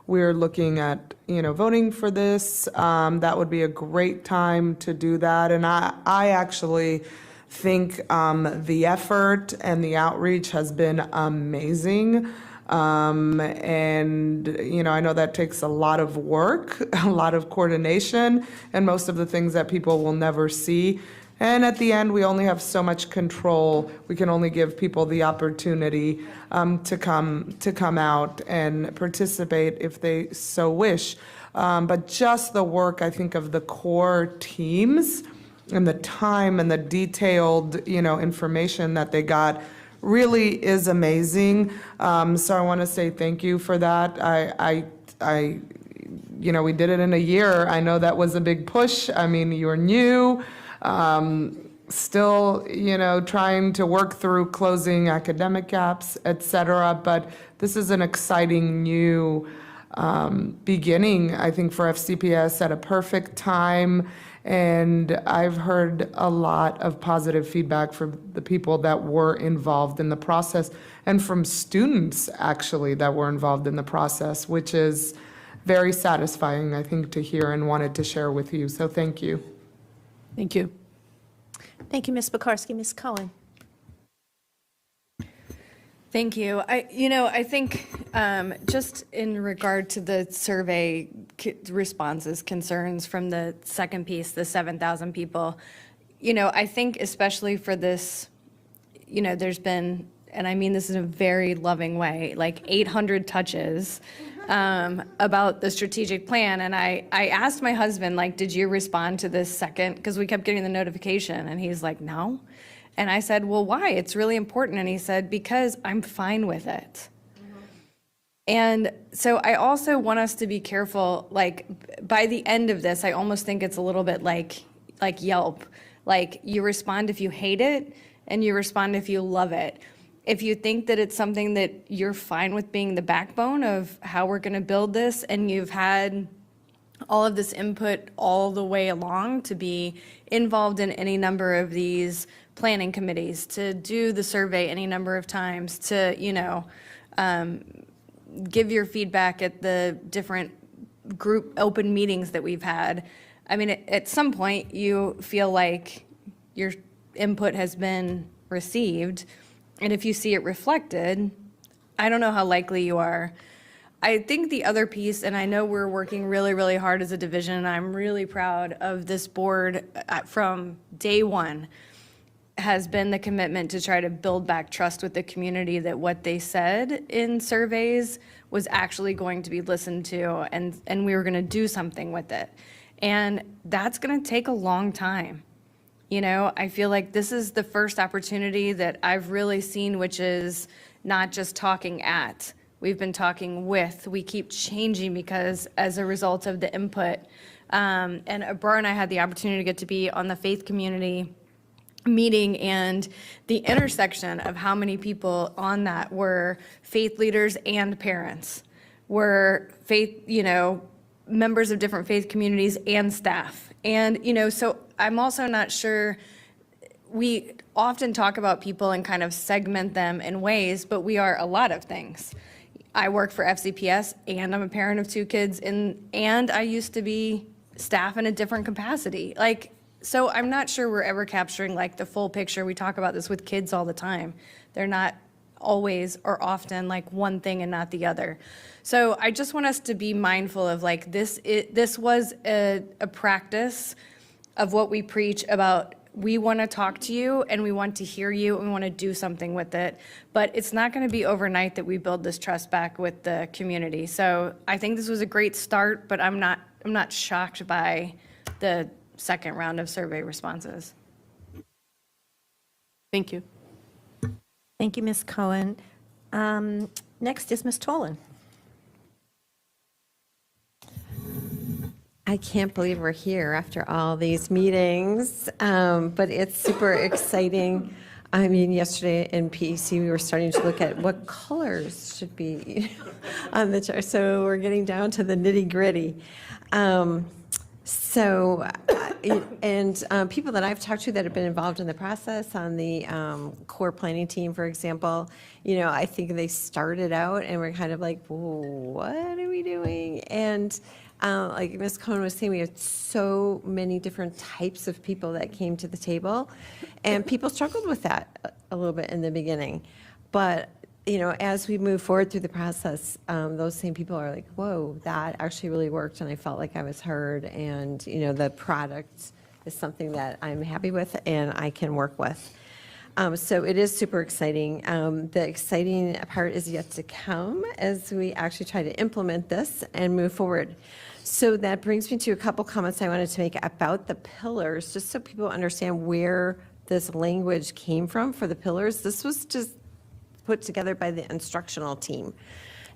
we're looking at, voting for this. That would be a great time to do that. And I actually think the effort and the outreach has been amazing. And, I know that takes a lot of work, a lot of coordination, and most of the things that people will never see. And at the end, we only have so much control. We can only give people the opportunity to come out and participate if they so wish. But just the work, I think, of the core teams and the time and the detailed, information that they got really is amazing. So I want to say thank you for that. We did it in a year. I know that was a big push. I mean, you're new. Still, trying to work through closing academic gaps, et cetera. But this is an exciting new beginning, I think, for FCPS at a perfect time. And I've heard a lot of positive feedback from the people that were involved in the process and from students, actually, that were involved in the process, which is very satisfying, I think, to hear and wanted to share with you. So thank you. Thank you. Thank you, Ms. Pekarsky. Ms. Cohen? Thank you. I think just in regard to the survey responses, concerns from the second piece, the 7,000 people, I think especially for this, there's been, and I mean this in a very loving way, like 800 touches about the strategic plan. And I asked my husband, like, did you respond to this second? Because we kept getting the notification. And he's like, no. And I said, well, why? It's really important. And he said, because I'm fine with it. And so I also want us to be careful, like, by the end of this, I almost think it's a little bit like Yelp. Like, you respond if you hate it, and you respond if you love it. If you think that it's something that you're fine with being the backbone of how we're going to build this, and you've had all of this input all the way along to be involved in any number of these planning committees, to do the survey any number of times, to, give your feedback at the different group open meetings that we've had. I mean, at some point, you feel like your input has been received, and if you see it reflected, I don't know how likely you are. I think the other piece, and I know we're working really, really hard as a division, and I'm really proud of this board from day one, has been the commitment to try to build back trust with the community that what they said in surveys was actually going to be listened to, and we were going to do something with it. And that's going to take a long time. I feel like this is the first opportunity that I've really seen, which is not just talking at. We've been talking with. We keep changing because as a result of the input. And Abrar and I had the opportunity to get to be on the faith community meeting, and the intersection of how many people on that were faith leaders and parents, were faith, members of different faith communities and staff. And, so I'm also not sure, we often talk about people and kind of segment them in ways, but we are a lot of things. I work for FCPS, and I'm a parent of 2 kids, and I used to be staff in a different capacity. So I'm not sure we're ever capturing the full picture. We talk about this with kids all the time. They're not always or often one thing and not the other. So I just want us to be mindful of this was a practice of what we preach about. We want to talk to you, and we want to hear you, and we want to do something with it. But it's not going to be overnight that we build this trust back with the community. So I think this was a great start, but I'm not shocked by the second round of survey responses. Thank you. Thank you, Ms. Cohen. Next is Ms. Tolan. I can't believe we're here after all these meetings, but it's super exciting. I mean, yesterday in PEC, we were starting to look at what colors should be on the chart. So we're getting down to the nitty gritty. People that I've talked to that have been involved in the process on the core planning team, for example, I think they started out and we're kind of like, what are we doing? And like Ms. Cohen was saying, we had so many different types of people that came to the table, and people struggled with that a little bit in the beginning. But as we move forward through the process, those same people are like, whoa, that actually really worked, and I felt like I was heard, and the product is something that I'm happy with and I can work with. So it is super exciting. The exciting part is yet to come as we actually try to implement this and move forward. So that brings me to a couple comments I wanted to make about the pillars, just so people understand where this language came from for the pillars. This was just put together by the instructional team,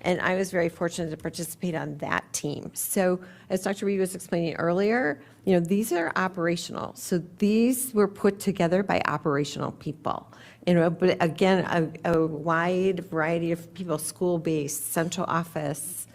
and I was very fortunate to participate on that team. So as Dr. Reed was explaining earlier, these are operational. So these were put together by operational people. But again, a wide variety of people, school-based, central office,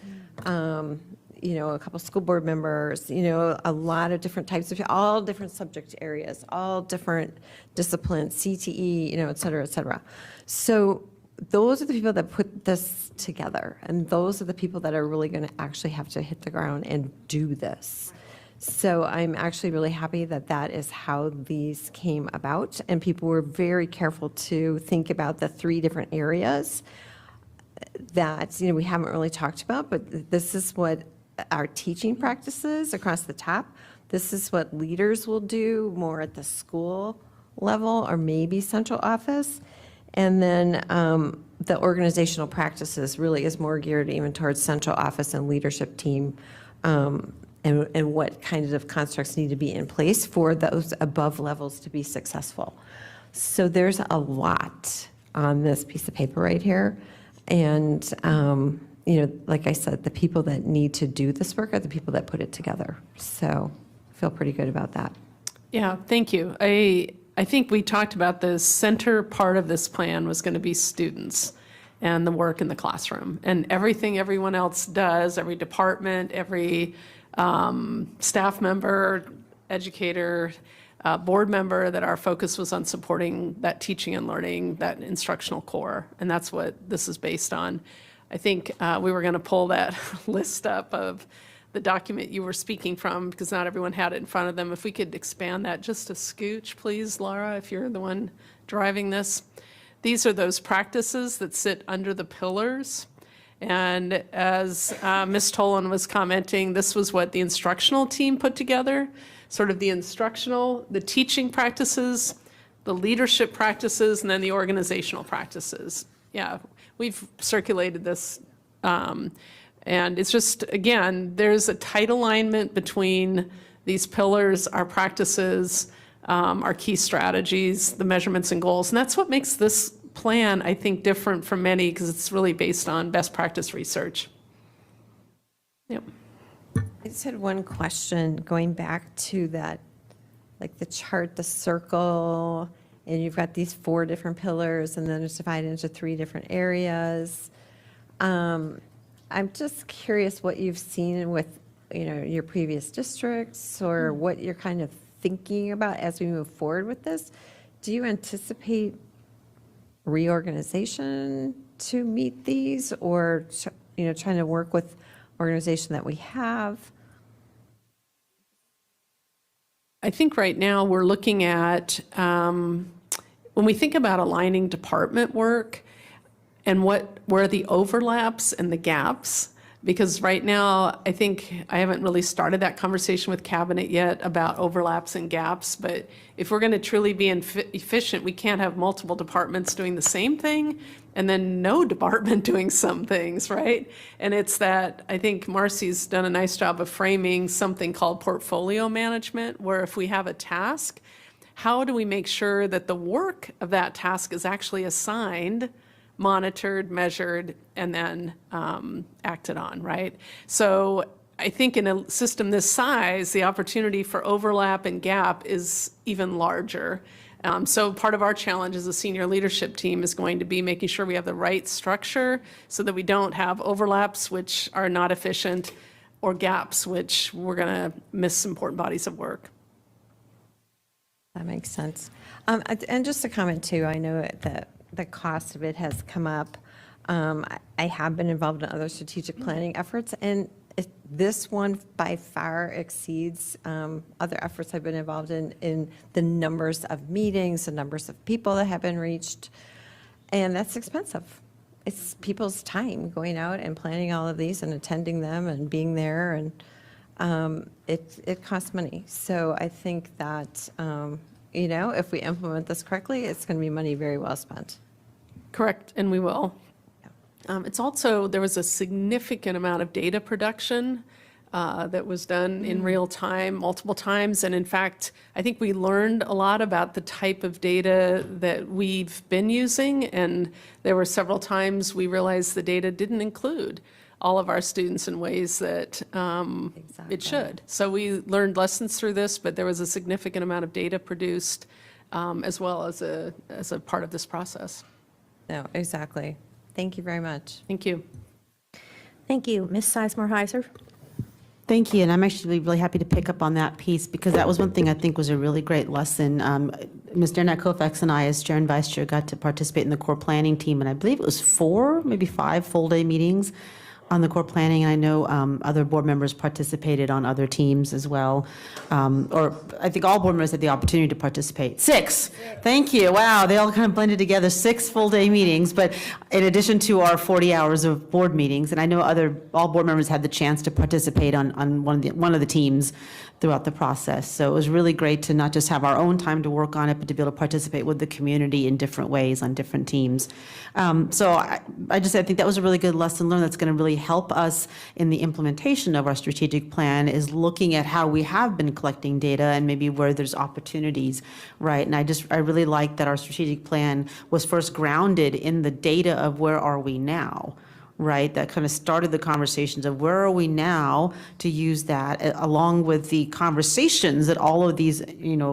a couple school board members, a lot of different types of, all different subject areas, all different disciplines, CTE, et cetera, et cetera. So those are the people that put this together, and those are the people that are really going to actually have to hit the ground and do this. So I'm actually really happy that that is how these came about, and people were very careful to think about the 3 different areas that, we haven't really talked about, but this is what our teaching practices across the top. This is what leaders will do more at the school level or maybe central office. And then the organizational practices really is more geared even towards central office and leadership team, and what kinds of constructs need to be in place for those above levels to be successful. So there's a lot on this piece of paper right here. And, like I said, the people that need to do this work are the people that put it together. So I feel pretty good about that. Yeah, thank you. I think we talked about the center part of this plan was going to be students and the work in the classroom. And everything everyone else does, every department, every staff member, educator, board member, that our focus was on supporting that teaching and learning, that instructional core. And that's what this is based on. I think we were going to pull that list up of the document you were speaking from, because not everyone had it in front of them. If we could expand that just a scooch, please, Laura, if you're the one driving this. These are those practices that sit under the pillars. And as Ms. Tolan was commenting, this was what the instructional team put together, sort of the teaching practices, the leadership practices, and then the organizational practices. Yeah, we've circulated this. And it's just, again, there's a tight alignment between these pillars, our practices, our key strategies, the measurements and goals. And that's what makes this plan, I think, different from many, because it's really based on best practice research. Yep. I just had one question going back to that, like the chart, the circle, and you've got these 4 different pillars, and then it's divided into 3 different areas. I'm just curious what you've seen with, your previous districts, or what you're kind of thinking about as we move forward with this. Do you anticipate reorganization to meet these, or, trying to work with organization that we have? I think right now we're looking at, when we think about aligning department work, and where the overlaps and the gaps, because right now, I think I haven't really started that conversation with Cabinet yet about overlaps and gaps, but if we're going to truly be efficient, we can't have multiple departments doing the same thing and then no department doing some things, right? And it's that, I think Marcy's done a nice job of framing something called portfolio management, where if we have a task, how do we make sure that the work of that task is actually assigned, monitored, measured, and then acted on, right? So I think in a system this size, the opportunity for overlap and gap is even larger. So part of our challenge as a senior leadership team is going to be making sure we have the right structure so that we don't have overlaps which are not efficient, or gaps which we're going to miss important bodies of work. That makes sense. And just a comment too, I know that the cost of it has come up. I have been involved in other strategic planning efforts, and this one by far exceeds other efforts I've been involved in the numbers of meetings, the numbers of people that have been reached, and that's expensive. It's people's time going out and planning all of these and attending them and being there, and it costs money. So I think that if we implement this correctly, it's going to be money very well spent. Correct, and we will. It's also, there was a significant amount of data production that was done in real time, multiple times. And in fact, I think we learned a lot about the type of data that we've been using. And there were several times we realized the data didn't include all of our students in ways that it should. So we learned lessons through this, but there was a significant amount of data produced as well as a part of this process. No, exactly. Thank you very much. Thank you. Thank you. Ms. Sizemore-Heiser? Thank you, and I'm actually really happy to pick up on that piece, because that was one thing I think was a really great lesson. Ms. Derenak Kofax and I, as chair and vice chair, got to participate in the core planning team, and I believe it was 4, maybe 5 full-day meetings on the core planning. And I know other board members participated on other teams as well. Or I think all board members had the opportunity to participate. 6. Thank you. Wow, they all kind of blended together, 6 full-day meetings, but in addition to our 40 hours of board meetings. And I know all board members had the chance to participate on one of the teams throughout the process. So it was really great to not just have our own time to work on it, but to be able to participate with the community in different ways on different teams. So I think that was a really good lesson learned that's going to really help us in the implementation of our strategic plan, is looking at how we have been collecting data and maybe where there's opportunities, right? And I really like that our strategic plan was first grounded in the data of where are we now, right? That kind of started the conversations of where are we now, to use that along with the conversations that all of these,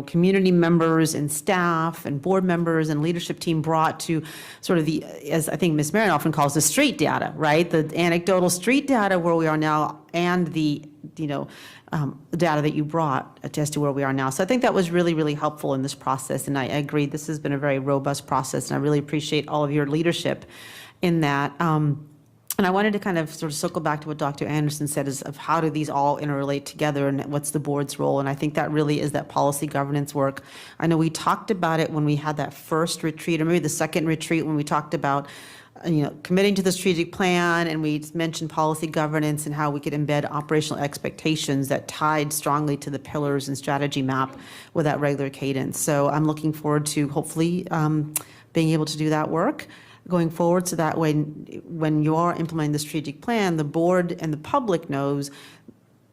community members and staff and board members and leadership team brought to sort of the, as I think Ms. Marion often calls, the street data, right? The anecdotal street data where we are now, and the, data that you brought as to where we are now. So I think that was really, really helpful in this process. And I agree, this has been a very robust process, and I really appreciate all of your leadership in that. And I wanted to kind of sort of circle back to what Dr. Anderson said, is of how do these all interrelate together and what's the board's role? And I think that really is that policy governance work. I know we talked about it when we had that first retreat, or maybe the second retreat, when we talked about committing to the strategic plan, and we mentioned policy governance and how we could embed operational expectations that tied strongly to the pillars and strategy map with that regular cadence. So I'm looking forward to hopefully being able to do that work going forward, so that when you are implementing the strategic plan, the board and the public knows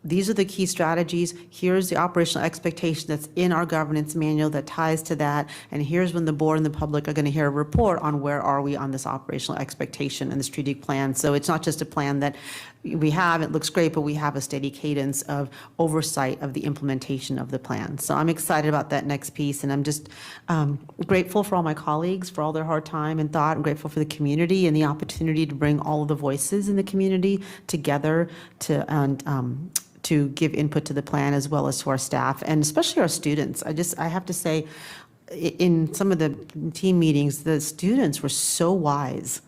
these are the key strategies, here's the operational expectation that's in our governance manual that ties to that, and here's when the board and the public are going to hear a report on where are we on this operational expectation and the strategic plan. So it's not just a plan that we have, it looks great, but we have a steady cadence of oversight of the implementation of the plan. So I'm excited about that next piece, and I'm just grateful for all my colleagues for all their hard time and thought. I'm grateful for the community and the opportunity to bring all of the voices in the community together to give input to the plan, as well as to our staff and especially our students. I have to say, in some of the team meetings, the students were so wise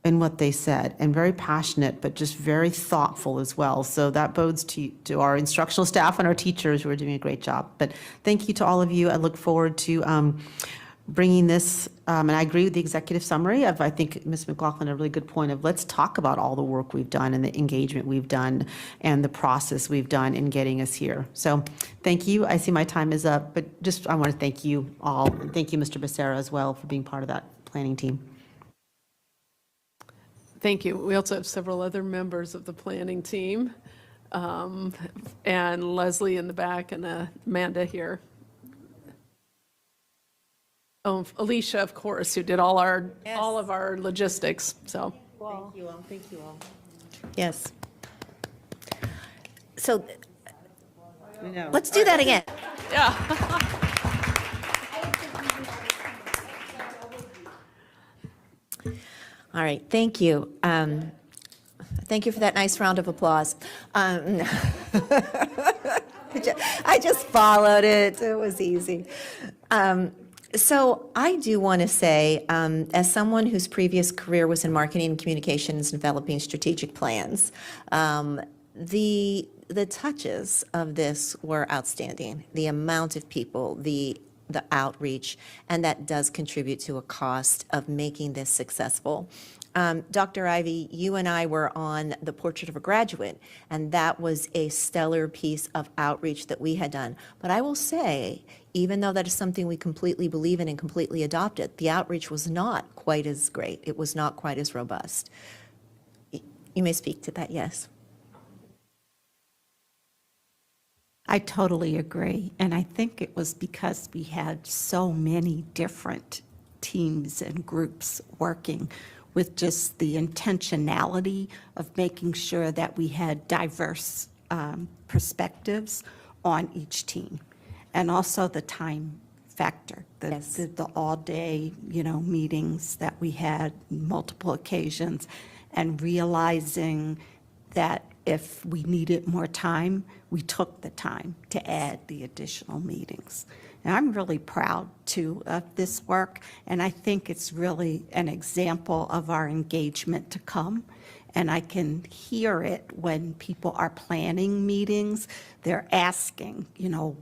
in what they said, and very passionate, but just very thoughtful as well. So that bodes to our instructional staff and our teachers, who are doing a great job. But thank you to all of you. I look forward to bringing this, and I agree with the executive summary of, I think Ms. McLaughlin had a really good point of, let's talk about all the work we've done and the engagement we've done and the process we've done in getting us here. So thank you. I see my time is up, but I want to thank you all. Thank you, Mr. Becerra, as well, for being part of that planning team. Thank you. We also have several other members of the planning team, and Leslie in the back, and Amanda here. Oh, Alicia, of course, who did all of our logistics. So thank you all. Thank you all. Yes. So let's do that again. Yeah. All right, thank you. Thank you for that nice round of applause. I just followed it. It was easy. So I do want to say, as someone whose previous career was in marketing and communications, developing strategic plans, the touches of this were outstanding. The amount of people, the outreach, and that does contribute to a cost of making this successful. Dr. Ivey, you and I were on the Portrait of a Graduate, and that was a stellar piece of outreach that we had done. But I will say, even though that is something we completely believe in and completely adopted, the outreach was not quite as great. It was not quite as robust. You may speak to that, yes. I totally agree. And I think it was because we had so many different teams and groups working with just the intentionality of making sure that we had diverse perspectives on each team. And also the time factor, the all-day, meetings that we had, multiple occasions, and realizing that if we needed more time, we took the time to add the additional meetings. And I'm really proud, too, of this work, and I think it's really an example of our engagement to come. And I can hear it when people are planning meetings. They're asking,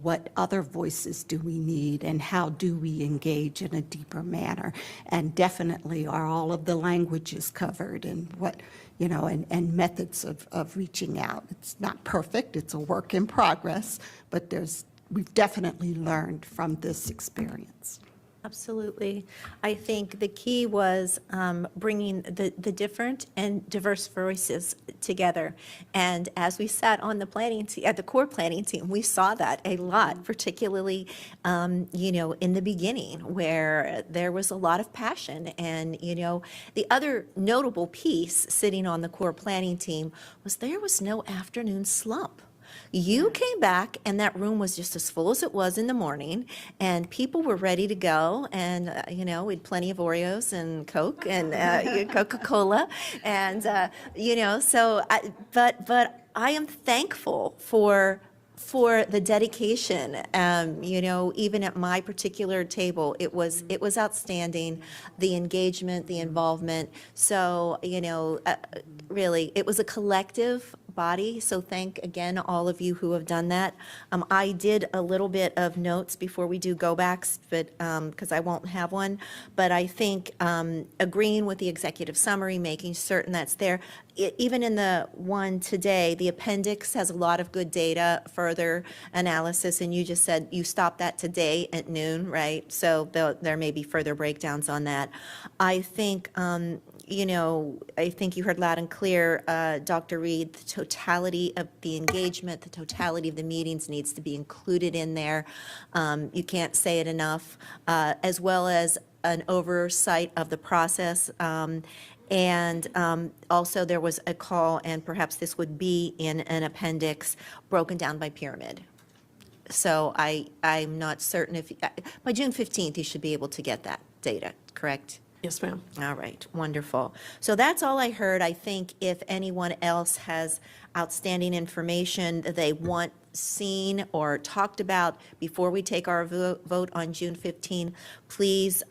what other voices do we need and how do we engage in a deeper manner? And definitely are all of the languages covered and what, and methods of reaching out. It's not perfect, it's a work in progress, but we've definitely learned from this experience. Absolutely. I think the key was bringing the different and diverse voices together. And as we sat on the planning team, at the core planning team, we saw that a lot, particularly, in the beginning where there was a lot of passion. And, the other notable piece sitting on the core planning team was there was no afternoon slump. You came back and that room was just as full as it was in the morning, and people were ready to go. And, we had plenty of Oreos and Coke and Coca-Cola. And, but I am thankful for the dedication. Even at my particular table, it was outstanding, the engagement, the involvement. So, really, it was a collective body, so thank again all of you who have done that. I did a little bit of notes before we do go-backs, but because I won't have one, but I think agreeing with the executive summary, making certain that's there. Even in the one today, the appendix has a lot of good data, further analysis, and you just said you stopped that today at noon, right? So there may be further breakdowns on that. I think I think you heard loud and clear, Dr. Reed, the totality of the engagement, the totality of the meetings needs to be included in there. You can't say it enough, as well as an oversight of the process. And also there was a call, and perhaps this would be in an appendix, broken down by pyramid. So I'm not certain if, by June 15th, you should be able to get that data, correct? Yes, ma'am. All right, wonderful. So that's all I heard. I think if anyone else has outstanding information that they want seen or talked about before we take our vote on June 15, please,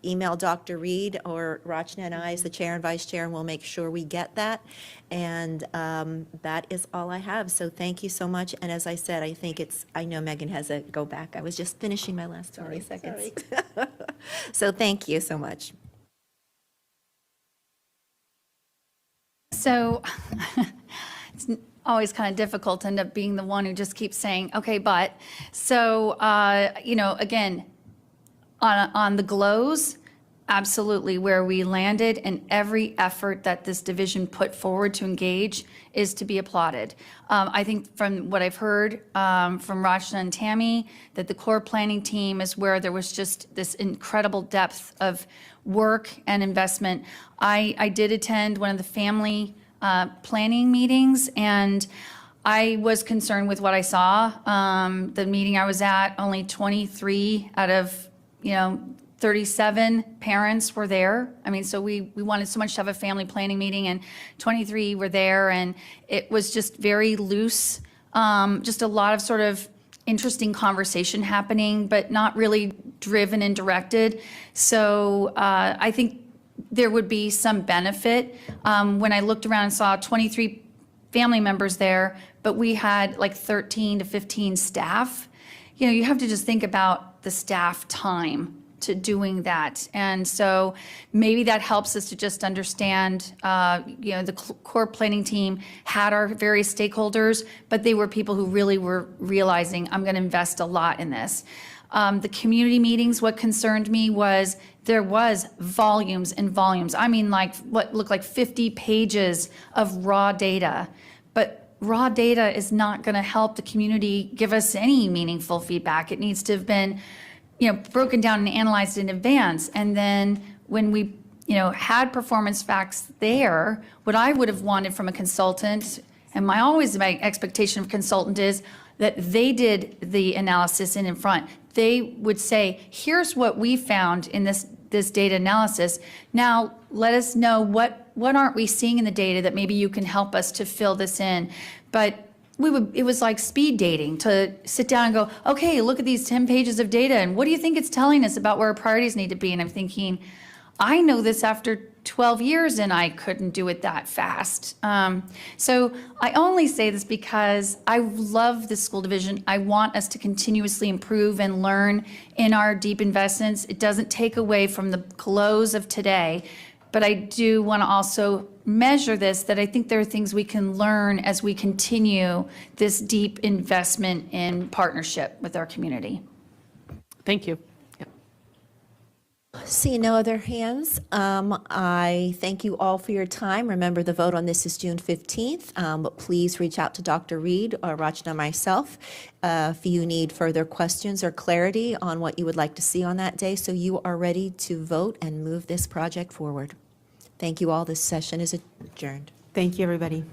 email Dr. Reed or Rachna and I as the chair and vice chair, and we'll make sure we get that. And that is all I have. So thank you so much. And as I said, I know Megan has a go back. I was just finishing my last 20 seconds. So thank you so much. So it's always kind of difficult to end up being the one who just keeps saying, okay, but. So, again, on the GLOWs, absolutely where we landed, and every effort that this division put forward to engage is to be applauded. I think from what I've heard from Rachna and Tammy, that the core planning team is where there was just this incredible depth of work and investment. I did attend one of the family planning meetings, and I was concerned with what I saw. The meeting I was at, only 23 out of 37 parents were there. I mean, so we wanted so much to have a family planning meeting, and 23 were there, and it was just very loose, just a lot of sort of interesting conversation happening, but not really driven and directed. So I think there would be some benefit. When I looked around and saw 23 family members there, but we had like 13 to 15 staff, you have to just think about the staff time to doing that. And so maybe that helps us to just understand, the core planning team had our various stakeholders, but they were people who really were realizing, I'm going to invest a lot in this. The community meetings, what concerned me was there was volumes and volumes. I mean, like what looked like 50 pages of raw data, but raw data is not going to help the community give us any meaningful feedback. It needs to have been broken down and analyzed in advance. And then when we, had performance facts there, what I would have wanted from a consultant, and my expectation of a consultant is that they did the analysis in front. They would say, here's what we found in this data analysis. Now, let us know what aren't we seeing in the data that maybe you can help us to fill this in. But it was like speed dating to sit down and go, okay, look at these 10 pages of data, and what do you think it's telling us about where our priorities need to be? And I'm thinking, I know this after 12 years and I couldn't do it that fast. So I only say this because I love the school division. I want us to continuously improve and learn in our deep investments. It doesn't take away from the close of today, but I do want to also measure this, that I think there are things we can learn as we continue this deep investment in partnership with our community. Thank you. See no other hands. I thank you all for your time. Remember, the vote on this is June 15th, but please reach out to Dr. Reed or Rachna, myself, if you need further questions or clarity on what you would like to see on that day, so you are ready to vote and move this project forward. Thank you all. This session is adjourned. Thank you, everybody.